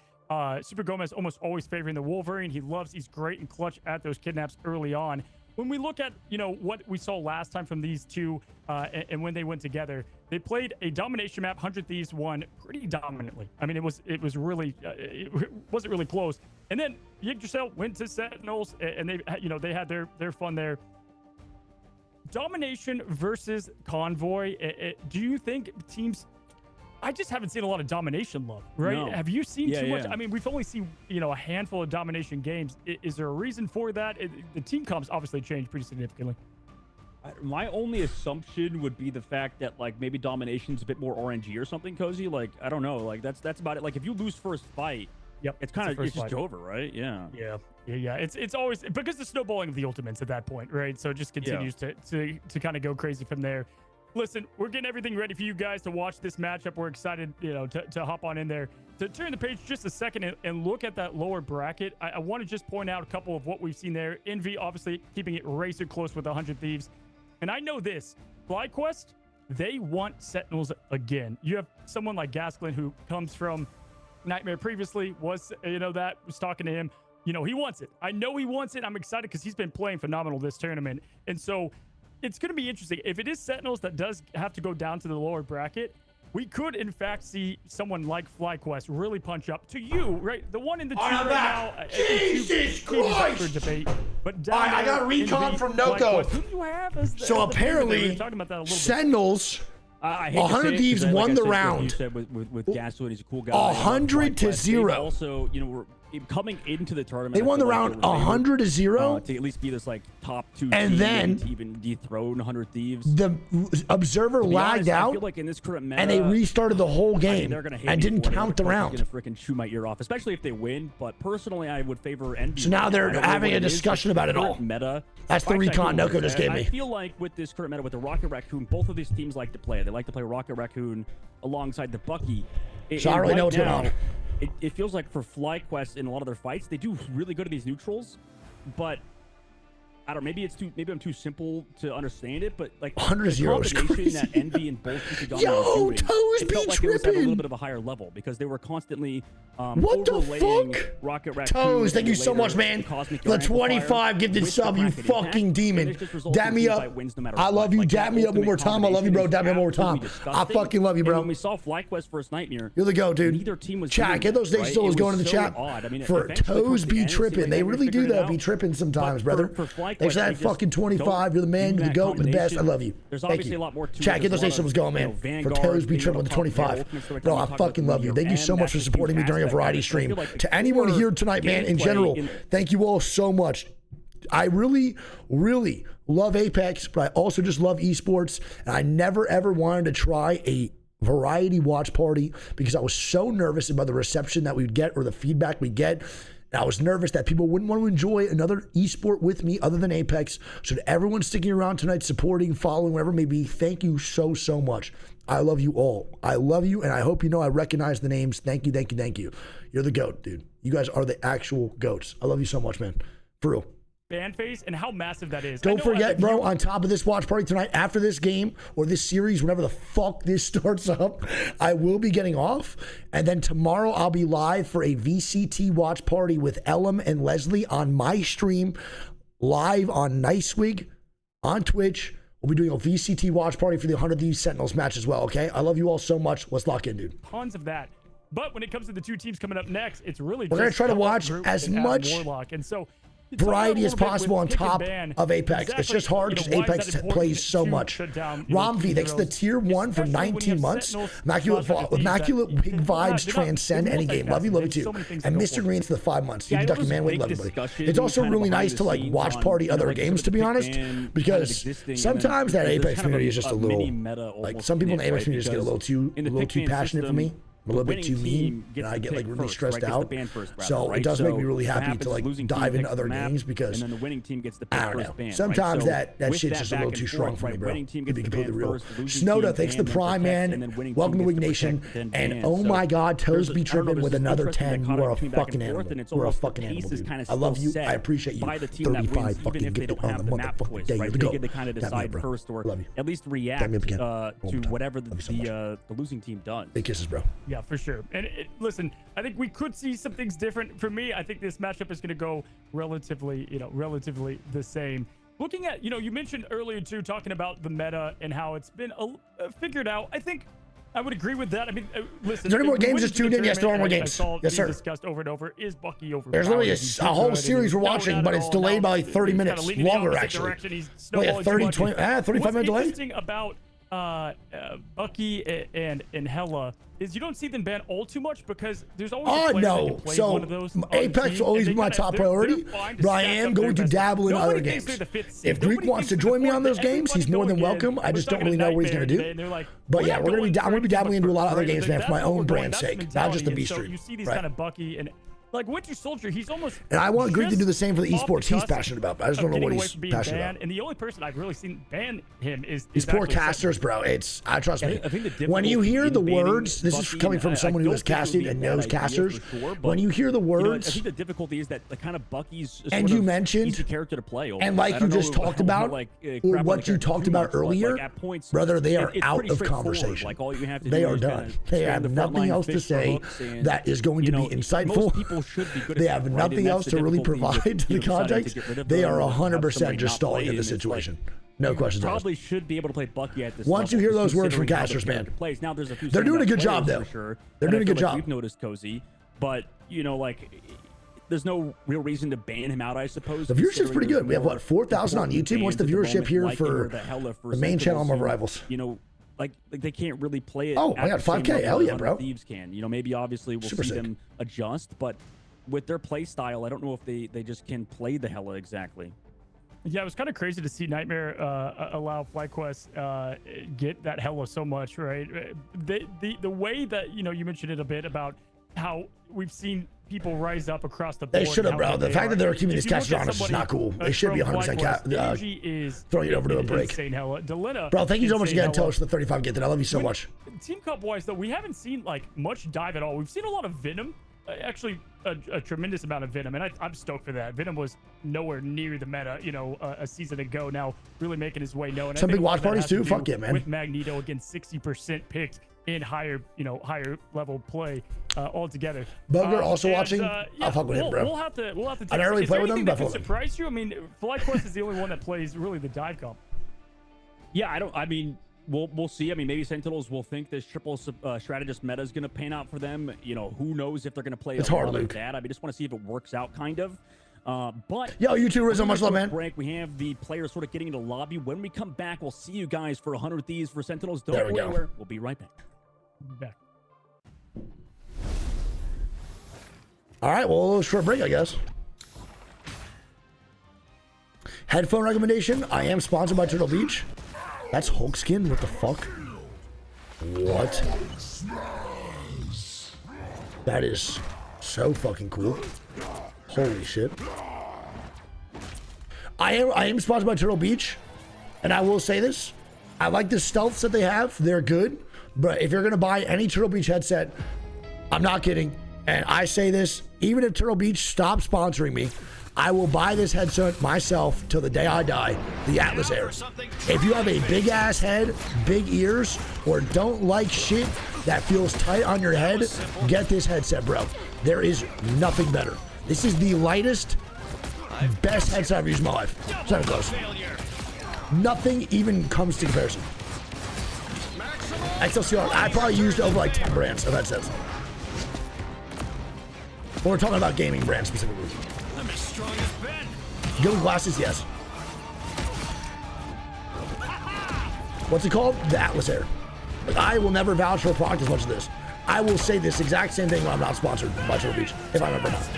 Super Gomez almost always favoring the Wolverine. He's great and clutch at those kidnaps early on. When we look at, what we saw last time from these two and when they went together, they played a domination map. 100 Thieves won pretty dominantly. I mean, it was really, it wasn't really close. And then Yggdrasil went to Sentinels, and they had their fun there. Domination versus Convoy. Do you think teams... I just haven't seen a lot of domination love, right? No. Have you seen too much? Yeah. I mean, we've only seen, a handful of domination games. Is there a reason for that? The team comps obviously changed pretty significantly. My only assumption would be the fact that like maybe domination's a bit more RNG or something, Cozy. Like, I don't know. Like that's about it. Like if you lose first fight, yep, it's just over, right? Yeah. It's always because the snowballing of the ultimates at that point, right? So it just continues to kind of go crazy from there. Listen, we're getting everything ready for you guys to watch this matchup. We're excited, to hop on in there. To turn the page just a second and look at that lower bracket, I want to just point out a couple of what we've seen there. Envy, obviously, keeping it razor close with 100 Thieves. And I know this. Flyquest, they want Sentinels again. You have someone like Gasklin who comes from Nightmare previously, was talking to him. He wants it. I know he wants it. I'm excited because he's been playing phenomenal this tournament. And so... it's going to be interesting. If it is Sentinels that does have to go down to the lower bracket, we could, in fact, see someone like Flyquest really punch up to you, right? The one in the team right now. Jesus Christ! For debate, but I got recon from Noko. Who do you have as the, so apparently, Sentinels, 100 Thieves won the round. You said with Gaswood, he's a cool guy. 100 to 0. Also, coming into the tournament, They I won the feel like round they were favored, 100-0 to at least be this like top 2 and team, then to even dethrone 100 Thieves. the observer To be lagged honest, I out, feel like in this current meta, and they restarted the whole I mean, game they're gonna hate and me didn't for it. count the They're round. gonna freaking chew my ear off, especially if they win. But personally, I would favor Envy. So now right they're I don't know having what a it is, discussion but about it the all. current Meta. That's the Fight recon Tycoon, Noko just gave I me. feel like with this current meta, with the Rocket Raccoon, both of these teams like to play it. They like to play Rocket Raccoon alongside the Bucky. So I don't really know what's going now, on. It feels like for Flyquest in a lot of their fights, they do really good at these neutrals, but I don't know, maybe I'm too simple to understand it, but like 100-0 the is combination crazy. that Envy and both Shikigami Yo, are doing, Toes it be felt like it was at a tripping. little bit of a higher level because they were constantly What the overlaying fuck? Rocket Raccoon. Toes, thank you so later much, man. the Cosmic The Amplifier 25 gifted with sub, the you Kraken Impact, fucking and demon. this just results Dap in me team up. fight wins no matter I what. love you. Like, Dap that me up one more ultimate time. I love you, bro. combination Dap me up one more is time. absolutely I disgusting. fucking love you, And bro. when we saw Flyquest versus Nightmare, You're the go, dude. neither team was Chat, doing get those it, days right? still is It going in was the so chat. odd. I mean, For eventually Toes towards the be end, it seemed tripping. like They were really do, figuring it though. out. Be tripping sometimes, But brother. for Flyquest, Thanks for they that just fucking 25. You're the man. don't You're the do goat. You're the that best. I love you. There's Thank obviously you. a lot more to Chat, it. get those There's days a lot still of, going, you man. know, For Vanguard Toes be being tripping able with to the talk their 25. ultimates every Bro, time I we talk fucking about love you. your Thank you so end. much for That's a supporting me huge during a aspect. variety I stream. feel like To anyone core here tonight, man, in gameplay general, in- thank you all so much. I really, really love Apex, but I also just love esports. And I never, ever wanted to try a variety watch party because I was so nervous about the reception that we'd get or the feedback we'd get. And I was nervous that people wouldn't want to enjoy another esport with me other than Apex. So to everyone sticking around tonight, supporting, following, whatever it may be, thank you so, so much. I love you all. I love you, and I hope you know I recognize the names. Thank you, thank you, thank you. You're the GOAT, dude. You guys are the actual GOATs. I love you so much, man. For real. Fan face and how massive that is. Don't forget, bro, on top of this watch party tonight, after this game or this series, whenever the fuck this starts up, I will be getting off. And then tomorrow I'll be live for a VCT watch party with Ellum and Leslie on my stream, live on Nicewigg on Twitch. We'll be doing a VCT watch party for the 100 Thieves Sentinels match as well, okay? I love you all so much. Let's lock in, dude. Tons of that. But when it comes to the two teams coming up next, it's really We're going to try to watch as much Warlock. And so variety as possible on top of Apex. It's just hard because Apex plays so much. Romvi, thanks to the tier 1 for 19 months. Immaculate Wig Vibes transcend any game. Love you too. And Mr. Green for the 5 months. You Ducky Man, we love everybody. It's also really nice to like watch party other games, to be honest, because sometimes that Apex community is just a little, like some people in the Apex community just get a little too passionate for me. I'm a little bit too mean, and I get like really stressed out. So it does make me really happy to like dive into other games because I don't know. Sometimes that shit's just a little too strong for me, bro. To be completely real. Snowda, thanks to Prime, man. Welcome to Wig Nation. And oh my God, Toes be tripping with another 10. You are a fucking animal. You are a fucking animal, dude. I love you. I appreciate you. 35 fucking gifted on the motherfucking day. You're the GOAT. They kind of decide first, or at least react to whatever the losing team does. Big kisses, bro. Yeah, for sure. And listen, I think we could see some things different. For me, I think this matchup is going to go relatively the same. Looking at, you mentioned earlier too, talking about the meta and how it's been figured out. I think I would agree with that. I mean, listen. Is there any more games just tuned in? Yes, there are more games. Yes, sir. Discussed over and over. Is Bucky over? There's literally a whole series we're watching, but it's delayed by like 30 minutes longer, actually. Like a 35 minute delay. What's interesting about Bucky and Hella is you don't see them ban all too much because there's always a player that can play one of those. Apex will always be my top priority, but I am going to dabble in other games. If Greek wants to join me on those games, he's more than welcome. I just don't really know what he's going to do. But yeah, I'm going to be dabbling into a lot of other games, man, for my own brand's sake, not just the B stream. You see these kind of Bucky and like Winter Soldier, he's almost. And I want Greek to do the same for the esports he's passionate about, but I just don't know what he's passionate about. And the only person I've really seen ban him is these poor casters, bro. I trust me. When you hear the words, this is coming from someone who has casted and knows casters. When you hear the words, I think the difficulty is that the kind of Bucky's and you mentioned easy character to play, and like you just talked about, or what you talked about earlier, brother, they are out of conversation. They are done. They have nothing else to say that is going to be insightful. They have nothing else to really provide to the context. They are 100% just stalling in this situation. No questions asked. Probably should be able to play Bucky at this. Once you hear those words from casters, man, now there's a few. They're doing a good job, though. They're doing a good job. We've noticed Cozy, but there's no real reason to ban him out, I suppose. The viewership's pretty good. We have what 4,000 on YouTube. What's the viewership here for the main channel of Marvel Rivals? Like they can't really play it. Oh, I got 5K. Hell yeah, bro. Thieves can. Maybe obviously we'll see them adjust, but with their play style, I don't know if they just can play the Hella exactly. Yeah, it was kind of crazy to see Nightmare allow Flyquest get that Hella so much, right? The way that, you mentioned it a bit about how we've seen people rise up across the board. They should have, bro. The fact that they're keeping these If you catches look on at is just somebody, not cool. They should be from 100% Flyquest, throwing it over to a break. Insane Hella. Delina, Bro, thank you so much insane again, Hella. Toast, for the 35 gifted. I love you so much. Team Cup wise, though, we haven't seen like much dive at all. We've seen a lot of Venom, actually a tremendous amount of Venom, and I'm stoked for that. Venom was nowhere near the meta, a season ago. Now really making his way known. Some big watch parties too. Fuck yeah, man. With Magneto again, 60% picked in higher level play altogether. Bugger also watching. Yeah, I'll fuck with him, bro. We'll have to. I don't really play with him, but but surprise you. I mean, Flyquest is the only one that plays really the dive comp. Yeah, we'll see. I mean, maybe Sentinels will think this triple strategist meta is going to pan out for them. Who knows if they're going to play it's a hard, lot Luke. of that. I just want to see if it works out, kind of. But yo, you too, Rizzo. Much love, man. Break. We have the players sort of getting into lobby. When we come back, we'll see you guys for 100 Thieves for Sentinels. Don't There we go go. anywhere. We'll be right back. All right, well, a little short break, I guess. Headphone recommendation. I am sponsored by TurtleBeach. That's Hulk skin. What the fuck? What? That is so fucking cool. Holy shit. I am sponsored by TurtleBeach, and I will say this. I like the stealths that they have. They're good. But if you're going to buy any TurtleBeach headset, I'm not kidding. And I say this, even if TurtleBeach stops sponsoring me, I will buy this headset myself till the day I die, the Atlas Air. If you have a big ass head, big ears, or don't like shit that feels tight on your head, get this headset, bro. There is nothing better. This is the lightest, best headset I've used in my life. It's not even close. Nothing even comes to comparison. XLCR, I probably used over like 10 brands of headsets. But we're talking about gaming brands specifically. I'm as strong as Ben. Good glasses, yes. What's it called? The Atlas Air. Like, I will never vouch for a product as much as this. I will say this exact same thing when I'm not sponsored by TurtleBeach, if I'm ever not.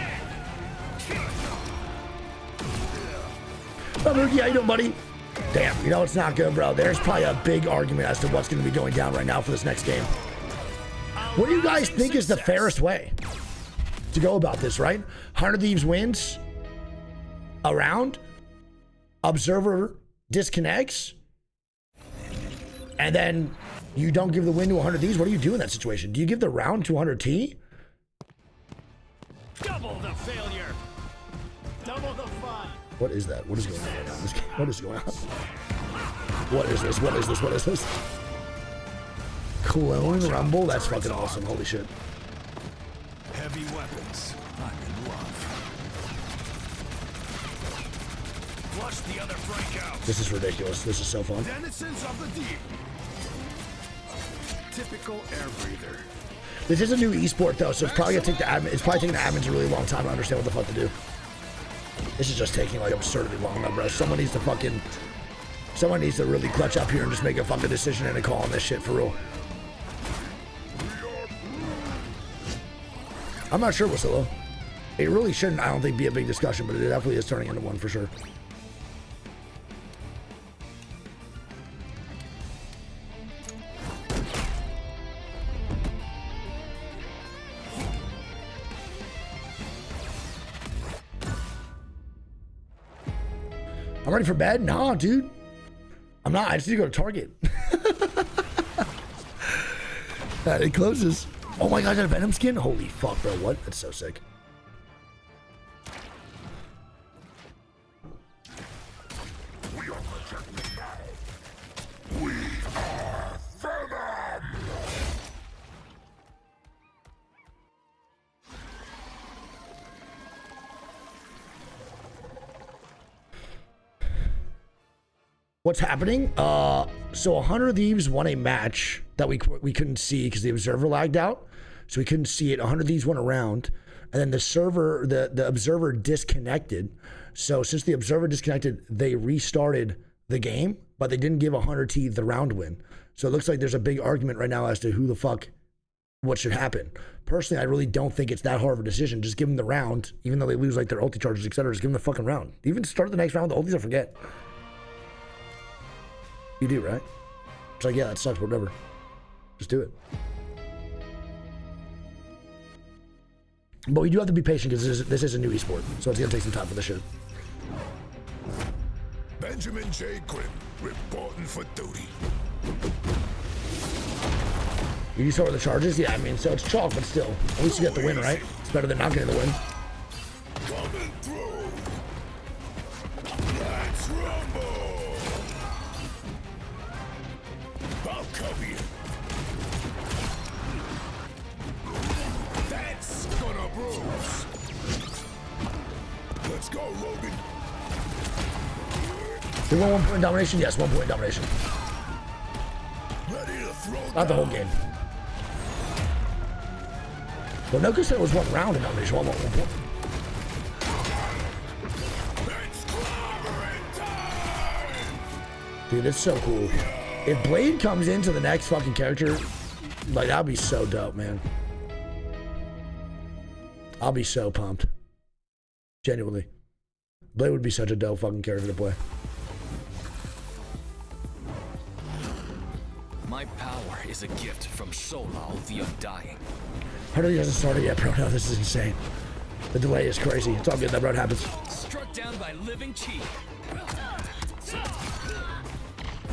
Oh, Mookie, how you doing, buddy? Damn, it's not good, bro. There's probably a big argument as to what's going to be going down right now for this next game. What do you guys think is the fairest way to go about this, right? 100 Thieves wins a round, Observer disconnects, and then you don't give the win to 100 Thieves. What do you do in that situation? Do you give the round to 100T? Double the failure. Double the fun. What is that? What is going on right now? What is going on? What is this? What is this? What is this? Clone Rumble? That's fucking awesome. Holy shit. Heavy weapons. I'm in love. Flush the other Frank out. This is ridiculous. This is so fun. Denizens of the deep. Typical air breather. This is a new esport though, so it's probably gonna take the admin. It's probably taking the admins a really long time to understand what the fuck to do. This is just taking like absurdly long, though, bro. Someone needs to really clutch up here and just make a fucking decision and a call on this shit for real. I'm not sure, Wasilla. It really shouldn't, I don't think, be a big discussion, but it definitely is turning into one for sure. I'm ready for bed? Nah, dude. I'm not. I just need to go to Target. It closes. Oh my god, is that a Venom skin? Holy fuck, bro. What? That's so sick. We are Venom! What's happening? So 100 Thieves won a match that we couldn't see because the observer lagged out, so we couldn't see it. 100 Thieves won a round, and then the observer disconnected. So since the observer disconnected, they restarted the game, but they didn't give 100T the round win. So it looks like there's a big argument right now as to what should happen. personally, I really don't think it's that hard of a decision. Just give them the round, even though they lose like their ulti charges, etc. Just give them the fucking round. Even start the next round with the ultis, I forget. You do, right? It's like, yeah, that sucks, but whatever. Just do it. But we do have to be patient because this is a new esport, so it's gonna take some time for this shit. Benjamin J. Grimm, reporting for duty. You start with the charges? Yeah, I mean, so it's chalk, but still. At least you get the win, right? It's better than not getting the win. Coming through. Let's rumble. I'll cover you. That's gonna bruise. Let's go, Logan. You want 1 point domination? Yes, 1 point domination. Ready to throw Not the whole game. Well, no, because it was 1 round of domination. 1 point. Dude, that's so cool. If Blade comes into the next fucking character, like, that'd be so dope, man. I'll be so pumped. Genuinely. Blade would be such a dope fucking character to play. My power is a gift from Solal the Undying. I know he hasn't started yet, bro. No, this is insane. The delay is crazy. It's all good. That round happens. Struck down by living chi.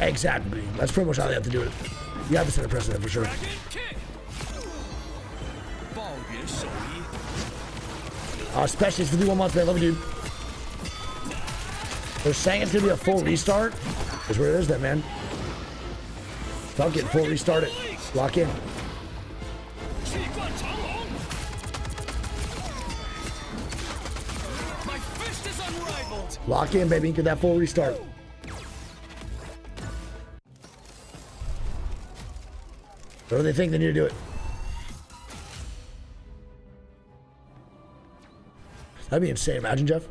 Exactly. That's pretty much how they have to do it. You have to set a precedent for sure. Especially for the 1 month, man. Love you, dude. They're saying it's gonna be a full restart. Is where it is, then, man. Fuck it, full restart it. Lock in. My fist is unrivaled. Lock in, baby. Get that full restart. What do they think? They need to do it. That'd be insane. Imagine, Jeff.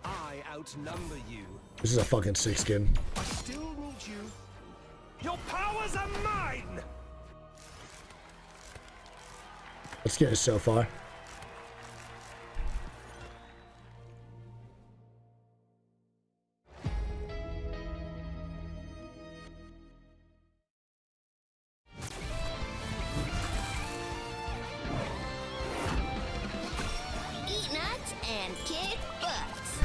I outnumber you. This is a fucking sick skin. I still ruled you. Your powers are mine. That skin is so far. Eat nuts and kick butts.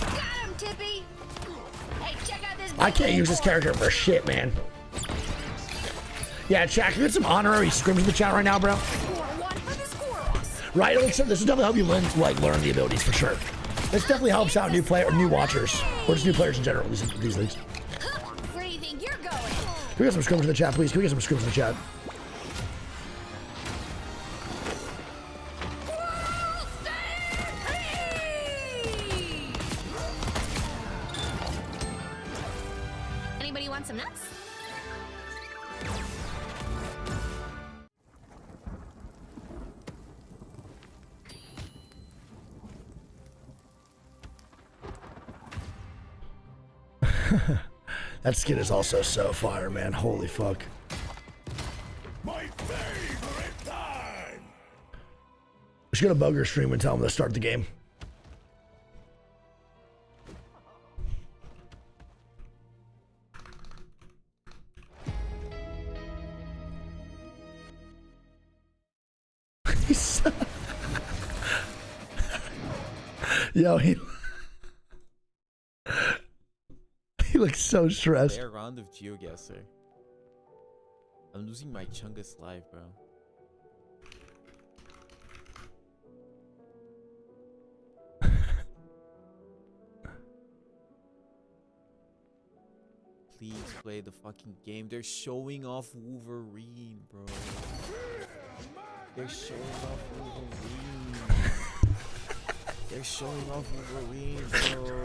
Got him, Tippy. Hey, check out this. I can't use this character for shit, man. Yeah, chat, can we get some honorary scrims in the chat right now, bro? Right, this will definitely help you learn the abilities for sure. This definitely helps out new watchers, or just new players in general. These leagues. Where do you think you're going? Can we get some scrims in the chat, please? Can we get some scrims in the chat? Anybody want some nuts? That skin is also so fire, man. Holy fuck. My favorite time. We should go to Boger's stream and tell him to start the game. Yo, he looks so stressed. Play a round of GeoGuessr. I'm losing my Chungus life, bro. Please play the fucking game. They're showing off Wolverine, bro. They're showing off Wolverine. They're showing off Wolverine, bro.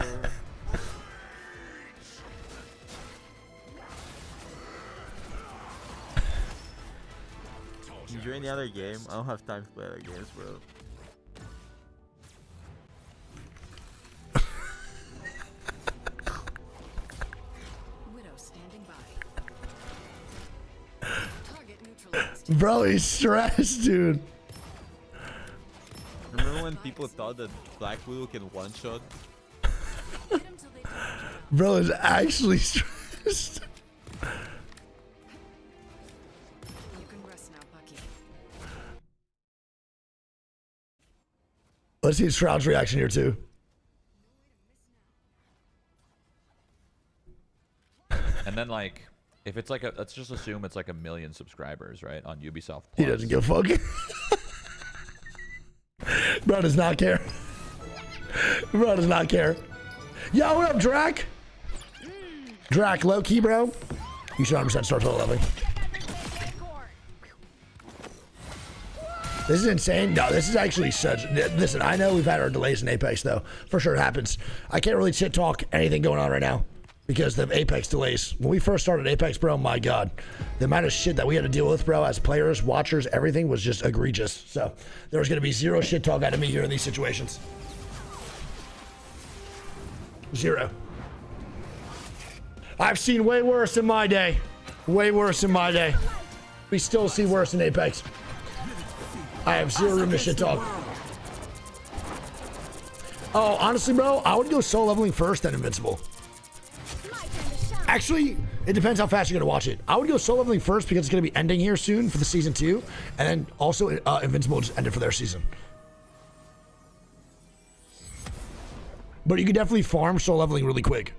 Can you join the other game? I don't have time to play other games, bro. Widow standing by. Bro, he's stressed, dude. Remember when people thought that Black Widow can one-shot? Bro is actually stressed. You can rest now, Bucky. Let's see Shroud's reaction here too. And then like, if it's like let's just assume it's like 1 million subscribers, right, on Ubisoft Plus. He doesn't give a fuck. Bro does not care. Bro does not care. Yo, what up, Drac? Drac, low key, bro. You should 100% start total leveling. This is insane. No, this is actually such. Listen, I know we've had our delays in Apex, though. For sure, it happens. I can't really shit talk anything going on right now because of Apex delays. When we first started Apex, bro, my God, the amount of shit that we had to deal with, bro, as players, watchers, everything was just egregious. So there was going to be zero shit talk out of me here in these situations. Zero. I've seen way worse in my day. Way worse in my day. We still see worse in Apex. I have zero room to shit talk. Oh, honestly, bro, I would go solo leveling first, then Invincible. Actually, it depends how fast you're gonna watch it. I would go solo leveling first because it's gonna be ending here soon for the season 2, and then also Invincible just ended for their season. But you could definitely farm solo leveling really quick,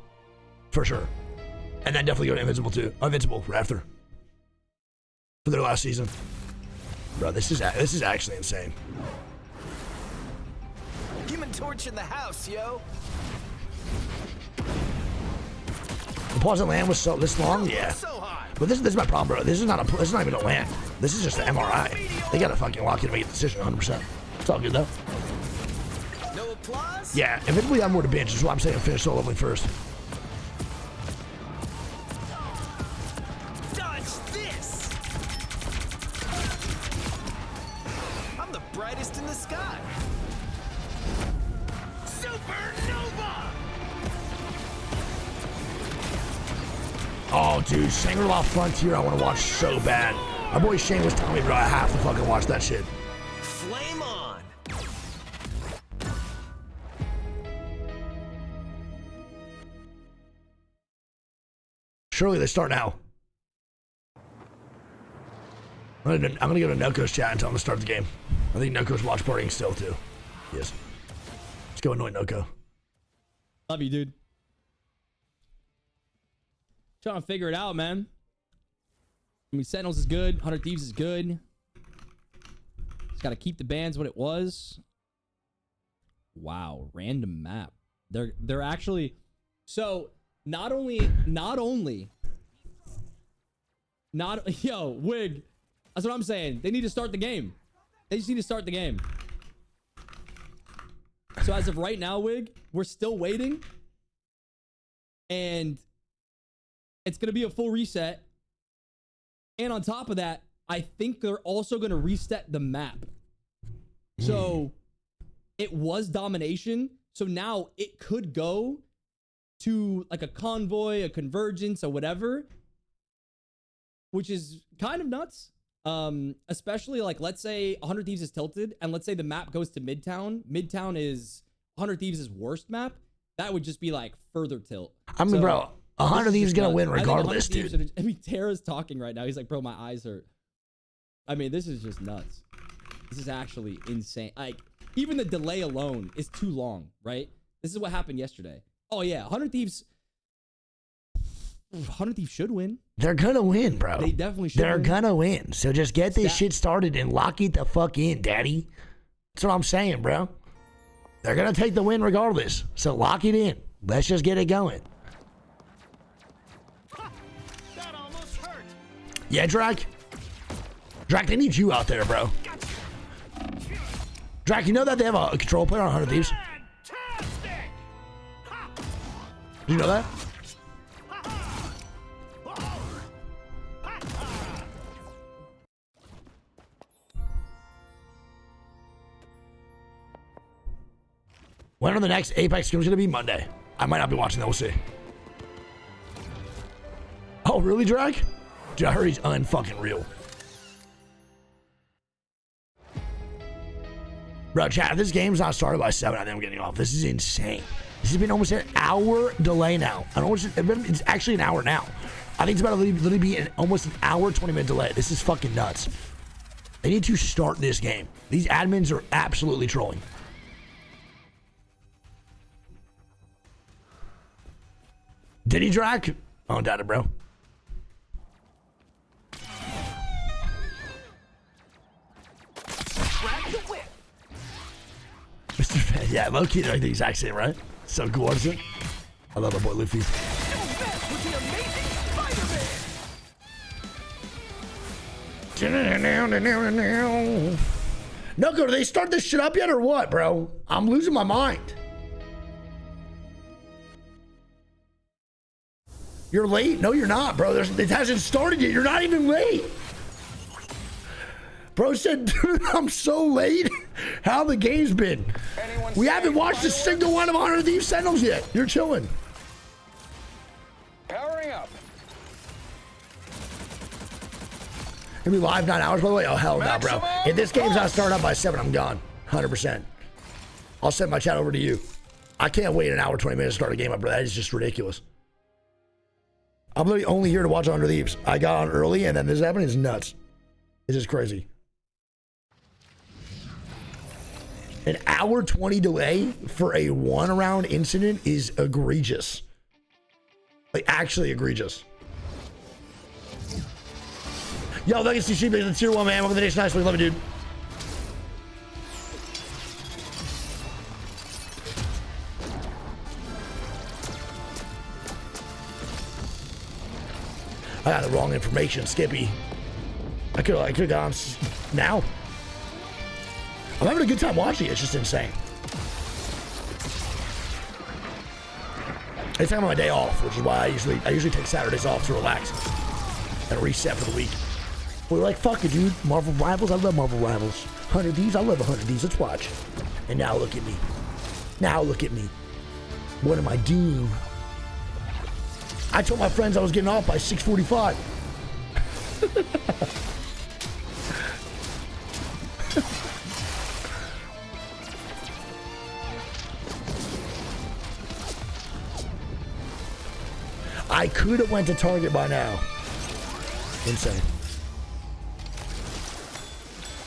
for sure, and then definitely go to Invincible too. Invincible after for their last season. Bro, this is actually insane. Human Torch in the house, yo. The pause at land was this long, yeah. But this is my problem, bro. This is not even a land. This is just an MRI. They gotta fucking lock in and make a decision 100%. It's all good though. No applause? Yeah, eventually I'm more to binge. That's why I'm saying finish solo leveling first. Dodge this! I'm the brightest in the sky. Supernova! Oh, dude, Shangri-La Frontier I want to watch so bad. My boy Shane was telling me, bro, I have to fucking watch that shit. Flame on! Surely they start now. I'm gonna go to Noko's chat and tell him to start the game. I think Noko's watch partying still too. Yes. Let's go annoy Noko. Love you, dude. Trying to figure it out, man. I mean, Sentinels is good. 100 Thieves is good. Just got to keep the bands what it was. Wow, random map. They're actually so not only yo, Wig. That's what I'm saying. They need to start the game. They just need to start the game. So as of right now, Wig, we're still waiting. And it's going to be a full reset. And on top of that, I think they're also going to reset the map. So it was domination. So now it could go to like a convoy, a convergence, or whatever, which is kind of nuts. Especially like, let's say 100 Thieves is tilted and let's say the map goes to Midtown. Midtown is 100 Thieves' worst map. That would just be like further tilt. I mean, so, bro, 100 Thieves gonna win regardless, dude. I mean, Tara's talking right now. He's like, bro, my eyes hurt. I mean, this is just nuts. This is actually insane. Like, even the delay alone is too long, right? This is what happened yesterday. Oh yeah, 100 Thieves should win. They're gonna win, bro. They definitely should. They're gonna win. So just get this shit started and lock it the fuck in, daddy. That's what I'm saying, bro. They're gonna take the win regardless. So lock it in. Let's just get it going. That almost hurt. Yeah, Drac. Drac, they need you out there, bro. Drac, you know that they have a control player on 100 Thieves? Do you know that? When are the next Apex games gonna be? Monday. I might not be watching that, we'll see. Oh, really, Drag? Dude, I heard he's unfucking real. Bro, chat, if this game's not started by 7, I think I'm getting off. This is insane. This has been almost an hour delay now. It's actually an hour now. I think it's about to literally be almost an hour, 20-minute delay. This is fucking nuts. They need to start this game. These admins are absolutely trolling. Did he Drac? I don't doubt it, bro. Mr. Fan, yeah, low-key, they're like the exact same, right? So cool, isn't it? I love my boy Luffy. Noko, do they start this shit up yet or what, bro? I'm losing my mind. You're late? No, you're not, bro. It hasn't started yet. You're not even late. Bro said, dude, I'm so late. How the game's been? We haven't watched a single one of 100 Thieves Sentinels yet. You're chilling. Powering up. Gonna be live 9 hours, by the way? Oh, hell no, bro. If this game's not starting up by 7, I'm gone. 100%. I'll send my chat over to you. I can't wait an hour, 20 minutes to start a game up, bro. That is just ridiculous. I'm literally only here to watch 100 Thieves. I got on early, and then this happening is nuts. It's just crazy. An hour 20 delay for a 1-round incident is egregious. Like, actually egregious. Yo, Legacy Sheep is the tier 1, man. Welcome to the nation. Nicewigg. Love it, dude. I got the wrong information, Skippy. I could have gone now. I'm having a good time watching it. It's just insane. It's time on my day off, which is why I usually take Saturdays off to relax and reset for the week. We're like, fuck it, dude. Marvel Rivals, I love Marvel Rivals. 100 Thieves, I love 100 Thieves. Let's watch. And now look at me. Now look at me. What am I doing? I told my friends I was getting off by 6:45. I could have went to Target by now. Insane.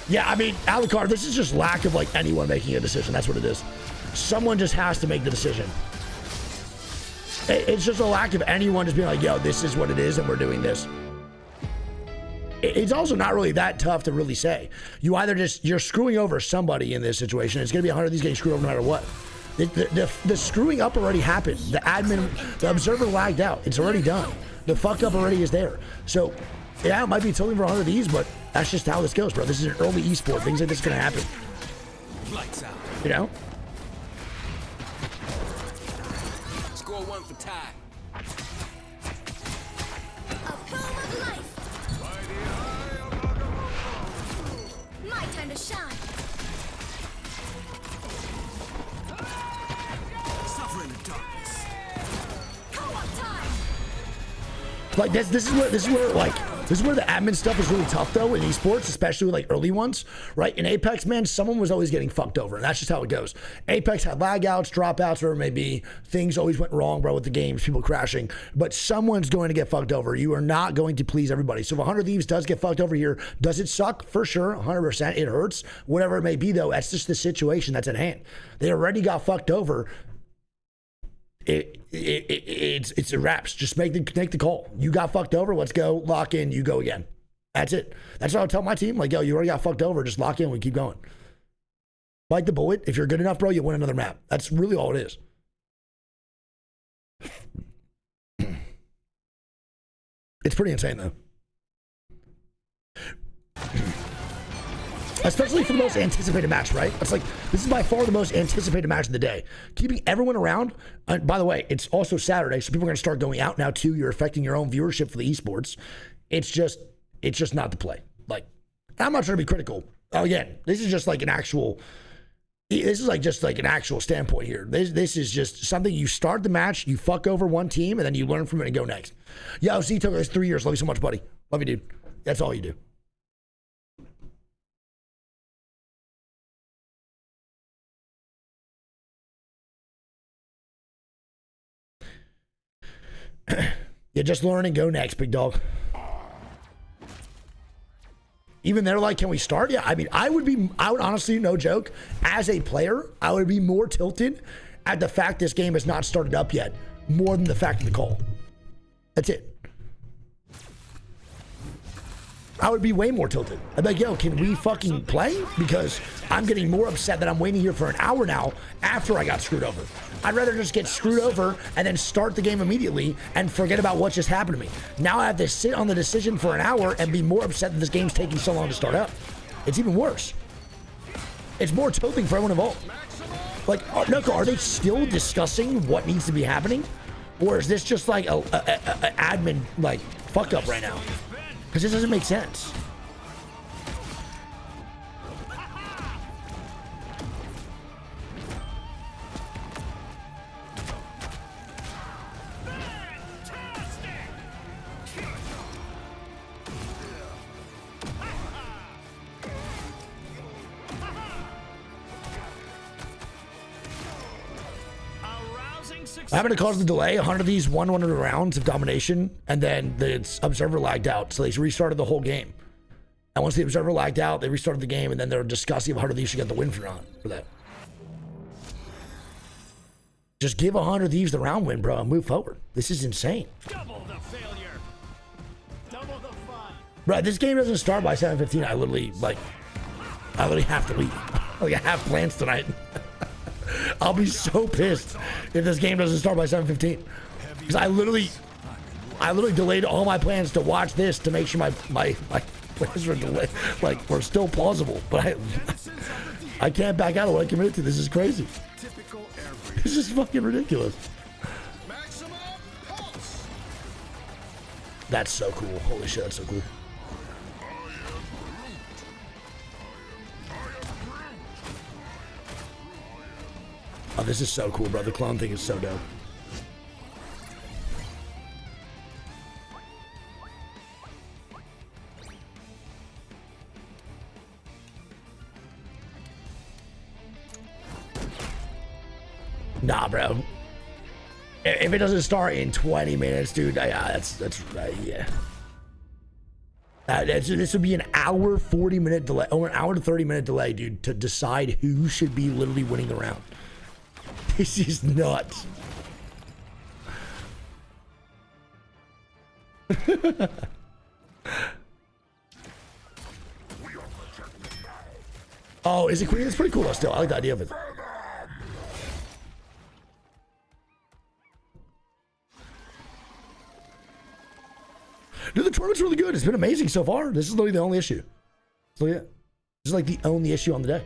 Yeah, I mean, Alucard, this is just lack of like anyone making a decision. That's what it is. Someone just has to make the decision. It's just a lack of anyone just being like, yo, this is what it is and we're doing this. It's also not really that tough to really say. You either you're screwing over somebody in this situation. It's going to be 100 of these getting screwed over no matter what. The screwing up already happened. The admin, the observer lagged out. It's already done. The fuck up already is there. So, yeah, it might be totally for 100 of these, but that's just how this goes, bro. This is an early esport. Things like this are going to happen. Lights out. You know? Score one for tie. A boom of life. My time to shine. Suffer in the darkness. Co-op time. Like this is where the admin stuff is really tough though in esports, especially with like early ones, right? In Apex, man, someone was always getting fucked over, and that's just how it goes. Apex had lag outs, dropouts, whatever it may be. Things always went wrong, bro, with the games, people crashing. But someone's going to get fucked over. You are not going to please everybody. So if 100 Thieves does get fucked over here, does it suck? For sure, 100%. It hurts. Whatever it may be though, that's just the situation that's at hand. They already got fucked over. It's a wraps. Just make the call. You got fucked over. Let's go. Lock in. You go again. That's it. That's what I tell my team. Like, yo, you already got fucked over. Just lock in. We keep going. Bite the bullet. If you're good enough, bro, you win another map. That's really all it is. It's pretty insane though. Especially for the most anticipated match, right? It's like, this is by far the most anticipated match of the day. Keeping everyone around. And by the way, it's also Saturday, so people are going to start going out now too. You're affecting your own viewership for the esports. It's just not the play. Like, I'm not trying to be critical. Again, this is just like an actual, standpoint here. This is just something you start the match, you fuck over one team, and then you learn from it and go next. Yo, see, it took us 3 years. Love you so much, buddy. Love you, dude. That's all you do. Yeah, just learn and go next, big dog. Even they're like, can we start? Yeah, I mean, I would honestly, no joke, as a player, I would be more tilted at the fact this game has not started up yet, more than the fact of the call. That's it. I would be way more tilted. I'd be like, yo, can we fucking play? Because I'm getting more upset that I'm waiting here for an hour now after I got screwed over. I'd rather just get screwed over and then start the game immediately and forget about what just happened to me. Now I have to sit on the decision for an hour and be more upset that this game's taking so long to start up. It's even worse. It's more tilting for everyone involved. Like, Nuka, are they still discussing what needs to be happening? Or is this just like a admin, like, fuck up right now? Because this doesn't make sense. Having to cause the delay, 100 of these 100 rounds of domination, and then the observer lagged out, so they restarted the whole game. And once the observer lagged out, they restarted the game, and then they're discussing if 100 of these should get the win for that. Just give 100 Thieves the round win, bro, and move forward. This is insane. Double the failure. Double the fun. Bro, this game doesn't start by 7:15. I literally have to leave. Like, I have plans tonight. I'll be so pissed if this game doesn't start by 7:15. Because I literally delayed all my plans to watch this to make sure my plans were delayed, like, were still plausible. But I can't back out of what I committed to. This is crazy. This is fucking ridiculous. That's so cool. Holy shit, that's so cool. Oh, this is so cool, bro. The clone thing is so dope. Nah, bro. If it doesn't start in 20 minutes, dude, yeah. This would be an hour 40-minute delay, or an hour to 30-minute delay, dude, to decide who should be literally winning the round. This is nuts. Oh, is it Queen? It's pretty cool though still. I like the idea of it. Dude, the tournament's really good. It's been amazing so far. This is literally the only issue. So yeah. This is like the only issue on the day.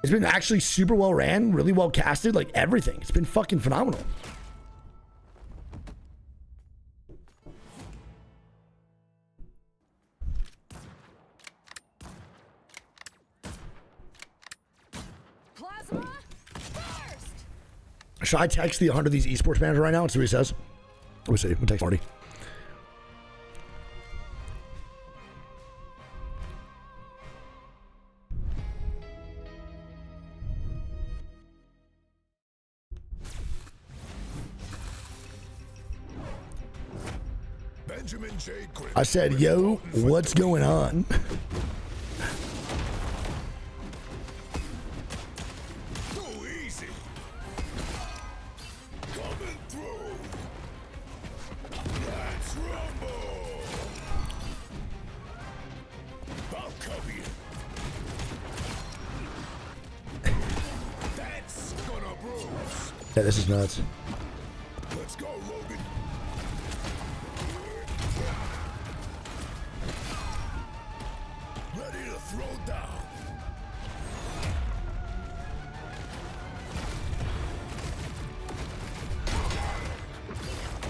It's been actually super well ran, really well casted, like everything. It's been fucking phenomenal. Plasma first. Should I text the 100 of these esports manager right now and see what he says? Let me see. We'll text Marty. I said, yo, what's going on? Too easy. Coming through. Let's rumble. I'll cover you. That's gonna bruise. Yeah, this is nuts. Let's go, Logan. Ready to throw down.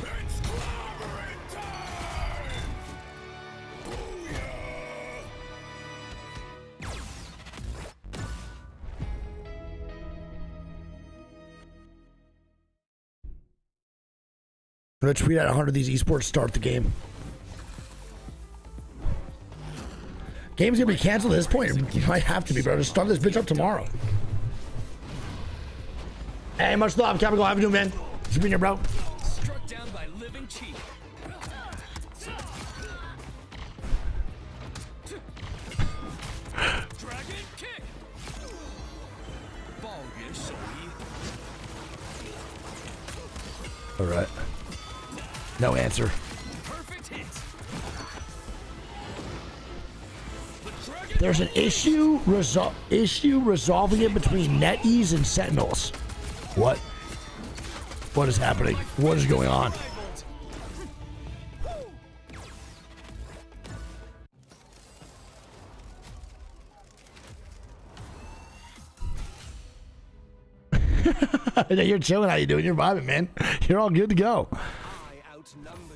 It's clobbering time. Booyah! I'm gonna tweet out 100 of these esports start the game. Game's gonna be canceled at this point. You might have to be, bro. Just start this bitch up tomorrow. Hey, much love, Capricorn. How you doing, man? Just being here, bro. Struck down by living cheek. Dragon kick. Ball All right. No answer. Perfect hit. There's an issue resolving it between NetEase and Sentinels. What? What is happening? What is going on? You're chilling. How you doing? You're vibing, man. You're all good to go.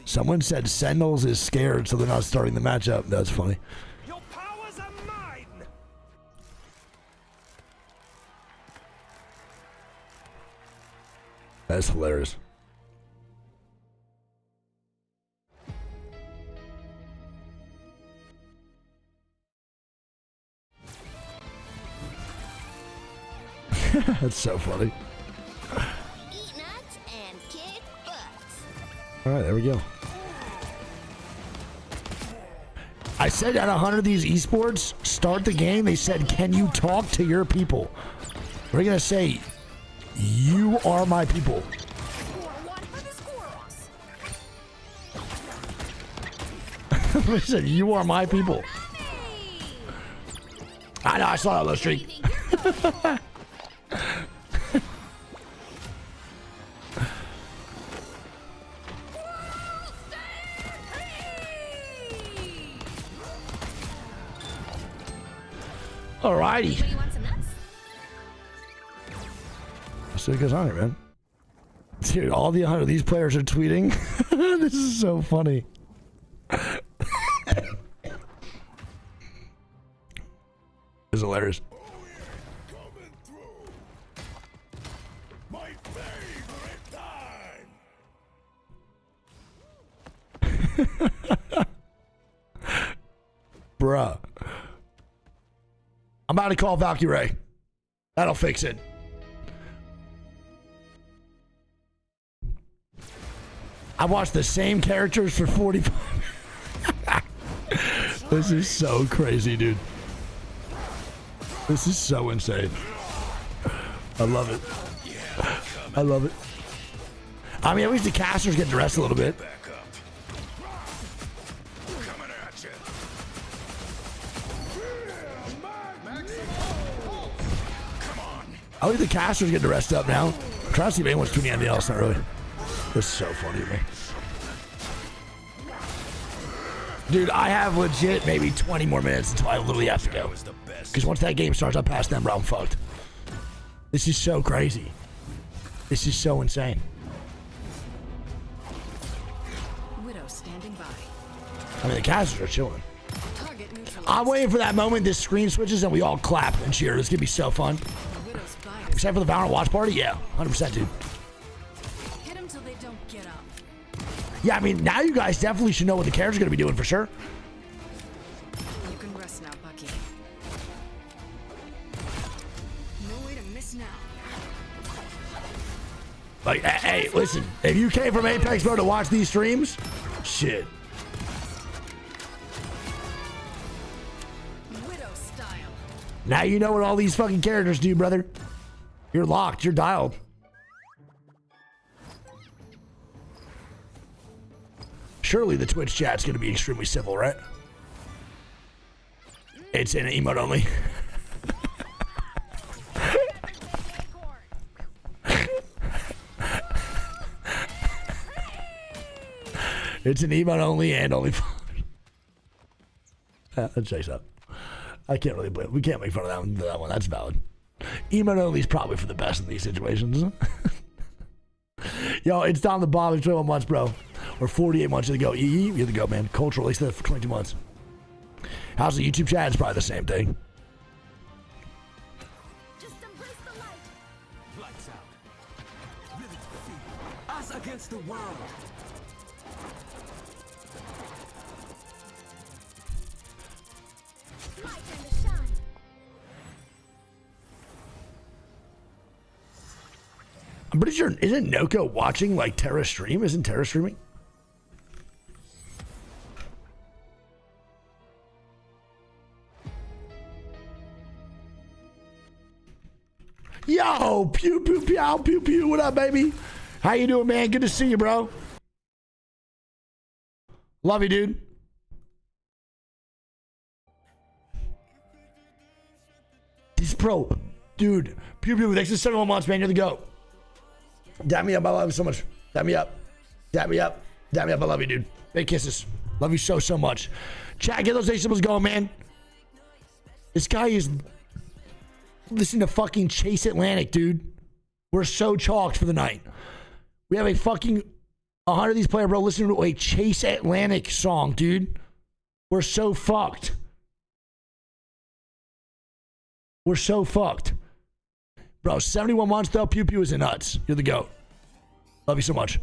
Someone said Sentinels is scared, so they're not starting the matchup. That's funny. Your powers are mine. That's hilarious. That's so funny. Eat nuts and kick butts. All right, there we go. I said at 100 of these esports, start the game. They said, can you talk to your people? We're going to say, you are my people. We said, you are my people. I know, I saw that on the street. Alrighty. Let's see what goes on here, man. Dude, all the 100 of these players are tweeting. This is so funny. It's hilarious. Bruh. I'm about to call Valkyrie. That'll fix it. I watched the same characters for 45. This is so crazy, dude. This is so insane. I love it. I love it. I mean, at least the casters get to rest a little bit. I think the casters get to rest up now. I'm trying to see if anyone's tweeting anything else. Not really. This is so funny to me. Dude, I have legit maybe 20 more minutes until I literally have to go. Because once that game starts, I'm past them, bro. I'm fucked. This is so crazy. This is so insane. Widow standing by. I mean, the casters are chilling. I'm waiting for that moment this screen switches and we all clap and cheer. It's going to be so fun. Except for the Valorant watch party? Yeah, 100%, dude. Hit them till they don't get up. Yeah, I mean, now you guys definitely should know what the character's going to be doing for sure. You can rest now, Bucky. No way to miss now. Like, hey, listen, if you came from Apex, bro, to watch these streams, shit. Widow style. Now you know what all these fucking characters do, brother. You're locked. You're dialed. Surely the Twitch chat's going to be extremely civil, right? It's in emote only. It's an emote only and only. That checks up. I can't really blame. We can't make fun of that one. That's valid. Emote only is probably for the best in these situations. Yo, it's down the bottom. 21 months, bro. Or 48 months to go. You're the go, man. Cultural, at least for 22 months. How's the YouTube chat? It's probably the same thing. Just embrace the light. Lights out. Ready to defeat us against the world. Light and shine. I'm pretty sure, isn't Noko watching like Terra stream? Isn't Terra streaming? Yo, pew pew pew pew pew. What up, baby? How you doing, man? Good to see you, bro. Love you, dude. This bro, dude. Pew pew. Thanks for 7 months, man. You're the goat. Dab me up. I love you so much. Dab me up. Dab me up. Dab me up. I love you, dude. Big kisses. Love you so, so much. Chat, get those A symbols going, man. This guy is listening to fucking Chase Atlantic, dude. We're so chalked for the night. We have a fucking 100 of these players, bro, listening to a Chase Atlantic song, dude. We're so fucked. We're so fucked. Bro, 71 months though. Pew Pew is a nuts. You're the GOAT. Love you so much.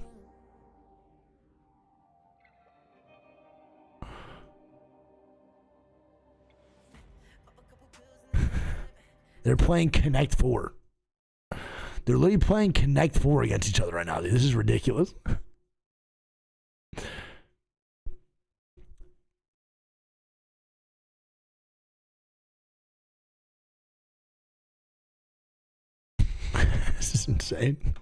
They're playing Connect 4. They're literally playing Connect 4 against each other right now, dude. This is ridiculous. This is insane.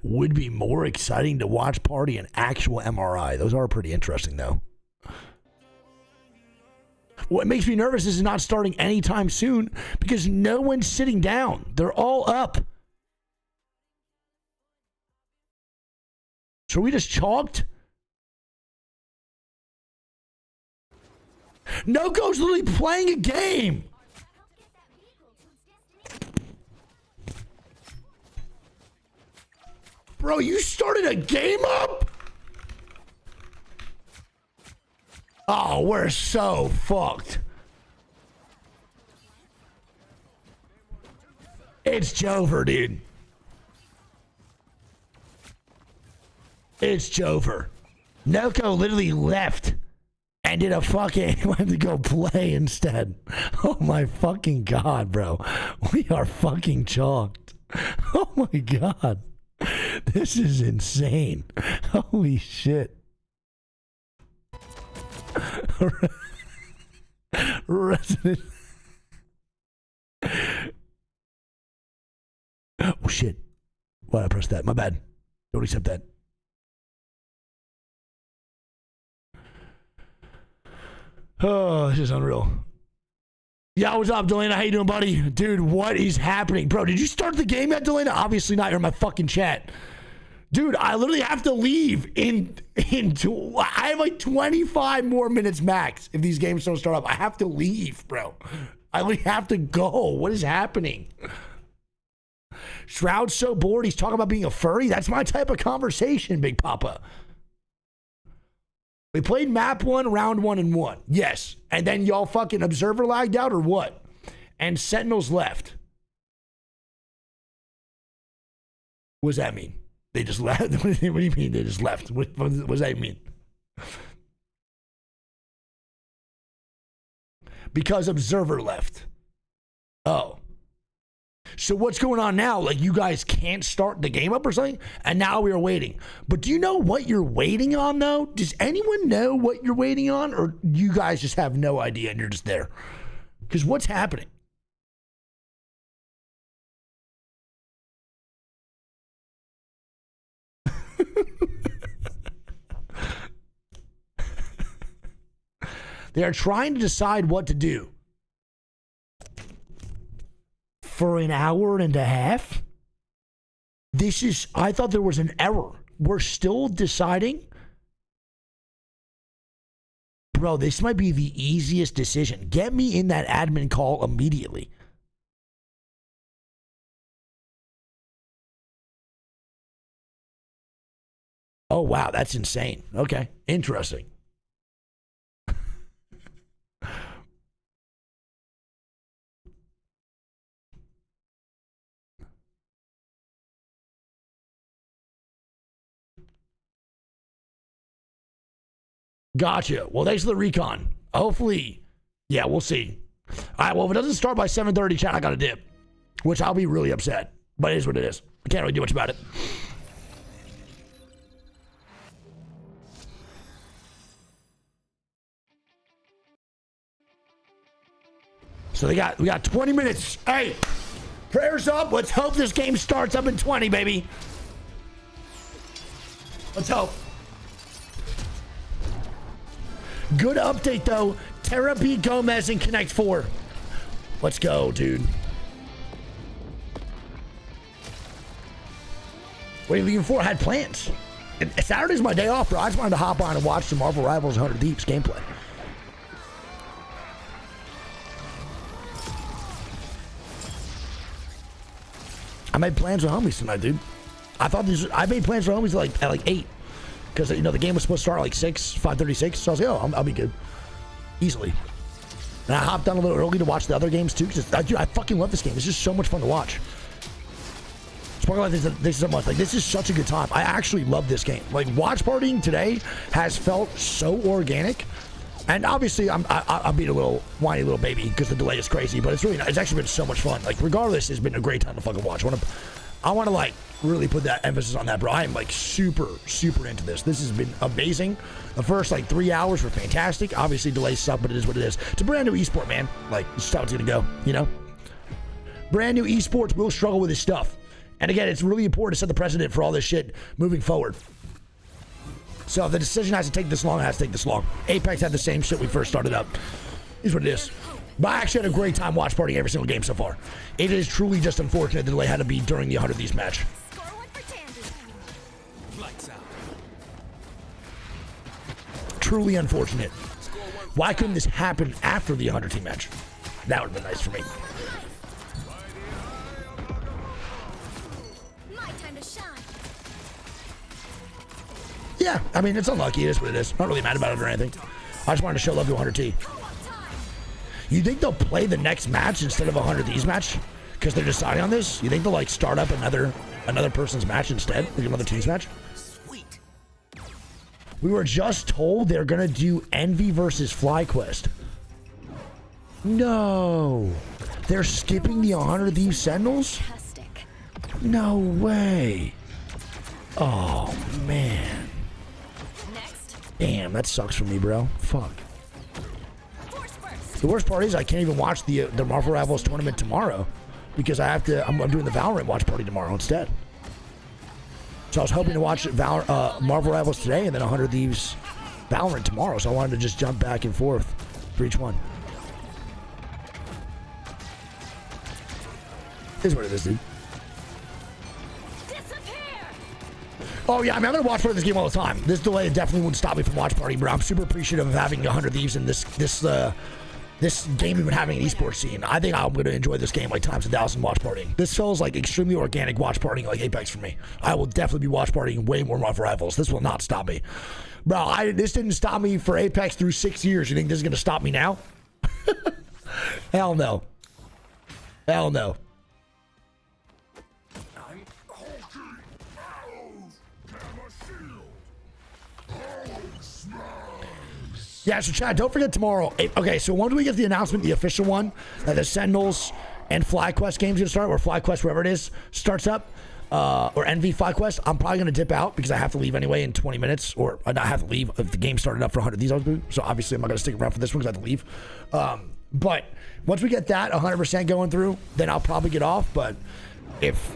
Would be more exciting to watch party an actual MRI. Those are pretty interesting, though. What makes me nervous is not starting anytime soon because no one's sitting down. They're all up. So we just chalked? Noko's literally playing a game. Bro, you started a game up? Oh, we're so fucked. It's Jover, dude. It's Jover. Noko literally left and did a fucking went to go play instead. Oh my fucking god, bro. We are fucking chalked. Oh my god. This is insane. Holy shit. Resident. Oh shit. Why'd I press that? My bad. Don't accept that. Oh, this is unreal. Yeah, what's up, Delana? How you doing, buddy? Dude, what is happening? Bro, did you start the game yet, Delana? Obviously not. You're in my fucking chat. Dude, I literally have to leave I have like 25 more minutes max if these games don't start up. I have to leave, bro. I literally have to go. What is happening? Shroud's so bored. He's talking about being a furry. That's my type of conversation, Big Papa. We played map 1, round 1, and 1. Yes. And then y'all fucking observer lagged out or what? And Sentinels left. What does that mean? They just left? What do you mean they just left? What does that mean? Because observer left. Oh. So what's going on now? Like you guys can't start the game up or something? And now we are waiting. But do you know what you're waiting on though? Does anyone know what you're waiting on? Or you guys just have no idea and you're just there? Because what's happening? They are trying to decide what to do. For an hour and a half? I thought there was an error. We're still deciding? Bro, this might be the easiest decision. Get me in that admin call immediately. Oh, wow, that's insane. Okay, interesting. Gotcha. Well, thanks for the recon. Hopefully, yeah, we'll see. All right, well, if it doesn't start by 7:30, chat, I got to dip, which I'll be really upset. But it is what it is. I can't really do much about it. So we got 20 minutes. Hey, prayers up. Let's hope this game starts up in 20, baby. Let's hope. Good update though. Terra beat Gomez in Connect 4. Let's go, dude. What are you leaving for? I had plans. And Saturday's my day off, bro. I just wanted to hop on and watch some Marvel Rivals 100 Thieves gameplay. I made plans with homies tonight, dude. I made plans for homies at like 8. Because, you know, the game was supposed to start at like 6, 5:36. So I was like, oh, I'll be good. Easily. And I hopped on a little early to watch the other games too. Because, dude, I fucking love this game. It's just so much fun to watch. Talking about this so much. Like, this is such a good time. I actually love this game. Like, watch partying today has felt so organic. And obviously, I'm being a little whiny little baby because the delay is crazy. But it's actually been so much fun. Like, regardless, it's been a great time to fucking watch. I want to like really put that emphasis on that, bro. I am like super into this. This has been amazing. The first like 3 hours were fantastic. Obviously, delays suck, but it is what it is. It's a brand new esport, man. Like, this is how it's gonna go. You know, brand new esports will struggle with this stuff. And again, it's really important to set the precedent for all this shit moving forward. So if the decision has to take this long, it has to take this long. Apex had the same shit we first started up. Is what it is. But I actually had a great time watch partying every single game so far. It is truly just unfortunate the delay had to be during the 100 Thieves match. Truly unfortunate. Why couldn't this happen after the 100 team match? That would have been nice for me. Yeah, I mean, it's unlucky. It is what it is. Not really mad about it or anything. I just wanted to show love to 100T. You think they'll play the next match instead of a 100 Thieves match? Because they're deciding on this? You think they'll, like, start up another person's match instead? Like another team's match? Sweet. We were just told they're going to do Envy versus Flyquest. No. They're skipping the 100 Thieves Sentinels? No way. Oh, man. Damn, that sucks for me, bro. Fuck. The worst part is I can't even watch the Marvel Rivals tournament tomorrow because I'm doing the Valorant watch party tomorrow instead. So I was hoping to watch Marvel Rivals today and then 100 Thieves Valorant tomorrow. So I wanted to just jump back and forth for each one. Is what it is, dude. Oh yeah, I mean, I'm gonna watch party this game all the time. This delay definitely wouldn't stop me from watch party, but I'm super appreciative of having 100 Thieves in this game we've been having an esports scene. I think I'm gonna enjoy this game like times 1,000 watch partying. This feels like extremely organic watch partying like Apex for me. I will definitely be watch partying way more Marvel Rivals. This will not stop me. Bro, this didn't stop me for Apex through 6 years. You think this is gonna stop me now? Hell no. Hell no. Yeah, so Chad, don't forget tomorrow. Okay, so when do we get the announcement, the official one, that the Sentinels and Flyquest game's gonna start, or Flyquest, wherever it is, starts up, or Envy Flyquest, I'm probably gonna dip out because I have to leave anyway in 20 minutes, or not have to leave if the game started up for 100 These. So obviously I'm not gonna stick around for this one because I have to leave. But once we get that 100% going through, then I'll probably get off. But if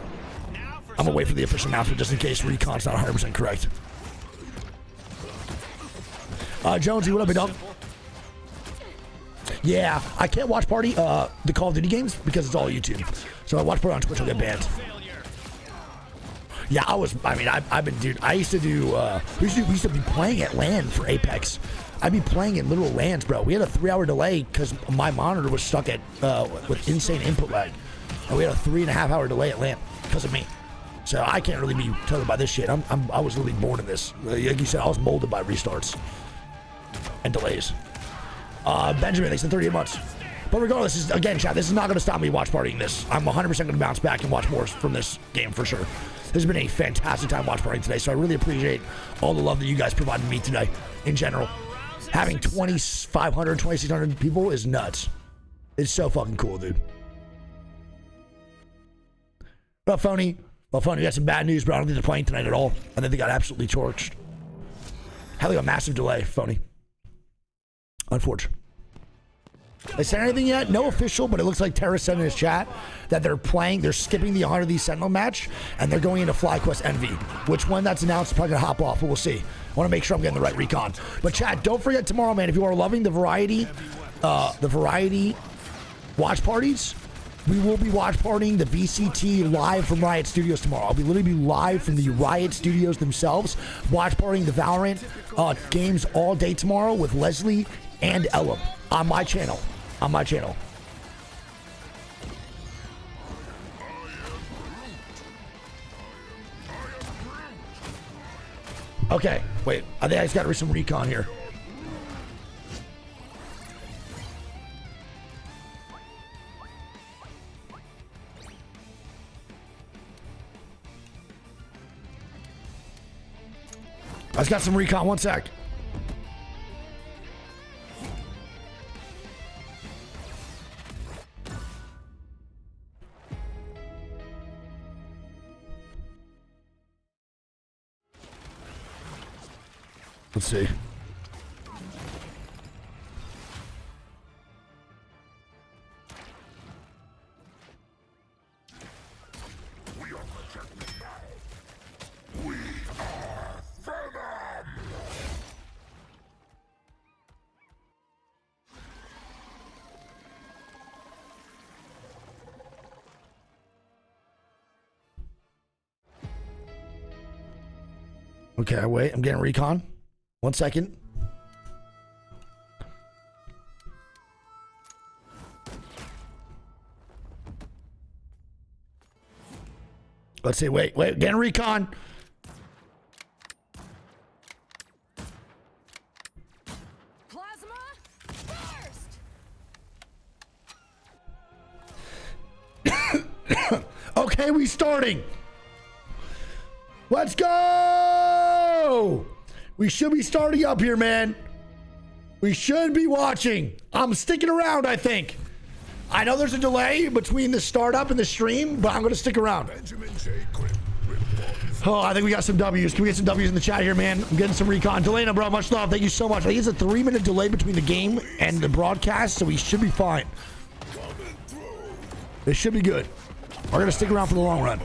I'm gonna wait for the official announcement just in case Recon's not 100% correct. Jonesy, what up, big dog? Yeah, I can't watch party the Call of Duty games because it's all YouTube. So I watch party on Twitch, I'll get banned. Yeah, I've been, dude, I used to do, we used to be playing at LAN for Apex. I'd be playing in literal LANs, bro. We had a 3-hour delay because my monitor was stuck at, with insane input lag. And we had a 3.5-hour delay at LAN because of me. So I can't really be talking about this shit. I was really born in this. Like you said, I was molded by restarts and delays. Benjamin, thanks for 38 months. But regardless, again, chat, this is not going to stop me watch partying this. I'm 100% going to bounce back and watch more from this game for sure. This has been a fantastic time watch partying today, so I really appreciate all the love that you guys provided me today in general. Having 2,500, 2,600 people is nuts. It's so fucking cool, dude. What up, Phony? Well, Phony, we got some bad news, bro. I don't think they're playing tonight at all. I think they got absolutely torched. Hell, they got a massive delay, Phony. Unfortunate. They said anything yet? No official, but it looks like Terra said in his chat that they're skipping the 100 of these Sentinel match, and they're going into Flyquest Envy. Which one that's announced is probably gonna hop off, but we'll see. I want to make sure I'm getting the right recon. But chat, don't forget tomorrow, man, if you are loving the variety watch parties, we will be watch partying the VCT live from Riot Studios tomorrow. I'll be literally live from the Riot Studios themselves, watch partying the Valorant games all day tomorrow with Leslie and Ellum on my channel. Okay, wait. I think I just got to read some recon here. I just got some recon. One sec. Let's see. Okay, wait. I'm getting recon. 1 second. Let's see. Wait. Getting recon. Plasma burst. Okay, we starting. Let's go. We should be starting up here, man. We should be watching. I'm sticking around, I think. I know there's a delay between the startup and the stream, but I'm going to stick around. Oh, I think we got some W's. Can we get some W's in the chat here, man? I'm getting some recon. Delana, bro, much love. Thank you so much. I think it's a 3-minute delay between the game and the broadcast, so we should be fine. This should be good. We're going to stick around for the long run.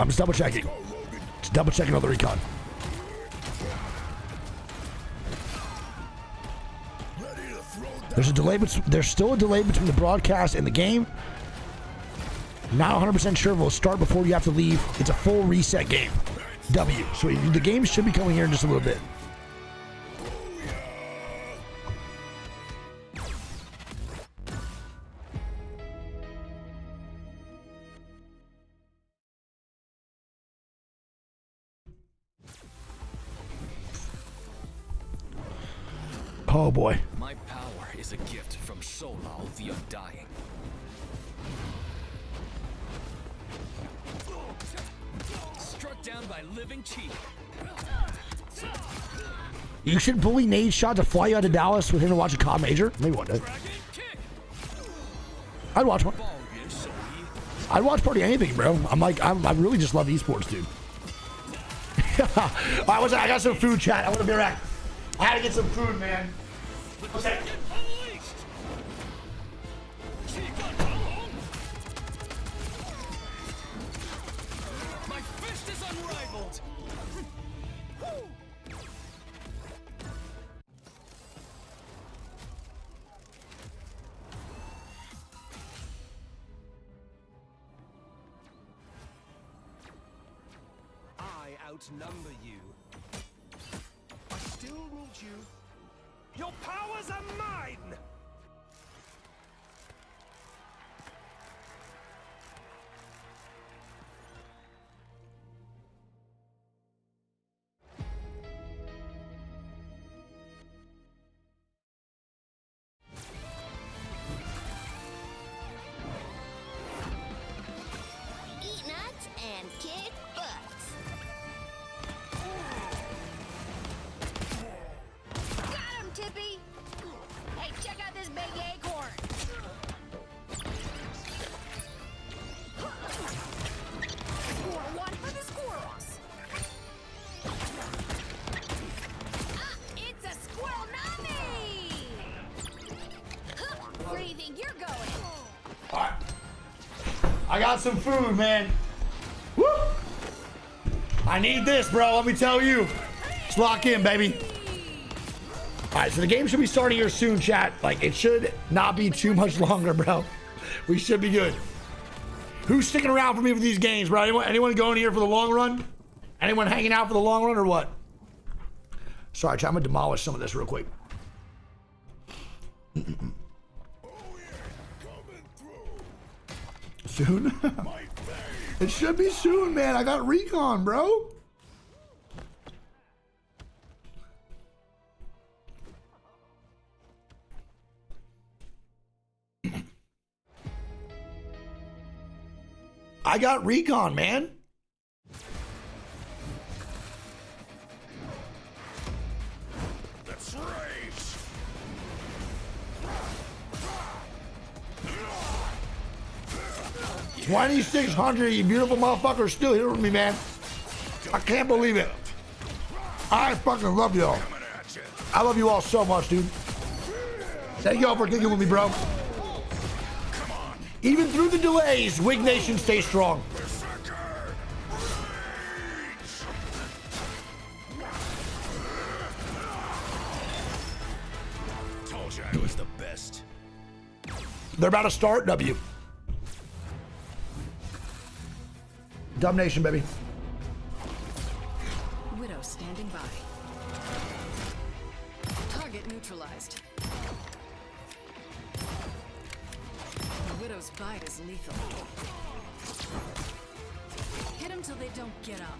I'm just double checking. Just double checking all the recon. There's a delay, but there's still a delay between the broadcast and the game. Not 100% sure if it'll start before you have to leave. It's a full reset game. W. So the game should be coming here in just a little bit. Oh boy. My power is a gift from Solal the Undying. Struck down by living cheat. You should bully Nade's shot to fly you out to Dallas with him to watch a COD major. Maybe one day. I'd watch one. I'd watch party anything, bro. I really just love esports, dude. All right, I got some food, chat. I want to be back. I had to get some food, man. Okay. My fist is unrivaled. I outnumber you. I still need you. Your powers are mine! Eat nuts and kick butts. I got some food, man. Woo! I need this, bro. Let me tell you. Let's lock in, baby. All right, so the game should be starting here soon, chat. Like, it should not be too much longer, bro. We should be good. Who's sticking around for me for these games, bro? Anyone going here for the long run? Anyone hanging out for the long run or what? Sorry, chat, I'm gonna demolish some of this real quick. Soon? It should be soon, man. I got recon, bro. I got recon, man. Let's race. 2,600, you beautiful motherfuckers still here with me, man. I can't believe it. I fucking love y'all. I love you all so much, dude. Thank y'all for kicking with me, bro. Even through the delays, Wig Nation stay strong. Told you I was the best. They're about to start, W. Dub Nation, baby. Widow standing by. Target neutralized. The Widow's bite is lethal. Hit them till they don't get up.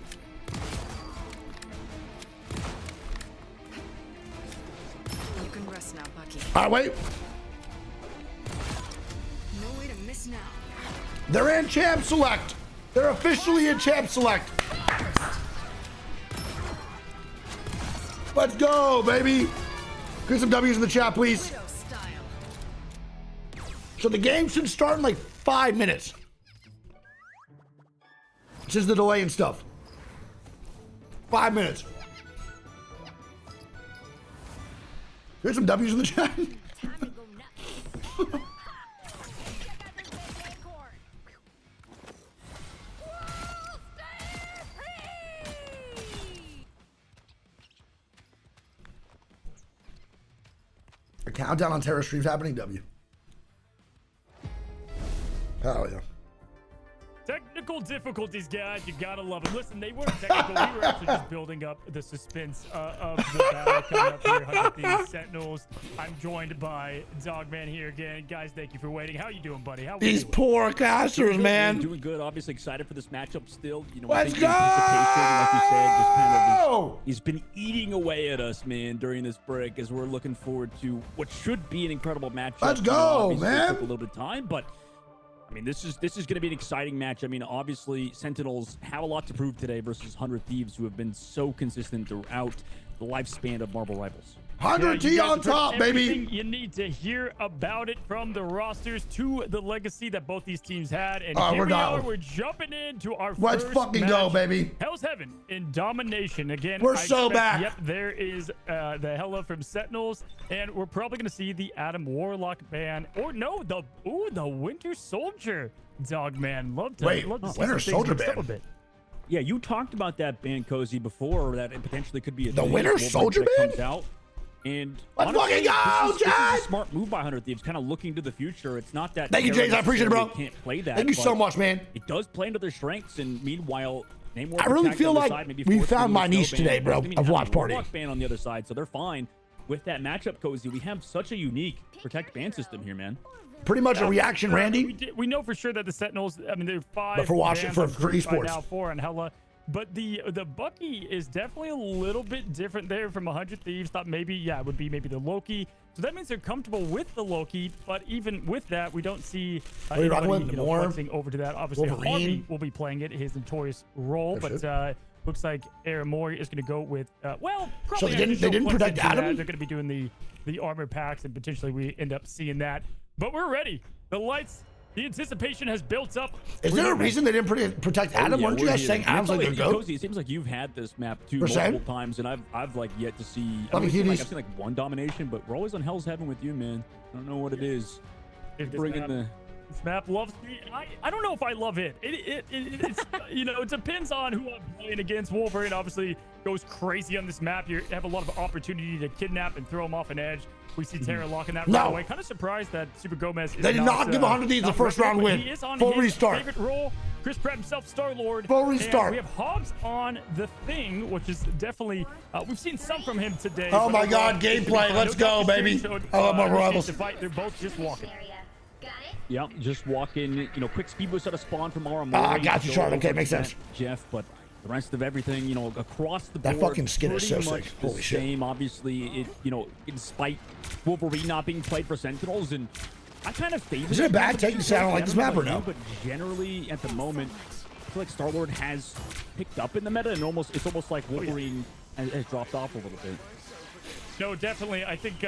You can rest now, Bucky. All right, wait. No way to miss now. They're in Champ Select. They're officially in Champ Select. Let's go, baby. Get some W's in the chat, please. So the game should start in like 5 minutes. Since the delay and stuff. 5 minutes. Get some W's in the chat. A countdown on Terra streams happening, W. Oh, yeah. Technical difficulties, guys. You gotta love it. Listen, they weren't technical. We were actually just building up the suspense of the battle coming up here. 100 Thieves Sentinels. I'm joined by Dogman here again. Guys, thank you for waiting. How you doing, buddy? How are These you? poor casters, man. Doing good. Obviously excited for this matchup still. You know, Let's I think go! the anticipation, like you said, just kind of he's been eating away at us, man, during this break as we're looking forward to what should be an incredible matchup. Let's You know, go, obviously man. It took a little bit of time, but I mean, this is going to be an exciting match. I mean, obviously, Sentinels have a lot to prove today versus 100 Thieves, who have been so consistent throughout the lifespan of Marvel Rivals. 100 you T guys on have heard top, baby. everything You need to hear about it, from the rosters to the legacy that both these teams had. And here we are. We're jumping into our Let's first fucking match. go, baby. Hell's Heaven in domination. Again, We're I so expect- back. Yep, there is the Hella from Sentinels, and we're probably going to see the Adam Warlock ban, or no, the Winter Soldier. Dogman, love to see Winter some Soldier things mixed up ban. a bit. Yeah, you talked about that ban, Cozy, before, that it potentially could be a The thing Winter that Soldier comes ban? out. And Let's honestly, fucking go, this is Jack! a smart move by 100 Thieves, kind of looking to the future. It's not that Thank you, James. I appreciate it, bro. Can't play that. Thank you so but much, man. It does play into their strengths, and meanwhile, Namor I really protect feel on the like side, maybe we force found them my with no niche ban. today, bro, I mean, of have Watch a Party. Warlock ban on the other side, so they're fine. With that matchup, Cozy, we have such a unique protect ban system here, man. Pretty much a reaction, Randy. We know for sure that the Sentinels, I mean, they're 5 But for watching- bans for on groups right esports. now, 4 on Hella. But the Bucky is definitely a little bit different there from 100 Thieves. Thought maybe, it would be maybe the Loki. So that means they're comfortable with the Loki. But even with that, we don't see What are you rocking anybody, with? More? flexing over to that. Obviously, Wolverine? Harvey will be playing it, his notorious role. That's But looks like Aaron Moore is going to go with, probably So they didn't protect into that. Adam? They're going to be doing the armor packs, and potentially we end up seeing that. But we're ready. The lights, the anticipation has built up. Is there a reason they didn't protect Adam? Weren't you guys saying Adam's like the GOAT? Cozy, it seems like you've had this map too We're saying? multiple times, and I've like yet to see. Love you, I've cuties. seen like one domination, but we're always on Hell's Heaven with you, man. I don't know what it is. If this Bringing map- the This map loves me. I don't know if I love it. It's you know, it depends on who I'm playing against. Wolverine obviously goes crazy on this map. You have a lot of opportunity to kidnap and throw him off an edge. We see Terra locking that right away. Kind of surprised that Super Gomez is They did not give 100 Thieves the first round win. He is on Full his restart. favorite role. Chris Pratt himself, Star-Lord. Full restart. And we have Hobbs on the Thing, which is definitely we've seen some from him today. Oh my God, gameplay. Let's go, baby. I love my rivals. They're both just walking. Yep, just walking. You know, quick speed boost at a spawn from our. I got you, Charlotte. Okay, makes sense. Jeff, but the rest of everything, you know, across the board. That fucking skin is so sick. Holy shit. Same, obviously, it, you know, despite Wolverine not being played for Sentinels, and I kind of favor. Is it a bad take to say I don't like this map or no? But generally, at the moment, I feel like Star-Lord has picked up in the meta, and it's almost like Wolverine has dropped off a little bit. No, definitely. I think,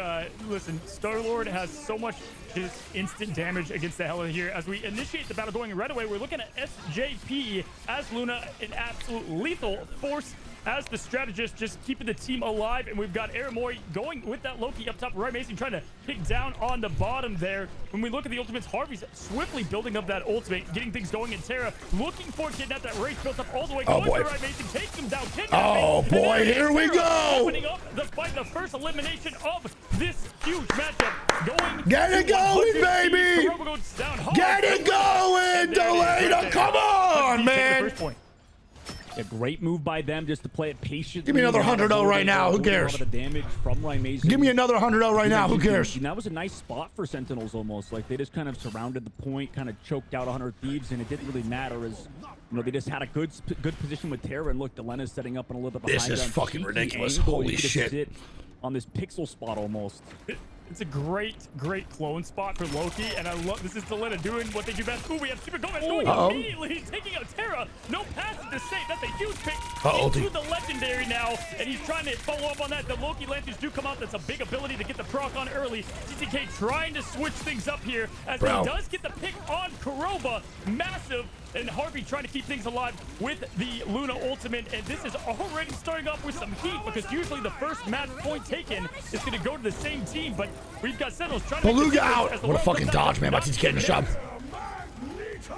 listen, Star-Lord has so much just instant damage against the hell of here. As we initiate the battle going right away, we're looking at SJP as Luna, an absolute lethal force as the strategist, just keeping the team alive. And we've got Aramoy going with that Loki up top. Roy Mason trying to pick down on the bottom there. When we look at the ultimates, Harvey's swiftly building up that ultimate, getting things going. And Terra looking for Kidnap. That race built up all the way. Oh, boy. Roy Mason takes him down. Kidnap. Oh, boy. Here we go. Opening up the fight, the first elimination of this huge matchup. Going. Get it going, baby. Get it going, Delana. Come on, man. A great move by them just to play it patiently. Give me another 100-0 right now. Who cares? Give me another 100-0 right now. Who cares? And that was a nice spot for Sentinels almost. Like they just kind of surrounded the point, kind of choked out 100 Thieves, and it didn't really matter as, you know, they just had a good position with Terra, and look, Delena's setting up and a little bit behind. This is fucking ridiculous. Angle. Holy shit. Sit on this pixel spot almost. It's a great clone spot for Loki, and I love this is Delena doing what they do best. Ooh, we have Super Gomez going immediately, taking out Terra. No passes to save. That's a huge pick into the legendary now, and he's trying to follow up on that. The Loki Lancers do come out. That's a big ability to get the proc on early. TTK trying to switch things up here as he does get the pick on Kuroba. Massive. And Harvey trying to keep things alive with the Luna ultimate. And this is already starting off with some heat because usually the first match point taken is going to go to the same team. But we've got Sentinels trying to Beluga out. What a fucking dodge, man. By TTK in the shop.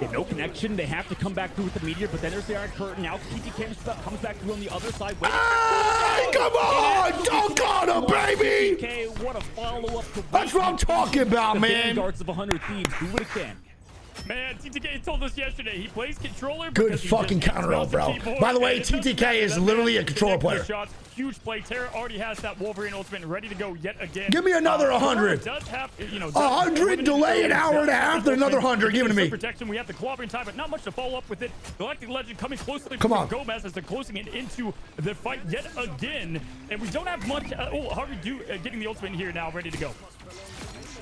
Yeah, no connection. They have to come back through with the meteor, but then there's the Iron Curtain. Now TTK comes back through on the other side. Hey, come on! Dunk on him, baby! TTK, what a follow-up. That's what I'm talking about, man. Vanguards of 100 Thieves. Do it again. Man, TTK told us yesterday he plays controller. Good fucking counter roll, bro. By the way, TTK is literally a controller player. Huge play. Terra already has that Wolverine ultimate ready to go yet again. Give me another 100. Does have, you know, 100 delay an hour and a half. Then another 100. Give it to me. Protection. We have the clobbering time, but not much to follow up with it. Galactic Legend coming closely. Come on. Gomez as they're closing it into the fight yet again, and we don't have much. Harvey getting the ultimate here now, ready to go.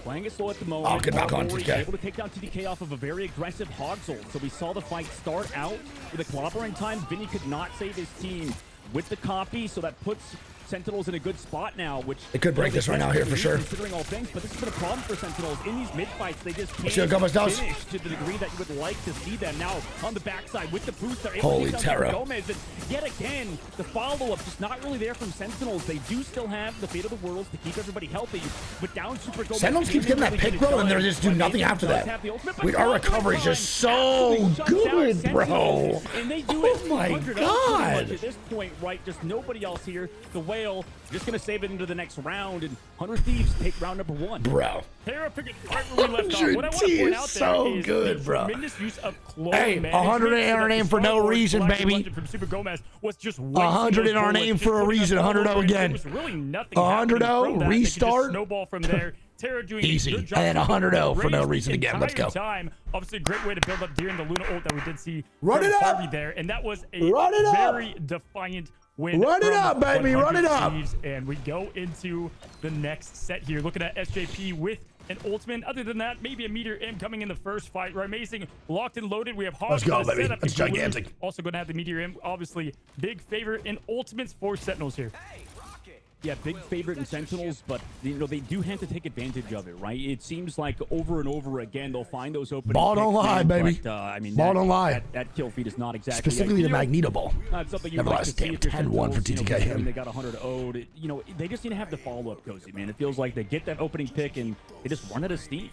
Playing it slow at the moment. Oh, get back on TTK. Able to take down TTK off of a very aggressive Hogshold. So we saw the fight start out with a clobbering time. Vinny could not save his team with the copy, so that puts Sentinels in a good spot now, which they could break this right now here for sure. Considering all things, but this has been a problem for Sentinels in these mid fights. They just can't finish to the degree that you would like to see them. Now on the backside with the boost, they're able to take down Gomez, and yet again the follow-up just not really there from Sentinels. They do still have the fate of the worlds to keep everybody healthy, but down Super Gomez. Sentinels keeps getting that pick, bro, and they're just doing nothing after that. Our recovery is just so good, bro. And they do oh my God! At this point, right? Just nobody else here. The Whale just gonna save it into the next round, and 100 Thieves take round number 1. Bro. Terra picking right where we left off. What I want to point out so there is good, the bro. tremendous use of clone hey, 100 in our name for no reason, baby. From Super Gomez was just 100 in our name for a reason. 100-0 again. 100-0 restart. Snowball from there. Terra doing easy, and then 100-0 for no reason again. Let's go. Obviously, a great way to build up during the Luna ult that we did see. Run it up there, and that was a very defiant win. Run it up, baby. Run it up. And we go into the next set here. Looking at SJP with an ultimate. Other than that, maybe a meteor M coming in the first fight. Right, amazing. Locked and loaded. We have Hogs. Let's go, baby. That's gigantic. Also going to have the meteor M. Obviously, big favor in ultimates for Sentinels here. Yeah, big favorite in Sentinels, but you know they do have to take advantage of it, right? It seems like over and over again they'll find those opening. Ball don't picks, lie, baby. But, I mean, ball don't lie. That kill feed is not exactly specifically the ideal. Magneto ball. Something you Nevertheless, like damn, 10-1 for TTK him. They got 100 owed. You know, they just need to have the follow-up, Cozy, man. It feels like they get that opening pick and they just run out of steam.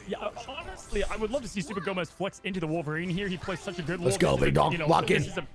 Yeah, honestly, I would love to see Super Gomez flex into the Wolverine here. He plays such a good. Let's go, big dog. Lock in. This is a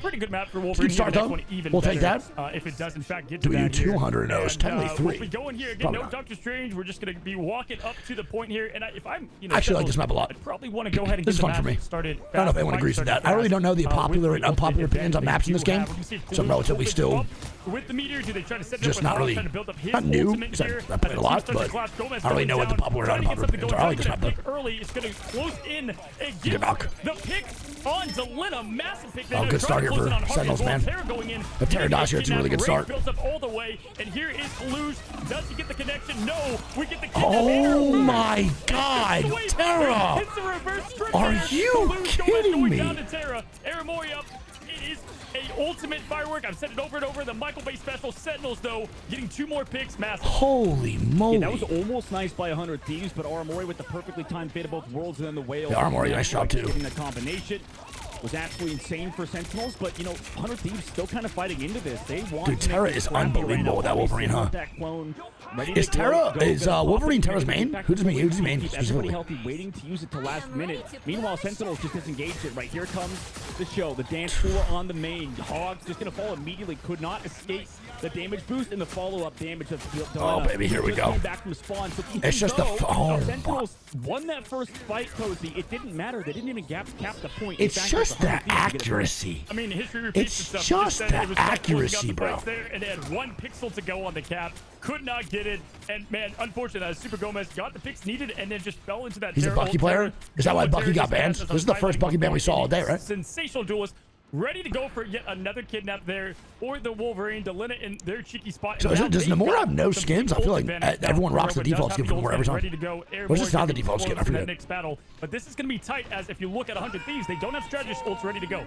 pretty good map for Wolverine. Good start, though. We'll take that. If it does, in fact, get to Do you that here. 200 O's, technically 3. We'll be going here again. No Doctor Strange. We're just going to be walking up to the point here. And if I'm, I actually like this map a lot. I'd probably want to go ahead and this get is fun for me. Started. I don't know if anyone agrees with that. I really don't know the popular and unpopular opinions on maps in this game, so I'm relatively still with the meteor. Do they try to set just not really not new because I played a lot, but I don't really know what the popular and unpopular opinions are. I like this map though. Early, it's going to close in and get the pick on Delina. Massive pick. Oh, good start here for Sentinels, man. The Terra dash here, it's a really good start. Builds up all the way, and here is Kalush. Does he get the connection? No. We get the oh my God, Terra! Are you kidding me? Down to Terra. Aramori up. It is a ultimate firework. I've said it over and over. The Michael Bay special. Sentinels, though, getting 2 more picks. Massive. Holy moly. Yeah, that was almost nice by 100 Thieves, but Aramori with the perfectly timed fate of both worlds and then the whale. Yeah, Aramori, nice job, too. Getting the combination was absolutely insane for Sentinels, but, you know, 100 Thieves still kind of fighting into this. They want Dude, Terra is unbelievable with that Wolverine, huh? Is Terra, Wolverine Terra's main? Who's his main specifically? Healthy, waiting to use it to last minute. Meanwhile, Sentinels just disengaged it. Right here comes the show. The dance floor on the main. Hogs just going to fall immediately. Could not escape the damage boost and the follow-up damage of Delina. Oh, baby, here we go. Back from spawn. So it's just the... Sentinels won that first fight, Cozy. It didn't matter. They didn't even cap the point. It's just the accuracy. I mean, history repeats it's itself. just the accuracy, bro. There, and they had 1 pixel to go on the cap. Could not get it. And, man, unfortunately, Super Gomez got the picks needed and then just fell into that. He's a Bucky player? Is that why Bucky got banned? This is the first Bucky ban we saw all day, right? Sensational duelist. Ready to go for yet another kidnap there for the Wolverine. Delina in their cheeky spot. So does Namor have no skins? I feel like everyone rocks the default skin from Namor every time. Or is this not the default skin? I forget. Next battle. But this is going to be tight as if you look at 100 Thieves, they don't have strategist ults ready to go.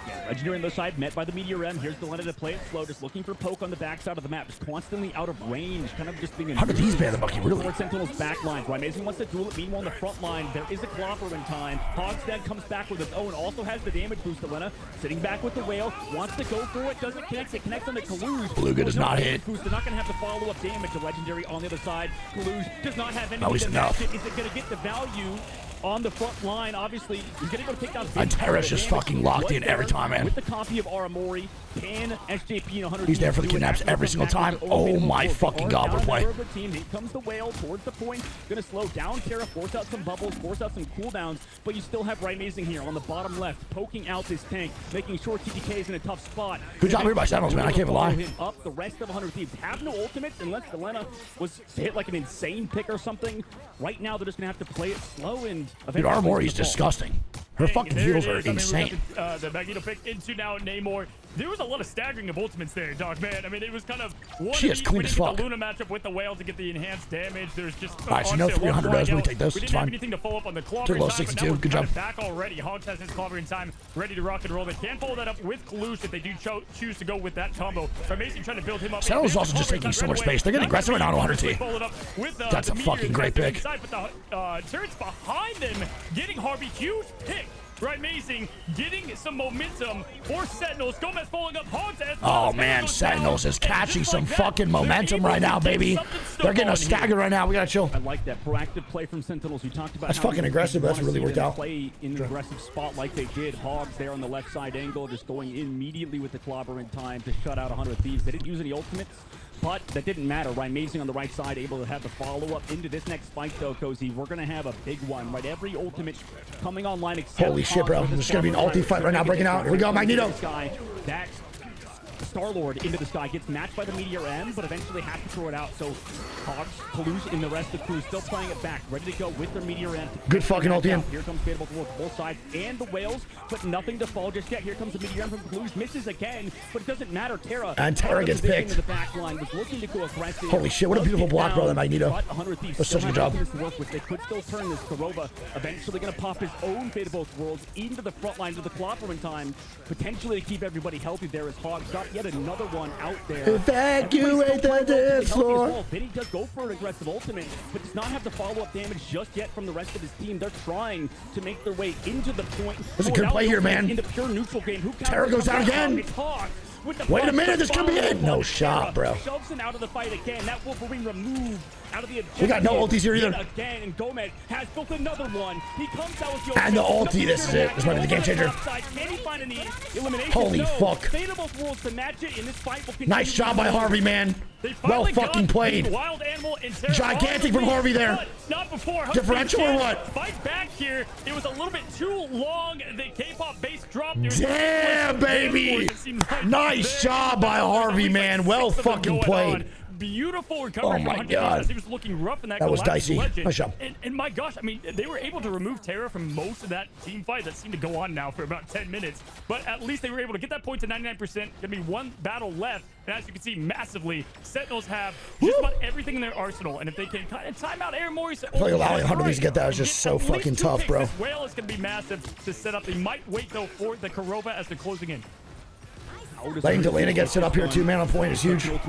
Yeah, Legendary on the side, met by the Meteor M. Here's Delina to play it slow, just looking for poke on the backside of the map, just constantly out of range, kind of just being... How did these ban the Bucky, really? Lord Sentinel's back line. Amazing wants to duel it. Meanwhile, on the front line, there is a Clopper in time. Hogstead comes back with his own, also has the damage boost. Delina sitting back with the whale, wants to go for it, doesn't connect. It connects on the Kalush. Beluga does not hit. Boost. They're not going to have the follow-up damage. The Legendary on the other side. Kalush does not have anything. No, he's enough. Is it going to get the value on the front line? Obviously, he's going to go take down... And Terra's just fucking locked in every time, man. With the copy of Aramori, can SJP and 100... He's there for the kidnaps every single time. Oh my fucking God, we're playing. Here comes the whale towards the point. Going to slow down Terra, force out some bubbles, force out some cooldowns, but you still have Amazing here on the bottom left, poking out this tank, making sure TTK is in a tough spot. Good job here by Sentinels, man. I can't lie. Up. The rest of 100 Thieves have no ultimates unless Delina was to hit like an insane pick or something. Right now, they're just going to have to play it slow and... Dude, Aramori's disgusting. Her fucking heals are insane. The Magneto pick into now Namor. There was a lot of staggering of ultimates there, Doc, man. I mean, it was kind of one she is clean as fuck. The Luna matchup with the whale to get the enhanced damage. There's just all right, so no 300 does. We take this. We it's didn't fine. have anything to follow up on the Clobber in time, 62. Good job. Back already. Hogs has his Clobber in time, ready to rock and roll. They can follow that up with Kalush if they do choose to go with that combo. Amazing trying to build him up. Sentinel's also just taking so much space. They're getting aggressive right now on 100 T. That's a fucking great pick. But the turrets behind them getting Harvey. Huge pick. Right, Amazing, getting some momentum for Sentinels. Gomez following up. Hogs as oh, man, Sentinels is catching some fucking momentum right now, baby. They're getting a stagger right now. We got to chill. I like that proactive play from Sentinels. You talked about that's fucking aggressive. That's really worked out. Play in an aggressive spot like they did. Hogs there on the left side angle, just going immediately with the Clobber in time to shut out 100 Thieves. They didn't use any ultimates, but that didn't matter. Amazing on the right side, able to have the follow-up into this next fight, though, Cozy. We're going to have a big one, right? Every ultimate coming online except... Holy shit, bro. This is going to be an ulti fight right now, breaking out. Here we go, Magneto. That's Star-Lord into the sky, gets matched by the Meteor M, but eventually has to throw it out. So Hogs, Kalush, and the rest of the crew still playing it back, ready to go with their Meteor M. Good fucking ulti in. Here comes Fatal towards both sides and the whales, but nothing to fall just yet. Here comes the Meteor M from Kalush, misses again, but it doesn't matter. Terra and Terra gets picked. The back line was looking to go aggressive. Holy shit! What a beautiful block, bro, that Magneto. That's such a good job. They could still turn this. Kurova eventually going to pop his own Fate of Both Worlds into the front lines of the Clopper in time, potentially to keep everybody healthy. There is Hogs up. Yes, get another one out there. Evacuate the dance floor. Vinny does go for an aggressive ultimate, but does not have the follow-up damage just yet from the rest of his team. They're trying to make their way into the point. This is a good play here, man. Into pure neutral game. Terra goes down again. Wait a minute, this could be it. No shot, bro. Shoves him out of the fight again. That Wolverine removed out of the objective. We got no ultis here either. Again, and Gomez has built another one. He comes out with and the ulti. This is it. This might be the game changer. Can he find any elimination? Holy fuck. Fate of both worlds to match it in this fight will continue. Nice job by Harvey, man. Well fucking played. Wild animal and Terra. Gigantic from Harvey there. Not before. Differential or what? Fight back here. It was a little bit too long. The K-pop base dropped. Damn, baby. Nice job by Harvey, man. Well fucking played. Beautiful recovery. Oh my god, he was looking rough in that. That was dicey. Nice job. And my gosh, I mean, they were able to remove Terra from most of that team fight that seemed to go on now for about 10 minutes. But at least they were able to get that point to 99%. Gonna be one battle left, and as you can see, massively, Sentinels have just about everything in their arsenal. And if they can kind of time out Aaron Morris, I feel like allowing Hunter to get that was just so fucking tough, bro. This whale is gonna be massive to set up. They might wait though for the Kurova as they're closing in. Letting Delana get set up here too, man, on point is huge. They have 4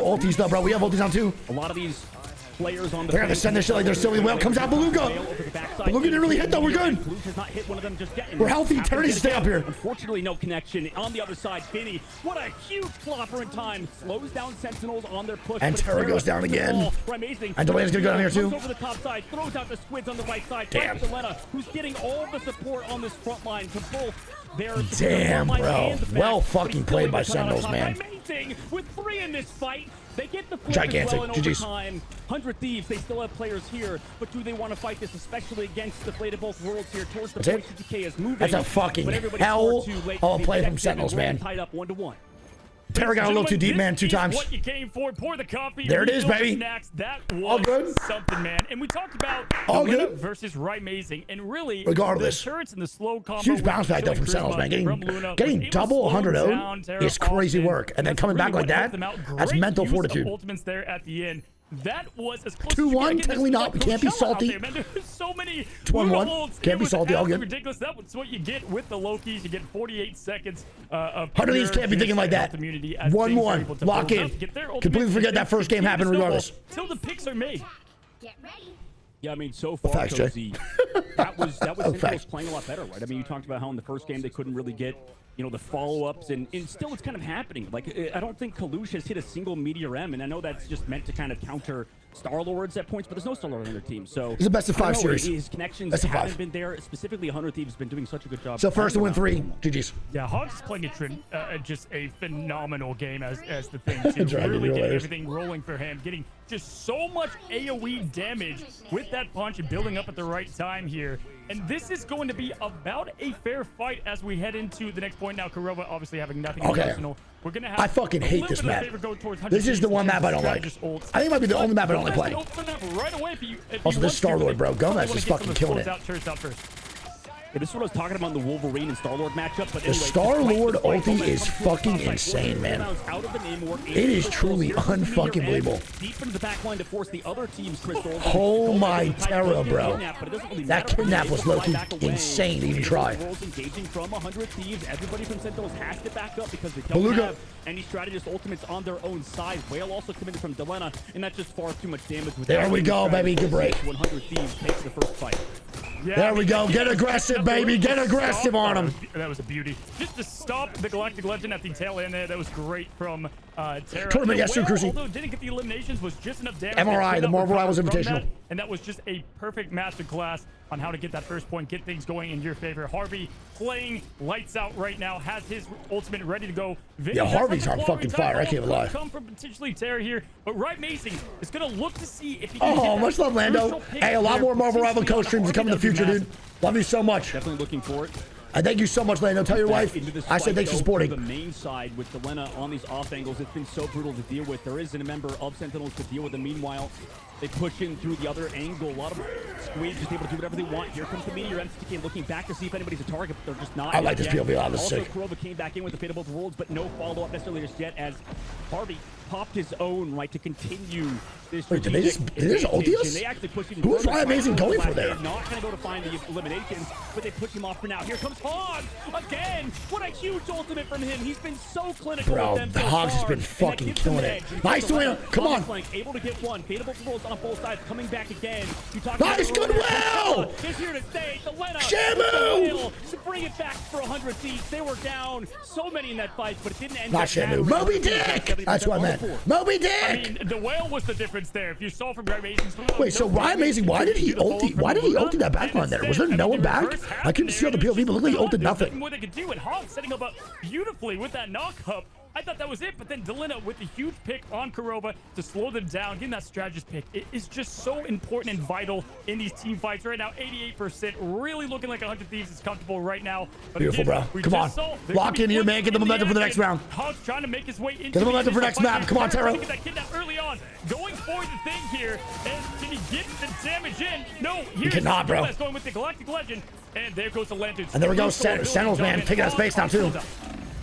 ultis though, bro. We have ultis on too. A lot of these players on the they're gonna send this shit like they're silly whale. Comes out Beluga. Beluga didn't really hit though. We're good. We're healthy. Terra needs to stay up here. Unfortunately, no connection. On the other side, Vinny, what a huge flopper in time. Slows down Sentinels on their push. And Terra goes down again. And Delana's gonna go down here too. Over the top side, throws out the squids on the right side. Damn. Delana, who's getting all the support on this front line to both. Damn, bro. Well fucking played by Sentinels, man. Amazing. With 3 in this fight, they get the gigantic. GG's. 100 Thieves, they still have players here, but do they want to fight this, especially against the Fate of both worlds here towards the point CTK is moving. That's a fucking hell of a play from Sentinels, man. Tied up 1-1. Terra got a little too deep, man, 2 times. What you came for. Pour the coffee. There it is, baby. Snacks. That was all good. Something, man. And we talked about all the good versus Amazing, and really, regardless, the turrets and the slow combo. Huge bounce back though from Sentinels, man. Getting double 100 is crazy work, and then coming back like that, that's mental fortitude. Ultimates there at the end. That was as close 2-1, technically not. We can't be salty. There's so many 2-1-1. Can't be salty. All good. Ridiculous. That's what you get with the Lokis. You get 48 seconds of. 100 of these can't be thinking like that. 1-1. Lock in. Completely forget that first game happened regardless. Till the picks are made. Get ready. Yeah, I mean, so far, Facts, Cozy, that was Sentinels playing a lot better, right? I mean, you talked about how in the first game they couldn't really get, you know, the follow-ups, and still it's kind of happening. Like, I don't think Kalush has hit a single Meteor M, and I know that's just meant to kind of counter Star-Lords at points, but there's no Star-Lord on their team, so... It's a best-of-5 series. His connections haven't been there. Specifically, 100 Thieves has been doing such a good job. So first to win 3, GG's. Yeah, Hogs is playing just a phenomenal game as the thing, too. Really getting everything rolling for him, getting just so much AoE damage with that punch and building up at the right time here. And this is going to be about a fair fight as we head into the next point. Now, Kurova obviously having nothing personal. We're gonna have I fucking hate this map. This is the one map I don't like. I think it might be the only map I don't like playing. Also, this Star-Lord, bro. Gomez is fucking killing it. Yeah, this is what I was talking about in the Wolverine and Star-Lord matchup. But the Star-Lord ulti is fucking insane, man. It is truly unfucking believable. Deep into the back line to force the other team's crystals. Oh my Terra, bro. That kidnap was low-key insane to even try. Engaging from 100 Thieves. Everybody from Sentinels has to back up because they don't have any strategist ultimates on their own side. Whale also committed from Delana, and that's just far too much damage. There we go, baby. Good break. 100 Thieves takes the first fight. Yeah, there we go. Get aggressive, baby. Get aggressive on him. That was a beauty. Just to stop the Galactic Legend at the tail end there, that was great from Terra. Tournament, yes, Cruzy. Although didn't get the eliminations, was just enough damage. MRI, the Marvel Rivals Invitational. And that was just a perfect masterclass on how to get that first point, get things going in your favor. Harvey playing lights out right now, has his ultimate ready to go. Yeah, Harvey's on fucking fire. I can't lie. Come from potentially Terra here, but Amazing is gonna look to see if he can much love, Lando. Hey, a lot more Marvel Rival co-streams to come in the future, dude. Love you so much. Definitely looking for it. I thank you so much, Lando. Tell your wife I said thanks for supporting. The main side with Delana on these off angles, it's been so brutal to deal with. There isn't a member of Sentinels to deal with them. Meanwhile, they push in through the other angle. A lot of squeeze just able to do whatever they want. Here comes the Meteor MCK looking back to see if anybody's a target, but they're just not. I like this POV. Also, Kurova came back in with the Fate of both worlds, but no follow-up necessarily just yet as Harvey popped his own, right, to continue this. Wait, did they just ulti us? They actually pushed him. Who was Ryan Amazing going for there? Not going to go to find the eliminations, but they push him off for now. Here comes Hog again. What a huge ultimate from him. He's been so clinical Bro, with them the so Hogs has far, been and that fucking gives them killing an it. edge. Nice to win. Come on. Flank, able to get one. Fadeable rolls on both sides, coming back again. Nice, Goodwill! Is here to stay. Delena. Shamu! To bring it back for 100 Thieves. They were down so many in that fight, but it didn't end. Not Shamu. Moby Dick! That's what I meant. Moby Dick! I mean, the whale was the difference there. If you saw from Ryan Amazing's Wait, so Ryan Amazing, why did he ulti? Why did he ulti that backline there? Was there no one back? I couldn't see all the POV, but look like he ulted nothing. What they could do, and Hog setting up beautifully with that knock up. I thought that was it, but then Delena with the huge pick on Kurova to slow them down, getting that strategist pick. It is just so important and vital in these team fights right now. 88%, really looking like 100 Thieves is comfortable right now. But Beautiful, again, bro. Come on. Lock in here, man. Get the momentum for the next round. Hog's trying to make his way into Get the momentum for next map. Come on, Taro. Get that kidnap early on. Going for the thing here. And can he get the damage in? No. You cannot, bro. Going with the Galactic Legend. And there goes the Lantern. And there we go. Sentinels, man. Taking that space down, too.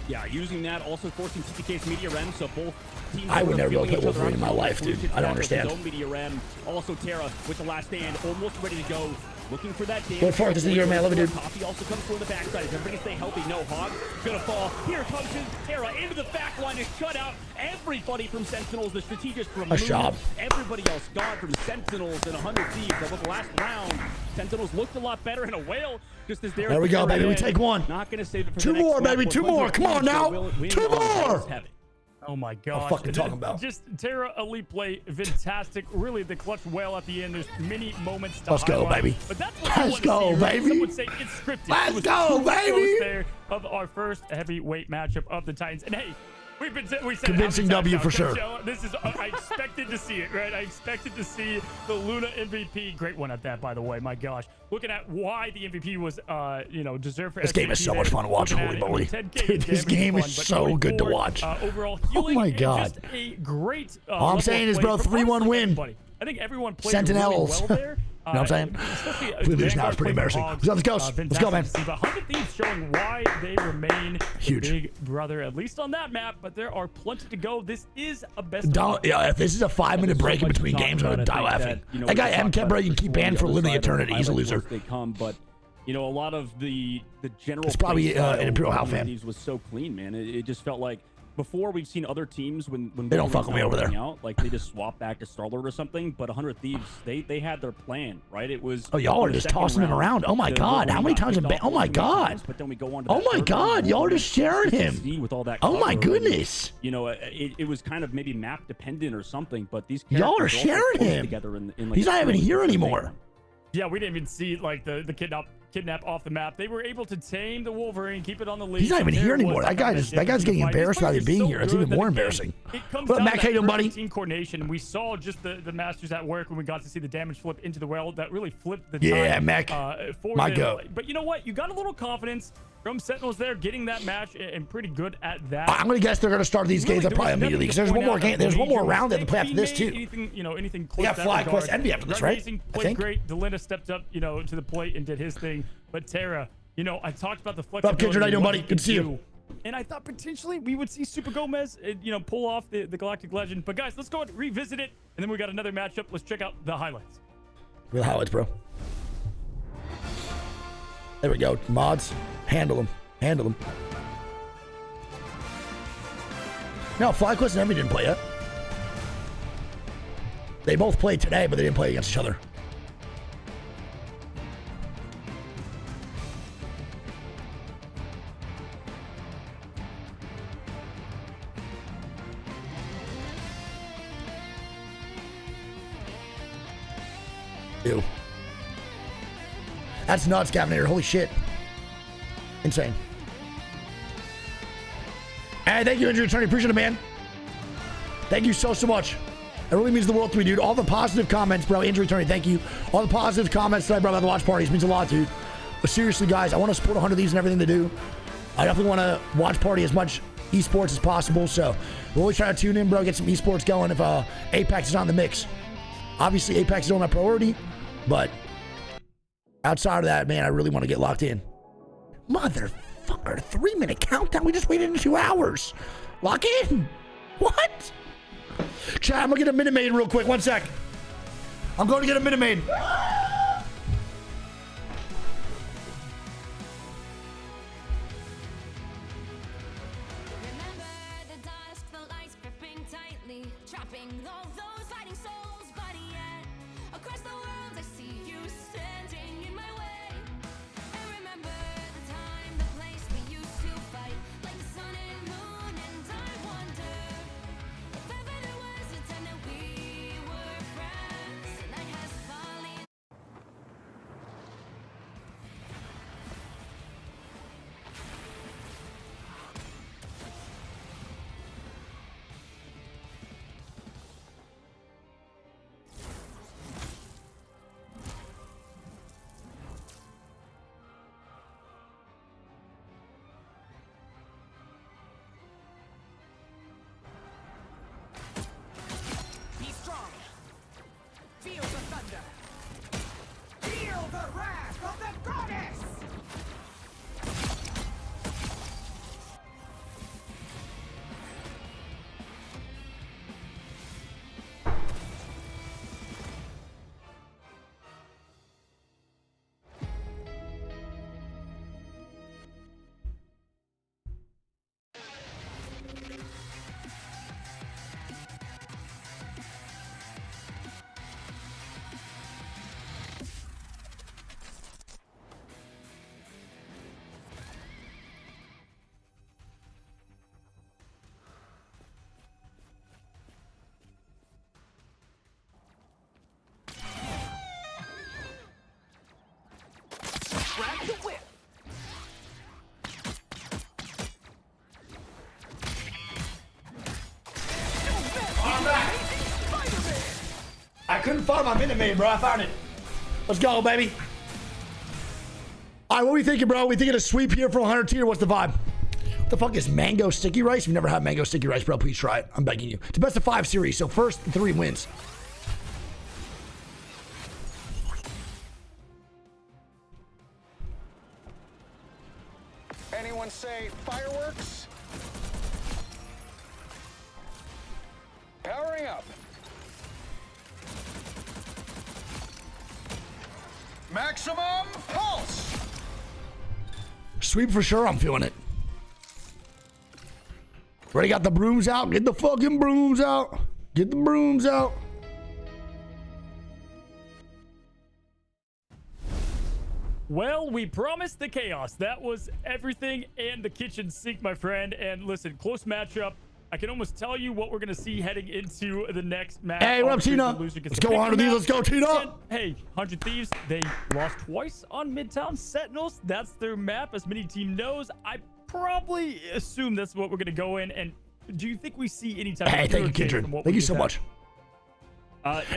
Yeah, using that, also forcing TTK's media rem, so both teams... I would never go play each other Wolverine in my out. life, dude. I don't understand. His own media rem. Also Terra with the last stand, almost ready to go. Looking for that damage. Look forward to seeing you, man. Love it, dude. Coffee also comes from the backside. Is everybody stay healthy? No, Hog gonna fall. Here comes his Terra into the back line to shut out everybody from Sentinels. The strategist from Nice job. Everybody else gone from Sentinels and 100 Thieves. Over the last round, Sentinels looked a lot better in a whale. Just as there we go, baby. We take one. Not gonna save it for two the next more, map, baby. Two more. Come on now. Two more. Oh my gosh. I'm fucking talking about. Just Terra elite play, fantastic. Really, the clutch whale at the end. There's many moments to Let's go, highlight. baby. But that's what Let's go, baby. Some would say it's scripted. Let's go, baby. There of our first heavyweight matchup of the Titans. And hey, we said convincing W for sure. This is I expected to see it, right? I expected to see the Luna MVP. Great one at that, by the way. My gosh, looking at why the MVP was, deserved for. This game is so much fun to watch. Holy moly, dude, this game is so good to watch. Overall, oh my god, just a great. All I'm saying is, bro, 3-1 win. I think everyone played Sentinels. really well there. You know what I'm saying? Lose now is pretty embarrassing. Let's go. Let's go, man. But 100 Thieves showing why they remain huge big brother, at least on that map. But there are plenty to go. This is a best. Yeah, if this is a 5-minute break in between games, I'm gonna die laughing. That guy M kept breaking, keep banned for literally eternity. He's a loser. They come, but you know, a lot of the general. It's probably an Imperial Hal fan. Was so clean, man. It just felt like. Before, we've seen other teams when they don't fuck with me over there. Out, like they just swap back to Starlord or something. But 100 Thieves, they had their plan, right? It was. Oh, y'all are just tossing him around. Oh my god, how many times have been? Oh my god. But then we go on to oh my god, y'all are just sharing him. With all that. Oh my goodness. You know, it was kind of maybe map dependent or something. But these y'all are sharing him. Together in like, he's not even here anymore. Yeah, we didn't even see like the kidnap off the map. They were able to tame the Wolverine, keep it on the leash. He's not even here anymore. That guy's getting embarrassed without him being here. It's even more embarrassing. What Matt, how you doing, buddy? Team coordination. We saw just the masters at work when we got to see the damage flip into the well. That really flipped the time. Mac. My go. But you know what? You got a little confidence from Sentinels there, getting that match and pretty good at that. I'm gonna guess they're gonna start these games up probably immediately because there's one more game. There's one more round they have to play after this too. Anything close. We got Flyquest Envy after this, right? Played I think. great. Delena stepped up, to the plate and did his thing. But Terra, I talked about the flexibility. What's up, Kindred? How you doing, buddy? Good to see you. And I thought potentially we would see Super Gomez, pull off the Galactic Legend. But guys, let's go and revisit it. And then we got another matchup. Let's check out the highlights. Real highlights, bro. There we go. Mods, handle them. Handle them. No, Flyquest and Envy didn't play yet. They both played today, but they didn't play against each other. Ew. That's nuts, Gavinator. Holy shit. Insane. Hey, thank you, Injury Attorney. Appreciate it, man. Thank you so much. It really means the world to me, dude. All the positive comments, bro. Injury Attorney, thank you. All the positive comments that I brought about the watch parties means a lot, dude. But seriously, guys, I want to support 100 of these and everything they do. I definitely want to watch party as much esports as possible. So we're always trying to tune in, bro. Get some esports going if Apex is on the mix. Obviously, Apex is on my priority, but outside of that, man, I really want to get locked in. Motherfucker, 3-minute countdown. We just waited in 2 hours. Lock in. What? Chat, I'm gonna get a Minute Maid real quick. 1 sec. I'm going to get a Minute Maid. Grab the whip. I couldn't find my Minute Maid, bro. I found it. Let's go, baby. All right, what are we thinking, bro? We thinking a sweep here for 100 tier? What's the vibe? What the fuck is mango sticky rice? If you've never had mango sticky rice, bro, please try it. I'm begging you. It's a best of 5 series, so first 3 wins. Anyone say fireworks? Powering up. Maximum pulse. Sweep for sure. I'm feeling it. Already got the brooms out. Get the fucking brooms out. Get the brooms out. Well, we promised the chaos. That was everything and the kitchen sink, my friend. And listen, close matchup. I can almost tell you what we're going to see heading into the next match. Hey, what up, Tina? Let's go, 100 Thieves. Let's go, Tina. And, hey, 100 Thieves, they lost twice on Midtown Sentinels. That's their map, as many team knows. I probably assume that's what we're going to go in. And do you think we see any type of... Hey, thank you, Kindred. Thank you so much.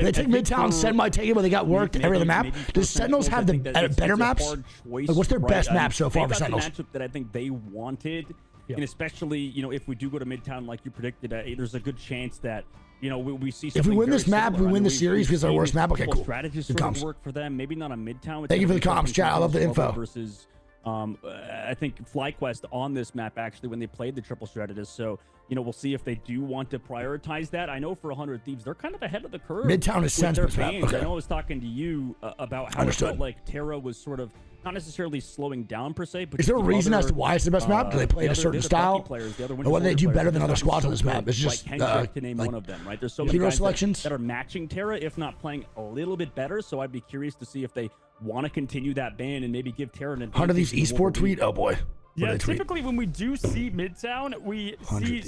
They take Midtown, Sen might take it, but they got worked every other map. Does Sentinels have the better maps? Like, what's their best map so far for Sentinels? The matchup that I think they wanted, and especially, you know, if we do go to Midtown like you predicted, there's a good chance that, you know, we see something. If we win this very map, we similar. win the series because our worst map. Okay, cool. Strategies Good sort of comms. work for them. Maybe not on Midtown. Thank you for the comms, chat. I love the info. Versus, I think Flyquest on this map actually when they played the triple strategist. So, you know, we'll see if they do want to prioritize that. I know for 100 Thieves, they're kind of ahead of the curve. Midtown is sensitive. Okay. I know I was talking to you about how Understood. it felt like Terra was sort of not necessarily slowing down per se, but is there a reason as to why it's the best map? Do they play a certain style? Or what do they do better than other squads on this map? It's just like to name one of them, right? There's so many hero guys selections that are matching Terra, if not playing a little bit better. So I'd be curious to see if they want to continue that ban and maybe give Terra an advantage. 100 Thieves esport tweet. Oh boy. Yeah, typically when we do see Midtown, we see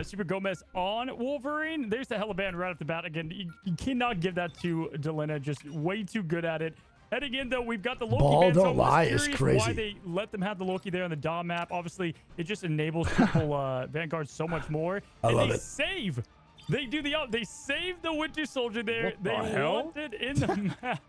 Super Gomez on Wolverine. There's the Hellaband right off the bat. Again, you cannot give that to Delena. Just way too good at it. Heading in, though, we've got the Loki Ball ban. don't so lie is crazy. Why they let them have the Loki there on the Dom map. Obviously, it just enables triple Vanguard so much more. I love they it. Save. They do they save the Winter Soldier there. What the hell? Want it in the map.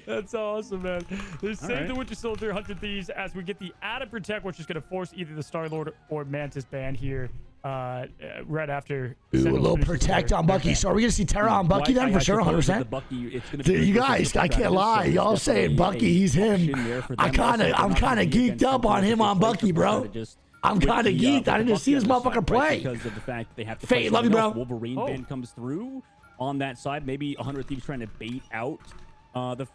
That's awesome, man. They save the Winter Soldier, 100 Thieves, as we get the Added Protect, which is going to force either the Star-Lord or Mantis ban here right after. Ooh, a little protect on Bucky. So are we going to see Terra on Bucky then for sure, 100%? Dude, you guys, I can't lie. Y'all saying Bucky, he's him. I'm kind of geeked up on him on Bucky, bro. I'm with kind of the, geeked. I with didn't the see this Bucky on the motherfucker side, right? play. Because of the fact that they have to Fate, play love you, something bro. else. Wolverine band comes through on that side. Maybe 100 Thieves trying to bait out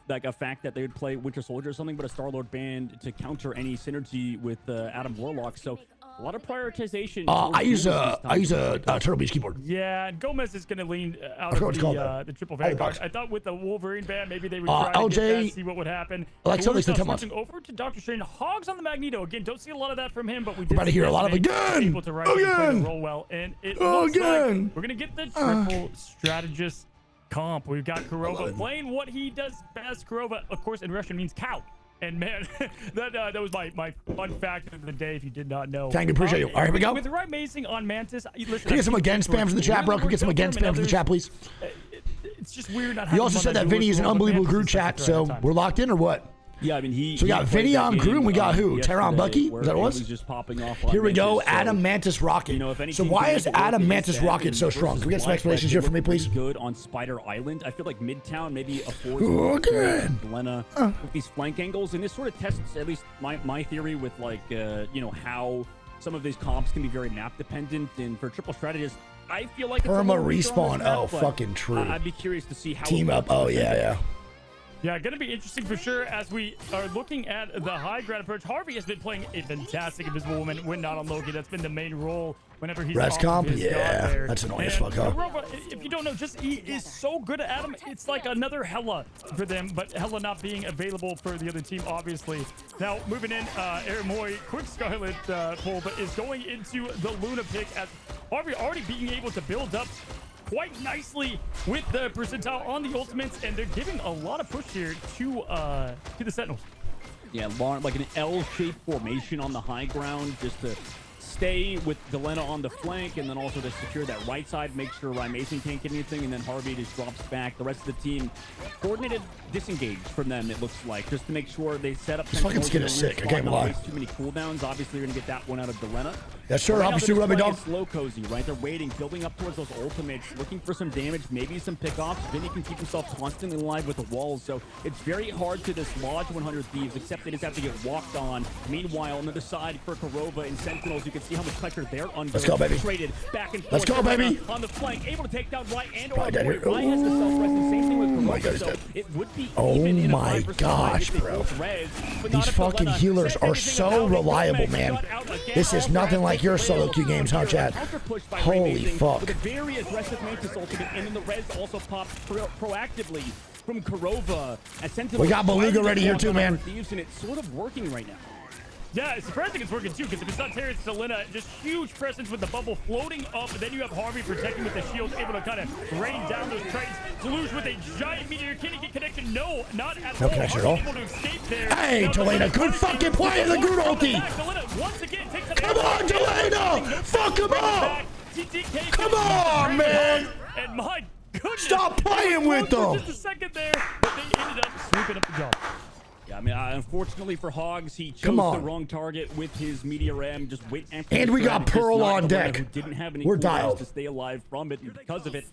like a fact that they would play Winter Soldier or something, but a Star-Lord band to counter any synergy with Adam Warlock. So a lot of prioritization. I use a TurtleBeach keyboard. Yeah, and Gomez is going to lean out forgot what it's of called, the triple the Vanguard. box. I thought with the Wolverine band, maybe they would try to LJ, get that, see what would happen. Alexa, We're listen to now Thomas. switching over to Dr. Strange. Hogs on the Magneto. Again, don't see a lot of that from him, but we did We're about to hear a lot of again. able to rise and play Again. the role well. And it looks Again. like we're going to get the triple strategist comp. We've got Kurova playing what he does best. Kurova, of course, in Russian means cow. And man, that was my fun fact of the day. If you did not know, Thank you, appreciate you. All right, here we go. With the right macing on Mantis, listen, Can we get some again spams in the chat, bro? Can we get some again spams in the chat, please? It's just weird not. You also said that Vinny is an unbelievable group chat, so we're locked in or what? Yeah, I mean, So we got Vinny on Groot, and we got who? Terran Bucky? Is that what it was? Just popping off Here we go, Adam Mantis Rocket. So why is Adam Mantis Rocket so strong? Can we get some explanations here for me, please? Good on Spider Island. I feel like Midtown maybe affords Lena with these flank angles, and this sort of tests at least my theory with like how some of these comps can be very map dependent. And for triple strategists, I feel like it's Perma respawn. Oh, fucking true. I'd be curious to see how team up. Oh yeah. Yeah, going to be interesting for sure as we are looking at the high ground approach. Harvey has been playing a fantastic Invisible Woman when not on Loki. That's been the main role whenever he's Rest off comp? his Yeah, guard there. that's annoying as And fuck, huh? Kurova, if you don't know, he is so good at Adam. It's like another Hela for them, but Hela not being available for the other team, obviously. Now, moving in, Moy, quick Scarlet pull, but is going into the Luna pick as Harvey already being able to build up quite nicely with the percentile on the ultimates, and they're giving a lot of push here to the Sentinels. Yeah, like an L-shaped formation on the high ground just to stay with Delena on the flank, and then also to secure that right side, make sure Mason can't get anything, and then Harvey just drops back. The rest of the team coordinated disengage from them, it looks like, just to make sure they set up. This fucking skin is sick. I can't lie. Too many cooldowns. Obviously, you're gonna get that one out of Delena. Yes, sir. Right Obviously, Rubby Dog. Slow cozy, right? They're waiting, building up towards those ultimates, looking for some damage, maybe some pickoffs. Vinny can keep himself constantly alive with the walls, so it's very hard to dislodge 100 Thieves, except they just have to get walked on. Meanwhile, on the other side for Kurova and Sentinels, you can see how much pressure they're under. Let's go, baby. Traded back and forth. Let's go, baby. On the flank, able to take down Right and Probably dead here. Right has the self-res, same thing with Kurova. my God, he's so dead. it would be Oh even in a my 5 gosh, if they bro. both res, but These not if fucking Delena healers says are anything so about it. reliable, Gomez man. got out again. This is nothing like your solo queue games, huh, Chad? Holy fuck. With a very aggressive Mantis ultimate, and then the res also popped proactively from Kurova. We got Beluga ready here too, man. Thieves, and it's sort of working right now. Yeah, it's surprising it's working too, because if it's not Terrence Selena, just huge presence with the bubble floating up, and then you have Harvey protecting with the shield, able to kind of rain down those trades. Deluge with a giant meteor. Can he get connection? No, not at all. No connection at all. Able to escape there. Hey, Now, Delena, good fucking play in the Groot ulti. Delena once again takes Come on, Delena! Fuck him up! Come on, man! And my goodness! Stop playing with them! Just a second there, but they ended up sweeping up the job. Yeah, I mean, unfortunately for Hogs, he chose the wrong target with his Meteor M. Just wait after. And we got Pearl on deck. Who didn't have any We're cooldowns dialed. to stay alive from it, and because of it,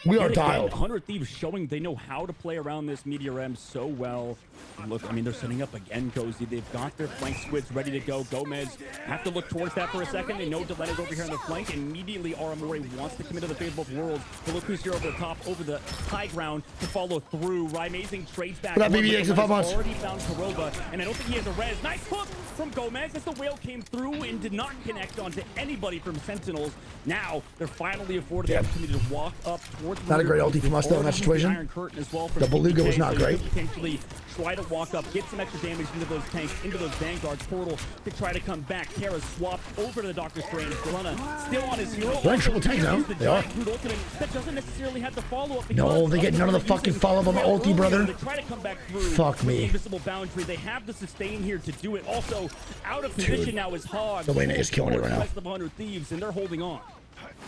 We are yet again, dialed. 100 Thieves showing they know how to play around this Meteor M so well. And look, I mean, they're setting up again, Cozy. They've got their flank squids ready to go. Gomez have to look towards that for a second. They know Delena's over here on the flank. Immediately, Aramori wants to come into the face of both worlds. But look who's here over the top, over the high ground to follow through. Amazing trades back. What up, BB X in 5 months? Already found Kurova, and I don't think he has a res. Nice hook from Gomez as the whale came through and did not connect onto anybody from Sentinels. Now they're finally afforded the opportunity to walk up towards. Not a great ulti from us though in that situation. Iron Curtain as well. The Beluga was not great. Potentially try to walk up, get some extra damage into those tanks, into those Vanguards. Portal to try to come back. Terra swapped over to the Doctor Strange. Delena still on his hero. They're in triple tank now. They are. That doesn't necessarily have the follow-up. No, they get none of the fucking follow-up on the ulti, brother. They try to come back through. Fuck me. The invisible boundary. They have the sustain here to do it. Also, out of position now is Hog. Delena is killing it right now. Rest of 100 Thieves, and they're holding on.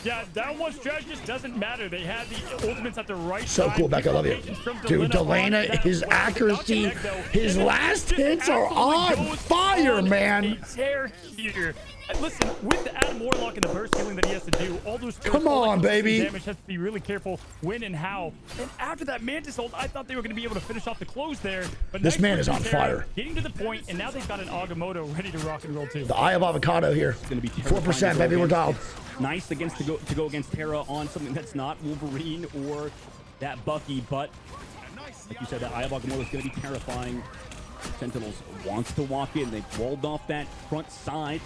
Yeah, down one strategist doesn't matter. They had the ultimates at the right So side. cool, Beck. I love you. Dude, Delena, his accuracy, his last hits are on fire, man. A tear here Listen, with the Adam Warlock and the burst healing that he has to do, all those Come on, baby. damage has to be really careful when and how. And after that Mantis ult, I thought they were going to be able to finish off the close there. But This man is on fire. Getting to the point, and now they've got an Agamotto ready to rock and roll too. The Eye of Avocado here. 4%, baby. We're dialed. Nice to go against Terra on something that's not Wolverine or that Bucky, but like you said, that Eye of Agamotto is going to be terrifying. Sentinels wants to walk in. They've walled off that front side.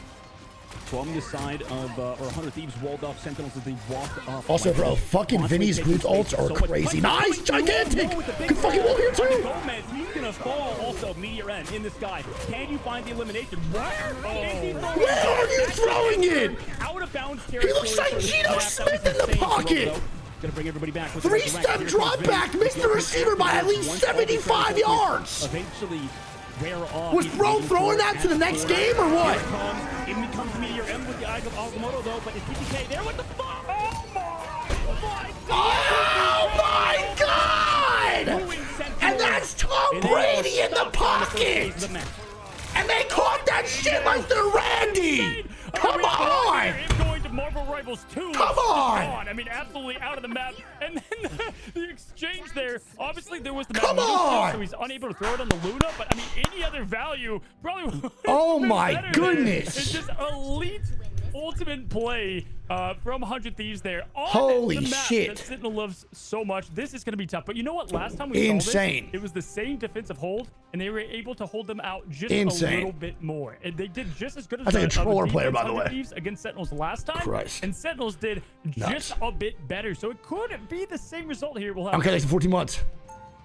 From the side of, or 100 Thieves walled off Sentinels as they walked off. Also, bro, fucking Vinny's glute ults are crazy. Nice, gigantic. Good fucking wall here, too. Gomez, he's going to fall. Also, Meteor End in the sky. Can you find the elimination? Where are you throwing it? Out of bounds He territory. looks like Geno Smith in the pocket. Gonna bring everybody back. Three-step drop back, missed the receiver by at least 75 yards. Eventually wear off. Was bro throwing that to the next game or what? In becomes Meteor M with the Eye of Agamotto though, but it's TTK there with the fuck. Oh my god! And that's Tom Brady in the pocket! And they caught that shit like they're Randy! Come on! Going to Marvel Rivals 2. Come on! I mean, absolutely out of the map. And then the exchange there. Obviously, there was the Come on! so he's unable to throw it on the Luna. But I mean, any other value probably. Oh my goodness! It's just elite ultimate play from 100 Thieves there. On Holy the map shit. that Sentinel loves so much. This is going to be tough. But you know what? Last time we Insane. saw this, it was the same defensive hold, and they were able to hold them out just Insane. a little bit more. And they did just as good as That's like a troller player, by the way. Thieves against Sentinels last time. Christ. And Sentinels did just a bit better. So it could be the same result here. We'll have Okay, that's 14 months.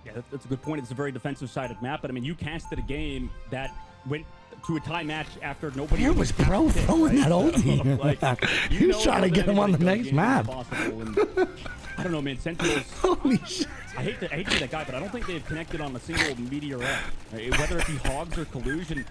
Yeah, that's a good point. It's a very defensive-sided map, but I mean, you casted a game that went to a tie match after nobody. Where was bro throwing that ulti? Like, He was trying to get him on the next map. I don't know, man. Sentinels. Holy shit. I hate to be that guy, but I don't think they've connected on a single Meteor F. Whether it be Hogs or Collusion,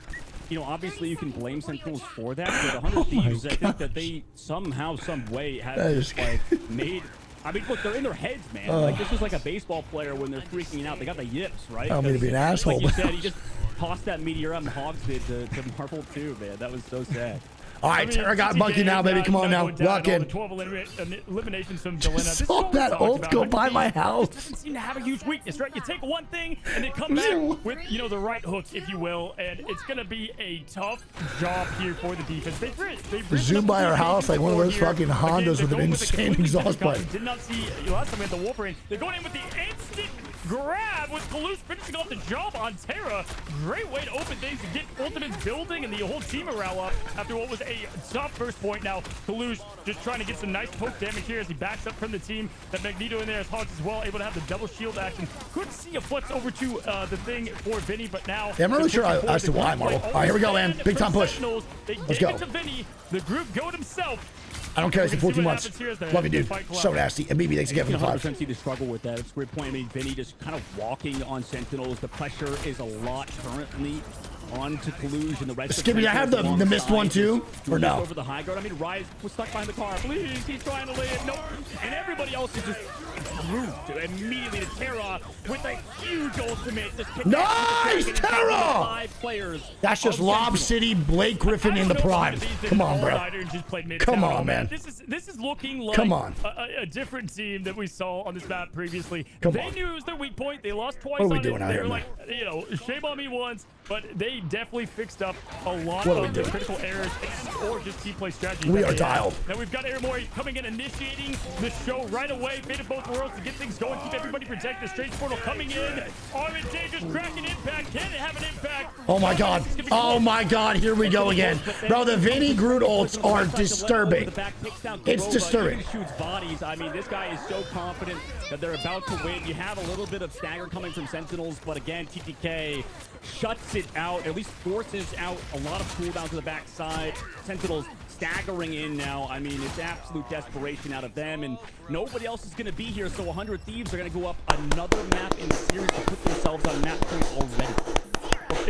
you know, obviously you can blame Sentinels for that, but 100 Thieves, I think that they somehow, some way have just, like, made. I mean, look, they're in their heads, man. Like, this is like a baseball player when they're freaking out. They got the yips, right? I'm gonna be an asshole. Like you said, he just tossed that Meteor M. Hogs did to Marvel too, man. That was so sad. All right, Terra got Bucky now, baby. Come on now. Lock in. 12 eliminations from Delena. Saw that ult go by my house. Doesn't seem to have a huge weakness, right? You take one thing and they come back with, you know, the right hook, if you will, and it's going to be a tough job here for the defense. They've Zoom by our house like one of those fucking Hondas with an insane exhaust pipe. Did not see last time we had the Wolverine. They're going in with the instant grab with Kaluz finishing off the job on Terra. Great way to open things and get ultimates building and the whole team morale up after what was a tough first point. Now Kaluz just trying to get some nice poke damage here as he backs up from the team. That Magneto in there as Hogs as well, able to have the double shield action. Could see a flex over to the thing for Vinny, but now Yeah, I'm not really sure as to why, Marvel. All right, here we go, man. Big time push. Let's go. To Vinny, the group goat himself. I don't care. It's 14 months. Love you, dude. So nasty. And BB, thanks again for the 5. 100% see the struggle with that. It's a great point. I mean, Vinny just kind of walking on Sentinels. The pressure is a lot currently onto Collusion. The rest Skippy, I have the missed one too, or no? Over the high guard. I mean, Rise was stuck behind the car. Please, he's trying to lay it. Nope. And everybody else is just grooved immediately to Terra with a huge ultimate. Nice, Terra! 5 players. That's just Lob City, Blake Griffin in the prime. Come on, bro. Come on, man. This is looking like Come on. A different team that we saw on this map previously. Come they on. knew it was their weak point. They lost twice. What are we on doing it. out They here, were man? like, you know, shame on me once, but they definitely fixed up a lot What are we of the doing? critical errors or just team play strategy. We that are they have. dialed. Now we've got Aramori coming in, initiating the show right away. Fate of both worlds to get things going, keep everybody protected. Strange Portal coming in. Armin J just cracking impact. Can it have an impact? Oh my god. Oh my god. Here we go again. Bro, the Vinny Groot ults are disturbing. It's disturbing. Shoots bodies. I mean, this guy is so confident that they're about to win. You have a little bit of stagger coming from Sentinels, but again, TTK shuts it out, at least forces out a lot of cooldown to the backside. Sentinels staggering in now. I mean, it's absolute desperation out of them, and nobody else is going to be here, so 100 Thieves are going to go up another map in the series to put themselves on map point already.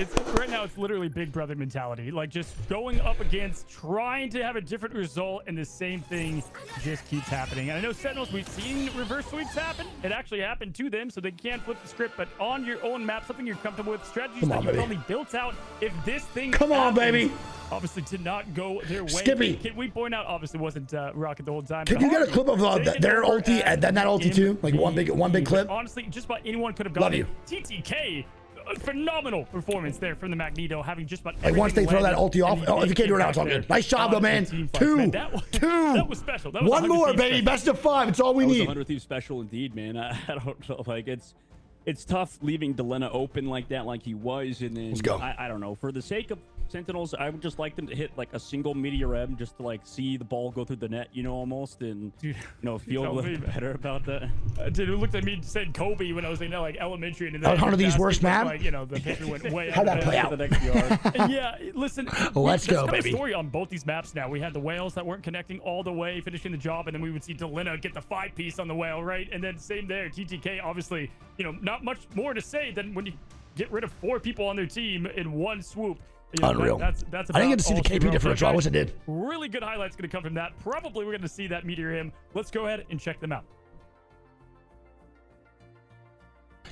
It's right now. It's literally Big Brother mentality. Like just going up against, trying to have a different result, and the same thing just keeps happening. And I know Sentinels, we've seen reverse sweeps happen. It actually happened to them, so they can flip the script. But on your own map, something you're comfortable with, strategies that you've only built out. If this thing happens, obviously did not go their way. Skippy. Can we point out? Obviously, wasn't Rocket the whole time. Can you get a clip of their ulti and then that ulti too? Like one big clip. Honestly, just about anyone could have gone. Love you. TTK. A phenomenal performance there from the Magneto, having just about like once they throw that ulti off. Oh, if you can't do it now, it's all good. Nice job, though, man. Two. That was special. That was one more, baby. Best of 5. It's all we need. 100 Thieves special indeed, man. I don't know. Like it's tough leaving Delena open like that, like he was, and then let's go. I don't know. For the sake of Sentinels, I would just like them to hit like a single Meteor M just to like see the ball go through the net, you know, almost, and you know, feel a little better about that. Dude, it looked at me said Kobe when I was in like elementary, and then one of these worst map. Like, you know, the paper went way. How'd that play out? The next yard. Yeah, listen. Let's go, baby. Story on both these maps now. We had the whales that weren't connecting all the way, finishing the job, and then we would see Delena get the 5-piece on the whale, right? And then same there, TTK. Obviously, you know, not much more to say than when you get rid of 4 people on their team in one swoop. You know, unreal. That's I didn't get to see the KP differential. I wish I did. Really good highlights going to come from that. Probably we're going to see that Meteor him. Let's go ahead and check them out.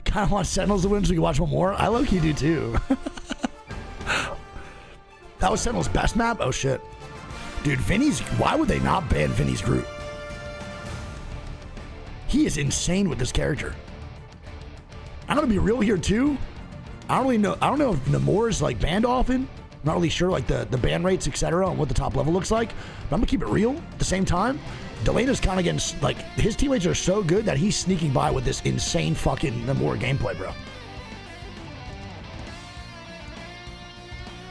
Kind of want Sentinels to win so we can watch one more. I low-key do too. That was Sentinel's best map? Oh shit. Dude, Vinny's, why would they not ban Vinny's Groot? He is insane with this character. I'm gonna be real here too. I don't know if Namor is like banned often. I'm not really sure like the ban rates, etc., and what the top level looks like. But I'm gonna keep it real. At the same time, Delena's kind of getting like his teammates are so good that he's sneaking by with this insane fucking Namor gameplay, bro.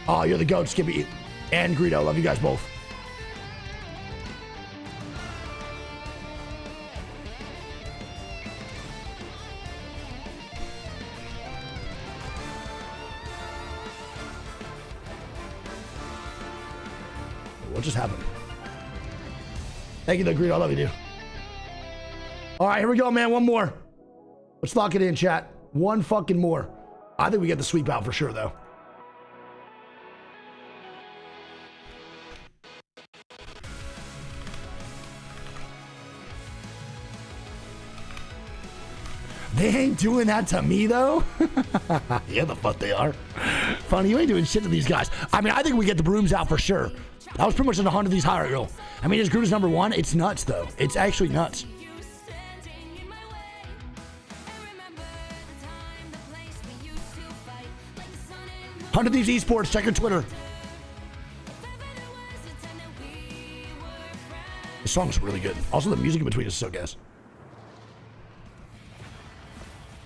Oh, you're the GOAT, Skippy and Greedo. Love you guys both. What just happened? Thank you, the Greedo. I love you, dude. All right, here we go, man. One more. Let's lock it in, chat. One fucking more. I think we get the sweep out for sure, though. They ain't doing that to me, though. Yeah, the fuck they are. Funny, you ain't doing shit to these guys. I mean, I think we get the brooms out for sure. That was pretty much in 100 of these higher girl. I mean, his Groot is number 1. It's nuts, though. It's actually nuts. 100 Thieves Esports. Check your Twitter. The song's really good. Also, the music in between is so gas.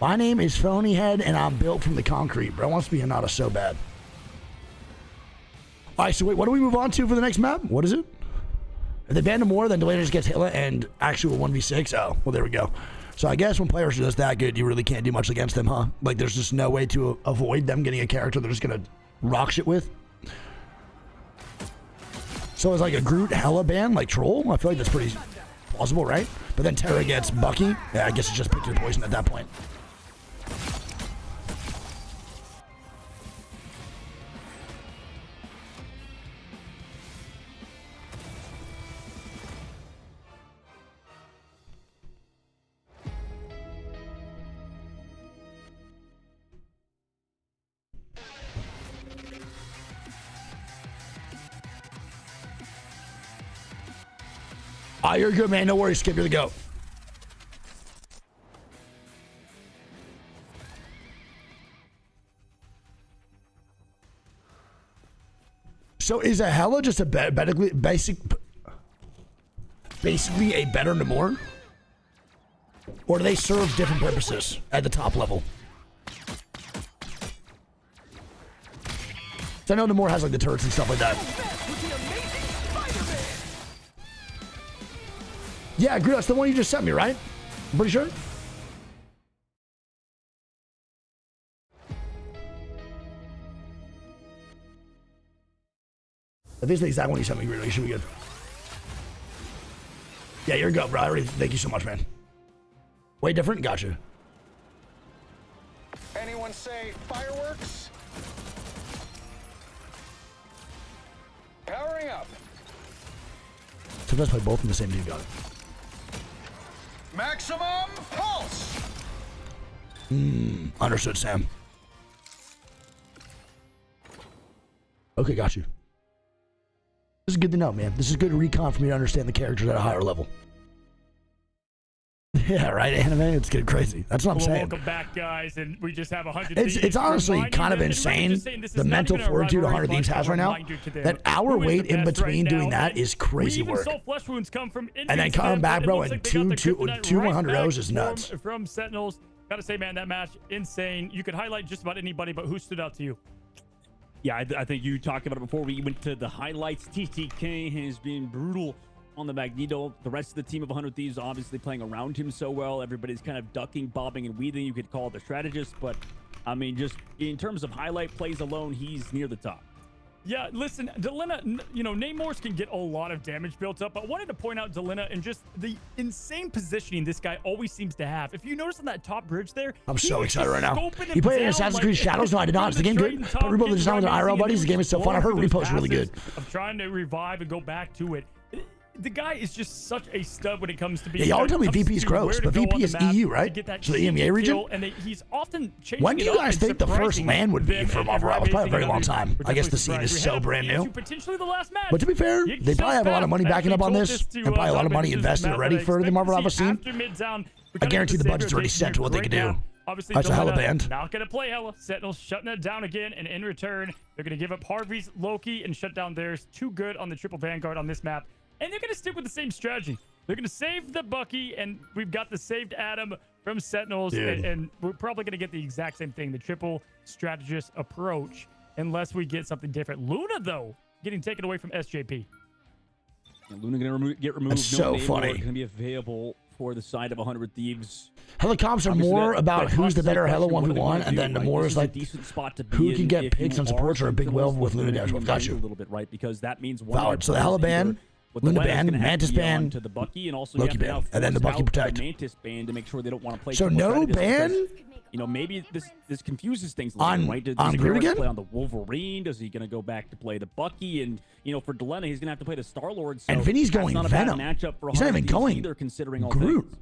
My name is Phonyhead, and I'm built from the concrete. Bro wants to be Hinata so bad. All right, so wait, what do we move on to for the next map? What is it? If they ban more, then Delena just gets Hilla and actual 1v6. Oh, well, there we go. So I guess when players are just that good, you really can't do much against them, huh? Like, there's just no way to avoid them getting a character they're just going to rock shit with. So it's like a Groot Hella ban, like Troll. I feel like that's pretty plausible, right? But then Terra gets Bucky. Yeah, I guess it's just pick your poison at that point. Ah, you're good, man. No worries. Skip, you're the GOAT. So is a Hella just a basically a better Namor? Or do they serve different purposes at the top level? So I know Namor has like the turrets and stuff like that. Yeah, Groot, that's the one you just sent me, right? I'm pretty sure. If this is the exact one you sent me, Groot, you should be good. Yeah, you're good, bro. Thank you so much, man. Way different? Gotcha. Anyone say fireworks? Sometimes play both in the same team. Got it. Maximum pulse. Understood, Sam. Okay, got you. This is good to know, man. This is good recon for me to understand the characters at a higher level. Yeah, right, anime? It's getting crazy. That's what I'm saying. Welcome back, guys, and we just have 100 It's honestly kind of insane, the mental fortitude 100 Thieves has right now. That hour wait in between doing that is crazy work. And then coming back, bro, and two 100 rows is nuts. From Sentinels, gotta say, man, that match, insane. You could highlight just about anybody, but who stood out to you? Yeah, I think you talked about it before we went to the highlights. TTK has been brutal on the Magneto. The rest of the team of 100 Thieves obviously playing around him so well. Everybody's kind of ducking, bobbing, and weaving. You could call it the strategist, but I mean, just in terms of highlight plays alone, he's near the top. Yeah, listen, Delina, you know, Namors can get a lot of damage built up, but I wanted to point out Delina and just the insane positioning this guy always seems to have. If you notice on that top bridge there, I'm so excited right now. He played in Assassin's Creed Shadows. No, I did not. Is the game good? But Repo just with IRL buddies. The game is so fun. I heard Repo's really good. I'm trying to revive and go back to it. The guy is just such a stud when it comes to being. Yeah, y'all tell me VP is gross, but VP is EU, right? So the EMEA region. And he's often changing. When do you guys think the first LAN would be for Marvel Rivals? Probably a very long time. I guess the scene is so brand new. Potentially the last match. But to be fair, they probably have a lot of money backing up on this, and probably a lot of money invested already for the Marvel Rivals scene. I guarantee the budget's already set to what they can do. Obviously, that's a hella band. Not going to play hella. Sentinels shutting that down again, and in return, they're going to give up Harvey's Loki and shut down theirs. Too good on the triple Vanguard on this map. And they're going to stick with the same strategy. They're going to save the Bucky, and we've got the saved Adam from Sentinels, and we're probably going to get the exact same thing, the triple strategist approach, unless we get something different. Luna, though, getting taken away from SJP. And Luna going to get removed. That's so funny. Going to be available for the side of 100 Thieves. Hella comps are more about who's the better Hella 1v1, and then the more is like who can get picks on supports or a big well with Luna dash. Got you. A little bit, right? Because that means valid. So the Hella ban, Luna ban, Mantis ban, to the Bucky, and also Loki ban, and then the Bucky protect. The Mantis ban to make sure they don't want to play. So no ban. You know, maybe this confuses things a little bit, right? On Groot again? Play on the Wolverine? Does he going to go back to play the Bucky? And you know, for Delena, he's going to have to play the Star-Lord. So and Vinny's going Venom. He's not even going either, considering all Groot. Things.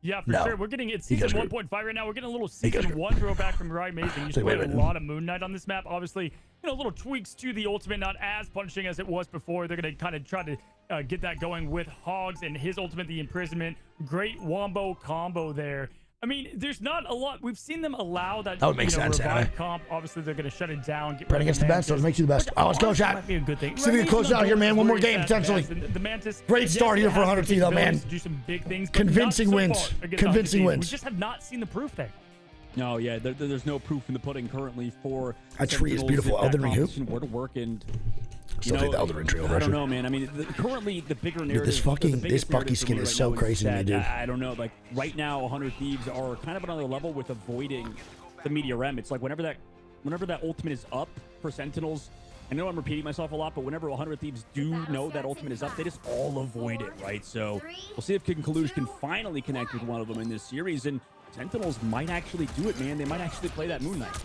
Yeah, for sure. We're getting it season 1.5 right now. We're getting a little season 1 throwback from Ryan Mason. He's played a lot of Moon Knight on this map. Obviously, you know, little tweaks to the ultimate, not as punishing as it was before. They're going to kind of try to get that going with Hogs and his ultimate, the imprisonment. Great wombo combo there. I mean, there's not a lot. We've seen them allow that. That would make sense, anyway. Comp. Obviously, they're going to shut it down. Playing against the best, so it makes you the best. Let's go, chat. Might be a good thing. See if we can close out here, man. One more game, potentially. The Mantis. Great start here for 100 Thieves, though, man. Do some big things. Convincing wins. Convincing wins. We just have not seen the proof there. No, yeah, there's no proof in the pudding currently for. That tree is beautiful. Elden Ring hoop. Where to work and. Still take the Elden Ring tree over. I don't know, man. I mean, currently the bigger narrative. This Bucky skin is so crazy to me, dude. I don't know. Like right now, 100 Thieves are kind of on another level with avoiding the media rem. It's like whenever that ultimate is up for Sentinels. I know I'm repeating myself a lot, but whenever 100 Thieves do know that ultimate is up, they just all avoid it, right? So we'll see if Conclusion can finally connect with one of them in this series, and Sentinels might actually do it, man. They might actually play that Moon Knight.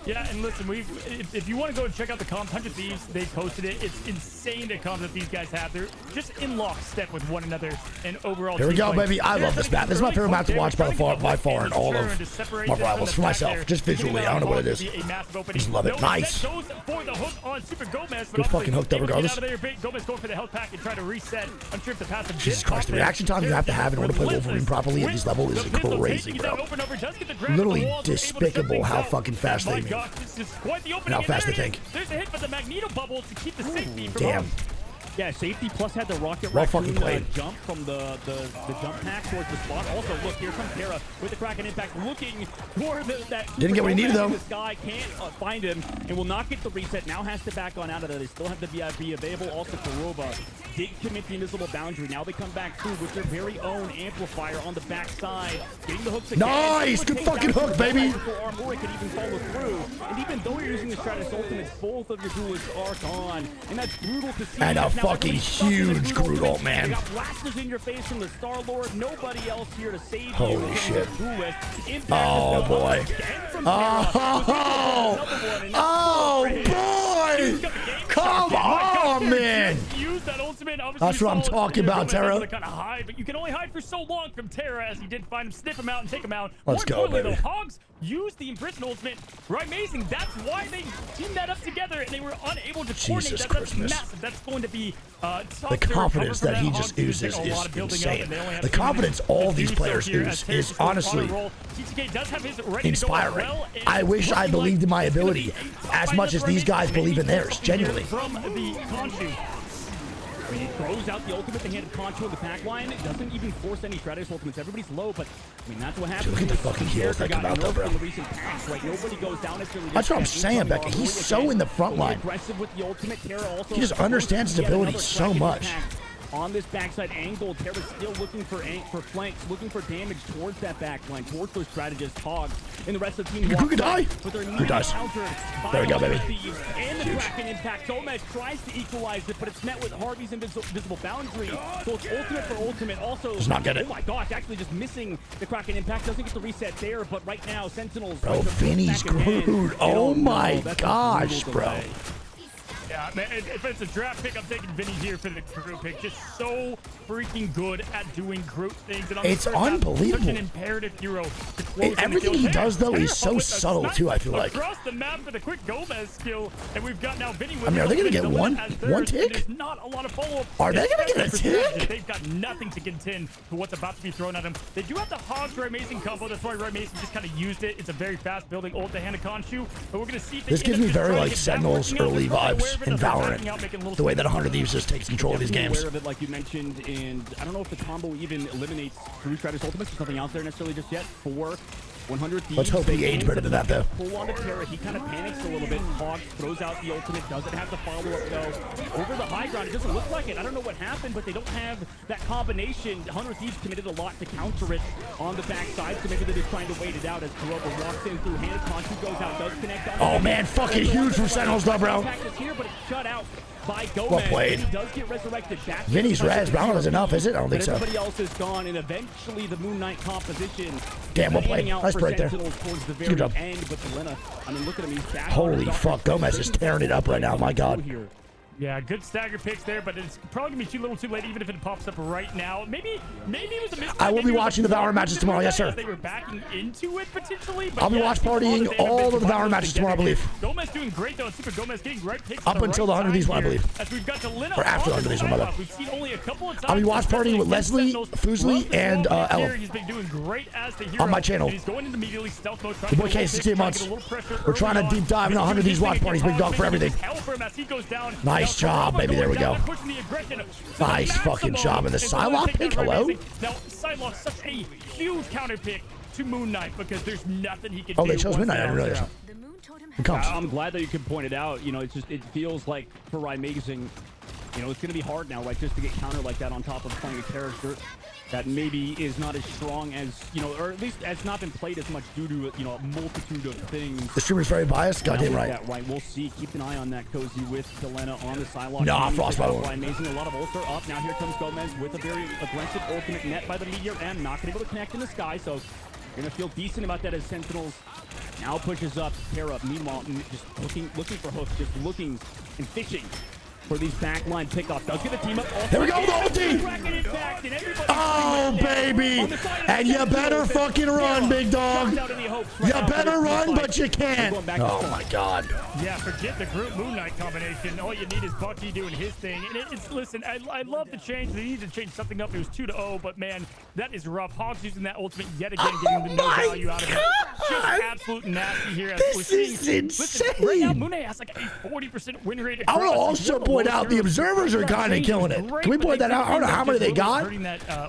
Yeah, and listen, if you want to go and check out the comp, 100 Thieves, they posted it. It's insane the comp that these guys have. They're just in lockstep with one another and overall. Here we go, baby. I love this map. This is my favorite map to watch by far in all of Marvel Rivals for myself. Just visually, I don't know what it is. I just love it. Nice. Good fucking hooked up regardless. Jesus Christ, the reaction time you have to have in order to play Wolverine properly at this level is crazy, bro. Literally despicable how fucking fast they move. And how fast they think. There's a hit for the Magneto bubble to keep the safety from damn. Yeah, safety plus had the rocket fucking jump from the jump pack towards the spot. Also, look, here comes Terra with the Kraken impact, looking for that. Didn't get what he needed, though. This guy can't find him and will not get the reset. Now has to back on out of that. They still have the VIP available. Also, Karoba did commit the invisible boundary. Now they come back through with their very own amplifier on the backside. Getting the hooks again. Nice! Good fucking hook, baby! Or it could even follow through. And even though you're using the Stratus ultimates, both of your duelists are gone. And that's brutal to see. And a fucking huge Groot ult, man. You got blasters in your face from the Star-Lord. Nobody else here to save you. Holy shit. Oh, boy. Oh, boy! Come on, man! Use that ultimate. obviously That's what I'm talking about, Terra. Kind of hide, but you can only hide for so long from Terra, as he did find him, sniff him out, and take him out. Let's go, baby. Though, Hogs used the Imprison ultimate. Right, amazing. That's why they teamed that up together, and they were unable to coordinate Jesus that. That's Christmas. massive. That's going to be tough. The confidence that he just oozes is insane. The confidence all these players ooze is honestly inspiring. I wish I believed in my ability as much as these guys believe in theirs, genuinely. From the Conchu. I mean, he throws out the ultimate. They handed Concho in the back line. It doesn't even force any Stratus ultimates. Everybody's low, but I mean, that's what happens. Dude, look at the fucking heals that come out though, bro. Like, nobody goes down necessarily. That's what I'm saying, Becca. He's so in the front line. He just understands his ability so much. On this backside angle, Terra's still looking for flanks, looking for damage towards that back line, towards those strategists, Hogs, and the rest of the team. Who could die? But they're Who does? There we go, baby. And the Kraken impact. Gomez tries to equalize it, but it's met with Harvey's invisible boundary. So it's ultimate for ultimate. Also, does not get it. Oh my gosh, actually just missing the Kraken impact. Doesn't get the reset there, but right now, Sentinels. Bro, Vinny's screwed. Oh my gosh, bro. Yeah, man, if it's a draft pick, I'm taking Vinny here for the group pick. Just so freaking good at doing group things. And It's unbelievable. Such an imperative hero to close Everything he does, though, is so subtle, too, I feel like. Across the map for the quick Gomez skill, and we've got now Vinny with I mean, are they going to get one tick? There's not a lot of follow-up. Are they going to get a tick? They've got nothing to contend to what's about to be thrown at them. They do have the Hogs for amazing combo. That's why Roy Mason just kind of used it. It's a very fast-building ult to hand a Khonshu, but we're going to see if This gives me very, like, Sentinels early vibes in Valorant. The way that 100 Thieves just takes control of these games. Aware of it, like you mentioned, and I don't know if the combo even eliminates through Stratus ultimates. There's nothing out there necessarily just yet for 100 Thieves. Let's hope he age better than that, though. Pull on to Terra. He kind of panics a little bit. Hog throws out the ultimate. Doesn't have the follow-up, though. Over the high ground, it doesn't look like it. I don't know what happened, but they don't have that combination. 100 Thieves committed a lot to counter it on the backside, so maybe they're just trying to wait it out as Kuroba walks in through hand. Conchu goes out, does connect on. Oh, man, fucking huge from Sentinels, though, bro. Here, but it's shut out by Gomez. Well played. He does get resurrected back. Vinny's res, but I don't know if it's enough, is it? I don't think so. Everybody else is gone, and eventually the Moon Knight composition. Damn, well played. Nice break there. Towards the very Good job. end, but Selena, I mean, look at him. He's back. Holy fuck, Gomez is tearing it up right now. My God. Yeah, good stagger picks there, but it's probably gonna be a little too late, even if it pops up right now. Maybe it was a mistake. I will be watching the Valorant matches tomorrow, yes, sir. They were backing into it potentially. But I'll be watch partying all of the Valorant matches tomorrow, I believe. Gomez doing great though. Super Gomez getting right picks. Up until the 100 These one, I believe. As we've got or after the 100 These one, my bad. We've seen only a couple of times. I'll be watch partying with Leslie, Fuslie, and Ella. He's been doing great as the hero. On my channel. He's going into immediately stealth mode. The boy K 16 months. We're trying to deep dive into 100 These watch parties, big dog for everything. Nice job, baby. There we go. Nice fucking job. And the Psylocke pick, hello? Now, Psylocke's such a huge counter pick to Moon Knight because there's nothing he can do. Oh, they chose Midnight. I didn't realize. It comes. I'm glad that you could point it out. You know, it's just, it feels like for Amazing, you know, it's going to be hard now, right? Just to get counter like that on top of playing a character that maybe is not as strong as, you know, or at least has not been played as much due to, you know, a multitude of things. The streamer's very biased. Goddamn right. That right. We'll see. Keep an eye on that, Cozy, with Delena on the Psylocke. Nah, Frostbite won't. Amazing. A lot of ults are up. Now here comes Gomez with a very aggressive ultimate net by the Meteor and not going to be able to connect in the sky. So you're going to feel decent about that as Sentinels now pushes up, pair up. Meanwhile, just looking for hooks, just looking and fishing for these backline pickoffs. Does get a team up. Here we go with the ulti! Oh, baby! And you better fucking run, big dog! You better run, but you can't! Oh, my God. Yeah, forget the group Moon Knight combination. All you need is Bucky doing his thing. And it's listen, I love the change. They need to change something up. It was 2-0, but man, that is rough. Hogs using that ultimate yet again, getting the no value out of it. Just absolute nasty here. As this is insane. Listen, right now, Moon Knight has like a 40% win rate. I want to also point out the observers are kind of killing it. Can we point that out? I don't know how many they got.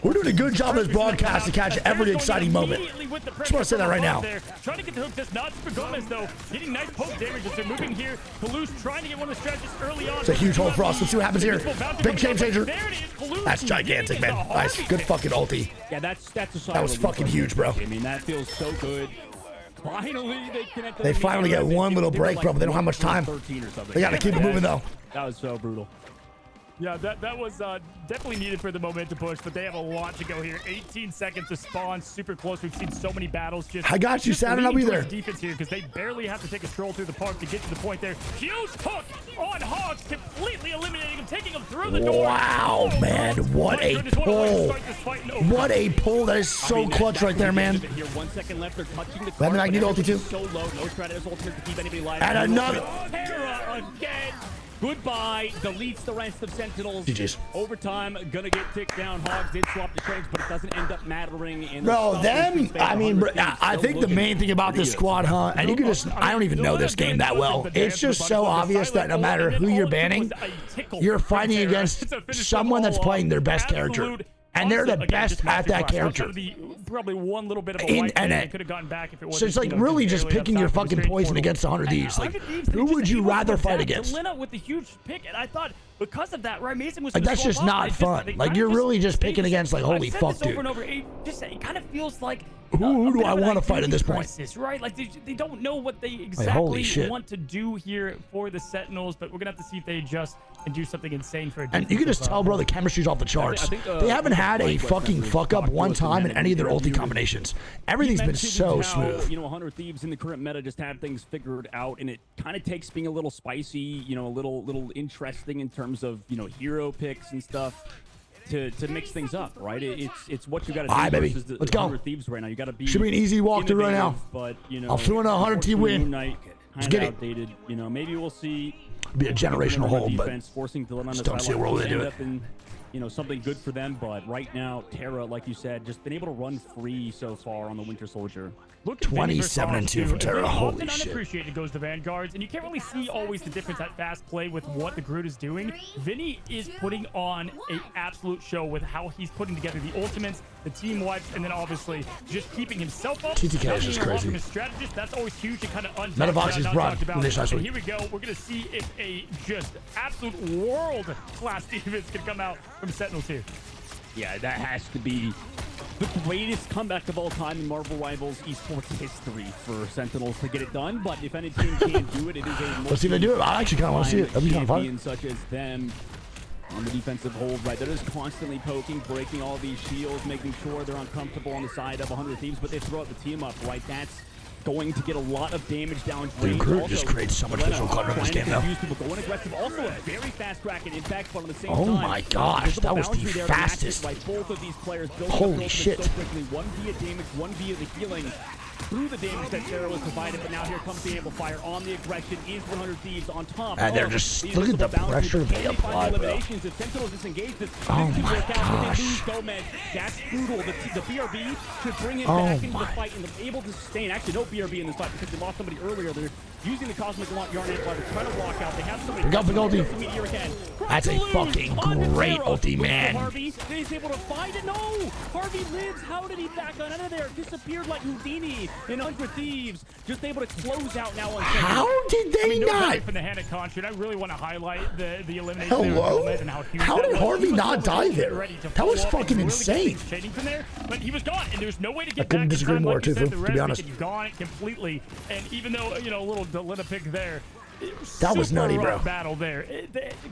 We're doing a good job of this broadcast to catch every exciting moment. Just want to say that right now. Trying to get the hook. That's not for Gomez though. Getting nice poke damage as they're moving here. Toulouse trying to get one of the strategists early on. It's a huge hole for us. Let's see what happens here. Big game changer. That's gigantic, man. Nice. Good fucking ulti. Yeah, that's a that was fucking huge, bro. I mean, that feels so good. Finally, they finally get one little break, bro, but they don't have much time. They got to keep it moving, though. That was so brutal. Yeah, that was definitely needed for the momentum push, but they have a lot to go here. 18 seconds to spawn, super close. We've seen so many battles. I got you, Saturn. I'll be there. Defense here because they barely have to take a stroll through the park to get to the point there. Huge hook on Hogs, completely eliminating him, taking him through the door. Wow, man, what a pull! What a pull! That is so clutch right there, man. Here, 1 second left. They're touching the Let the Magneto ulti too. So low, no Stratus ultimate to keep anybody alive. And another. Terra again. Goodbye. Deletes the rest of Sentinels. GG's. Overtime, gonna get ticked down. Hogs did swap the trains, but it doesn't end up mattering. In Bro, them, I mean, bro, I think the main thing about this squad, huh? And you can just, I don't even know this game that well. It's just so obvious that no matter who you're banning, you're fighting against someone that's playing their best character. And they're the best at that character. Probably one little bit of a white they could have gotten back if it wasn't. So it's like really just picking your fucking poison against 100 Thieves. Like, who would you rather fight against? Lena with the huge pick, and I thought because of that, right? Mason was like, that's just not fun. Like, you're really just picking against, like, holy fuck, dude. Over and over. It kind of feels like who do I want to fight at this point? Right? Like they don't know what they exactly want to do here for the Sentinels, but we're gonna have to see if they adjust and do something insane for. And you can just tell, bro, the chemistry's off the charts. They haven't had a fucking fuck up one time in any of their ulti combinations. Everything's been so smooth. You know, 100 Thieves in the current meta just have things figured out, and it kind of takes being a little spicy, you know, a little interesting in terms of, you know, hero picks and stuff. To mix things up, right? It's what you got to do. All right, baby. Let's go. 100 Thieves right now. You got to be. Should be an easy walkthrough right now. But you know, I'll throw in a 100 T win. Let's get it. Outdated. You know, maybe we'll see. It'll be a generational hold, but forcing Dylan on just don't see a world they do it. You know, something good for them, but right now, Terra, like you said, just been able to run free so far on the Winter Soldier. 27-2 for Terra. Holy shit. Unappreciated goes to Vanguards, and you can't really see always the difference at fast play with what the Groot is doing. Vinny is putting on an absolute show with how he's putting together the ultimates, the team wipes, and then obviously just keeping himself up. TTK is just crazy. His strategist, that's always huge to kind of Metavox is broad. And here we go. We're going to see if a just absolute world-class defense can come out from Sentinels here. Yeah, that has to be the greatest comeback of all time in Marvel Rivals esports history for Sentinels to get it done. But if any team can't do it, it is a let's see if they do it. I actually kind of want to see it. That'd be kind of fun. Such as them on the defensive hold, right? They're just constantly poking, breaking all these shields, making sure they're uncomfortable on the side of 100 Thieves, but they throw out the team up, right? That's going to get a lot of damage down. Dude, Groot just creates so much visual clutter in this game, though. People going aggressive. Also a very fast track and impact, but on the same time. Oh my gosh, that was the fastest. Like both of these players holy shit. So quickly. One via damage, one via the healing. Through the damage that Terra was provided, but now here comes the amplifier on the aggression. Is 100 Thieves on top? And they're just look at the pressure they apply, bro. If Sentinels disengage this, oh my gosh. That's brutal. The BRB should bring him back into the fight and able to sustain. Actually, no BRB in this fight because they lost somebody earlier. They're using the Cosmic Yarn Amplifier to try to walk out. They have somebody. That's a fucking great ulti, man. Harvey is able to find it. No, Harvey lives. How did he back on out of there? Disappeared like Houdini. In 100 Thieves, just able to close out now on how did they not? From the hand of Conchard, I really want to highlight the elimination. Hello? And how did Harvey not die there? That was fucking insane. From there, but he was gone, and there's no way to get I couldn't disagree more, too, to be honest. Gone completely, and even though, you know, a little Delita pick there, that was nutty, bro. Battle there.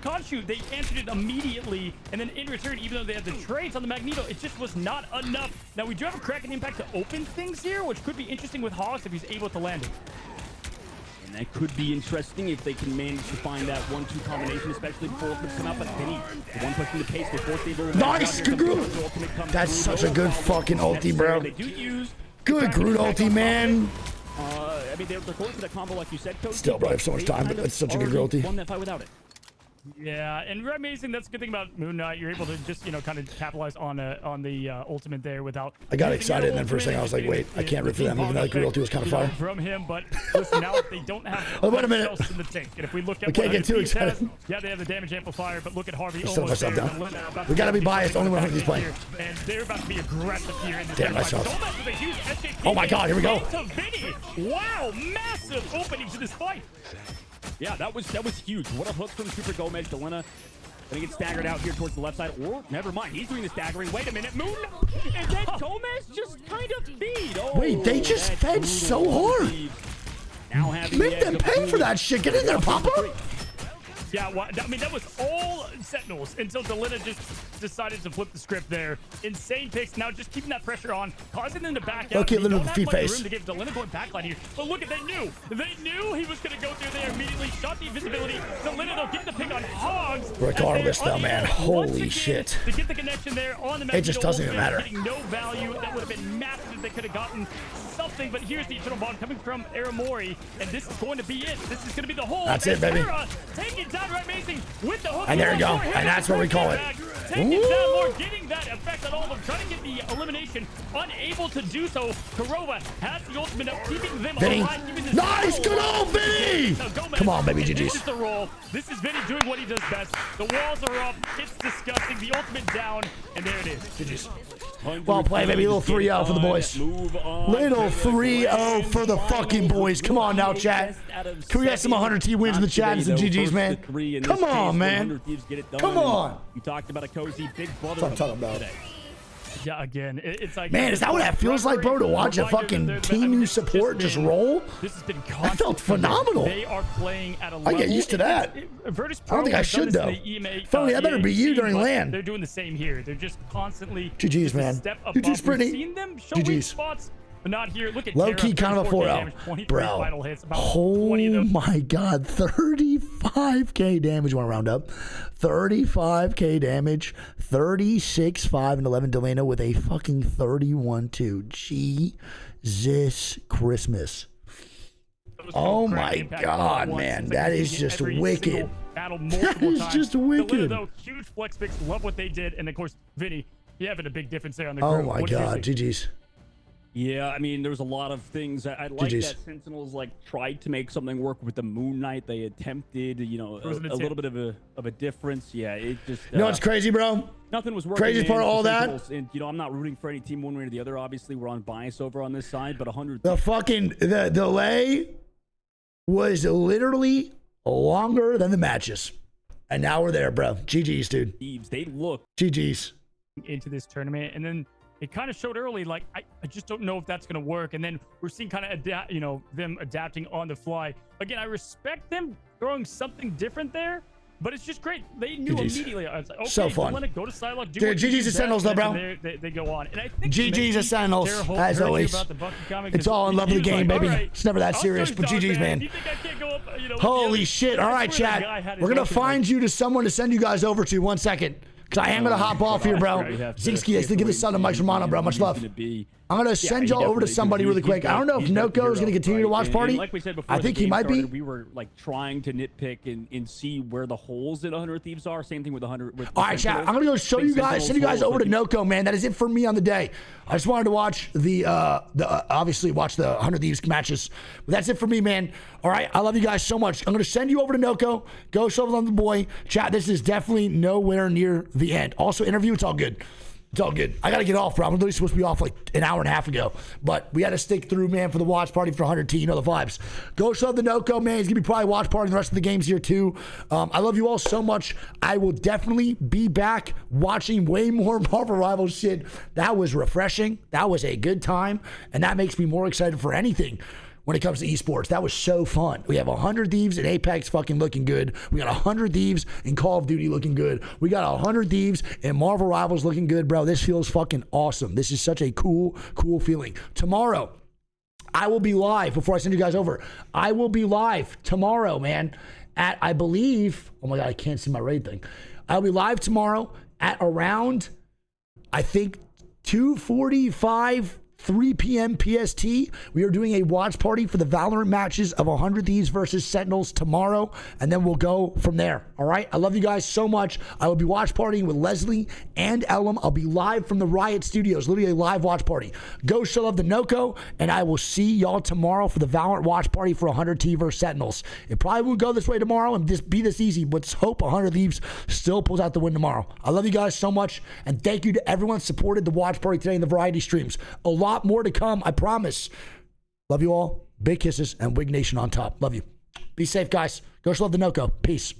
Conchard, they answered it immediately, and then in return, even though they had the trades on the Magneto, it just was not enough. Now, we do have a Kraken impact to open things here, which could be interesting with Hogs if he's able to land it. And that could be interesting if they can manage to find that 1-2 combination, especially before it come out. But Vinny, the one pushing the pace, they force the nice, Groot. That's such a good fucking ulti, bro. Good Groot ulti, man. I mean, they're going for that combo, like you said, Coach. Still, bro, I have so much time, but that's such a good ulti. Won that fight without it. Yeah, and amazing. That's a good thing about Moon Knight. You're able to just, you know, kind of capitalize on the ultimate there without. I got excited, and then for a second I was like, wait, I can't root for them, even though the Groot ulti was kind of fire. From him, but listen, now they don't have oh, wait a minute. else in the tank. And if we look at we can't get too excited. Yeah, they have the damage amplifier, but look at Harvey. Almost there. Down. We gotta be biased. Only when he's playing. And they're about to be aggressive here in this. Damn, nice shot. Oh my God, here we go. Wow, massive opening to this fight. Yeah, that was huge. What a hook from Super Gomez. Delena gonna get staggered out here towards the left side. Or never mind, he's doing the staggering. Wait a minute, Moon. And then Gomez just kind of feed. Oh, wait, they just fed so hard. Now make them pay for that shit. Get in there, Papa. Yeah, well, I mean, that was all Sentinels until Delina just decided to flip the script there. Insane picks. Now just keeping that pressure on, causing them to back out. Okay, little feet face. Room to give Delina going backline here. But look at, they knew he was going to go through there immediately. Shot the invisibility. Delina, though, getting the pick on Hogs. Regardless, though, man. Holy shit. To get the connection there on the map. It just doesn't even matter. Getting no value. That would have been massive if they could have gotten something. But here's the Eternal Bond coming from Aramori. And this is going to be it. This is going to be the whole. That's it, baby. Taking down right amazing with the hook. And there you go. And that's what we call it. Taking down more, getting that effect on all of them, trying to get the elimination, unable to do so. Kurova has the ultimate up, keeping them alive. Nice, good old Vinny! Come on, baby, GG's. This is the roll. This is Vinny doing what he does best. The walls are up. It's disgusting. The ultimate down, and there it is. GG's. Well played, baby. Little 3-0 for the boys. Little 3-0 for the fucking boys. Come on now, chat. Can we get some 100T wins in the chat and some GG's, man? Come on, man. Come on. You talked about a cozy big brother. That's what I'm talking about. Yeah, again, it's like, man, is that what that feels like, bro? To watch a fucking team you support just roll? This has been that felt phenomenal. They are playing at a level. I get used to that. Virtus I don't think I should though. Phony, that better be you during LAN. They're doing the same here. They're just constantly GG's, man. GG's, Brittany. We've seen them show weak spots, but not here. Look at low key, kind of a 4-0, bro. Oh my God, 35k damage. You want to round up? 35k damage, 36-5 and 11 Delano with a fucking 31-2. Jesus Christmas. Oh my God, man, that is just wicked. That is just wicked. Though, huge flex picks, love what they did, and of course, Vinny, you having a big difference there on the Oh group. my God, GG's. Yeah, I mean, there's a lot of things. I like that Sentinels tried to make something work with the Moon Knight. They attempted, a little bit of a difference. Yeah, it just. You know what's crazy, bro? Nothing was working. Craziest part of all that. And I'm not rooting for any team one way or the other. Obviously, we're on bias over on this side, but 100. The delay was literally longer than the matches, and now we're there, bro. GG's, dude. They look. GG's. Into this tournament, and then it kind of showed early, like, I just don't know if that's going to work. And then we're seeing kind of, them adapting on the fly. Again, I respect them throwing something different there, but it's just great. They knew immediately. I was like, okay, so fun. Go to Psylocke. Dude, GG's at Sentinels, though, bro. They go on. And I think GG's at Sentinels, as always. It's all in love with the game, baby. Right, it's never that serious, but GG's, man. Do you think I can't go up, Holy shit. All right, chat. We're going to find you to someone to send you guys over to. 1 second. Because I am going to hop off here, bro. Zinski, I still give this son to Mike Romano, bro. Much love. I'm going to send y'all over to somebody really quick. I don't know if Noko is going to continue to watch party. Like we said before, I think he might be. We were trying to nitpick and see where the holes in 100 Thieves are. Same thing with 100. All right, chat. I'm going to go show you guys, send you guys over to Noko, man. That is it for me on the day. I just wanted to watch obviously watch the 100 Thieves matches. But that's it for me, man. All right, I love you guys so much. I'm going to send you over to Noko. Go show them the boy. Chat, this is definitely nowhere near the end. Also, interview, it's all good. It's all good. I got to get off, bro. I'm literally supposed to be off like an hour and a half ago. But we had to stick through, man, for the watch party for 100T. You know the vibes. Go show the Noko, man. He's going to be probably watch party the rest of the games here, too. I love you all so much. I will definitely be back watching way more Marvel Rivals shit. That was refreshing. That was a good time. And that makes me more excited for anything when it comes to esports. That was so fun. We have 100 Thieves in Apex fucking looking good. We got 100 Thieves in Call of Duty looking good. We got 100 Thieves in Marvel Rivals looking good, bro. This feels fucking awesome. This is such a cool feeling. Tomorrow, I will be live before I send you guys over. I will be live tomorrow, man, at, I believe, oh my God, I can't see my raid thing. I'll be live tomorrow at around, I think, 2:45, 3 p.m. PST. We are doing a watch party for the Valorant matches of 100 Thieves versus Sentinels tomorrow, and then we'll go from there. All right? I love you guys so much. I will be watch partying with Leslie and Ellum. I'll be live from the Riot Studios, literally a live watch party. Go show love to Noko, and I will see y'all tomorrow for the Valorant watch party for 100T versus Sentinels. It probably won't go this way tomorrow and just be this easy, but let's hope 100 Thieves still pulls out the win tomorrow. I love you guys so much, and thank you to everyone who supported the watch party today in the variety streams. A lot more to come, I promise. Love you all. Big kisses and Wig Nation on top. Love you. Be safe, guys. Go show love to Noko. Peace.